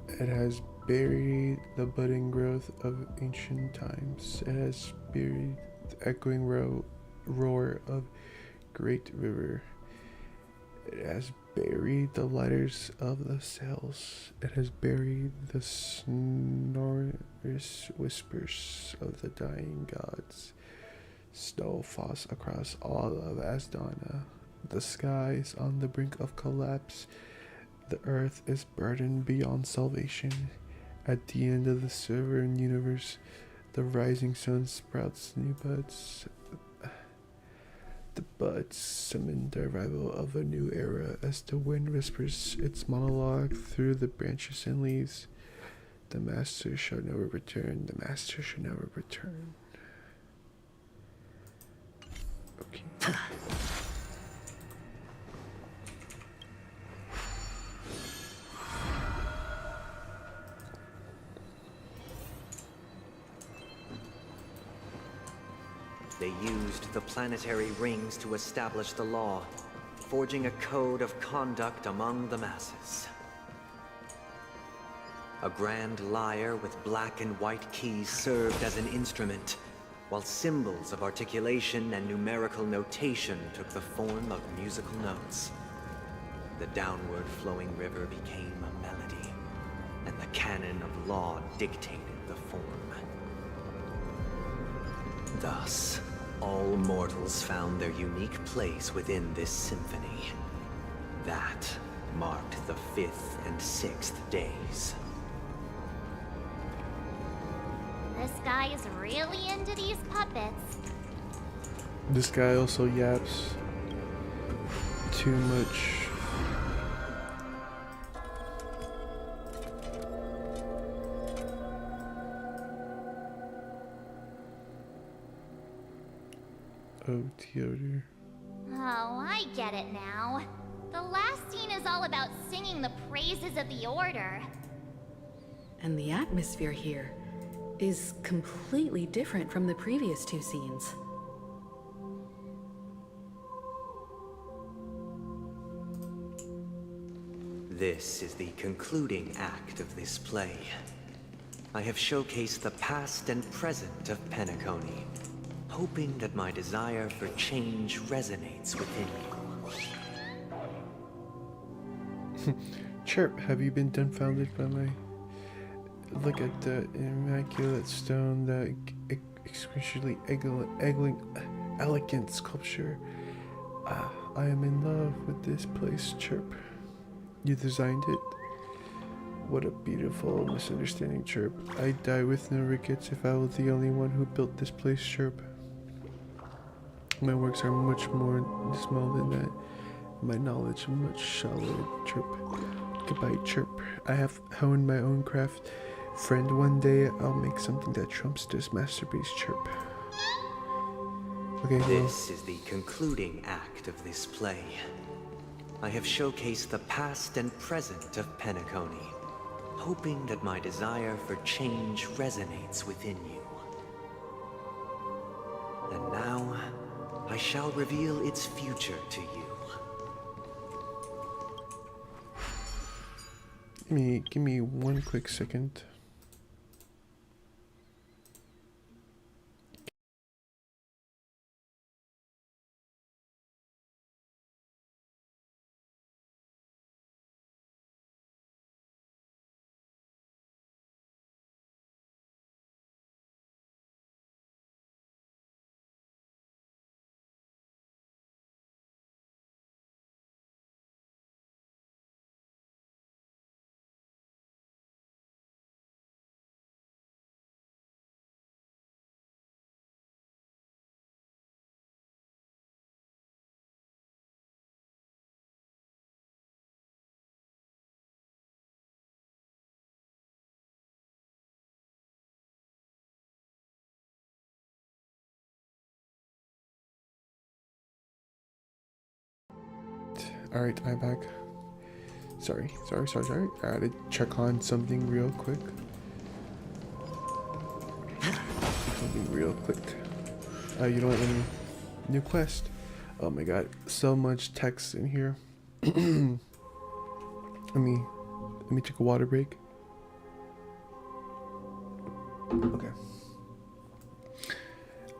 It has buried the budding growth of ancient times. It has buried the echoing roar of great river. It has buried the letters of the sails. It has buried the sonorous whispers of the dying gods. Snow falls across all of Asdana. The sky is on the brink of collapse. The earth is burdened beyond salvation. At the end of the Silvern universe, the rising sun sprouts new buds. The buds summon the arrival of a new era as the wind whispers its monologue through the branches and leaves. The master shall never return. The master shall never return. Okay. They used the planetary rings to establish the law, forging a code of conduct among the masses. A grand lyre with black and white keys served as an instrument, while symbols of articulation and numerical notation took the form of musical notes. The downward flowing river became a melody, and the canon of law dictated the form. Thus, all mortals found their unique place within this symphony. That marked the 5th and 6th days. This guy is really into these puppets. This guy also yaps too much. Oh, Theodore. Oh, I get it now. The last scene is all about singing the praises of the Order. And the atmosphere here is completely different from the previous two scenes. This is the concluding act of this play. I have showcased the past and present of Penacony, hoping that my desire for change resonates within you. Chirp, have you been dumbfounded by my... Look at the immaculate stone, the exquisitely elegant sculpture. I am in love with this place, Chirp. You designed it? What a beautiful misunderstanding, Chirp. I'd die with no regrets if I was the only one who built this place, Chirp. My works are much more small than that. My knowledge much shallower, Chirp. Goodbye, Chirp. I have honed my own craft. Friend, one day I'll make something that trumps this masterpiece, Chirp. Okay, this is the concluding act of this play. I have showcased the past and present of Penacony, hoping that my desire for change resonates within you. And now, I shall reveal its future to you. Give me one quick second. Alright, I'm back. Sorry. I had to check on something real quick. You know what, new quest. Oh my god, so much text in here. Let me take a water break. Okay.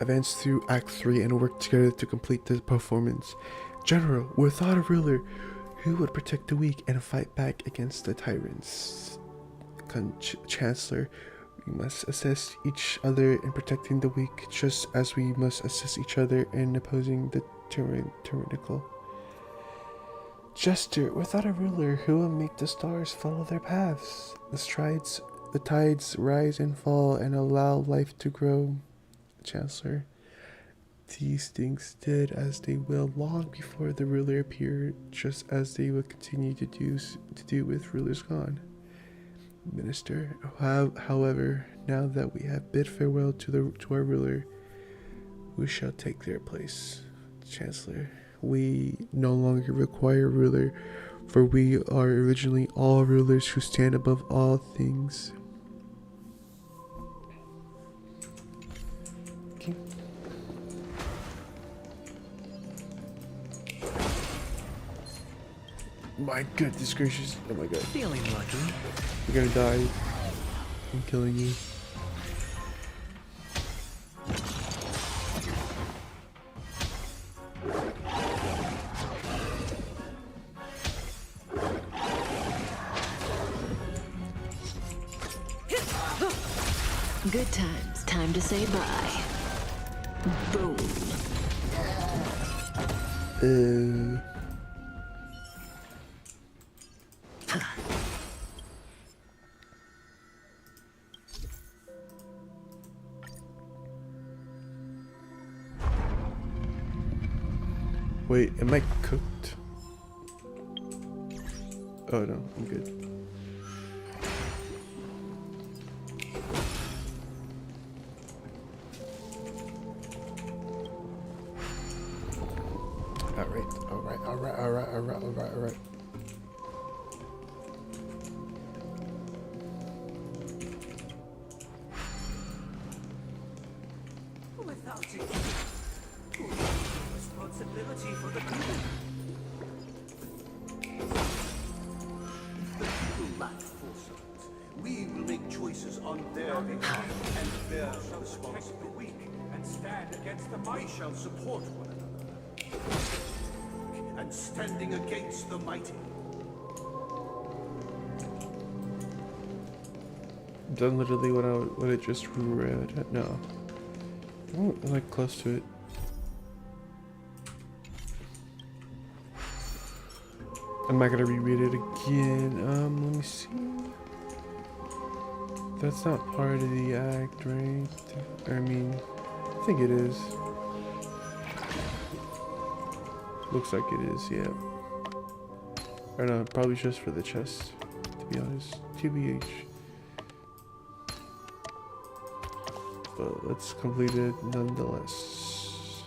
Advance through Act 3 and work together to complete the performance. General, without a ruler, who would protect the weak and fight back against the tyrants? Chancellor, we must assist each other in protecting the weak, just as we must assist each other in opposing the tyrannical. Jester, without a ruler, who will make the stars follow their paths? The tides rise and fall and allow life to grow. Chancellor, these things did as they will long before the ruler appeared, just as they will continue to do with rulers gone. Minister, however, now that we have bid farewell to our ruler, we shall take their place. Chancellor, we no longer require a ruler, for we are originally all rulers who stand above all things. My goodness gracious. Oh my god. Feeling lucky. You're gonna die. I'm killing you. Good times. Time to say bye. Boom. Wait, am I cooked? Oh no, I'm good. Alright. Without it, responsibility for the people. If the people lack foresight, we will make choices on their behalf and bear responsibility. The weak and stand against the mighty. We shall support one another. And standing against the mighty. Done literally what I just read. No. Oh, I'm like close to it. I'm not gonna reread it again. Let me see. That's not part of the act, right? I mean, I think it is. Looks like it is, yeah. Or no, probably just for the chest, to be honest. TBH. But let's complete it nonetheless.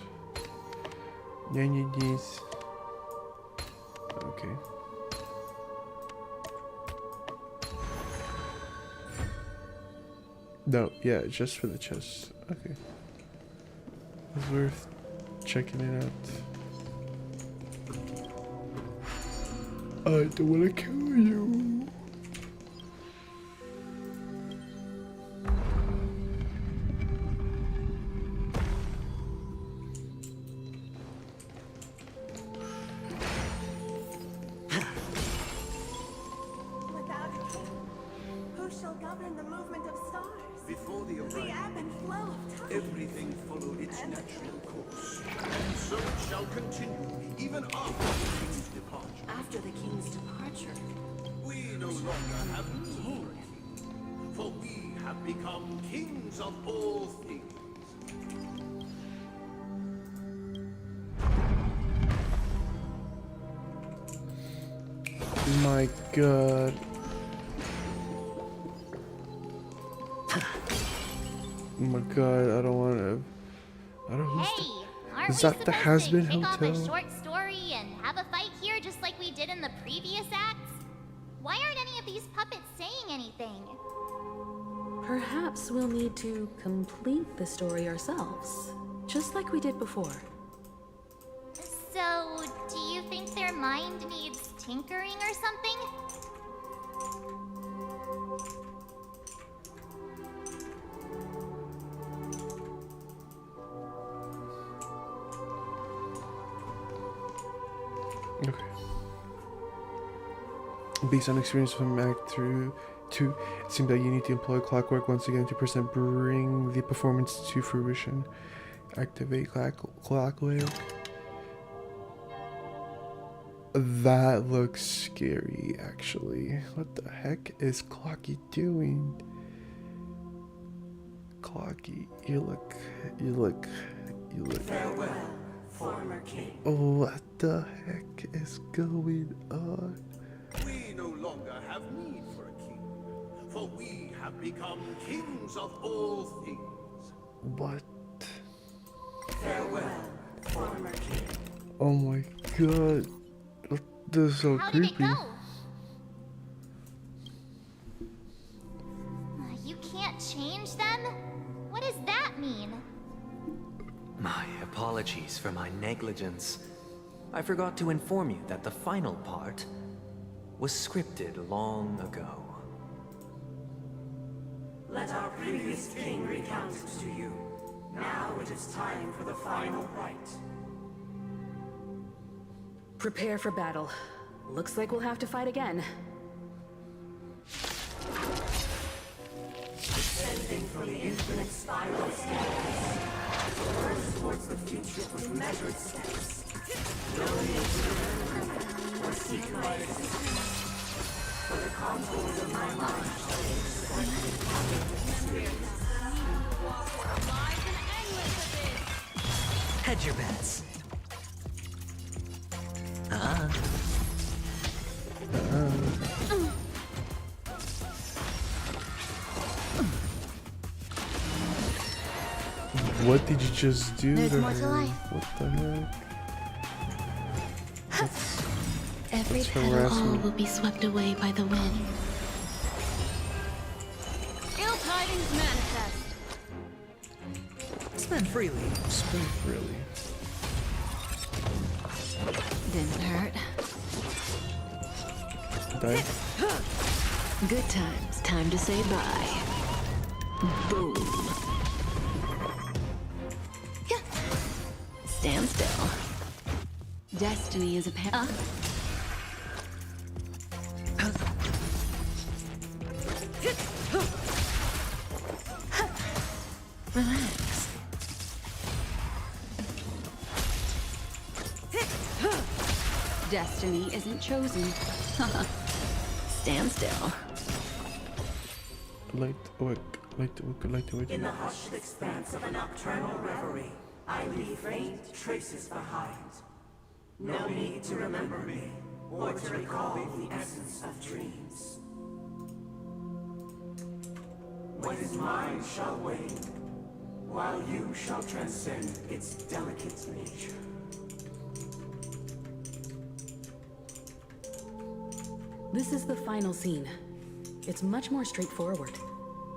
Okay. No, yeah, just for the chest. Okay. It's worth checking it out. I don't want to kill you. Without a king, who shall govern the movement of stars? Before the The ebb and flow of time. everything followed its natural course. And so it shall continue, even after the king's departure. After the king's departure. We no longer have need for a king, for we have become kings of all things. My god. Oh my god, I don't want to. I don't. Hey, aren't Is we that the supposed has-been to kick off a hotel? short story and have a fight here just like we did in the previous acts? Why aren't any of these puppets saying anything? Perhaps we'll need to complete the story ourselves, just like we did before. So, do you think their mind needs tinkering or something? Okay. Based on experience from Act 2, it seems that you need to employ clockwork once again to bring the performance to fruition. Activate clockwork. That looks scary, actually. What the heck is Clocky doing? Clocky, you look. Farewell, former king. Oh, what the heck is going on? We no longer have need for a king, for we have become kings of all things. What? Farewell, former king. Oh my god. This is so How did it creepy. go? You can't change them? What does that mean? My apologies for my negligence. I forgot to inform you that the final part, was scripted long ago. Let our previous king recount it to you. Now it is time for the final rite. Prepare for battle. Looks like we'll have to fight again. Descending from the infinite spiral staircase. First towards the future with measured steps. No need to remember or seek my existence. For the contours of my mind shall be expanded. Hedge your bets. What did you just do? There's to more to her? life. What the heck? Every That's petal harassment. all will be swept away by the wind. Ill tidings manifest. Spend freely. Spend freely. Didn't hurt. Die. Good times. Time to say bye. Boom. Stand still. Destiny is a pair. Relax. Destiny isn't chosen. Stand still. Light awake. Light awake. Light awake. In the hushed expanse of a nocturnal reverie, I leave faint traces behind. No need to remember me, or to recall the essence of dreams. What is mine shall wane, while you shall transcend its delicate nature. This is the final scene. It's much more straightforward.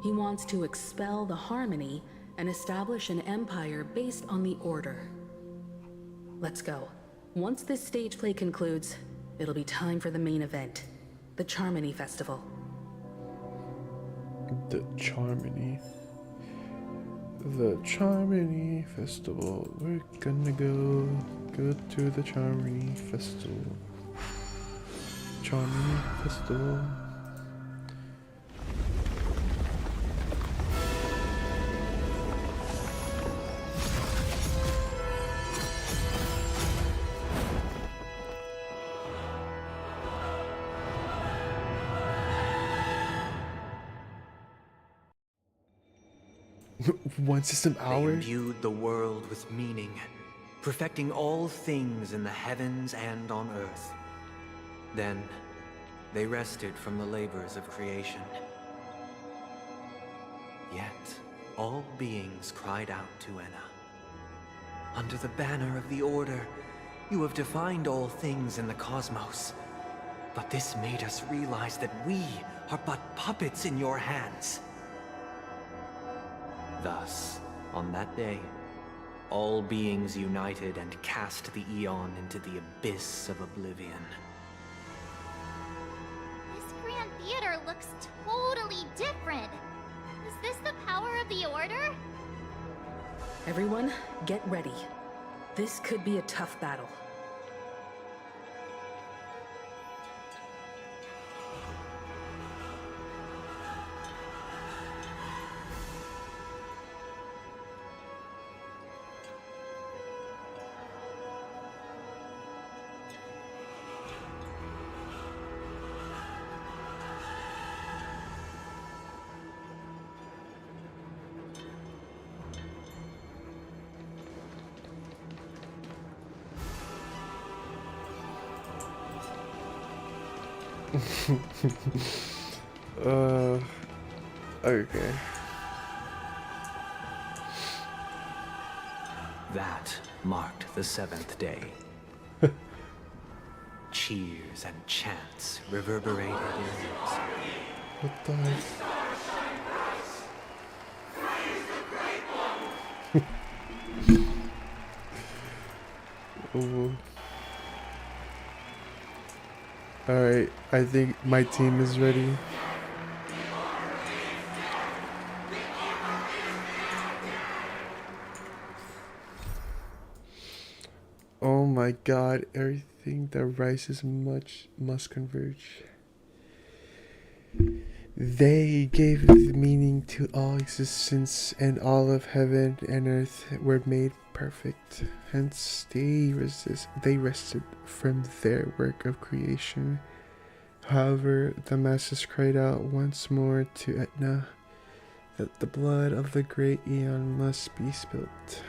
He wants to expel the Harmony and establish an empire based on the Order. Let's go. Once this stage play concludes, it'll be time for the main event, the Charmony Festival. The Charmony. The Charmony Festival. We're gonna go to the Charmony Festival. Charmony Festival. One system They hour? imbued the world with meaning, perfecting all things in the heavens and on earth. Then, they rested from the labors of creation. Yet, all beings cried out to Enna. Under the banner of the Order, you have defined all things in the cosmos. But this made us realize that we are but puppets in your hands. Thus, on that day, all beings united and cast the Eon into the abyss of oblivion. This Grand Theater looks totally different. Is this the power of the Order? Everyone, get ready. This could be a tough battle. Okay. That marked the 7th day. Cheers and chants reverberated in ears. What the heck? Oh. Alright, I think my team is ready. Oh my god, everything that rises must converge. They gave meaning to all existence, and all of heaven and earth were made perfect. Hence they rested from their work of creation. However, the masses cried out once more to Etna that the blood of the great Aeon must be spilt.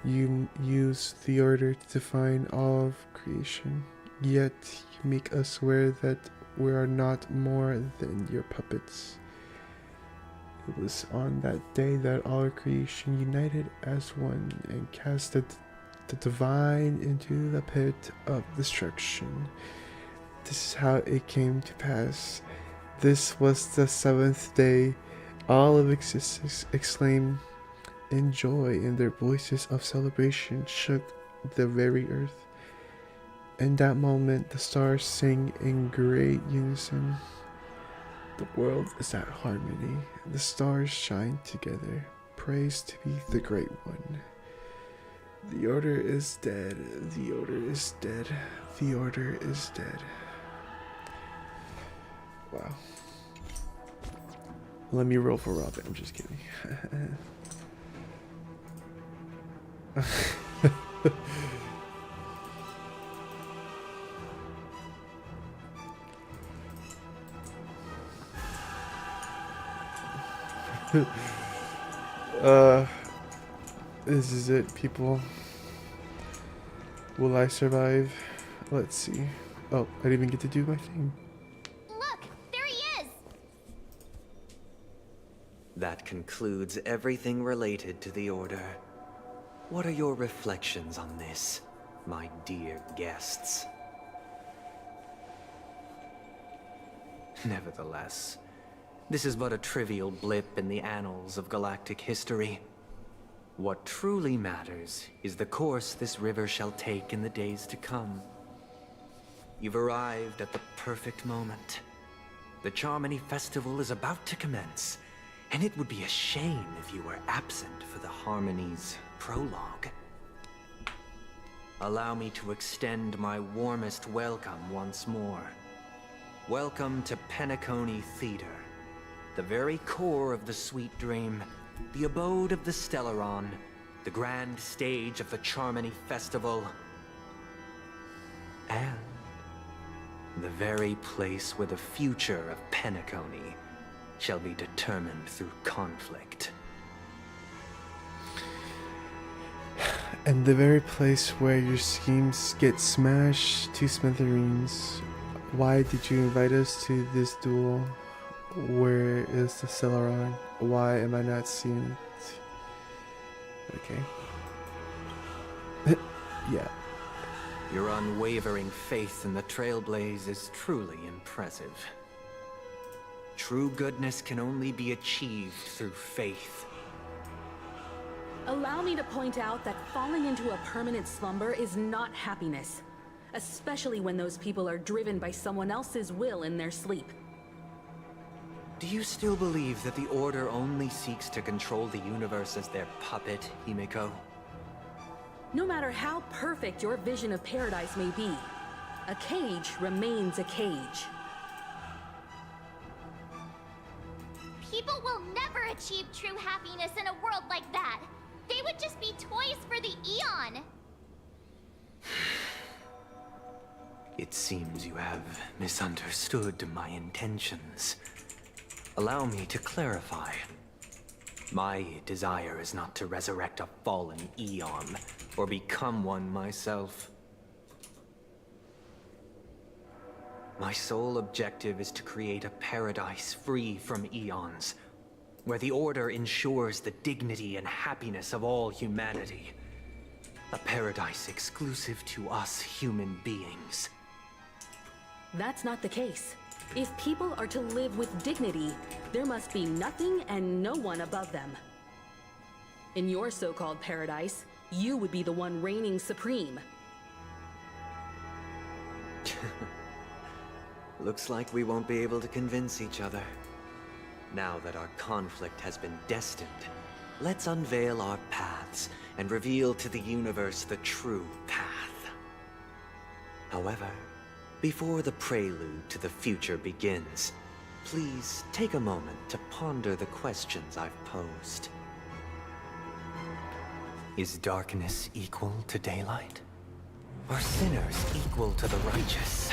You use the order to define all of creation, yet you make us aware that we are not more than your puppets. It was on that day that all creation united as one and casted the divine into the pit of destruction. This is how it came to pass. This was the seventh day. All of existence exclaimed in joy, and their voices of celebration shook the very earth. In that moment, the stars sing in great unison. The world is at harmony. The stars shine together. Praise to be the Great One. The order is dead. The order is dead. The order is dead. Wow. Let me roll for Robin. I'm just kidding. This is it, people. Will I survive? Let's see. Oh, I didn't even get to do my thing. Look, there he is! That concludes everything related to the Order. What are your reflections on this, my dear guests? Nevertheless, this is but a trivial blip in the annals of galactic history. What truly matters is the course this river shall take in the days to come. You've arrived at the perfect moment. The Charmony Festival is about to commence, and it would be a shame if you were absent for the Harmony's prologue. Allow me to extend my warmest welcome once more. Welcome to Penacony Theater, the very core of the Sweet Dream, the abode of the Stellaron, the grand stage of the Charmony Festival, and the very place where the future of Penacony shall be determined through conflict. And the very place where your schemes get smashed to smithereens. Why did you invite us to this duel? Where is the Stellaron? Why am I not seeing it? Okay. Yeah. Your unwavering faith in the Trailblaze is truly impressive. True goodness can only be achieved through faith. Allow me to point out that falling into a permanent slumber is not happiness, especially when those people are driven by someone else's will in their sleep. Do you still believe that the Order only seeks to control the universe as their puppet, Himiko? No matter how perfect your vision of paradise may be, a cage remains a cage. People will never achieve true happiness in a world like that. They would just be toys for the Aeon. It seems you have misunderstood my intentions. Allow me to clarify. My desire is not to resurrect a fallen Aeon, or become one myself. My sole objective is to create a paradise free from Aeons, where the Order ensures the dignity and happiness of all humanity. A paradise exclusive to us human beings. That's not the case. If people are to live with dignity, there must be nothing and no one above them. In your so-called paradise, you would be the one reigning supreme. Looks like we won't be able to convince each other. Now that our conflict has been destined, let's unveil our paths and reveal to the universe the true path. However, before the prelude to the future begins, please take a moment to ponder the questions I've posed. Is darkness equal to daylight? Are sinners equal to the righteous?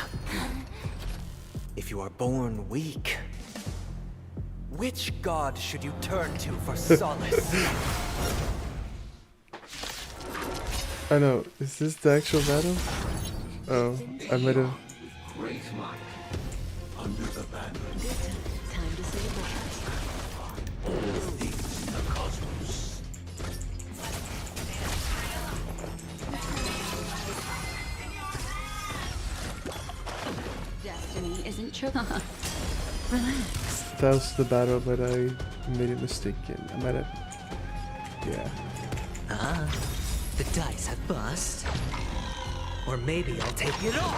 If you are born weak, which god should you turn to for solace? I know, is this the actual battle? Oh, I might have... Great might. Under the banner. Time to say bye. All things in the cosmos. Destiny isn't true. Relax. That was the battle, but I made a mistake and I might have... Yeah. The dice have bust. Or maybe I'll take it all.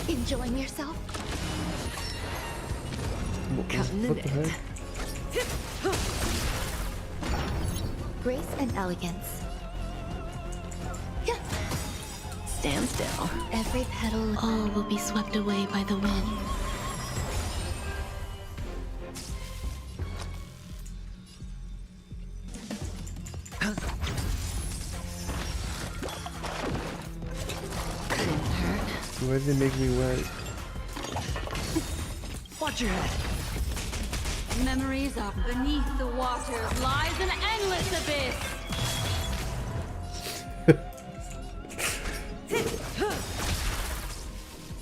Enjoying yourself? Cutting What it. the heck? Grace and elegance. Stand still. Every petal, all will be swept away by the wind. Why did they make me wet? Watch your head. Memories of beneath the waters lies an endless abyss.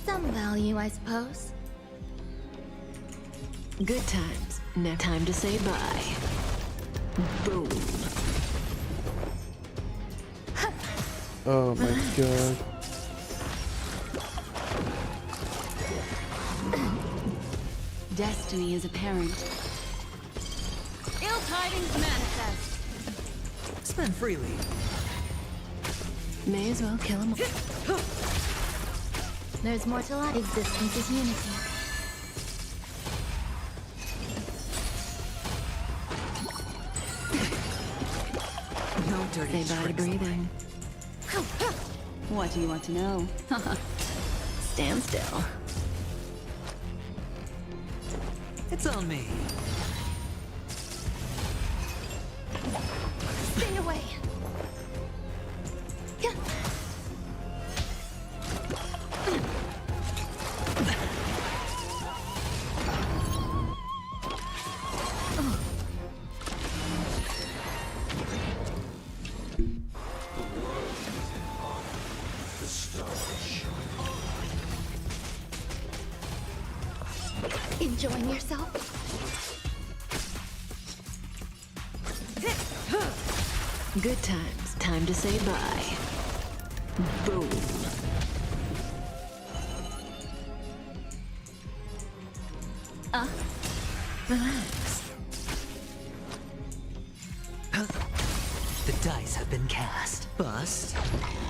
Some value, I suppose. Good times. Now time to say bye. Boom. Oh my god. Destiny is apparent. Ill tidings manifest. Spend freely. May as well kill him. There's more to life. Existence is unity. No dirty Say bye to tricks. breathing. What do you want to know? Stand still. It's on me. Stay away. Enjoying yourself? Good times. Time to say bye. Boom. Relax. The dice have been cast. Bust.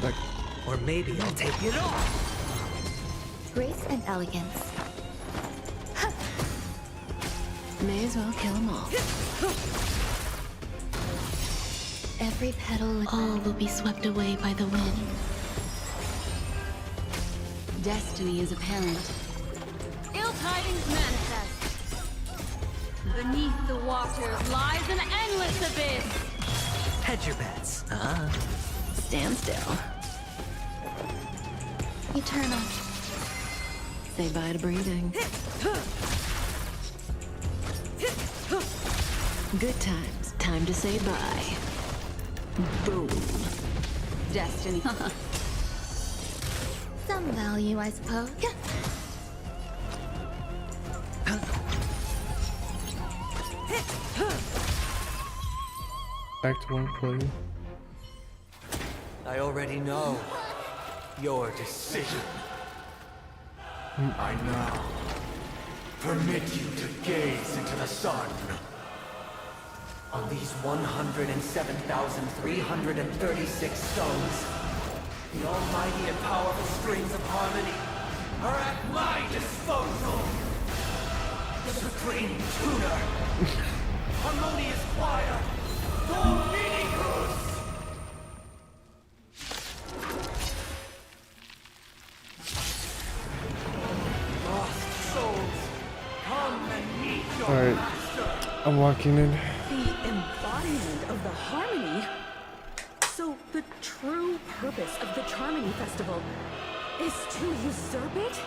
Like, Or maybe I'll take it all. Grace and elegance. May as well kill them all. Every petal, all will be swept away by the wind. Destiny is apparent. Ill tidings manifest. Beneath the waters lies an endless abyss. Hedge your bets. Stand still. Eternal. Say bye to breathing. Good times. Time to say bye. Boom. Destiny. Some value, I suppose. Act 1 play. I already know your decision. I now permit you to gaze into the sun. On these 107,336 stones, the almighty and powerful strings of harmony are at my disposal. Supreme Tutor, Harmonious Choir, Dominicus. Lost souls, come and meet your Alright, master. I'm walking in. The embodiment of the harmony. So the true purpose of the Charmony Festival is to usurp it?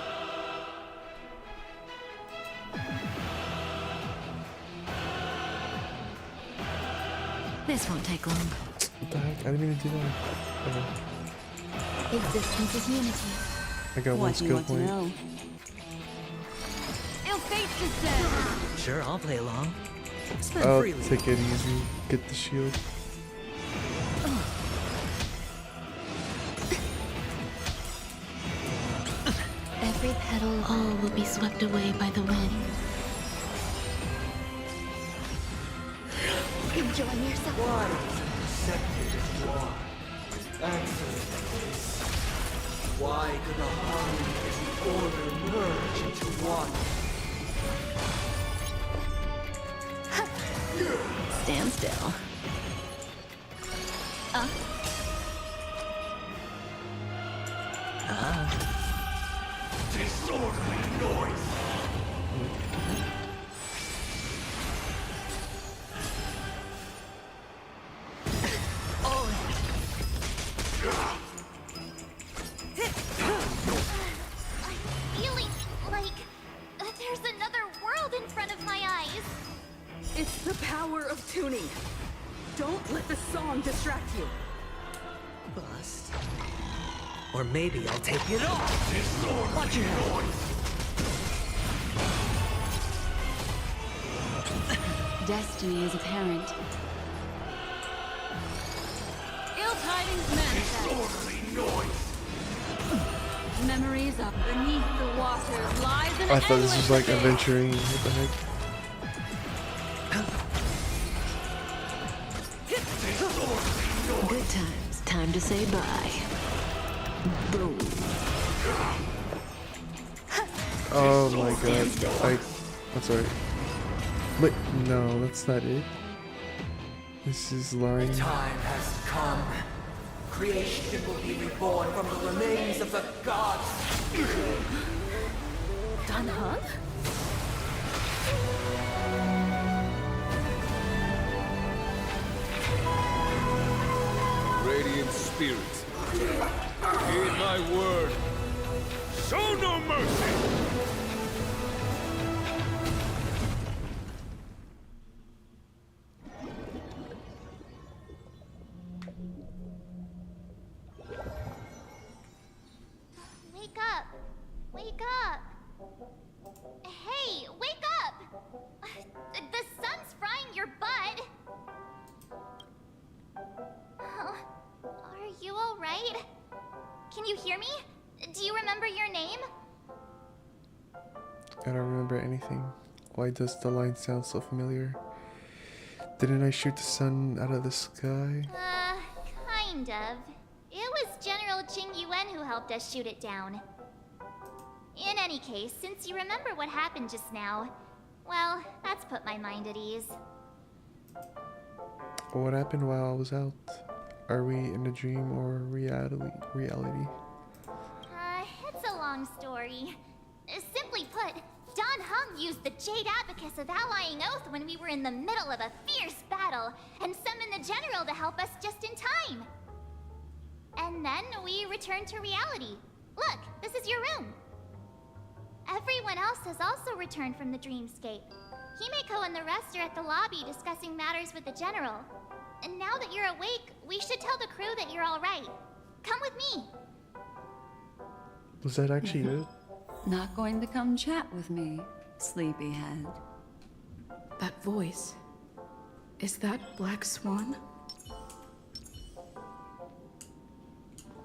This won't take long. What the heck? I didn't even do that. Okay. Existence is unity. I got one skill point. Ill fate descend. Sure, I'll play along. Spend I'll freely. take it easy. Get the shield. Every petal, all will be swept away by the wind. Enjoying yourself. Why accepted as you are? Answer this. Why could the harmony of the order merge into one? Stand still. Disorderly noise! Feeling like there's another world in front of my eyes. It's the power of tuning. Don't let the song distract you. Bust. Or maybe I'll take it off. Watch your head. Destiny is apparent. Ill tidings manifest. Disorderly noise! Memories up beneath the waters lies an I thought this was like endless adventuring. What the heck? Good times. Time to say bye. Boom. Oh my god. I'm sorry. Wait, no, that's not it. This is line. Time has come. Creation will be reborn from the remains of the gods. Dan Heng? Radiant spirits, heed my word. Show no mercy! Wake up! Wake up! Hey, wake up! The sun's frying your butt! Are you alright? Can you hear me? Do you remember your name? I don't remember anything. Why does the line sound so familiar? Didn't I shoot the sun out of the sky? Kind of. It was General Qing Yuan who helped us shoot it down. In any case, since you remember what happened just now, well, that's put my mind at ease. What happened while I was out? Are we in a dream or reality? It's a long story. Simply put, Dan Heng used the Jade Abacus of Allying Oath when we were in the middle of a fierce battle, and summoned the General to help us just in time. And then we returned to reality. Look, this is your room. Everyone else has also returned from the dreamscape. Himeko and the rest are at the lobby discussing matters with the General. And now that you're awake, we should tell the crew that you're alright. Come with me. Was that actually it? Not going to come chat with me, sleepyhead. That voice. Is that Black Swan?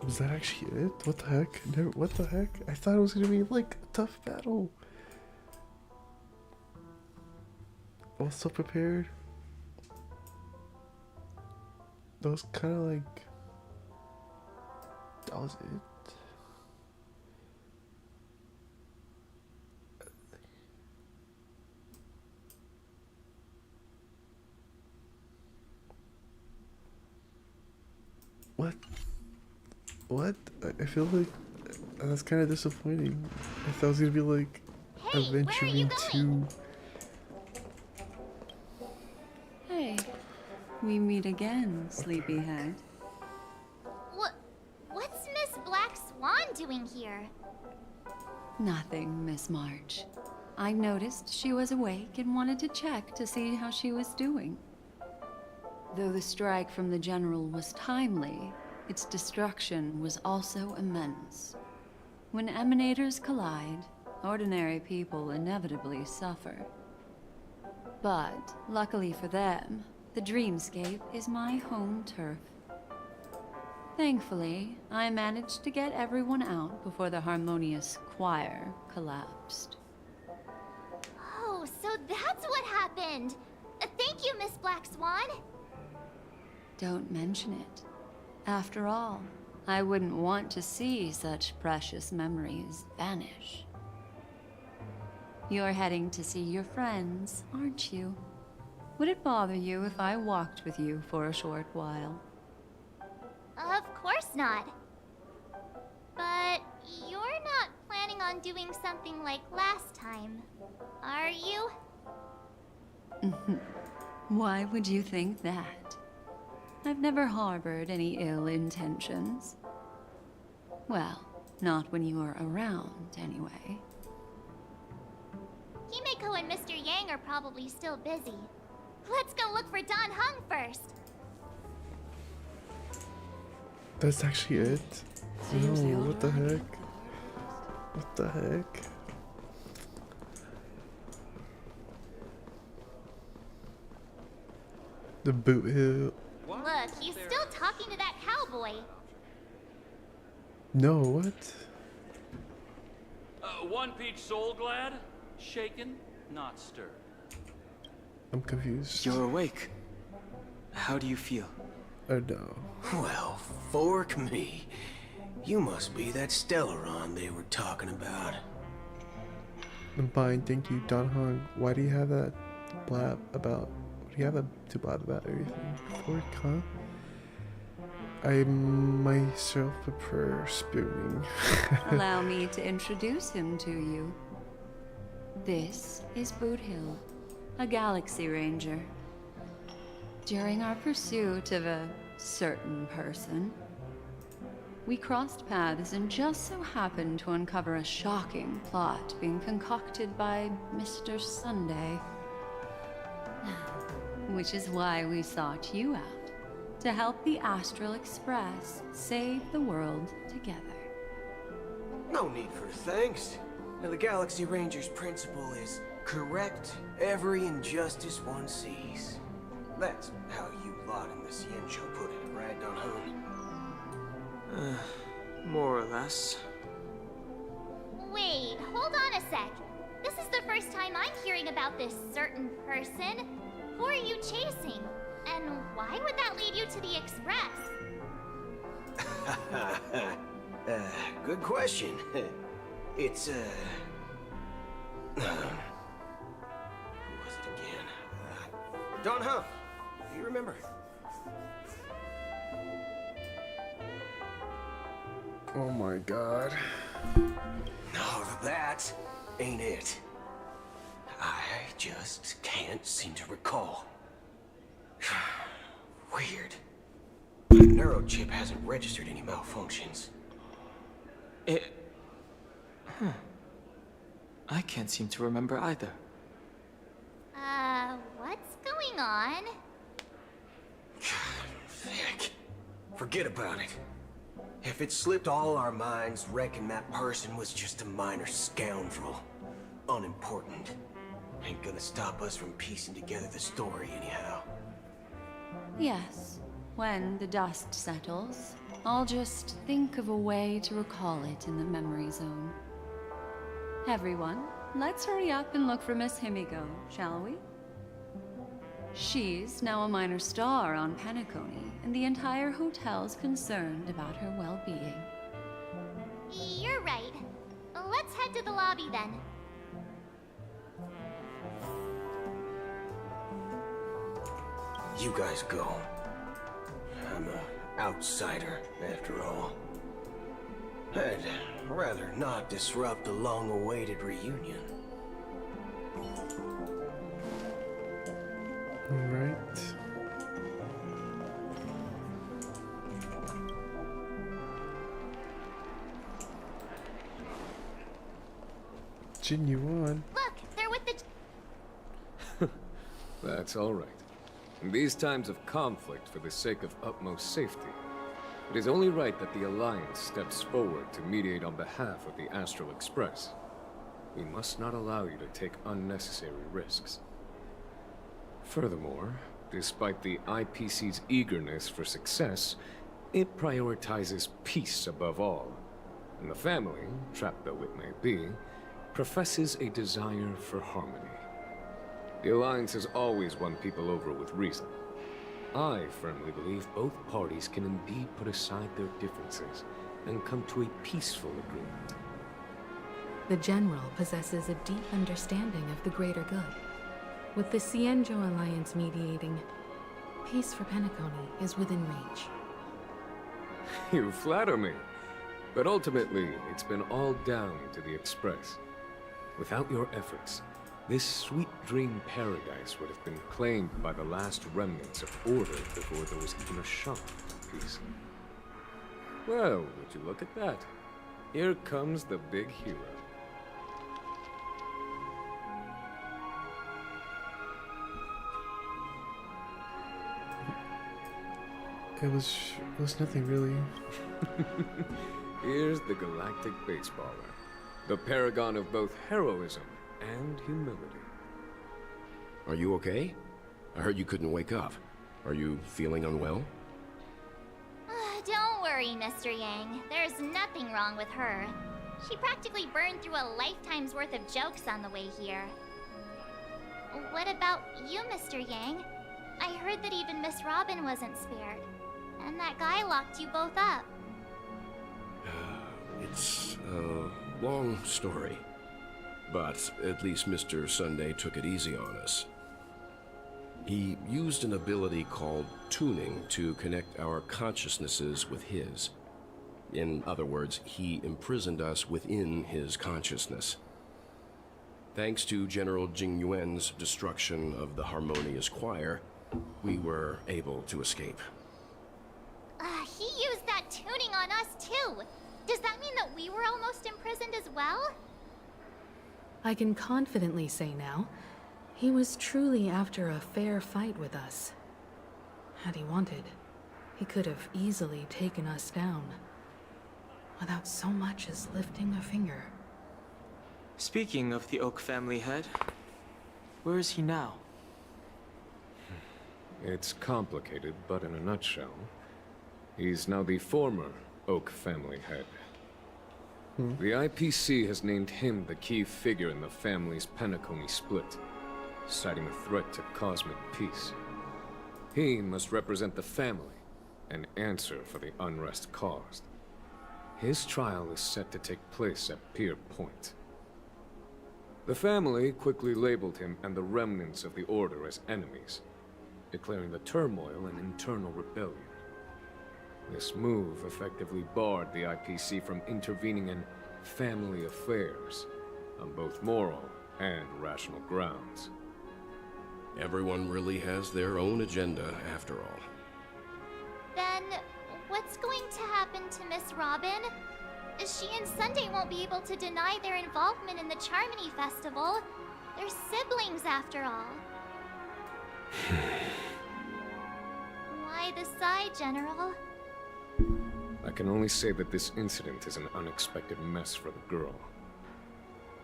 Was that actually it? What the heck? What the heck? I thought it was gonna be like a tough battle. I was so prepared. That was kind of like... That was it. What? I feel like that's kind of disappointing. I thought it was gonna be like adventuring to. Hey, we meet again, sleepyhead. What's Miss Black Swan doing here? Nothing, Miss March. I noticed she was awake and wanted to check to see how she was doing. Though the strike from the General was timely, its destruction was also immense. When emanators collide, ordinary people inevitably suffer. But, luckily for them, the dreamscape is my home turf. Thankfully, I managed to get everyone out before the harmonious choir collapsed. Oh, so that's what happened! Thank you, Miss Black Swan! Don't mention it. After all, I wouldn't want to see such precious memories vanish. You're heading to see your friends, aren't you? Would it bother you if I walked with you for a short while? Of course not. But you're not planning on doing something like last time, are you? Why would you think that? I've never harbored any ill intentions. Well, not when you are around, anyway. Himeko and Mr. Yang are probably still busy. Let's go look for Don Hung first. That's actually it? No, what the heck? What the heck? The boot hill. Look, he's still talking to that cowboy. No, what? One peach soul glad? Shaken, not stirred. I'm confused. You're awake. How do you feel? Oh no. Well, fork me. You must be that Stellaron they were talking about. I'm fine, thank you, Don Hung. Why do you have that blab about? What do you have to blab about everything? Fork, huh? I myself prefer spooning. Allow me to introduce him to you. This is Boot Hill, a Galaxy Ranger. During our pursuit of a certain person, we crossed paths and just so happened to uncover a shocking plot being concocted by Mr. Sunday. Which is why we sought you out, to help the Astral Express save the world together. No need for thanks. Now, the Galaxy Ranger's principle is correct every injustice one sees. That's how you lot in the Ciencho put it, right, Don Hung? More or less. Wait, hold on a sec. This is the first time I'm hearing about this certain person. Who are you chasing? And why would that lead you to the Express? Good question. It's, who was it again? Don Hung. Do you remember? Oh my god. No, that ain't it. I just can't seem to recall. Weird. But a neurochip hasn't registered any malfunctions. I can't seem to remember either. What's going on? Heck. Forget about it. If it slipped all our minds, reckon that person was just a minor scoundrel. Unimportant. Ain't gonna stop us from piecing together the story anyhow. Yes, when the dust settles, I'll just think of a way to recall it in the memory zone. Everyone, let's hurry up and look for Miss Himiko, shall we? She's now a minor star on Penacony, and the entire hotel's concerned about her well-being. You're right. Let's head to the lobby then. You guys go. I'm an outsider, after all. I'd rather not disrupt a long-awaited reunion. Alright. Jin Yuan. Look, they're with the... That's all right. In these times of conflict, for the sake of utmost safety, it is only right that the Alliance steps forward to mediate on behalf of the Astral Express. We must not allow you to take unnecessary risks. Furthermore, despite the IPC's eagerness for success, it prioritizes peace above all. And the family, trapped though it may be, professes a desire for harmony. The Alliance has always won people over with reason. I firmly believe both parties can indeed put aside their differences and come to a peaceful agreement. The General possesses a deep understanding of the greater good. With the Cienjo Alliance mediating, peace for Penacony is within reach. You flatter me. But ultimately, it's been all down to the Express. Without your efforts, this sweet dream paradise would have been claimed by the last remnants of order before there was even a shot of peace. Well, would you look at that? Here comes the big hero. It was nothing really. Here's the galactic baseballer, the paragon of both heroism and humility. Are you okay? I heard you couldn't wake up. Are you feeling unwell? Don't worry, Mr. Yang. There's nothing wrong with her. She practically burned through a lifetime's worth of jokes on the way here. What about you, Mr. Yang? I heard that even Miss Robin wasn't spared. And that guy locked you both up. It's a long story. But at least Mr. Sunday took it easy on us. He used an ability called tuning to connect our consciousnesses with his. In other words, he imprisoned us within his consciousness. Thanks to General Jing Yuan's destruction of the Harmonious Choir, we were able to escape. He used that tuning on us too. Does that mean that we were almost imprisoned as well? I can confidently say now, he was truly after a fair fight with us. Had he wanted, he could have easily taken us down, without so much as lifting a finger. Speaking of the Oak family head, where is he now? It's complicated, but in a nutshell, he's now the former Oak family head. The IPC has named him the key figure in the family's Penacony split, citing a threat to cosmic peace. He must represent the family and answer for the unrest caused. His trial is set to take place at Pier Point. The family quickly labeled him and the remnants of the Order as enemies, declaring the turmoil an internal rebellion. This move effectively barred the IPC from intervening in family affairs on both moral and rational grounds. Everyone really has their own agenda, after all. Then, what's going to happen to Miss Robin? She and Sunday won't be able to deny their involvement in the Charmony Festival. They're siblings, after all. Why the sigh, General? I can only say that this incident is an unexpected mess for the girl.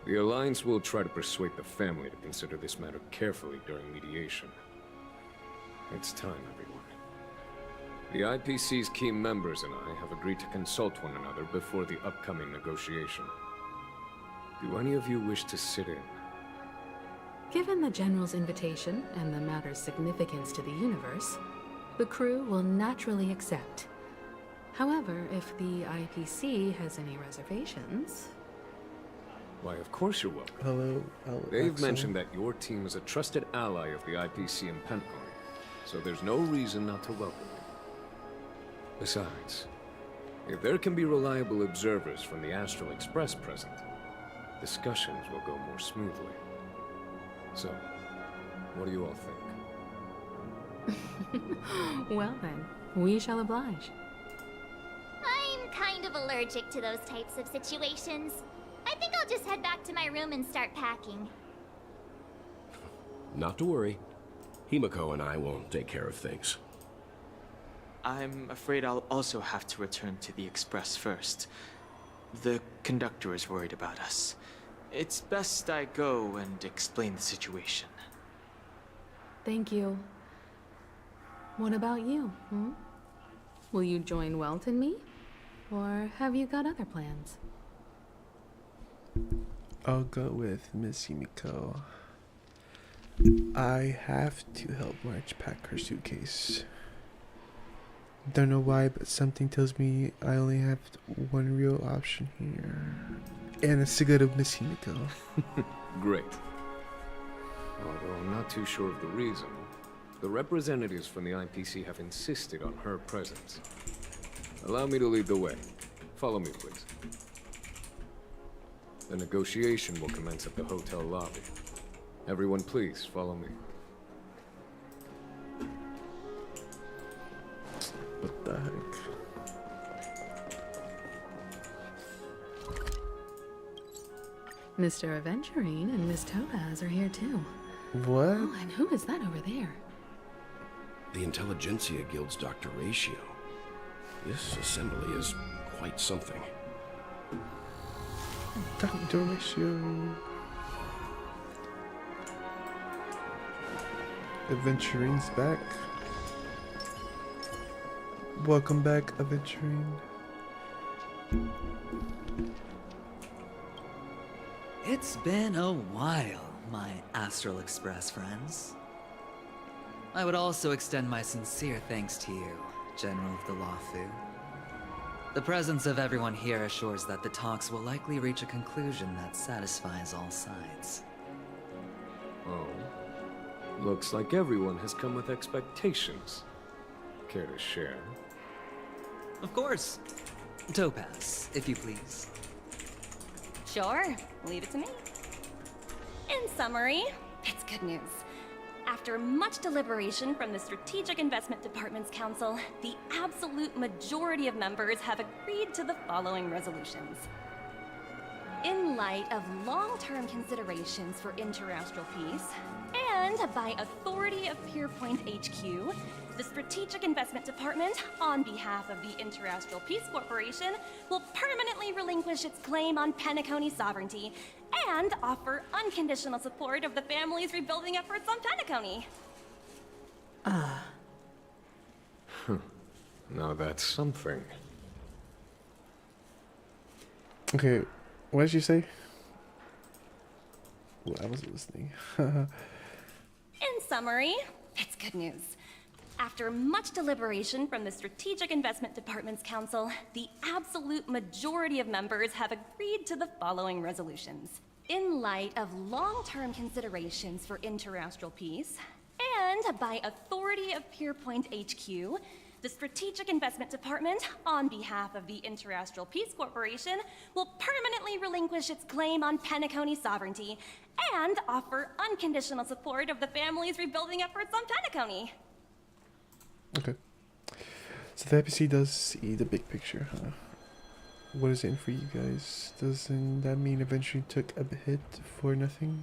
The Alliance will try to persuade the family to consider this matter carefully during mediation. It's time, everyone. The IPC's key members and I have agreed to consult one another before the upcoming negotiation. Do any of you wish to sit in? Given the General's invitation and the matter's significance to the universe, the crew will naturally accept. However, if the IPC has any reservations... Why, of course you're welcome. Hello, They've mentioned that your team is a trusted ally of the IPC in Penacony, so there's no reason not to welcome you. Besides, If there can be reliable observers from the Astral Express present, discussions will go more smoothly. So, what do you all think? Well then, we shall oblige. I'm kind of allergic to those types of situations. I think I'll just head back to my room and start packing. Not to worry. Himiko and I will take care of things. I'm afraid I'll also have to return to the Express first. The conductor is worried about us. It's best I go and explain the situation. Thank you. What about you, Will you join Welt and me? Or have you got other plans? I'll go with Miss Himiko. I have to help March pack her suitcase. Don't know why, but something tells me I only have one real option here. And it's to go to Miss Himiko. Great. Although I'm not too sure of the reason, the representatives from the IPC have insisted on her presence. Allow me to lead the way. Follow me, please. The negotiation will commence at the hotel lobby. Everyone, please follow me. What the heck? Mr. Aventurine and Miss Topaz are here too. What? Oh, and who is that over there? The Intelligentsia Guild's Dr. Ratio. This assembly is quite something. Dr. Ratio. Aventurine's back. Welcome back, Aventurine. It's been a while, my Astral Express friends. I would also extend my sincere thanks to you, General of the Lawfu. The presence of everyone here assures that the talks will likely reach a conclusion that satisfies all sides. Oh. Looks like everyone has come with expectations. Care to share? Of course. Topaz, if you please. Sure, leave it to me. In summary, it's good news. After much deliberation from the Strategic Investment Department's Council, the absolute majority of members have agreed to the following resolutions. In light of long-term considerations for interastral peace, and by authority of Pierpoint HQ, the Strategic Investment Department, on behalf of the Interastral Peace Corporation, will permanently relinquish its claim on Penacony sovereignty and offer unconditional support of the family's rebuilding efforts on Penacony. Now that's something. Okay, what did you say? Well, I wasn't listening. In summary, it's good news. After much deliberation from the Strategic Investment Department's Council, the absolute majority of members have agreed to the following resolutions. In light of long-term considerations for interastral peace, and by authority of Pierpoint HQ, the Strategic Investment Department, on behalf of the Interastral Peace Corporation, will permanently relinquish its claim on Penacony sovereignty and offer unconditional support of the family's rebuilding efforts on Penacony. Okay. So the IPC does see the big picture, huh? What is it in for you guys? Doesn't that mean eventually took a hit for nothing?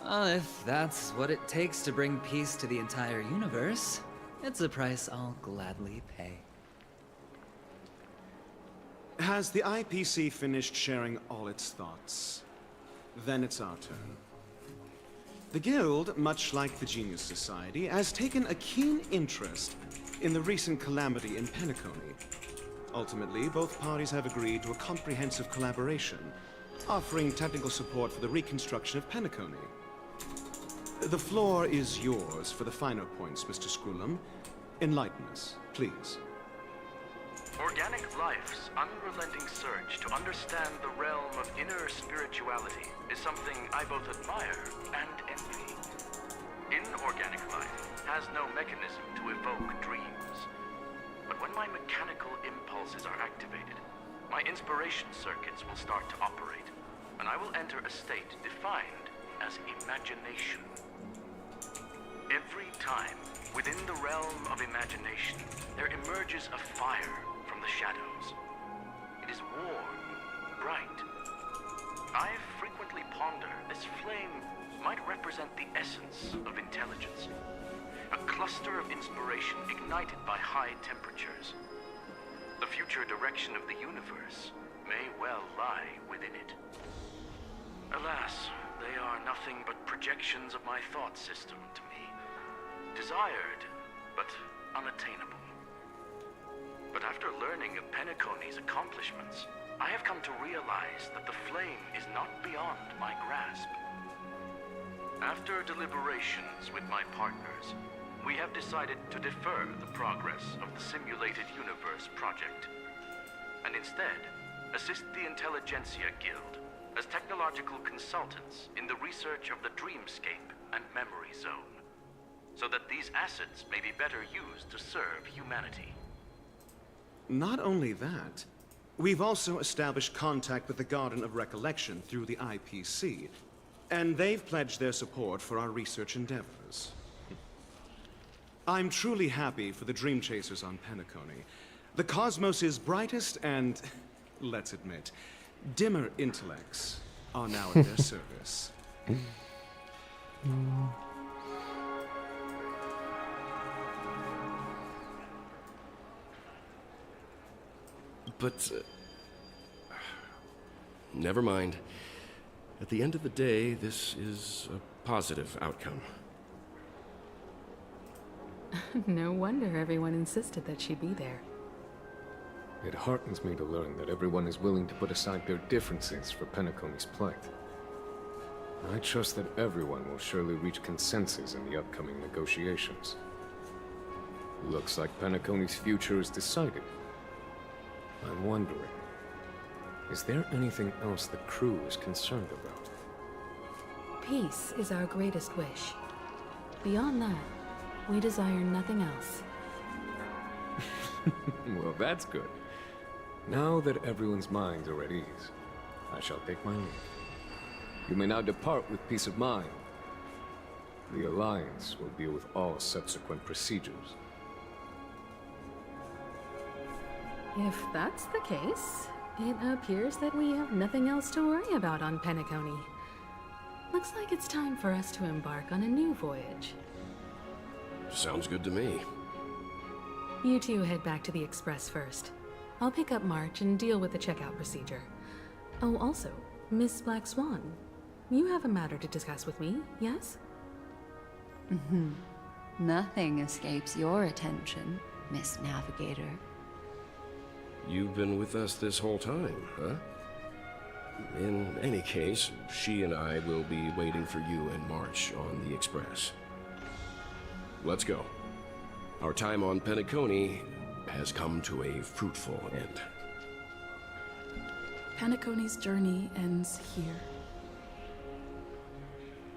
Well, if that's what it takes to bring peace to the entire universe, it's a price I'll gladly pay. Has the IPC finished sharing all its thoughts? Then it's our turn. The Guild, much like the Genius Society, has taken a keen interest in the recent calamity in Penacony. Ultimately, both parties have agreed to a comprehensive collaboration, offering technical support for the reconstruction of Penacony. The floor is yours for the finer points, Mr. Screwlum. Enlighten us, please. Organic life's unrelenting surge to understand the realm of inner spirituality is something I both admire and envy. Inorganic life has no mechanism to evoke dreams. but when my mechanical impulses are activated, my inspiration circuits will start to operate, and I will enter a state defined as imagination. Every time, within the realm of imagination, there emerges a fire from the shadows. It is warm, bright. I frequently ponder this flame might represent the essence of intelligence. A cluster of inspiration ignited by high temperatures. The future direction of the universe may well lie within it. Alas, they are nothing but projections of my thought system to me. Desired, but unattainable. But after learning of Penacony's accomplishments, I have come to realize that the flame is not beyond my grasp. After deliberations with my partners, we have decided to defer the progress of the Simulated Universe project, and instead assist the Intelligentsia Guild as technological consultants in the research of the Dreamscape and Memory Zone, so that these assets may be better used to serve humanity. Not only that, we've also established contact with the Garden of Recollection through the IPC, and they've pledged their support for our research endeavors. I'm truly happy for the Dream Chasers on Penacony. The cosmos' brightest and, let's admit, dimmer intellects are now at their service. But, never mind. At the end of the day, this is a positive outcome. No wonder everyone insisted that she be there. It heartens me to learn that everyone is willing to put aside their differences for Penacony's plight. I trust that everyone will surely reach consensus in the upcoming negotiations. Looks like Penacony's future is decided. I'm wondering, is there anything else the crew is concerned about? Peace is our greatest wish. Beyond that, we desire nothing else. Well, that's good. Now that everyone's minds are at ease, I shall take my leave. You may now depart with peace of mind. The Alliance will deal with all subsequent procedures. If that's the case, it appears that we have nothing else to worry about on Penacony. Looks like it's time for us to embark on a new voyage. Sounds good to me. You two head back to the Express first. I'll pick up March and deal with the checkout procedure. Oh, also, Miss Black Swan, you have a matter to discuss with me, yes? Nothing escapes your attention, Miss Navigator. You've been with us this whole time, huh? In any case, she and I will be waiting for you in March on the Express. Let's go. Our time on Penacony has come to a fruitful end. Penacony's journey ends here.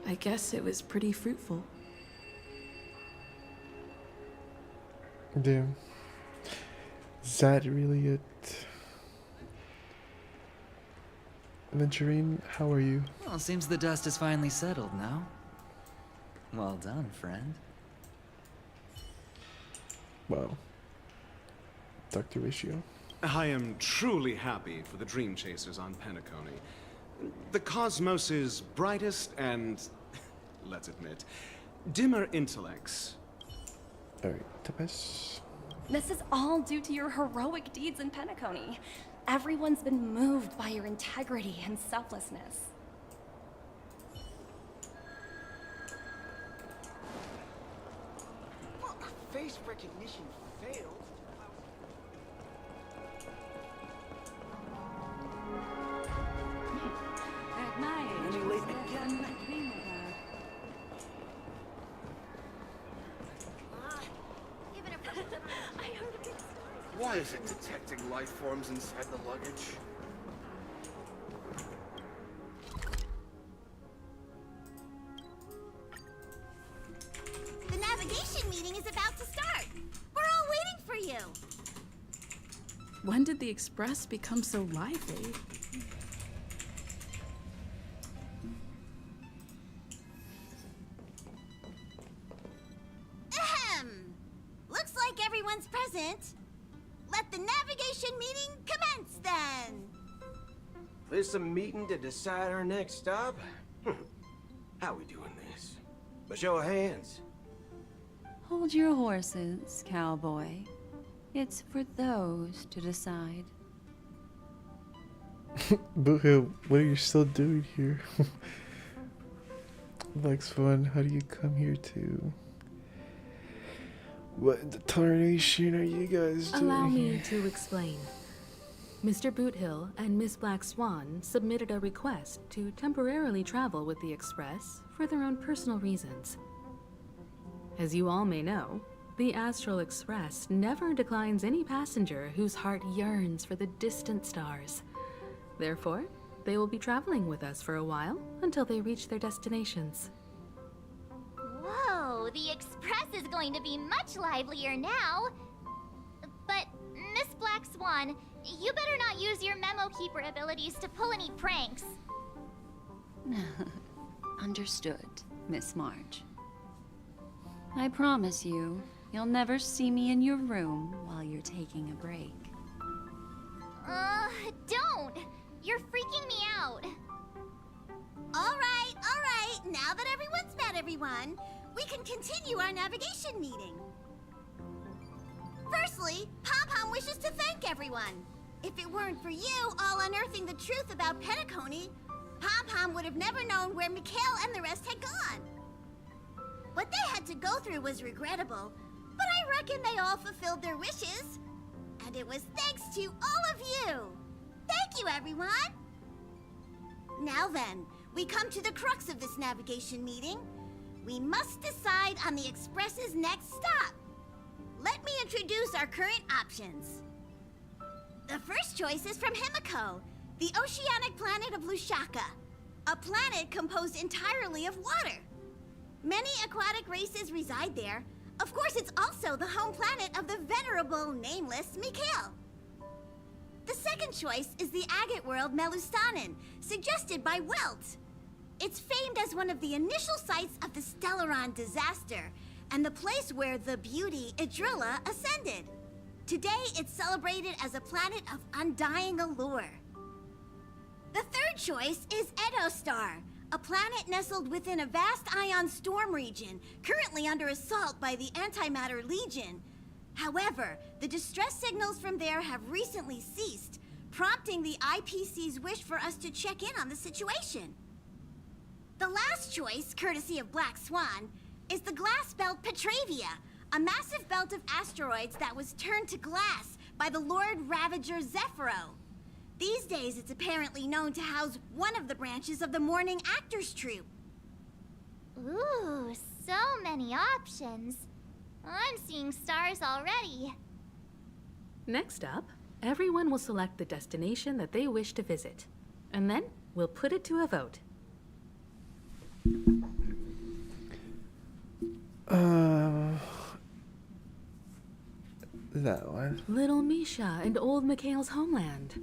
I guess it was pretty fruitful. Damn. Is that really it? Aventurine, how are you? Well, seems the dust is finally settled now. Well done, friend. Wow. Dr. Ratio. I am truly happy for the Dream Chasers on Penacony. The cosmos' brightest and, let's admit, dimmer intellects. Alright, Tapes. This is all due to your heroic deeds in Penacony. Everyone's been moved by your integrity and selflessness. Face recognition failed. At my age, Running late again. Why is it detecting life forms inside the luggage? The navigation meeting is about to start. We're all waiting for you. When did the Express become so lively? Ahem! Looks like everyone's present. Let the navigation meeting commence then! This a meeting to decide our next stop? How we doing this? A show of hands. Hold your horses, cowboy. It's for those to decide. Boo-hoo, what are you still doing here? Black Swan, how do you come here to? What in the tarnation are you guys doing Allow me here? to explain. Mr. Boothill and Miss Black Swan submitted a request to temporarily travel with the Express for their own personal reasons. As you all may know, the Astral Express never declines any passenger whose heart yearns for the distant stars. Therefore, they will be traveling with us for a while until they reach their destinations. Whoa, the Express is going to be much livelier now. But, Miss Black Swan, you better not use your memo keeper abilities to pull any pranks. Understood, Miss March. I promise you, you'll never see me in your room while you're taking a break. Don't! You're freaking me out. Alright. Now that everyone's met everyone, we can continue our navigation meeting. Firstly, Pom-Pom wishes to thank everyone. If it weren't for you all unearthing the truth about Penacony, Pom-Pom would have never known where Mikhail and the rest had gone. What they had to go through was regrettable, but I reckon they all fulfilled their wishes. And it was thanks to all of you. Thank you, everyone. Now then, we come to the crux of this navigation meeting. We must decide on the Express's next stop. Let me introduce our current options. The first choice is from Himiko, the oceanic planet of Lushaka, a planet composed entirely of water. Many aquatic races reside there. Of course, it's also the home planet of the venerable, nameless Mikhail. The second choice is the agate world Melustanen, suggested by Welt. It's famed as one of the initial sites of the Stellaron disaster, and the place where the beauty Idrilla ascended. Today, it's celebrated as a planet of undying allure. The third choice is Edostar, a planet nestled within a vast ion storm region, currently under assault by the Antimatter Legion. However, the distress signals from there have recently ceased, prompting the IPC's wish for us to check in on the situation. The last choice, courtesy of Black Swan, is the glass belt Petravia, a massive belt of asteroids that was turned to glass by the Lord Ravager Zephyro. These days, it's apparently known to house one of the branches of the Morning Actors Troupe. Ooh, so many options. I'm seeing stars already. Next up, everyone will select the destination that they wish to visit, and then we'll put it to a vote. That one. Little Misha and old Mikhail's homeland.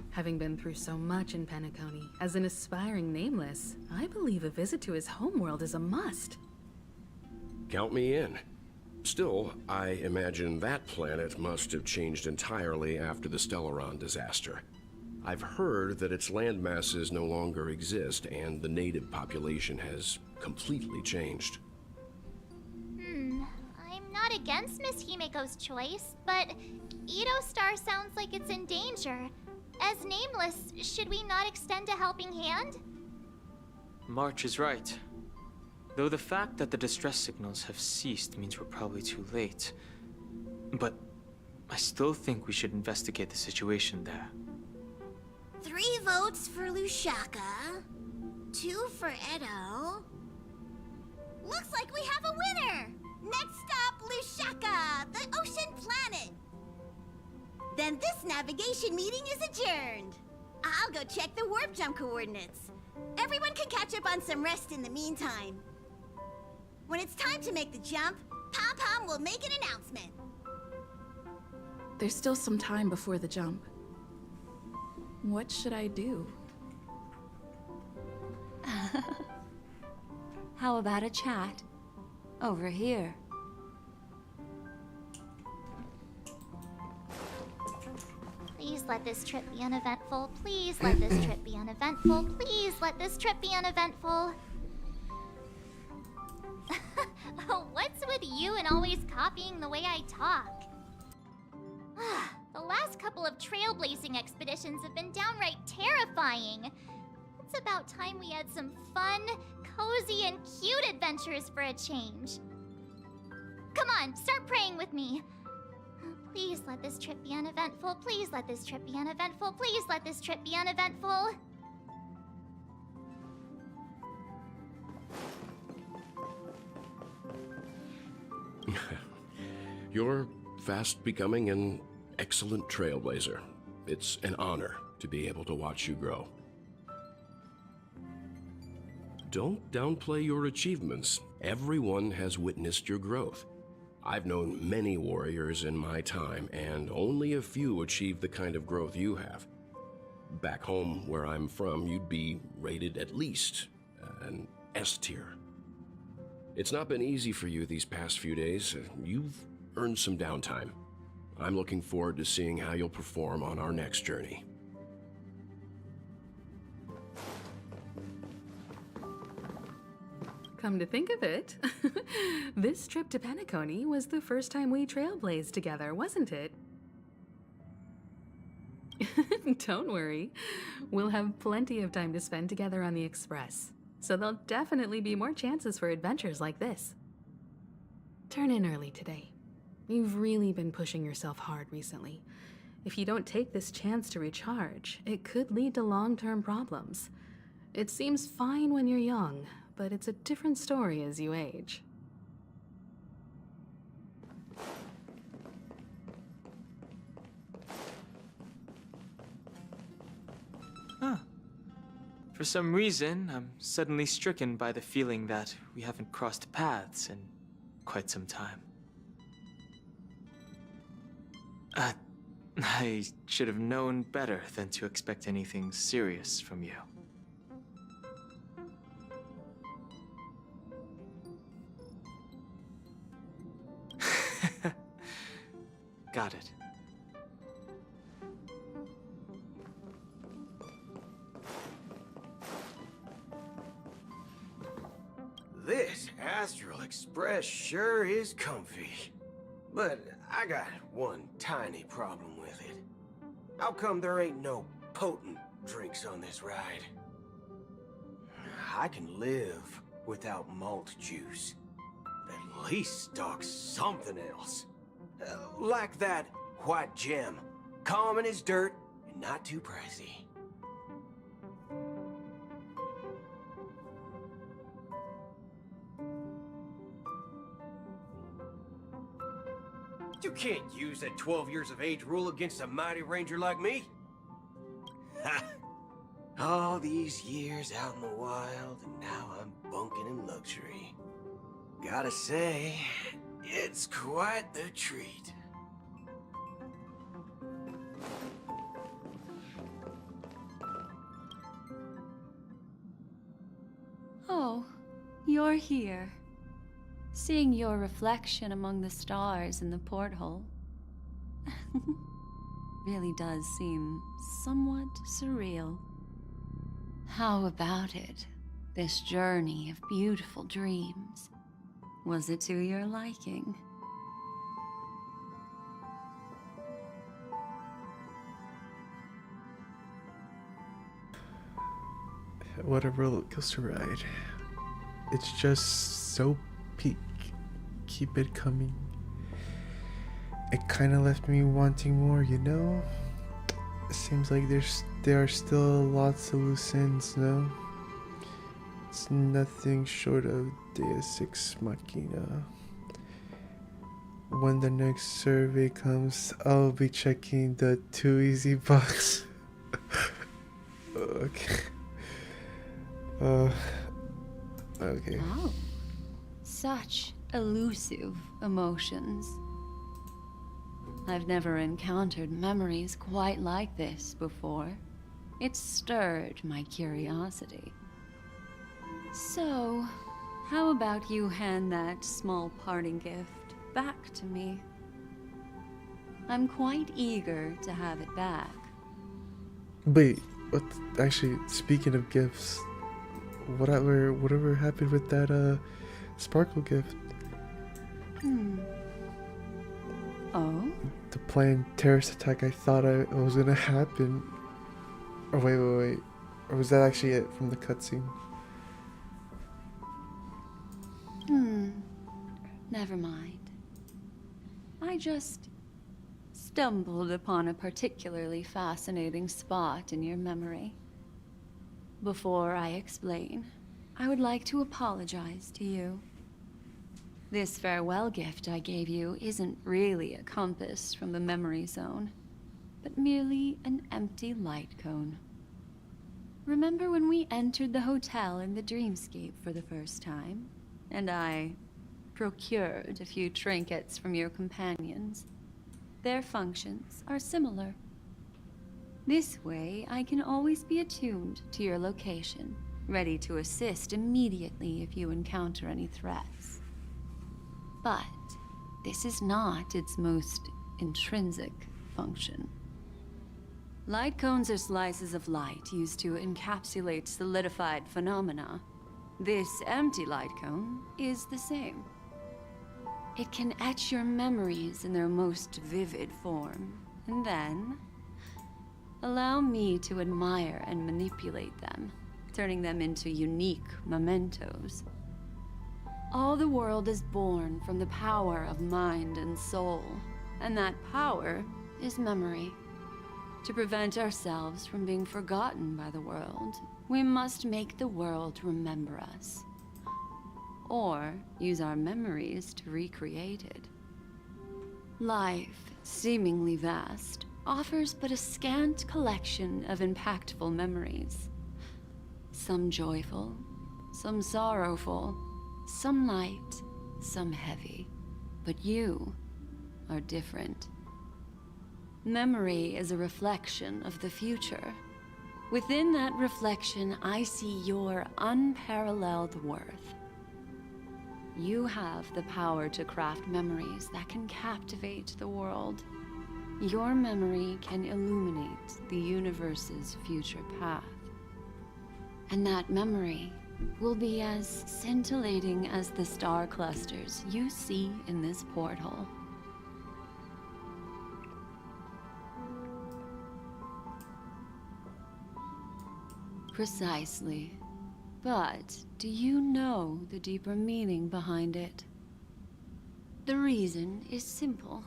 Having been through so much in Penacony, as an aspiring nameless, I believe a visit to his homeworld is a must. Count me in. Still, I imagine that planet must have changed entirely after the Stellaron disaster. I've heard that its land masses no longer exist, and the native population has completely changed. I'm not against Miss Himiko's choice, but Edostar sounds like it's in danger. As nameless, should we not extend a helping hand? March is right. Though the fact that the distress signals have ceased means we're probably too late. But I still think we should investigate the situation there. 3 votes for Lushaka, 2 for Edo. Looks like we have a winner! Next stop, Lushaka, the ocean planet. Then this navigation meeting is adjourned. I'll go check the warp jump coordinates. Everyone can catch up on some rest in the meantime. When it's time to make the jump, Pom-Pom will make an announcement. There's still some time before the jump. What should I do? How about a chat? Over here. Please let this trip be uneventful. Please let this trip be uneventful. Please let this trip be uneventful. What's with you and always copying the way I talk? The last couple of trailblazing expeditions have been downright terrifying. It's about time we had some fun, cozy, and cute adventures for a change. Come on, start praying with me. Please let this trip be uneventful. Please let this trip be uneventful. Please let this trip be uneventful. You're fast becoming an excellent trailblazer. It's an honor to be able to watch you grow. Don't downplay your achievements. Everyone has witnessed your growth. I've known many warriors in my time, and only a few achieve the kind of growth you have. Back home, where I'm from, you'd be rated at least an S tier. It's not been easy for you these past few days. You've earned some downtime. I'm looking forward to seeing how you'll perform on our next journey. Come to think of it, this trip to Penacony was the first time we trailblazed together, wasn't it? Don't worry, we'll have plenty of time to spend together on the Express, so there'll definitely be more chances for adventures like this. Turn in early today. You've really been pushing yourself hard recently. If you don't take this chance to recharge, it could lead to long-term problems. It seems fine when you're young, but it's a different story as you age. Huh. For some reason, I'm suddenly stricken by the feeling that we haven't crossed paths in quite some time. I should have known better than to expect anything serious from you. Got it. This Astral Express sure is comfy. But I got one tiny problem with it. How come there ain't no potent drinks on this ride? I can live without malt juice. At least stock something else. Like that white gem. Common as dirt and not too pricey. You can't use that 12 years of age rule against a mighty ranger like me. Ha! All these years out in the wild, and now I'm bunking in luxury. Gotta say, it's quite the treat. Oh, you're here. Seeing your reflection among the stars in the porthole really does seem somewhat surreal. How about it? This journey of beautiful dreams. Was it to your liking? What a roller coaster ride. It's just so peak. Keep it coming. It kind of left me wanting more, you know? It seems like there are still lots of loose ends, no? It's nothing short of Deus Ex Machina. When the next survey comes, I'll be checking the too easy box. Okay. Okay. Oh, such elusive emotions. I've never encountered memories quite like this before. It stirred my curiosity. So, how about you hand that small parting gift back to me? I'm quite eager to have it back. Wait, what? Actually, speaking of gifts, whatever happened with that sparkle gift? Oh? The planned terrorist attack I thought it was gonna happen. Oh wait. Or was that actually it from the cutscene? Never mind. I just stumbled upon a particularly fascinating spot in your memory. Before I explain, I would like to apologize to you. This farewell gift I gave you isn't really a compass from the memory zone, but merely an empty light cone. Remember when we entered the hotel in the dreamscape for the first time, and I procured a few trinkets from your companions? Their functions are similar. This way, I can always be attuned to your location, ready to assist immediately if you encounter any threats. But this is not its most intrinsic function. Light cones are slices of light used to encapsulate solidified phenomena. This empty light cone is the same. It can etch your memories in their most vivid form, and then allow me to admire and manipulate them, turning them into unique mementos. All the world is born from the power of mind and soul, and that power is memory. To prevent ourselves from being forgotten by the world, we must make the world remember us, or use our memories to recreate it. Life, seemingly vast, offers but a scant collection of impactful memories. Some joyful, some sorrowful, some light, some heavy. But you are different. Memory is a reflection of the future. Within that reflection, I see your unparalleled worth. You have the power to craft memories that can captivate the world. Your memory can illuminate the universe's future path. And that memory will be as scintillating as the star clusters you see in this portal. Precisely. But do you know the deeper meaning behind it? The reason is simple.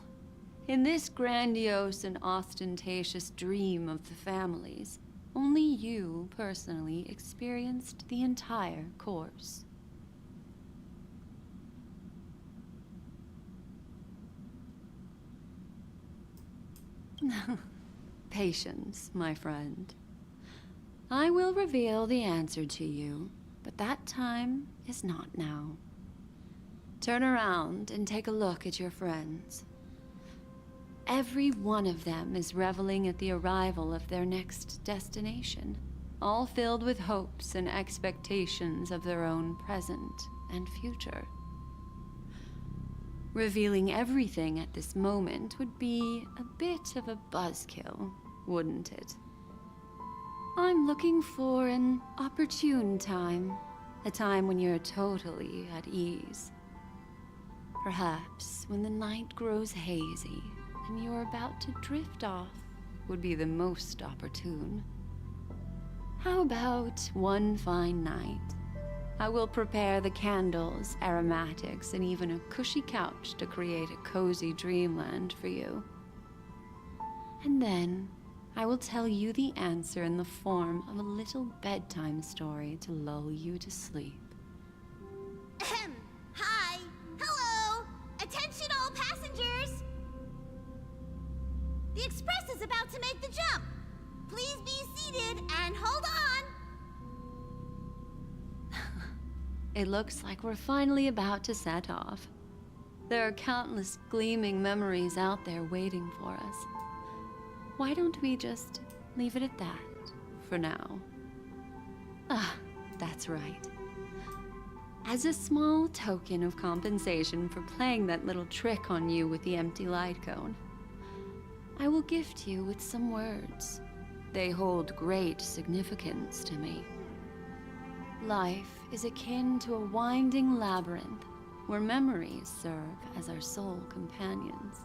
In this grandiose and ostentatious dream of the families, only you personally experienced the entire course. Patience, my friend. I will reveal the answer to you, but that time is not now. Turn around and take a look at your friends. Every one of them is reveling at the arrival of their next destination, all filled with hopes and expectations of their own present and future. Revealing everything at this moment would be a bit of a buzzkill, wouldn't it? I'm looking for an opportune time, a time when you're totally at ease. Perhaps when the night grows hazy and you're about to drift off would be the most opportune. How about one fine night? I will prepare the candles, aromatics, and even a cushy couch to create a cozy dreamland for you. And then I will tell you the answer in the form of a little bedtime story to lull you to sleep. Ahem. Hi. Hello. Attention all passengers. The express is about to make the jump. Please be seated and hold on. It looks like we're finally about to set off. There are countless gleaming memories out there waiting for us. Why don't we just leave it at that for now? Ah, that's right. As a small token of compensation for playing that little trick on you with the empty light cone, I will gift you with some words. They hold great significance to me. Life is akin to a winding labyrinth where memories serve as our sole companions.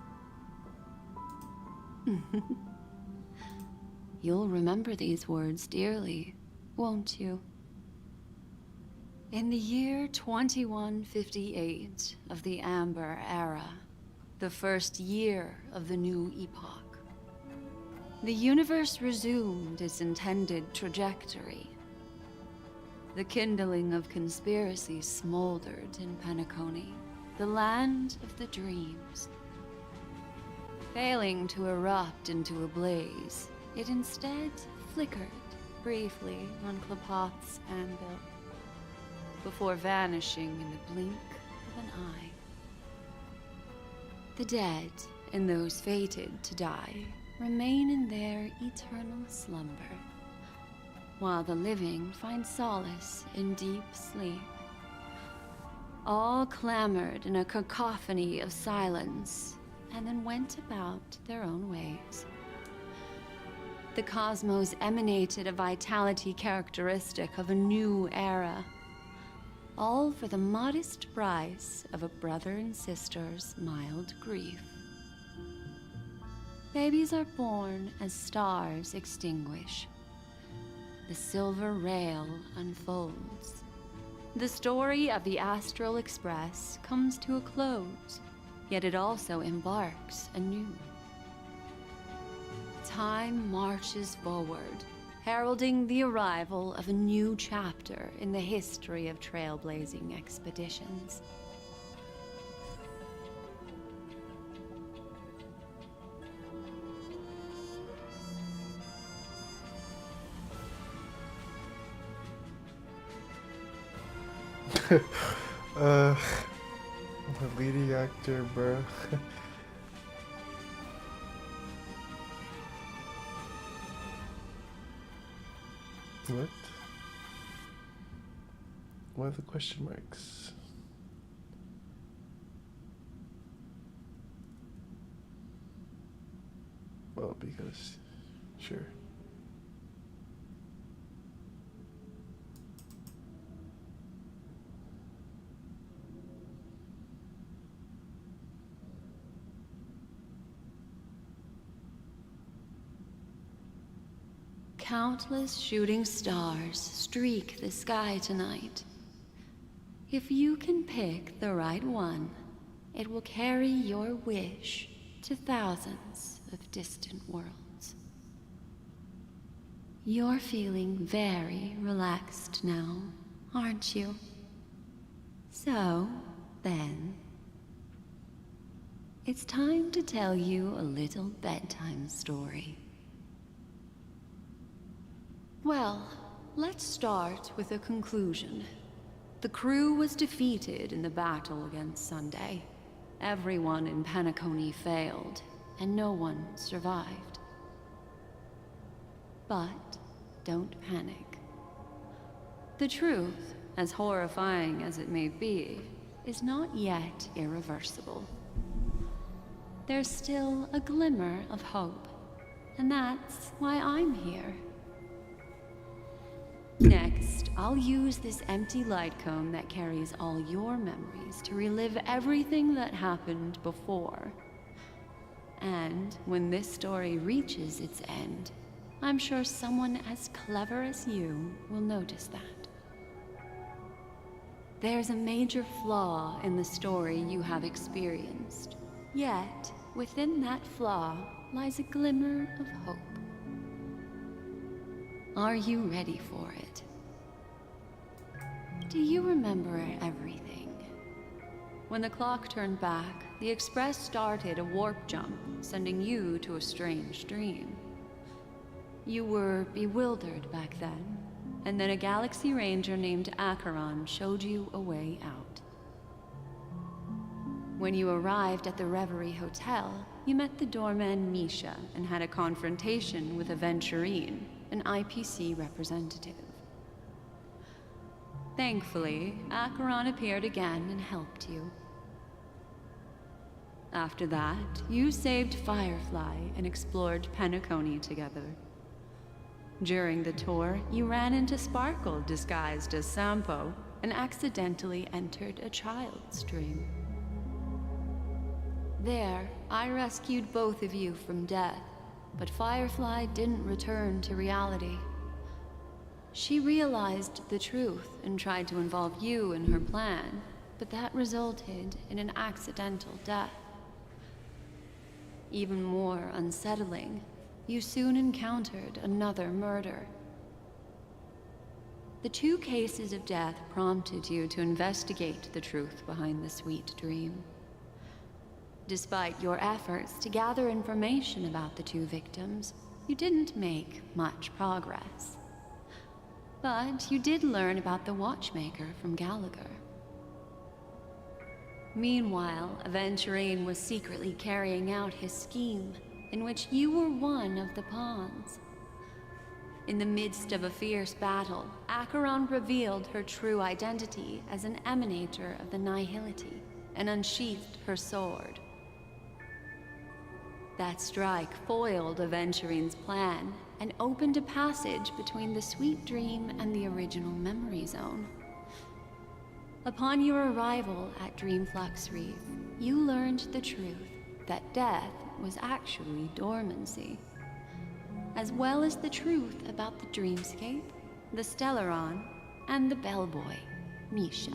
You'll remember these words dearly, won't you? In the year 2158 of the Amber Era, the first year of the new epoch, the universe resumed its intended trajectory. The kindling of conspiracy smoldered in Penacony, the land of the dreams. Failing to erupt into a blaze, it instead flickered briefly on Klapoth's anvil, before vanishing in the blink of an eye. The dead and those fated to die remain in their eternal slumber, while the living find solace in deep sleep. All clamored in a cacophony of silence, and then went about their own ways. The cosmos emanated a vitality characteristic of a new era, all for the modest price of a brother and sister's mild grief. Babies are born as stars extinguish. The silver rail unfolds. The story of the Astral Express comes to a close, yet it also embarks anew. Time marches forward, heralding the arrival of a new chapter in the history of trailblazing expeditions. The leading actor, bro. What? Why the question marks? Well, because, sure. Countless shooting stars streak the sky tonight. If you can pick the right one, it will carry your wish to thousands of distant worlds. You're feeling very relaxed now, aren't you? So, then, it's time to tell you a little bedtime story. Well, let's start with a conclusion. The crew was defeated in the battle against Sunday. Everyone in Penacony failed, and no one survived. But don't panic. The truth, as horrifying as it may be, is not yet irreversible. There's still a glimmer of hope, and that's why I'm here. Next, I'll use this empty light cone that carries all your memories to relive everything that happened before. And when this story reaches its end, I'm sure someone as clever as you will notice that. There's a major flaw in the story you have experienced, yet within that flaw lies a glimmer of hope. Are you ready for it? Do you remember everything? When the clock turned back, the Express started a warp jump, sending you to a strange dream. You were bewildered back then, and then a Galaxy Ranger named Acheron showed you a way out. When you arrived at the Reverie Hotel, you met the doorman Misha and had a confrontation with Aventurine, an IPC representative. Thankfully, Acheron appeared again and helped you. After that, you saved Firefly and explored Penacony together. During the tour, you ran into Sparkle disguised as Sampo and accidentally entered a child's dream. There, I rescued both of you from death, but Firefly didn't return to reality. She realized the truth and tried to involve you in her plan, but that resulted in an accidental death. Even more unsettling, you soon encountered another murder. The 2 cases of death prompted you to investigate the truth behind the sweet dream. Despite your efforts to gather information about the 2 victims, you didn't make much progress. But you did learn about the watchmaker from Gallagher. Meanwhile, Aventurine was secretly carrying out his scheme, in which you were one of the pawns. In the midst of a fierce battle, Acheron revealed her true identity as an emanator of the Nihility and unsheathed her sword. That strike foiled Aventurine's plan and opened a passage between the sweet dream and the original memory zone. Upon your arrival at Dreamflux Reef, you learned the truth that death was actually dormancy, as well as the truth about the dreamscape, the Stellaron, and the bellboy, Misha.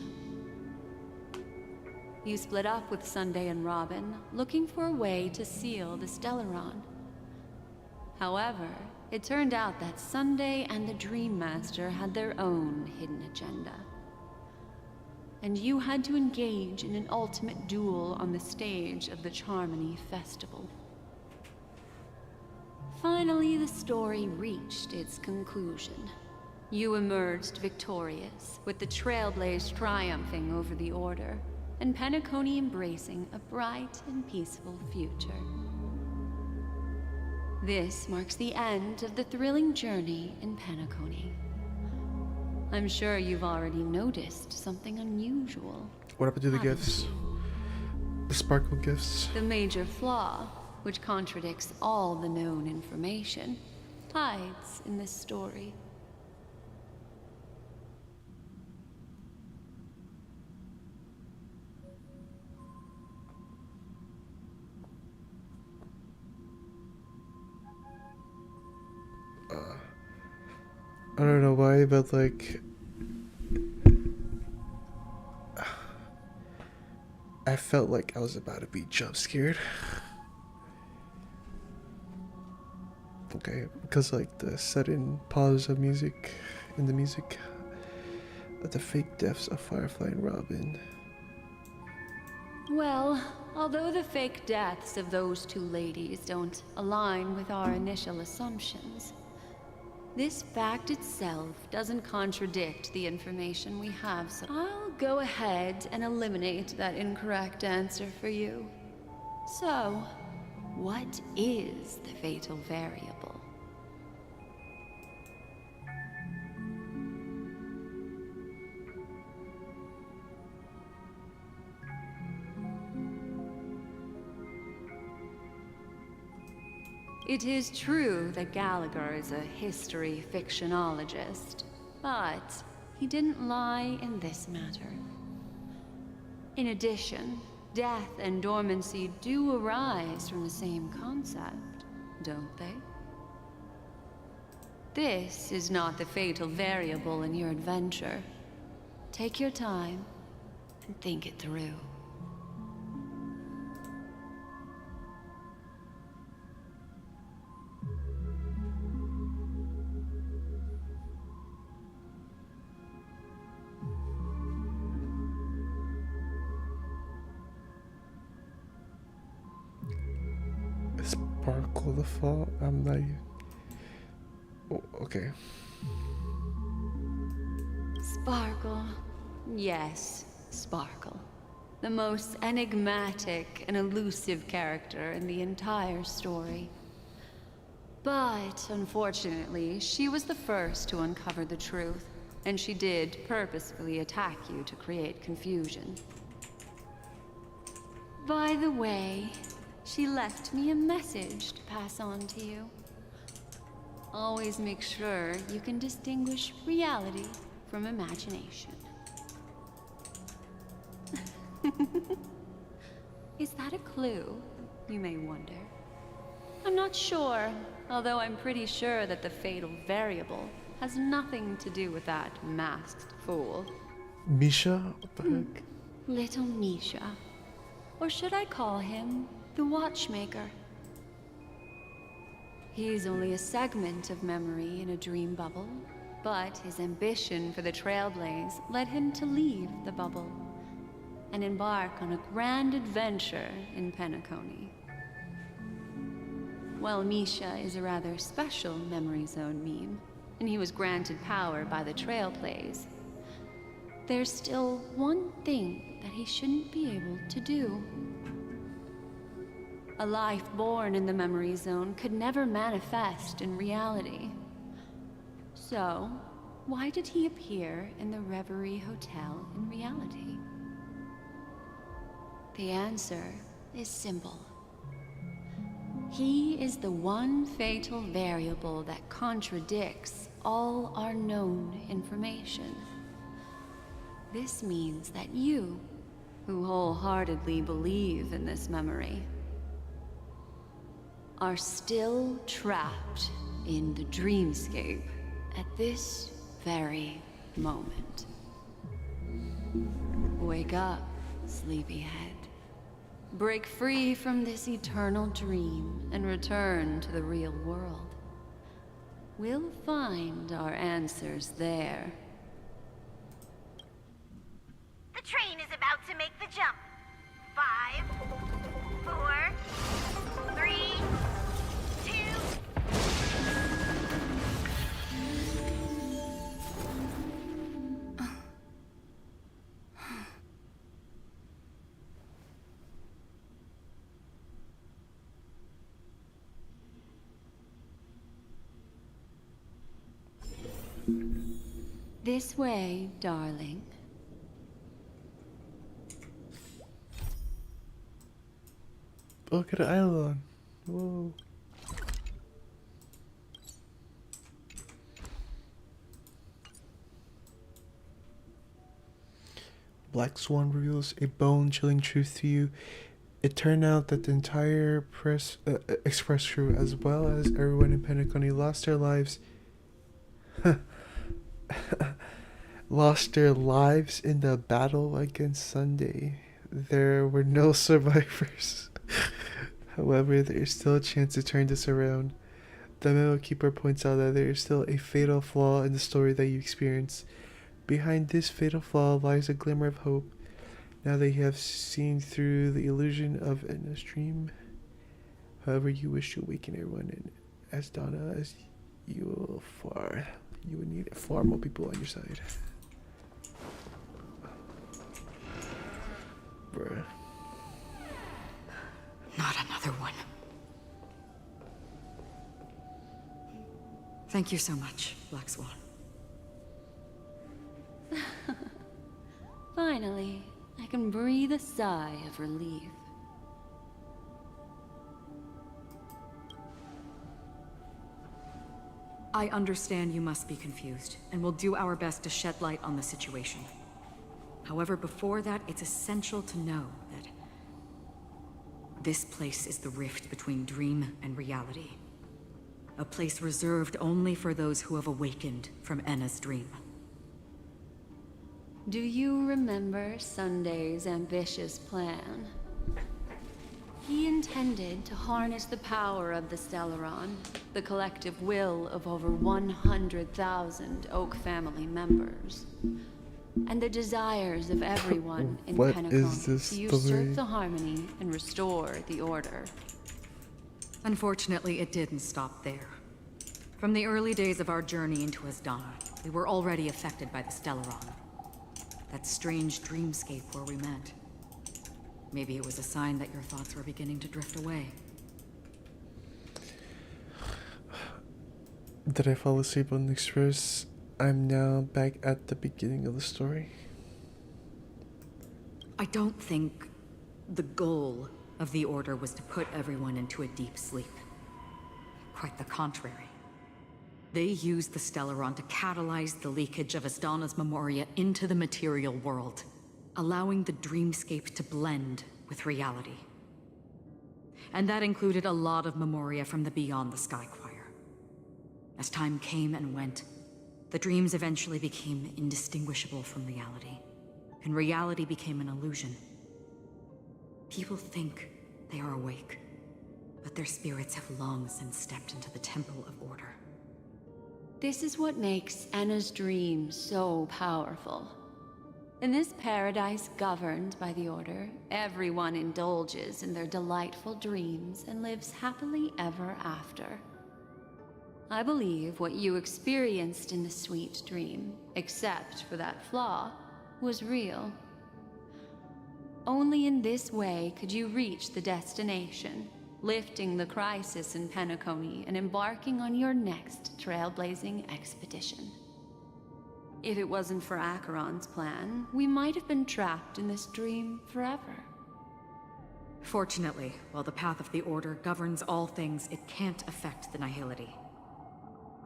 You split up with Sunday and Robin, looking for a way to seal the Stellaron. However, it turned out that Sunday and the Dream Master had their own hidden agenda. And you had to engage in an ultimate duel on the stage of the Charmony Festival. Finally, the story reached its conclusion. You emerged victorious, with the Trailblaze triumphing over the Order, and Penacony embracing a bright and peaceful future. This marks the end of the thrilling journey in Penacony. I'm sure you've already noticed something unusual. What happened to the gifts? The sparkle gifts? The major flaw, which contradicts all the known information, hides in this story. I don't know why, but like I felt like I was about to be jump scared. Okay, because like the sudden pause of music in the music, the fake deaths of Firefly and Robin. Well, although the fake deaths of those 2 ladies don't align with our initial assumptions, this fact itself doesn't contradict the information we have, so I'll go ahead and eliminate that incorrect answer for you. So, what is the fatal variable? It is true that Gallagher is a history fictionologist, but he didn't lie in this matter. In addition, death and dormancy do arise from the same concept, don't they? This is not the fatal variable in your adventure. Take your time and think it through. Sparkle the fall. I'm not. Oh, okay. Sparkle. Yes, Sparkle. The most enigmatic and elusive character in the entire story. But, unfortunately, she was the first to uncover the truth, and she did purposefully attack you to create confusion. By the way, she left me a message to pass on to you. Always make sure you can distinguish reality from imagination. Is that a clue, you may wonder? I'm not sure, although I'm pretty sure that the fatal variable has nothing to do with that masked fool. Misha? What the heck? Little Misha. Or should I call him the Watchmaker? He's only a segment of memory in a dream bubble, but his ambition for the Trailblaze led him to leave the bubble and embark on a grand adventure in Penacony. While Misha is a rather special Memory Zone meme, and he was granted power by the Trailblaze, there's still one thing that he shouldn't be able to do. A life born in the Memory Zone could never manifest in reality. So, why did he appear in the Reverie Hotel in reality? The answer is simple. He is the one fatal variable that contradicts all our known information. This means that you, who wholeheartedly believe in this memory, are still trapped in the dreamscape at this very moment. Wake up, sleepyhead. Break free from this eternal dream and return to the real world. We'll find our answers there. The train is about to make the jump. 5, 4, 3, 2... This way, darling. Look at the island. Whoa. Black Swan reveals a bone-chilling truth to you. It turned out that the entire express crew, as well as everyone in Penacony, lost their lives. Lost their lives in the battle against Sunday. There were no survivors. However, there is still a chance to turn this around. The memo keeper points out that there is still a fatal flaw in the story that you experience. Behind this fatal flaw lies a glimmer of hope. Now that you have seen through the illusion of a dream. However, you wish to awaken everyone, and as Donna as you would need far more people on your side. Bruh. Not another one. Thank you so much, Black Swan. Finally, I can breathe a sigh of relief. I understand you must be confused, and will do our best to shed light on the situation. However, before that, it's essential to know that this place is the rift between dream and reality. A place reserved only for those who have awakened from Enna's dream. Do you remember Sunday's ambitious plan? He intended to harness the power of the Stellaron, the collective will of over 100,000 Oak family members, and the desires of everyone in Penacony to usurp the harmony and restore the order. Unfortunately, it didn't stop there. From the early days of our journey into Asdana, we were already affected by the Stellaron. That strange dreamscape where we met. Maybe it was a sign that your thoughts were beginning to drift away. Did I fall asleep on the express? I'm now back at the beginning of the story. I don't think the goal of the Order was to put everyone into a deep sleep. Quite the contrary. They used the Stellaron to catalyze the leakage of Asdana's memoria into the material world, allowing the dreamscape to blend with reality. And that included a lot of memoria from the Beyond the Sky Choir. As time came and went, the dreams eventually became indistinguishable from reality, and reality became an illusion. People think they are awake, but their spirits have long since stepped into the Temple of Order. This is what makes Anna's dream so powerful. In this paradise governed by the Order, everyone indulges in their delightful dreams and lives happily ever after. I believe what you experienced in the sweet dream, except for that flaw, was real. Only in this way could you reach the destination, lifting the crisis in Penacony and embarking on your next trailblazing expedition. If it wasn't for Acheron's plan, we might have been trapped in this dream forever. Fortunately, while the path of the Order governs all things, it can't affect the Nihility.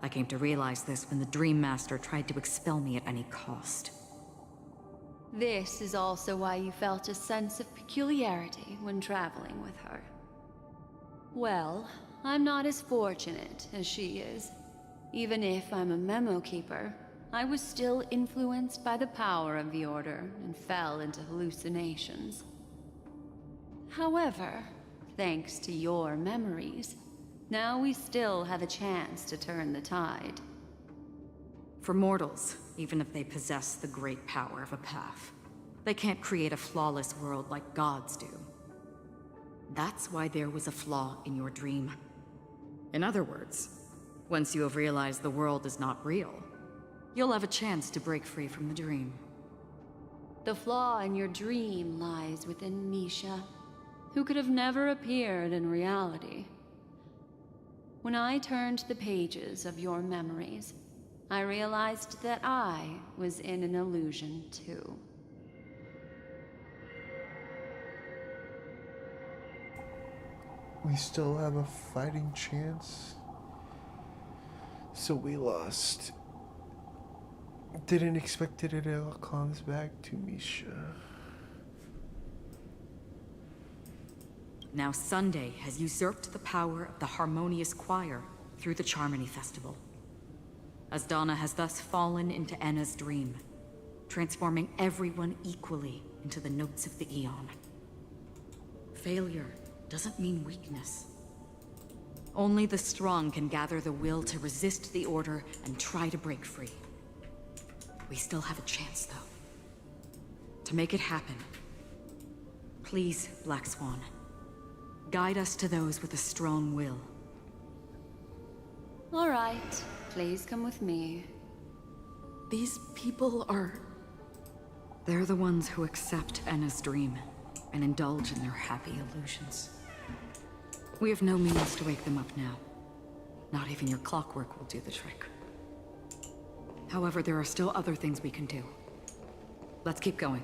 I came to realize this when the Dream Master tried to expel me at any cost. This is also why you felt a sense of peculiarity when traveling with her. Well, I'm not as fortunate as she is. Even if I'm a memo keeper, I was still influenced by the power of the Order and fell into hallucinations. However, thanks to your memories, now we still have a chance to turn the tide. For mortals, even if they possess the great power of a path, they can't create a flawless world like gods do. That's why there was a flaw in your dream. In other words, once you have realized the world is not real, you'll have a chance to break free from the dream. The flaw in your dream lies within Misha, who could have never appeared in reality. When I turned the pages of your memories, I realized that I was in an illusion too. We still have a fighting chance. So we lost. Didn't expect it all comes back to Misha. Now Sunday has usurped the power of the Harmonious Choir through the Charmony Festival. Asdana has thus fallen into Enna's dream, transforming everyone equally into the notes of the Aeon. Failure doesn't mean weakness. Only the strong can gather the will to resist the Order and try to break free. We still have a chance, though. To make it happen, please, Black Swan, guide us to those with a strong will. All right, please come with me. These people are... They're the ones who accept Enna's dream and indulge in their happy illusions. We have no means to wake them up now. Not even your clockwork will do the trick. However, there are still other things we can do. Let's keep going.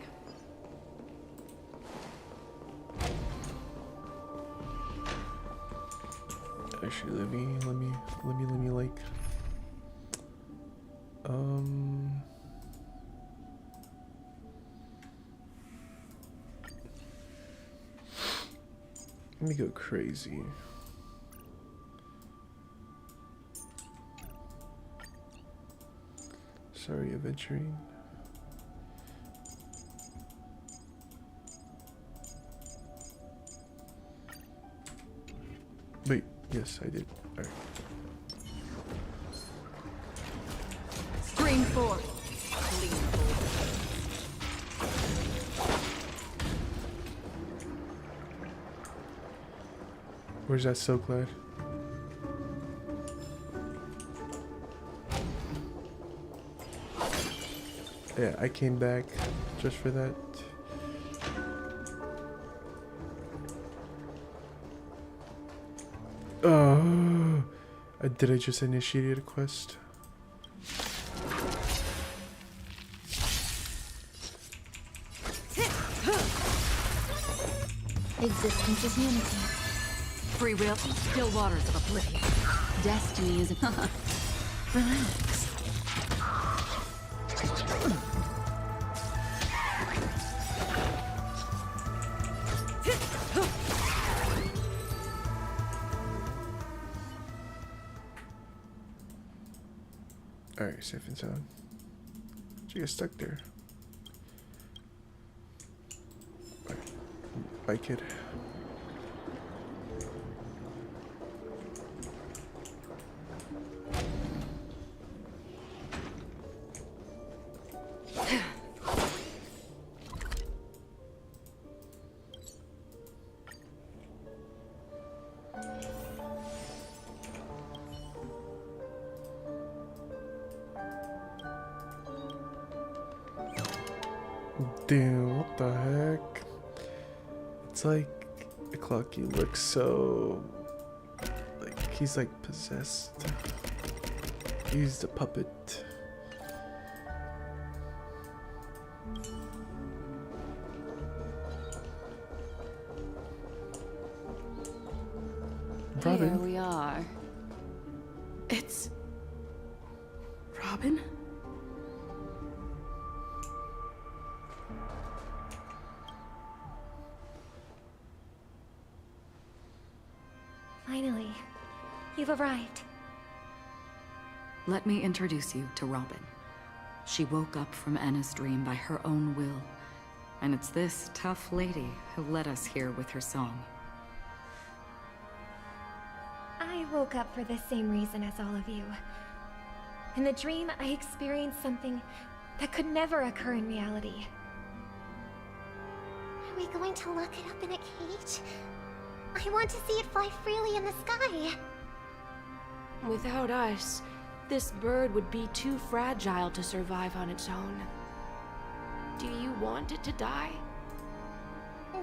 Actually, let me like let me go crazy. Sorry, adventuring. Wait, yes, I did. All right. Scream forth. Where's that silk lad? Yeah, I came back just for that. Did I just initiate a quest? Existence is unity. Free will, still waters of oblivion. Destiny is... Relax. Alright, safe and sound. She got stuck there. Bye, kid. Damn, what the heck? It's like the Clocky looks so like he's like possessed. He's the puppet. Robin. Here we are. It's Robin? Finally, you've arrived. Let me introduce you to Robin. She woke up from Anna's dream by her own will, and it's this tough lady who led us here with her song. I woke up for the same reason as all of you. In the dream, I experienced something that could never occur in reality. Are we going to lock it up in a cage? I want to see it fly freely in the sky. Without us, this bird would be too fragile to survive on its own. Do you want it to die?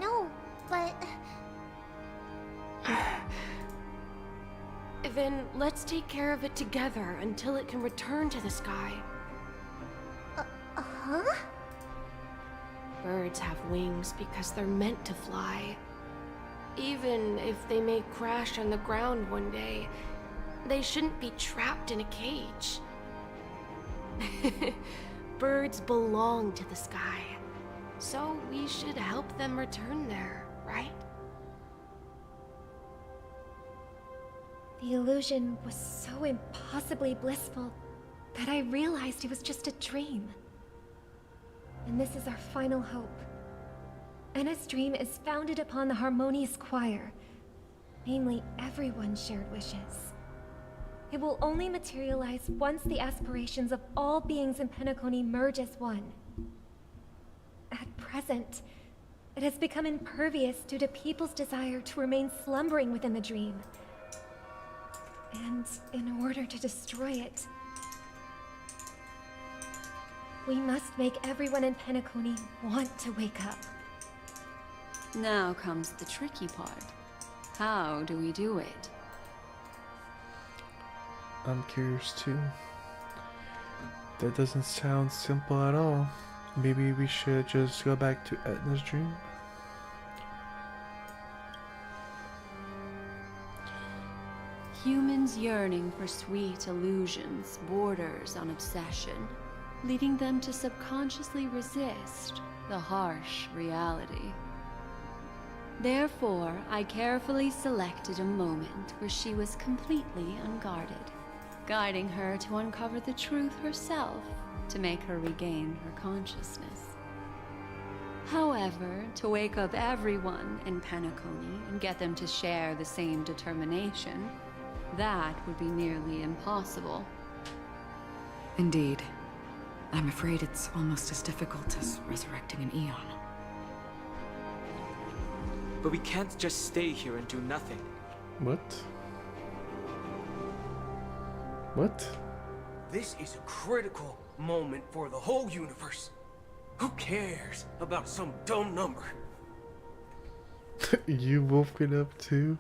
No, but... Then let's take care of it together until it can return to the sky. Huh? Birds have wings because they're meant to fly. Even if they may crash on the ground one day, they shouldn't be trapped in a cage. Birds belong to the sky, so we should help them return there, right? The illusion was so impossibly blissful that I realized it was just a dream. And this is our final hope. Anna's dream is founded upon the harmonious choir, namely everyone's shared wishes. It will only materialize once the aspirations of all beings in Penacony merge as one. At present, it has become impervious due to people's desire to remain slumbering within the dream. And in order to destroy it, we must make everyone in Penacony want to wake up. Now comes the tricky part. How do we do it? I'm curious too. That doesn't sound simple at all. Maybe we should just go back to Etna's dream? Humans yearning for sweet illusions borders on obsession, leading them to subconsciously resist the harsh reality. Therefore, I carefully selected a moment where she was completely unguarded, guiding her to uncover the truth herself to make her regain her consciousness. However, to wake up everyone in Penacony and get them to share the same determination, that would be nearly impossible. Indeed. I'm afraid it's almost as difficult as resurrecting an Eon. But we can't just stay here and do nothing. What? What? This is a critical moment for the whole universe. Who cares about some dumb number? You woke it up too?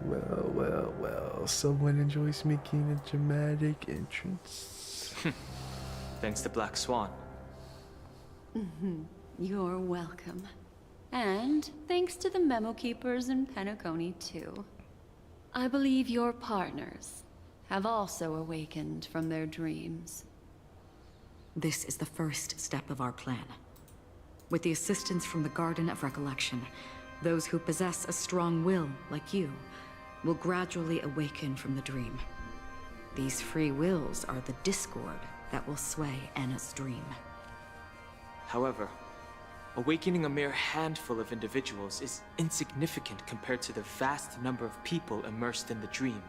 Well, well, well. Someone enjoys making a dramatic entrance. Thanks to Black Swan. You're welcome. And thanks to the Memo Keepers in Penacony, too. I believe your partners have also awakened from their dreams. This is the first step of our plan. With the assistance from the Garden of Recollection, those who possess a strong will, like you, will gradually awaken from the dream. These free wills are the discord that will sway Anna's dream. However, awakening a mere handful of individuals is insignificant compared to the vast number of people immersed in the dream.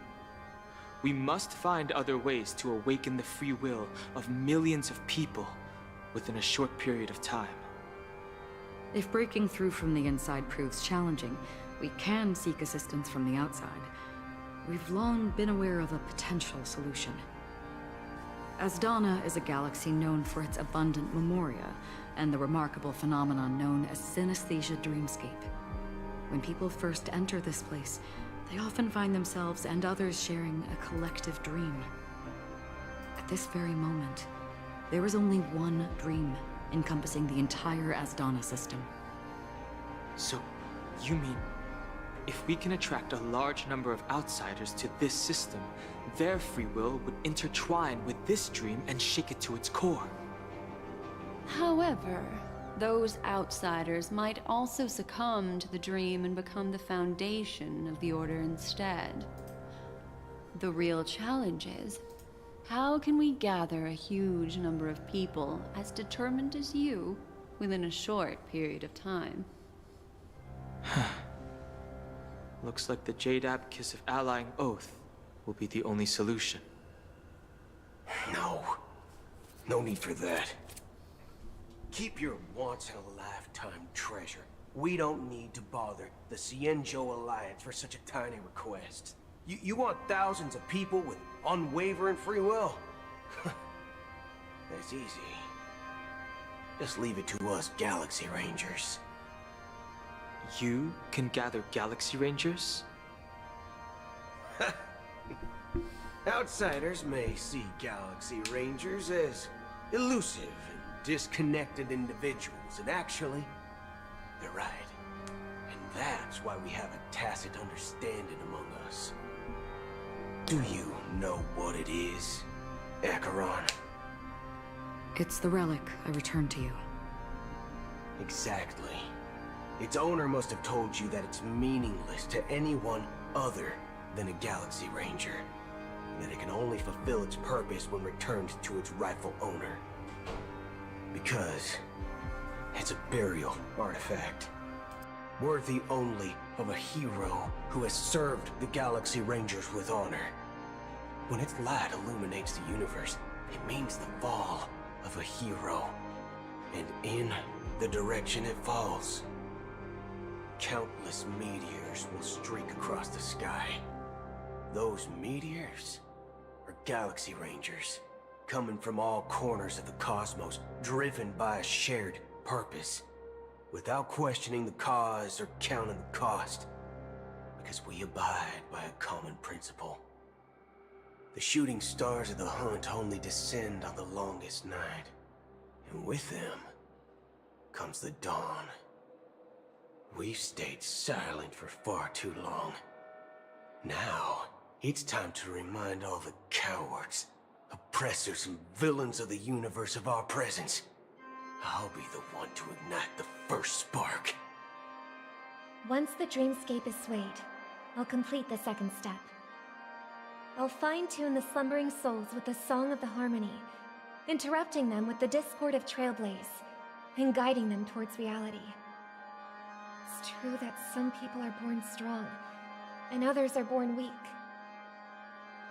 We must find other ways to awaken the free will of millions of people within a short period of time. If breaking through from the inside proves challenging, we can seek assistance from the outside. We've long been aware of a potential solution. Asdana is a galaxy known for its abundant memoria and the remarkable phenomenon known as synesthesia dreamscape. When people first enter this place, they often find themselves and others sharing a collective dream. At this very moment, there is only one dream encompassing the entire Asdana system. So, you mean, if we can attract a large number of outsiders to this system, their free will would intertwine with this dream and shake it to its core? However, those outsiders might also succumb to the dream and become the foundation of the Order instead. The real challenge is, how can we gather a huge number of people as determined as you within a short period of time? Looks like the Jade Abacus of Allying Oath will be the only solution. No need for that. Keep your once-in-a-lifetime treasure. We don't need to bother the Cienjo Alliance for such a tiny request. You want thousands of people with unwavering free will? That's easy. Just leave it to us Galaxy Rangers. You can gather Galaxy Rangers? Outsiders may see Galaxy Rangers as elusive and disconnected individuals, and actually, they're right. And that's why we have a tacit understanding among us. Do you know what it is, Acheron? It's the relic I returned to you. Exactly. Its owner must have told you that it's meaningless to anyone other than a Galaxy Ranger, and that it can only fulfill its purpose when returned to its rightful owner. Because it's a burial artifact, worthy only of a hero who has served the Galaxy Rangers with honor. When its light illuminates the universe, it means the fall of a hero. And in the direction it falls, countless meteors will streak across the sky. Those meteors are Galaxy Rangers, coming from all corners of the cosmos, driven by a shared purpose, without questioning the cause or counting the cost, because we abide by a common principle. The shooting stars of the hunt only descend on the longest night, and with them comes the dawn. We've stayed silent for far too long. Now, it's time to remind all the cowards, oppressors, and villains of the universe of our presence. I'll be the one to ignite the first spark. Once the dreamscape is swayed, I'll complete the second step. I'll fine-tune the slumbering souls with the Song of the Harmony, interrupting them with the discord of Trailblaze, and guiding them towards reality. It's true that some people are born strong, and others are born weak.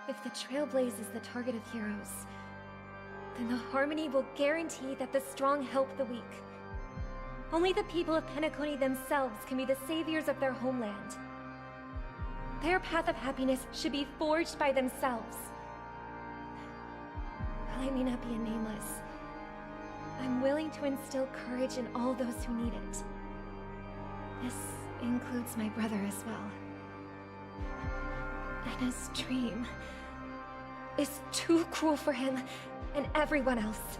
If the Trailblaze is the target of heroes, then the Harmony will guarantee that the strong help the weak. Only the people of Penacony themselves can be the saviors of their homeland. Their path of happiness should be forged by themselves. While I may not be a nameless, I'm willing to instill courage in all those who need it. This includes my brother as well. Anna's dream is too cruel for him and everyone else.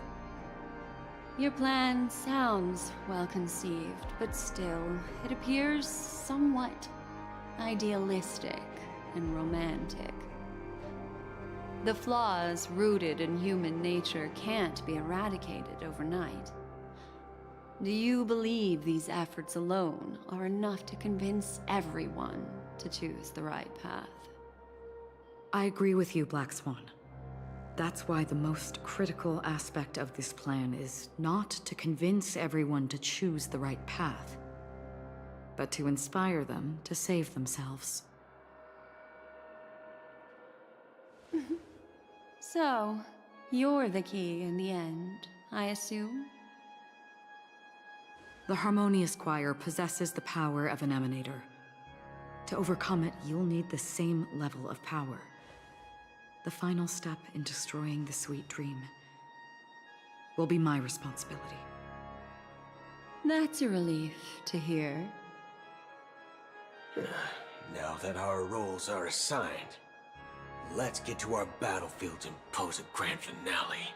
Your plan sounds well conceived, but still, it appears somewhat idealistic and romantic. The flaws rooted in human nature can't be eradicated overnight. Do you believe these efforts alone are enough to convince everyone to choose the right path? I agree with you, Black Swan. That's why the most critical aspect of this plan is not to convince everyone to choose the right path, but to inspire them to save themselves. So, you're the key in the end, I assume? The Harmonious Choir possesses the power of an emanator. To overcome it, you'll need the same level of power. The final step in destroying the sweet dream will be my responsibility. That's a relief to hear. Now that our roles are assigned, let's get to our battlefields and pose a grand finale.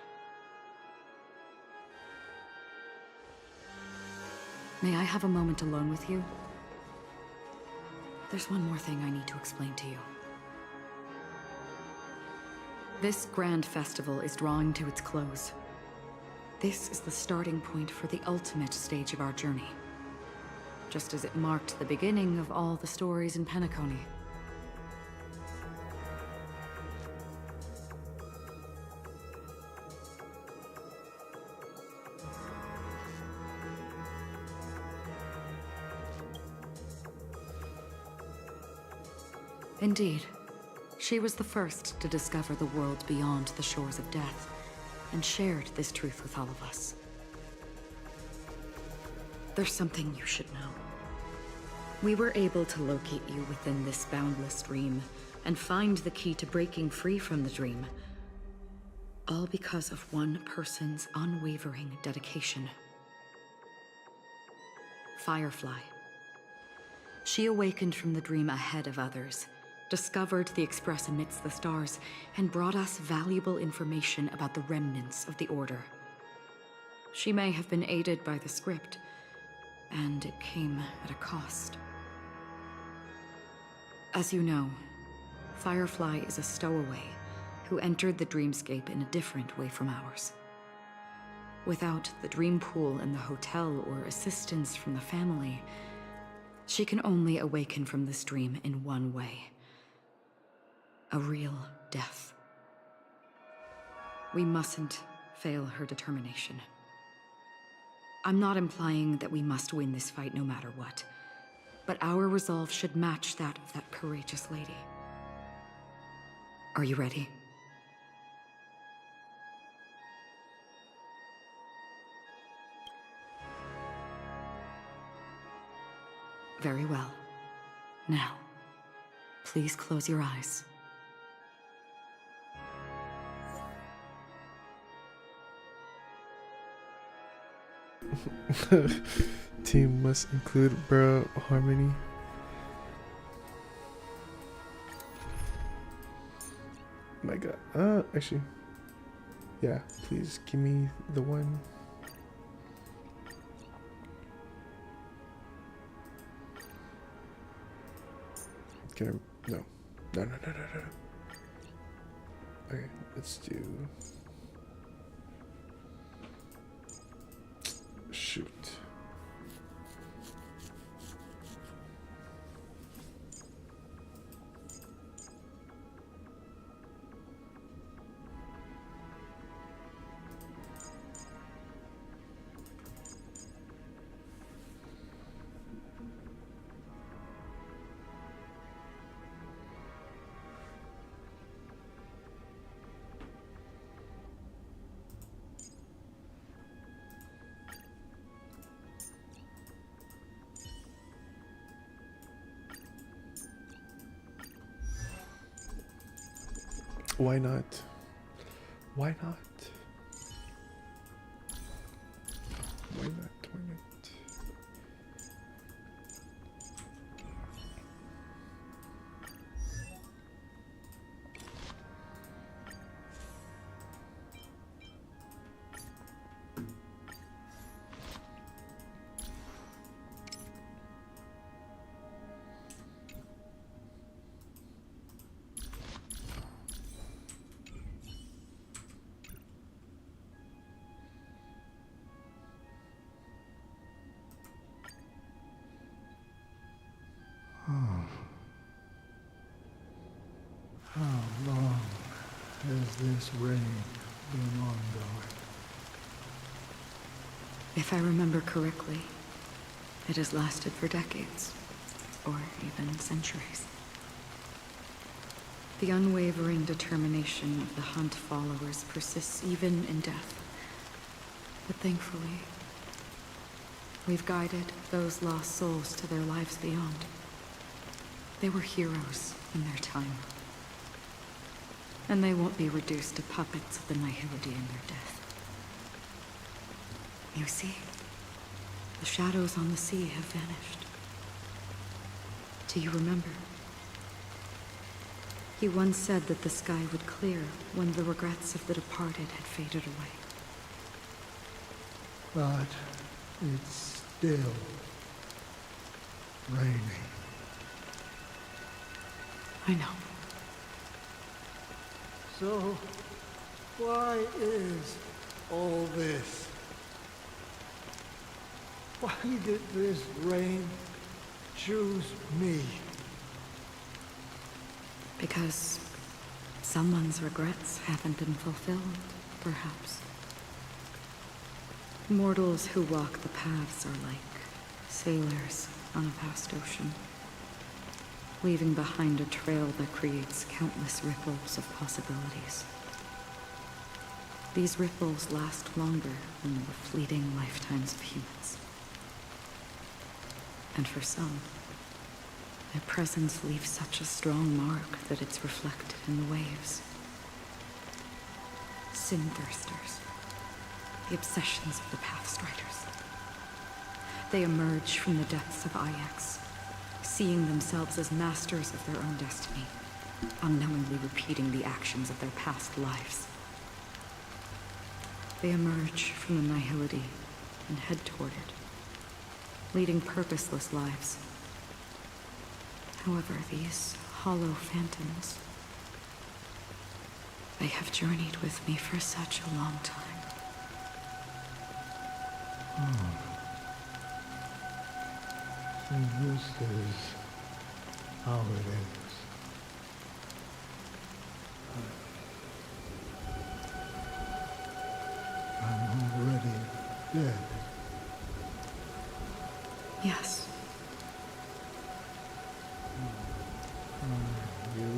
May I have a moment alone with you? There's one more thing I need to explain to you. This grand festival is drawing to its close. This is the starting point for the ultimate stage of our journey, just as it marked the beginning of all the stories in Penacony. Indeed. She was the first to discover the world beyond the shores of death, and shared this truth with all of us. There's something you should know. We were able to locate you within this boundless dream, and find the key to breaking free from the dream. All because of one person's unwavering dedication. Firefly. She awakened from the dream ahead of others, discovered the Express amidst the stars, and brought us valuable information about the remnants of the Order. She may have been aided by the script, and it came at a cost. As you know, Firefly is a stowaway who entered the dreamscape in a different way from ours. Without the dream pool in the hotel or assistance from the family, she can only awaken from this dream in one way. A real death. We mustn't fail her determination. I'm not implying that we must win this fight no matter what, but our resolve should match that of that courageous lady. Are you ready? Very well. Now, please close your eyes. Team must include bro harmony. My god. Actually, yeah, please give me the one. Can I? No. No. Okay, let's do. Shoot. Why not? Why not? Why not? Why not? How long has this reign been ongoing? If I remember correctly, it has lasted for decades, or even centuries. The unwavering determination of the Hunt followers persists even in death. But thankfully, we've guided those lost souls to their lives beyond. They were heroes in their time. And they won't be reduced to puppets of the Nihility in their death. You see, the shadows on the sea have vanished. Do you remember? He once said that the sky would clear when the regrets of the departed had faded away. But it's still raining. I know. So, why is all this? Why did this rain choose me? Because someone's regrets haven't been fulfilled, perhaps. Mortals who walk the paths are like sailors on a vast ocean, leaving behind a trail that creates countless ripples of possibilities. These ripples last longer than the fleeting lifetimes of humans. And for some, their presence leaves such a strong mark that it's reflected in the waves. Sin-thirsters, the obsessions of the Pathstriders. They emerge from the depths of Ix, seeing themselves as masters of their own destiny, unknowingly repeating the actions of their past lives. They emerge from the Nihility and head toward it, leading purposeless lives. However, these hollow phantoms, they have journeyed with me for such a long time. So this is how it is. I'm already dead. Yes. Are you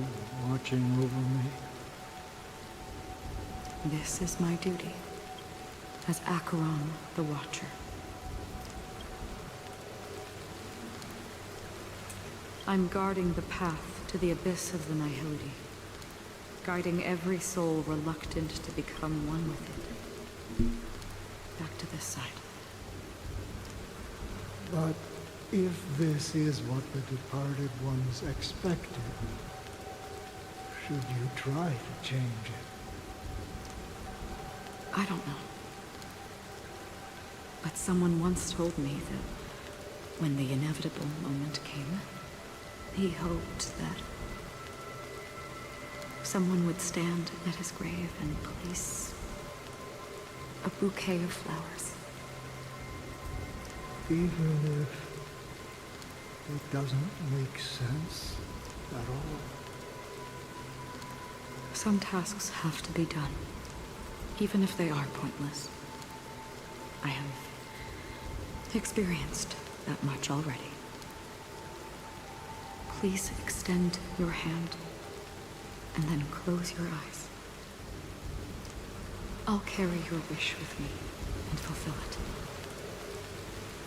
watching over me? This is my duty as Acheron the Watcher. I'm guarding the path to the abyss of the Nihility, guiding every soul reluctant to become one with it. Back to this side. But if this is what the departed ones expected, should you try to change it? I don't know. But someone once told me that when the inevitable moment came, he hoped that someone would stand at his grave and place a bouquet of flowers. Even if it doesn't make sense at all. Some tasks have to be done, even if they are pointless. I have experienced that much already. Please extend your hand and then close your eyes. I'll carry your wish with me and fulfill it.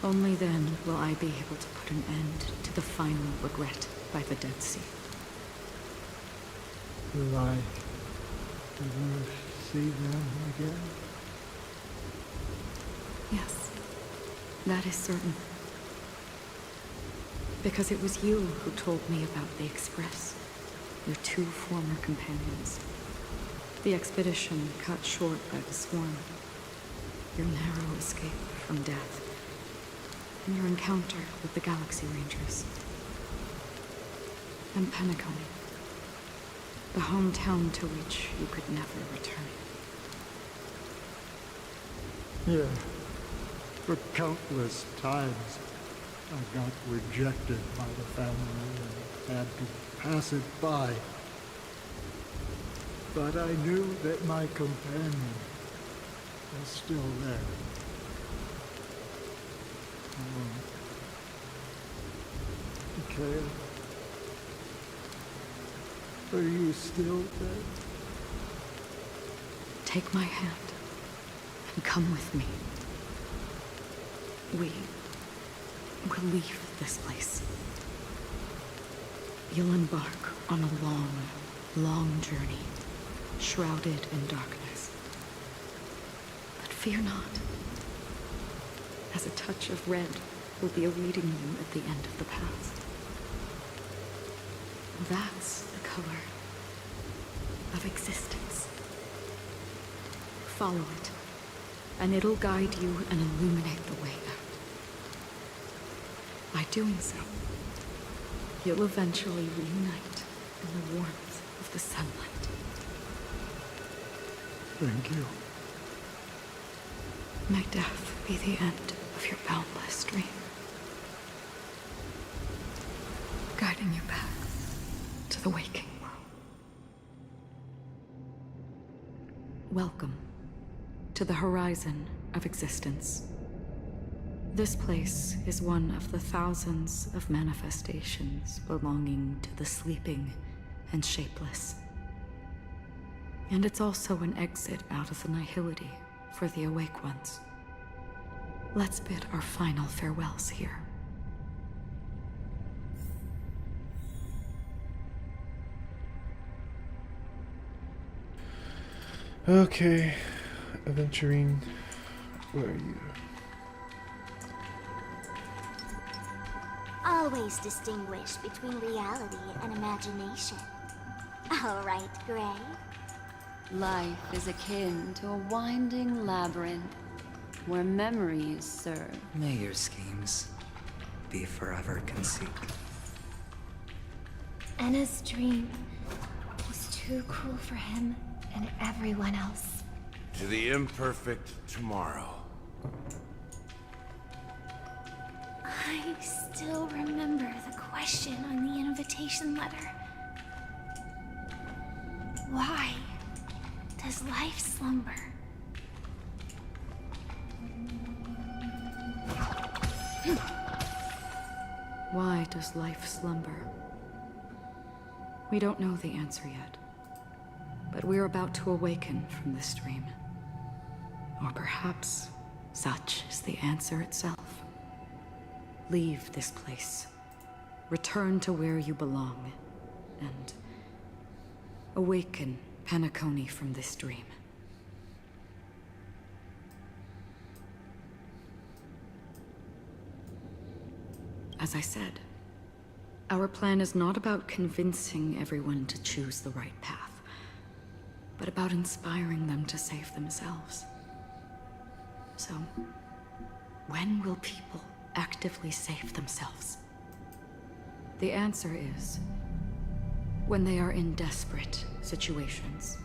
Only then will I be able to put an end to the final regret by the Dead Sea. Will I ever see them again? Yes, that is certain. Because it was you who told me about the Express, your two former companions. The expedition cut short by the swarm, your narrow escape from death, and your encounter with the Galaxy Rangers. And Penacony, the hometown to which you could never return. Yeah. For countless times, I got rejected by the family and had to pass it by. But I knew that my companion was still there. Mikhail, are you still dead? Take my hand and come with me. We will leave this place. You'll embark on a long, long journey, shrouded in darkness. But fear not, as a touch of red will be awaiting you at the end of the path. That's the color of existence. Follow it, and it'll guide you and illuminate the way out. By doing so, you'll eventually reunite in the warmth of the sunlight. Thank you. May death be the end of your boundless dream, guiding you back to the waking world. Welcome to the horizon of existence. This place is one of the thousands of manifestations belonging to the sleeping and shapeless. And it's also an exit out of the nihility for the awake ones. Let's bid our final farewells here. Okay, Aventurine, where are you? Always distinguish between reality and imagination. All right, Gray. Life is akin to a winding labyrinth where memories serve. May your schemes be forever concealed. Anna's dream was too cruel for him and everyone else. To the imperfect tomorrow. I still remember the question on the invitation letter. Why does life slumber? Why does life slumber? We don't know the answer yet, but we're about to awaken from this dream. Or perhaps such is the answer itself. Leave this place. Return to where you belong. And awaken Penacony from this dream. As I said, our plan is not about convincing everyone to choose the right path, but about inspiring them to save themselves. So, when will people actively save themselves? The answer is when they are in desperate situations.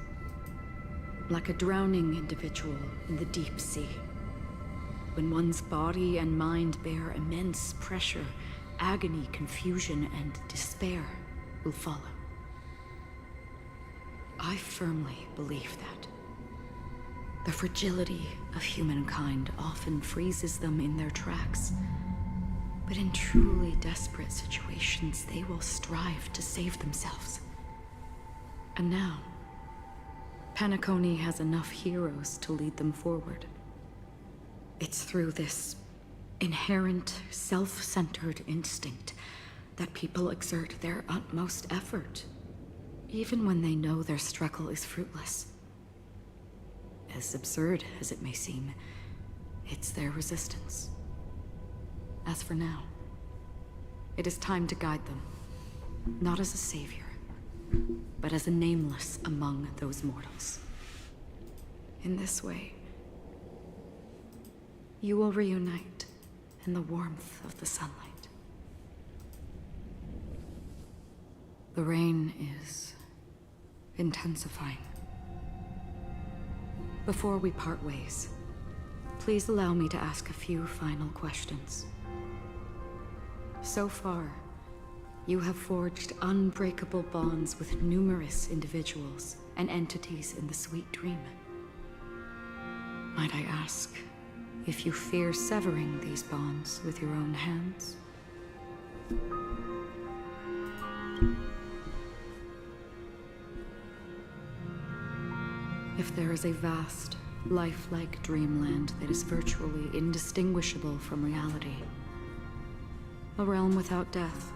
Like a drowning individual in the deep sea. When one's body and mind bear immense pressure, agony, confusion, and despair will follow. I firmly believe that. The fragility of humankind often freezes them in their tracks. But in truly desperate situations, they will strive to save themselves. And now, Penacony has enough heroes to lead them forward. It's through this inherent, self-centered instinct that people exert their utmost effort, even when they know their struggle is fruitless. As absurd as it may seem, it's their resistance. As for now, it is time to guide them, not as a savior, but as a nameless among those mortals. In this way, you will reunite in the warmth of the sunlight. The rain is intensifying. Before we part ways, please allow me to ask a few final questions. So far, you have forged unbreakable bonds with numerous individuals and entities in the sweet dream. Might I ask if you fear severing these bonds with your own hands? If there is a vast, lifelike dreamland that is virtually indistinguishable from reality, a realm without death,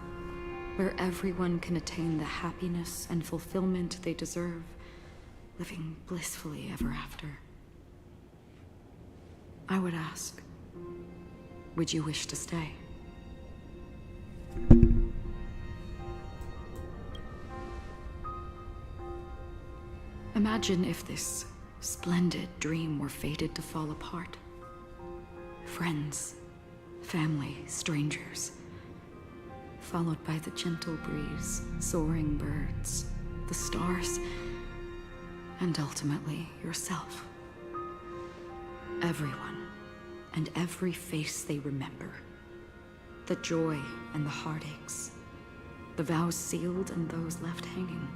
where everyone can attain the happiness and fulfillment they deserve, living blissfully ever after, I would ask, would you wish to stay? Imagine if this splendid dream were fated to fall apart. Friends, family, strangers, followed by the gentle breeze, soaring birds, the stars, and ultimately yourself. Everyone, and every face they remember. The joy and the heartaches, the vows sealed and those left hanging.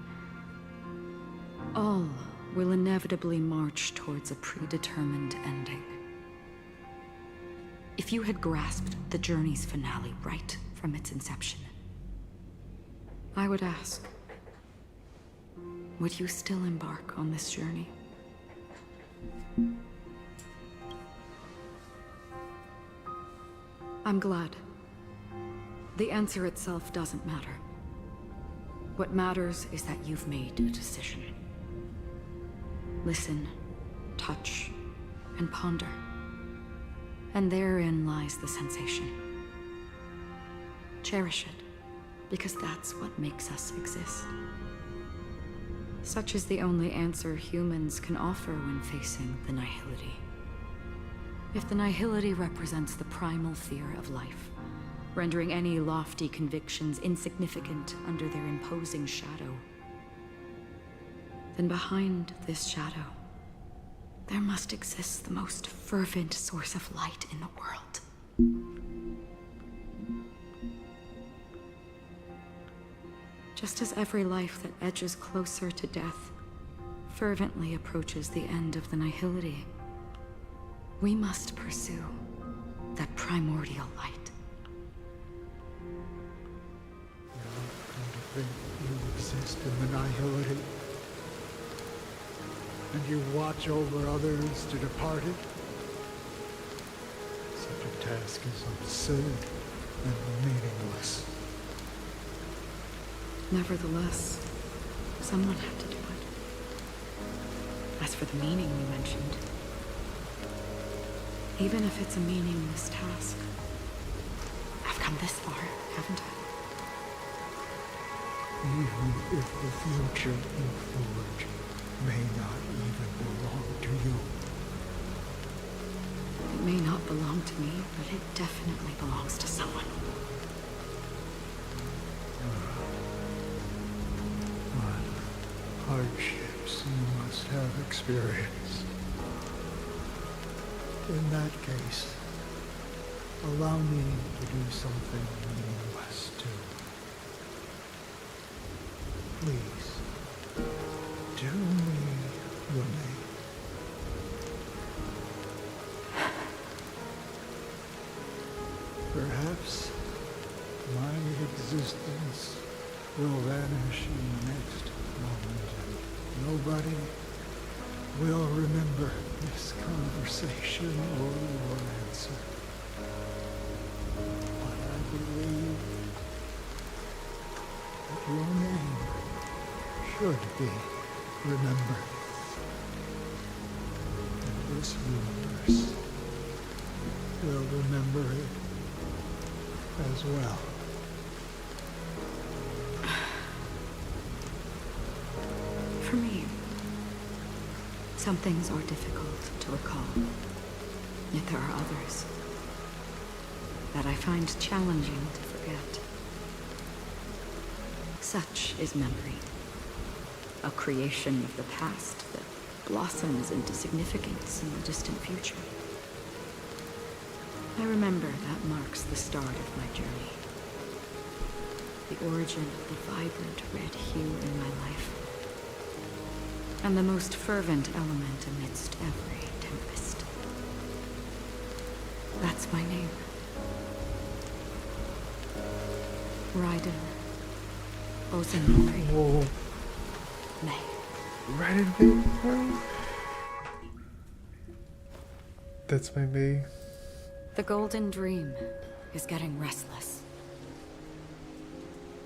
All will inevitably march towards a predetermined ending. If you had grasped the journey's finale right from its inception, I would ask, would you still embark on this journey? I'm glad. The answer itself doesn't matter. What matters is that you've made a decision. Listen, touch, and ponder. And therein lies the sensation. Cherish it, because that's what makes us exist. Such is the only answer humans can offer when facing the nihility. If the nihility represents the primal fear of life, rendering any lofty convictions insignificant under their imposing shadow, then behind this shadow, there must exist the most fervent source of light in the world. Just as every life that edges closer to death fervently approaches the end of the nihility, we must pursue that primordial light. You're going to think you exist in the nihility, and you watch over others to depart it? Such a task is absurd and meaningless. Nevertheless, someone had to do it. As for the meaning you mentioned, even if it's a meaningless task, I've come this far, haven't I? Even if the future you forge may not even belong to you. It may not belong to me, but it definitely belongs to someone. What hardships you must have experienced. In that case, allow me to do something meaningless too. Please, do me your name. Perhaps my existence will vanish in the next moment, and nobody will remember this conversation or your answer. But I believe that your name should be remembered. And this universe will remember it as well. For me, some things are difficult to recall, yet there are others that I find challenging to forget. Such is memory, a creation of the past that blossoms into significance in the distant future. I remember that marks the start of my journey, the origin of the vibrant red hue in my life. and the most fervent element amidst every tempest. That's my name. Raiden Ozanori. Whoa. May. Raiden May? That's my May. The Golden Dream is getting restless.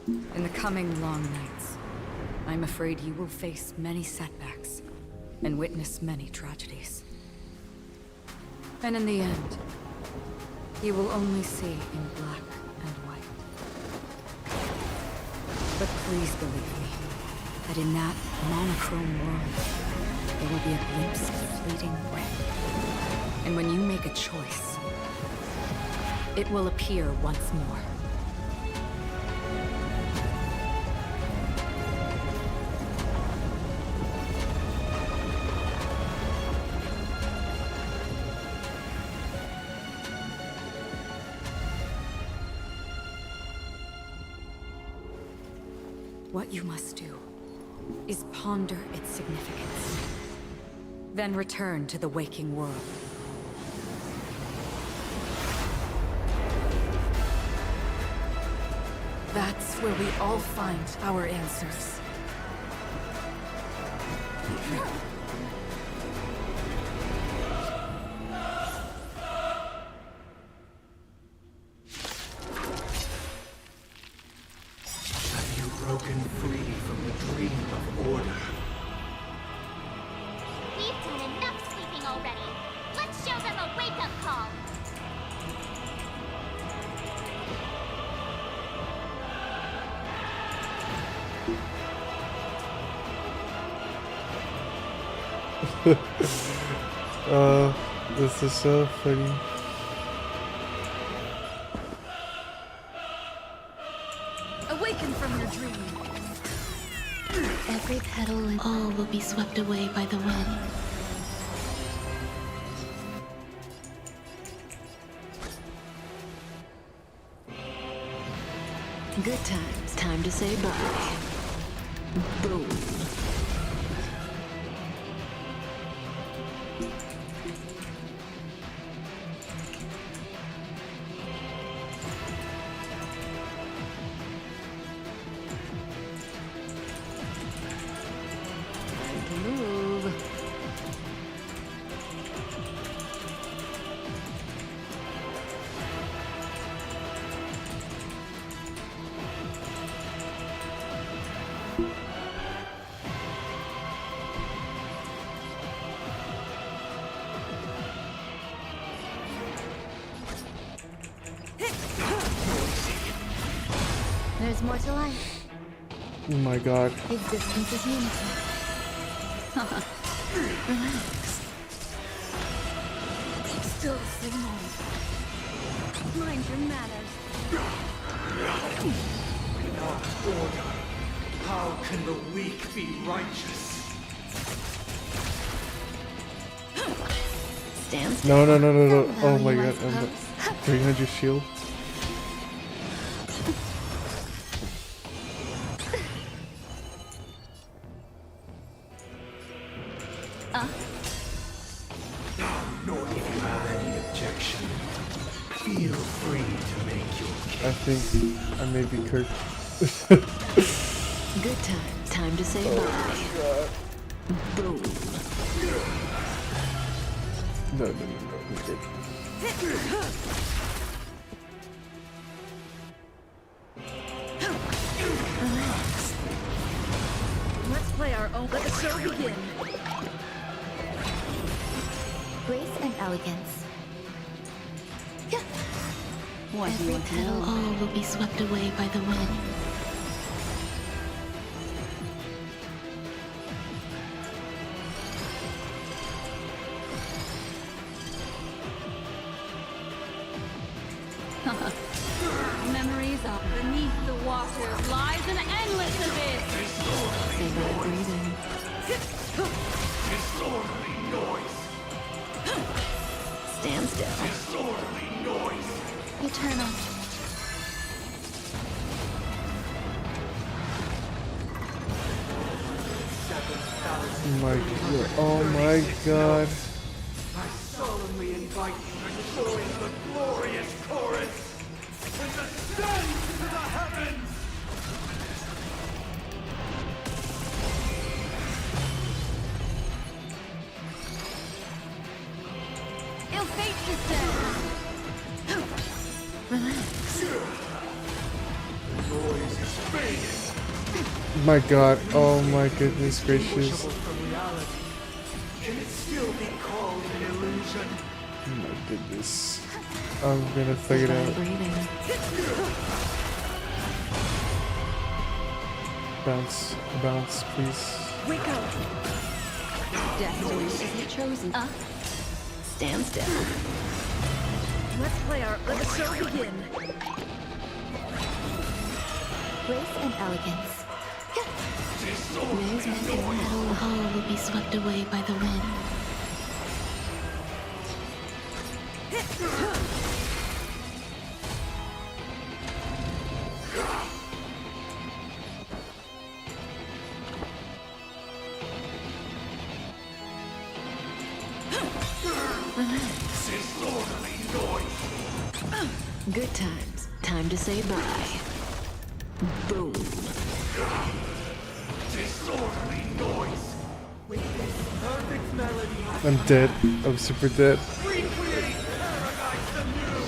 In the coming long nights, I'm afraid you will face many setbacks and witness many tragedies. And in the end, you will only see in black and white. But please believe me, that in that monochrome world, there will be a glimpse of fleeting red. And when you make a choice, it will appear once more. What you must do is ponder its significance, then return to the waking world. That's where we all find our answers. Have you broken free from the dream of order? We've done enough sleeping already. Let's show them a wake-up call. This is so funny. Awaken from your dream. Every petal and all will be swept away by the wind. Good times. Time to say bye. Boom. There's more to life. Oh my god. Existence is unity. Relax. Still the same old. Mind your manners. Without order, how can the weak be righteous? Stand No, still. no, no, no, no. Some Oh my value, I god. suppose. 300 shield. Nor if you have any objection, feel free to make your case. I think I may be Kirk. Good times. Time to say bye. Boom. No, no, no, no. I'm good. Relax. Let's play our own. Let the show begin. Grace and elegance. What Every petal, all will be swept away by the wind. Memories of beneath the water lies an endless abyss. Savor breathing. Disorderly noise! Stand still. Disorderly noise! Eternal. $7,000 My god. Oh my god. I solemnly invite you to join the glorious chorus and ascend to the heavens! Ill fate is dead. Relax. Noise is fading. My god. Oh my goodness gracious. From reality. Can it still be called an illusion? Oh my goodness. I'm gonna figure it out. Bounce. Bounce, please. Wake up. Destiny isn't chosen. Stand still. Let the show begin. Grace and elegance. Those meant to battle all will be swept away by the wind. Good times. Time to say bye. Boom. Disorderly noise. With this perfect melody, I'm dead. I'm super dead. recreate paradise anew.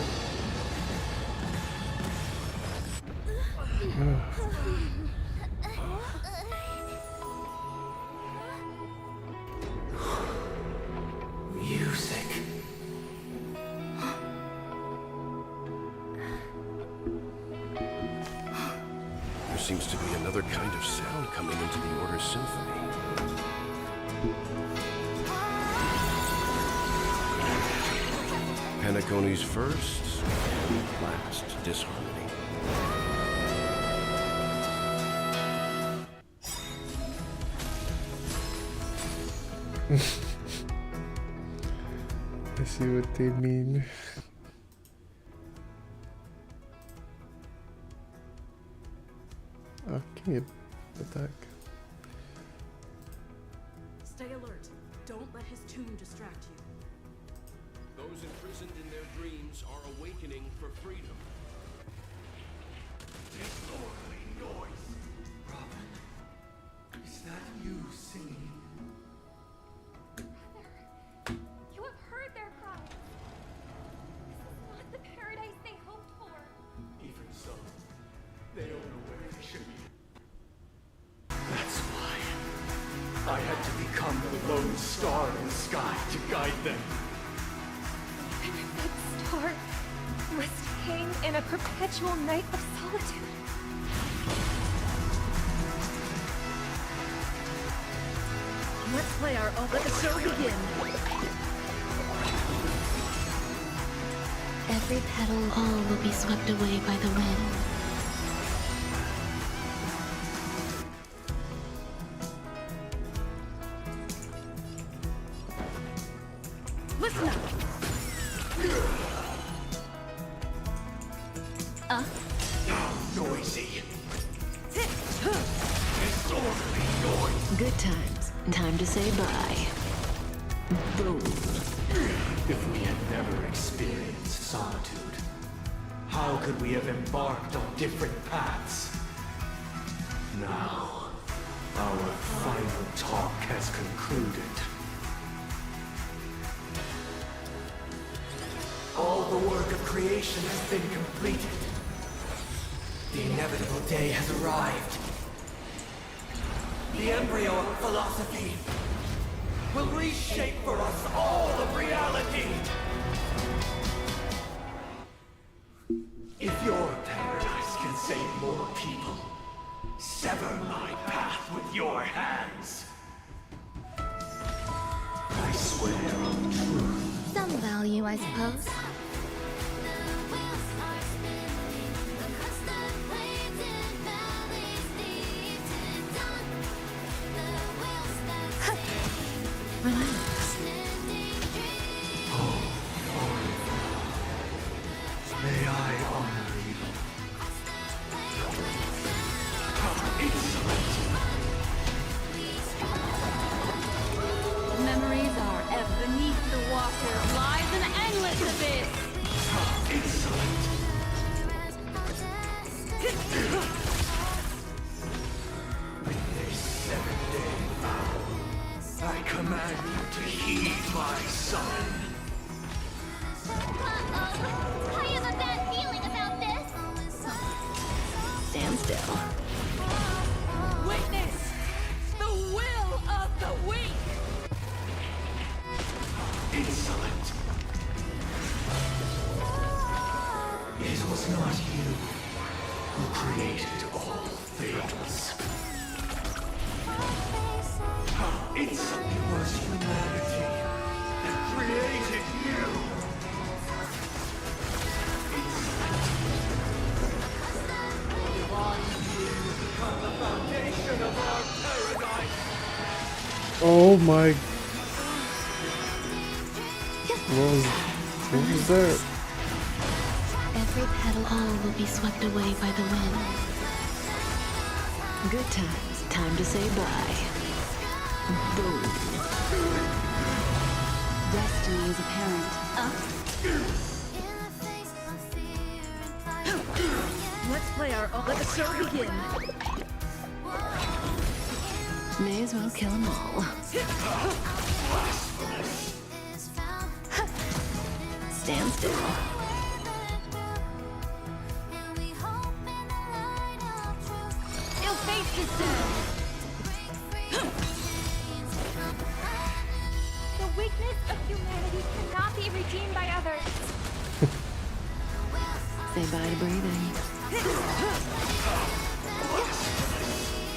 Music. There seems to be another kind of sound coming into the Order's symphony. Penacony's first and last disharmony. I see what they mean. Okay, attack. Stay alert. Don't let his tomb distract you. Those imprisoned in their dreams are awakening for freedom. Disorderly noise. Robin, is that you singing? You have heard their cries. This is not the paradise they hoped for. Even so, they don't know where they should be. That's why I had to become the lone star in the sky to guide them. That star was staying in a perpetual night of solitude. Let's play our let the show begin. Every petal, all will be swept away by the wind. Listen up. Noisy. Disorderly noise. Good times. Time to say bye. Boom. If we had never experienced solitude, how could we have embarked on different paths? Now, our final talk has concluded. All the work of creation has been completed. The inevitable day has arrived. The embryo of philosophy will reshape for us all of reality. If your paradise can save more people, sever my path with your hands. I swear on truth. Some value, I suppose. Relax. May I honor you? How insolent! Stand still. Witness the will of the weak! Insolent! It was not you who created all things. How insolent was humanity that created you! Oh my. What was that? Every petal all will be swept away by the wind. Good times. Time to say bye. Boom. Destiny is apparent. Let's play our let the show begin. May as well kill them all. Stand still. Ill fate is dead. The weakness of humanity cannot be redeemed by others. Say bye to breathing.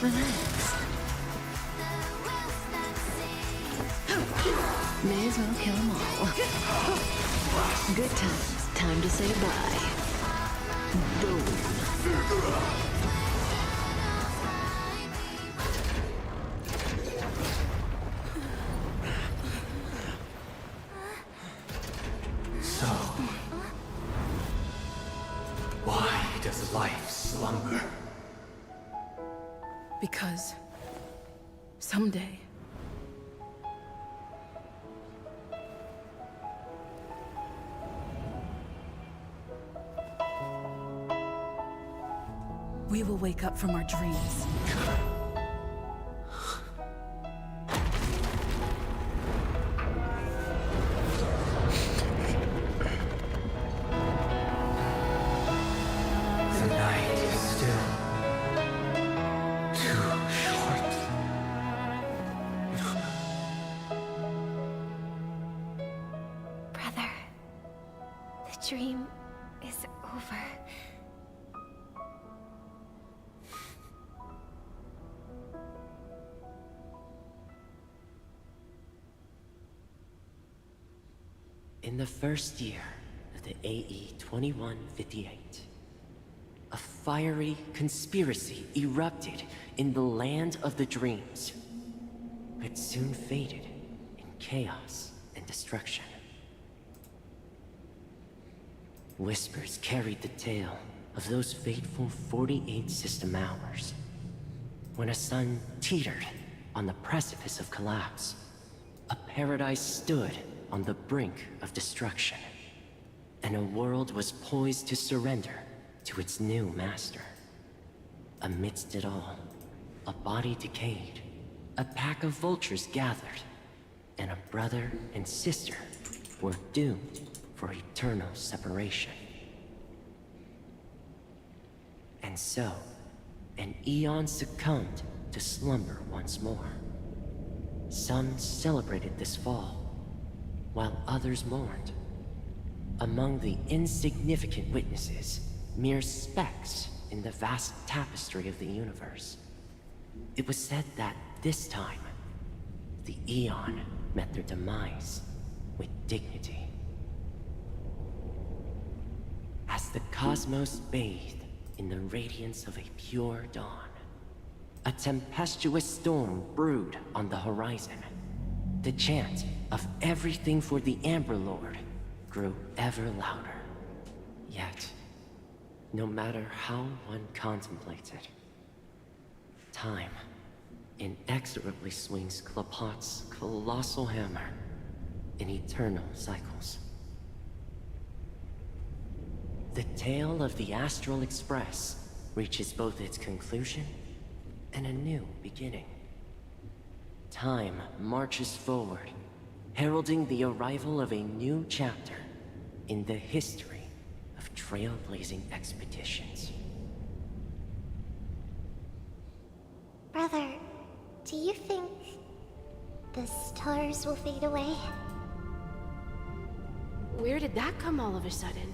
Relax. May as well kill them all. Good times. Time to say bye. Boom. So, why does life slumber? Because someday we will wake up from our dreams. The night is still too short. Brother, the dream is over. In the first year of the AE 2158, a fiery conspiracy erupted in the land of the dreams, but soon faded in chaos and destruction. Whispers carried the tale of those fateful 48 system hours, when a sun teetered on the precipice of collapse. A paradise stood on the brink of destruction, and a world was poised to surrender to its new master. Amidst it all, a body decayed, a pack of vultures gathered, and a brother and sister were doomed for eternal separation. And so, an eon succumbed to slumber once more. Some celebrated this fall, while others mourned. Among the insignificant witnesses, mere specks in the vast tapestry of the universe, it was said that this time, the Eon met their demise with dignity. As the cosmos bathed in the radiance of a pure dawn, a tempestuous storm brewed on the horizon. The chant of everything for the Amber Lord grew ever louder. Yet, no matter how one contemplates it, time inexorably swings Klapot's colossal hammer in eternal cycles. The tale of the Astral Express reaches both its conclusion and a new beginning. Time marches forward, heralding the arrival of a new chapter in the history of trailblazing expeditions. Do you think the stars will fade away? Where did that come all of a sudden?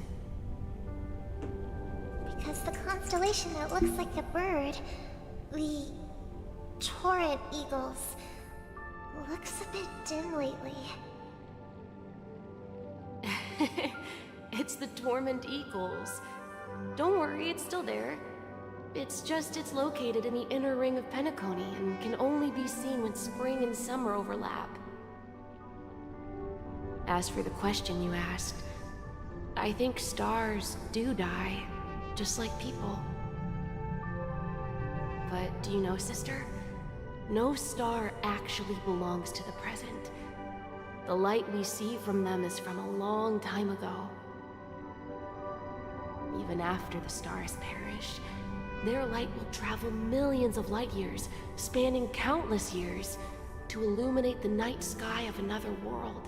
Because the constellation that looks like a bird, the Torrent Eagles, looks a bit dim lately. It's the Torment Eagles. Don't worry, it's still there. It's just it's located in the inner ring of Penacony and can only be seen when spring and summer overlap. As for the question you asked, I think stars do die, just like people. But do you know, sister? No star actually belongs to the present. The light we see from them is from a long time ago. Even after the stars perish, their light will travel millions of light years, spanning countless years, to illuminate the night sky of another world.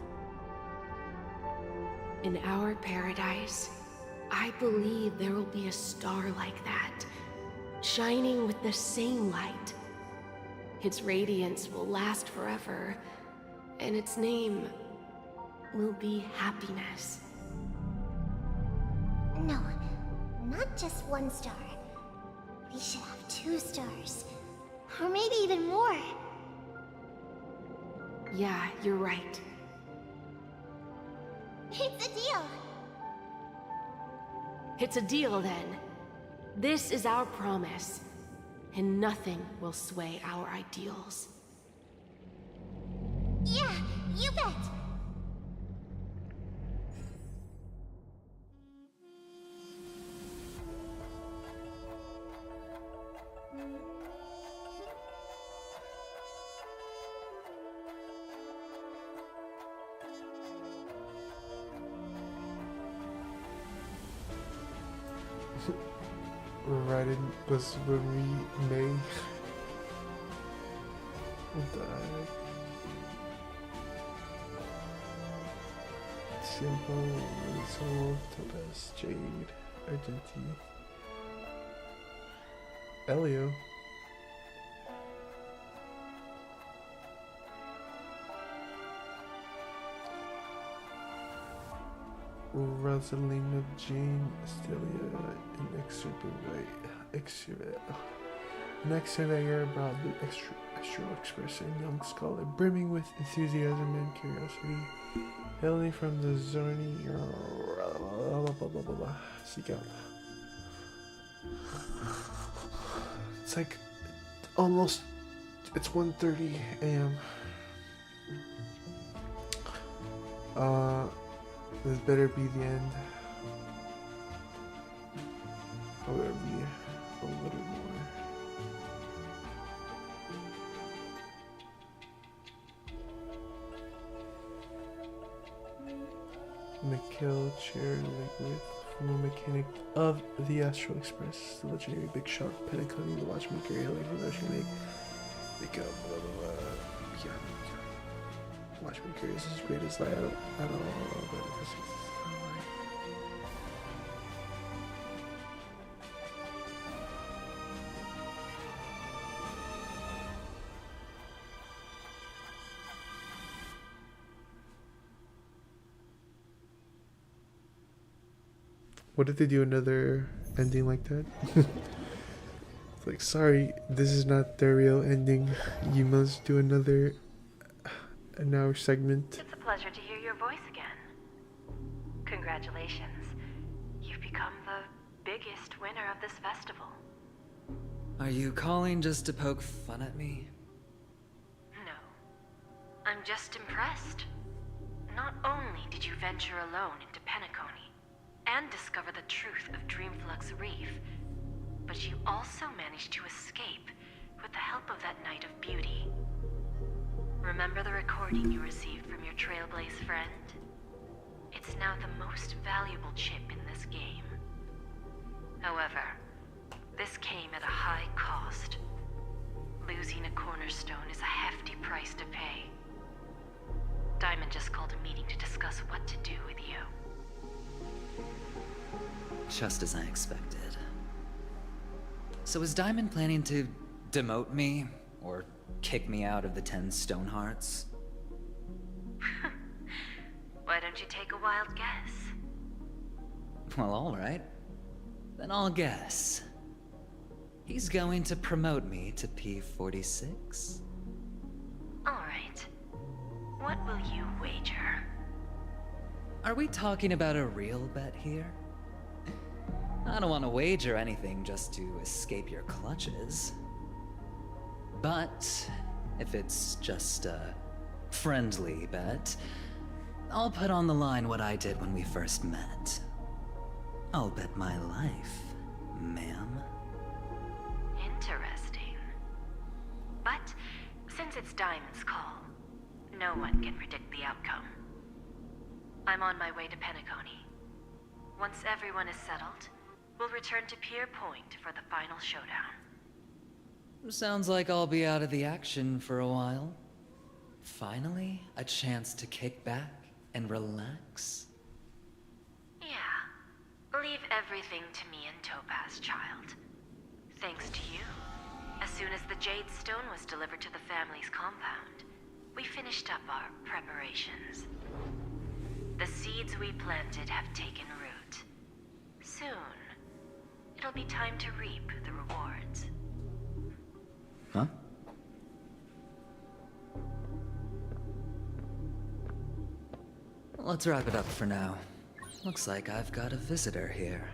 In our paradise, I believe there will be a star like that, shining with the same light. Its radiance will last forever, and its name will be happiness. No, not just one star. We should have 2 stars. Or maybe even more. Yeah, you're right. It's a deal. It's a deal then. This is our promise, and nothing will sway our ideals. Yeah, you bet. Right in was when we may. What the heck? Simple, Soul, Topaz, Jade, Argenti, Elio. Rosalina, Jane, Estelia, and Next surveyor brought the Astral Express, a young scholar brimming with enthusiasm and curiosity. Hailing from the Zorni, seek out. It's like almost. It's 1:30 a.m. This better be the end. Or better be a little more. Mikhail Chair Liquid, former mechanic of the Astral Express, the legendary Big Shot, Penacony, the Watchmaker, hailing from Ocean Lake. Become yeah. Watchmaker is as great as I at all, but what if they do another ending like that? It's like, sorry, this is not the real ending. You must do another an hour segment. It's a pleasure to hear your voice again. Congratulations. You've become the biggest winner of this festival. Are you calling just to poke fun at me? No. I'm just impressed. Not only did you venture alone into Penacony and discover the truth of Dreamflux Reef, but you also managed to escape with the help of that Knight of Beauty. Remember the recording you received from your Trailblaze friend? It's now the most valuable chip in this game. However, this came at a high cost. Losing a cornerstone is a hefty price to pay. Diamond just called a meeting to discuss what to do with you. Just as I expected. So is Diamond planning to demote me? Or Kick me out of the 10 Stonehearts? Why don't you take a wild guess? Well, alright. Then I'll guess. He's going to promote me to P46? Alright. What will you wager? Are we talking about a real bet here? I don't want to wager anything just to escape your clutches. But if it's just a friendly bet, I'll put on the line what I did when we first met. I'll bet my life, ma'am. Interesting. But since it's Diamond's call, no one can predict the outcome. I'm on my way to Penacony. Once everyone is settled, we'll return to Pier Point for the final showdown. Sounds like I'll be out of the action for a while. Finally, a chance to kick back and relax. Yeah. Leave everything to me and Topaz, child. Thanks to you, as soon as the Jade Stone was delivered to the family's compound, we finished up our preparations. The seeds we planted have taken root. Soon, it'll be time to reap the rewards. Huh? Let's wrap it up for now. Looks like I've got a visitor here.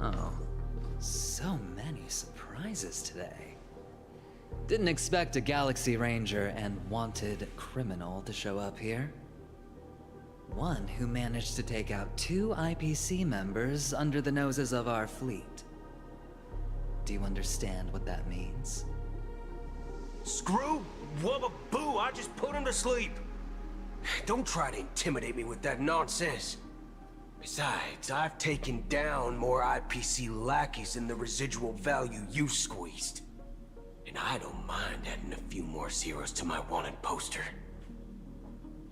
Oh, so many surprises today. Didn't expect a Galaxy Ranger and wanted criminal to show up here. One who managed to take out 2 IPC members under the noses of our fleet. Do you understand what that means? Screw wubba boo, I just put him to sleep. Don't try to intimidate me with that nonsense. Besides, I've taken down more IPC lackeys than the residual value you squeezed. And I don't mind adding a few more zeros to my wanted poster.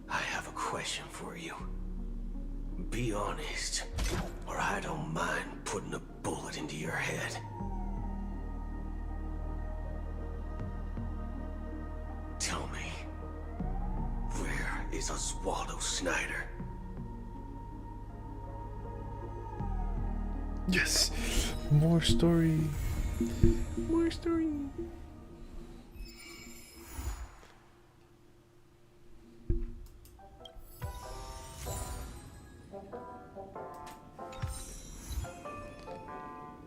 I have a question for you. Be honest, or I don't mind putting a bullet into your head. Tell me, where is Oswaldo Snyder? Yes! More story. More story.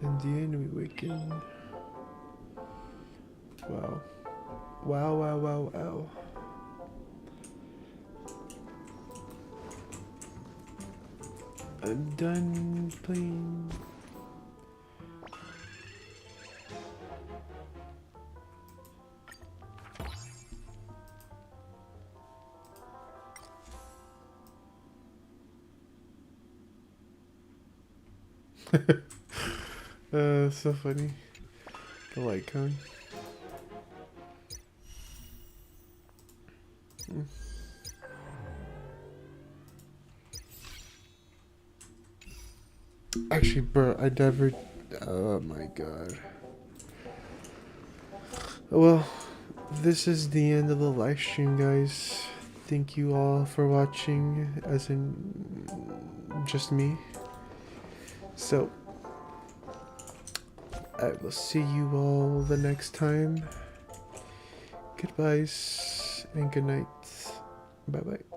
In the end, we awaken. Wow. Wow, wow, wow, wow. I'm done playing. So funny. The light cone. Actually, bro, I never. Oh my god. Well, this is the end of the live stream, guys. Thank you all for watching, as in just me. So, I will see you all the next time. Goodbyes and good night. Bye bye.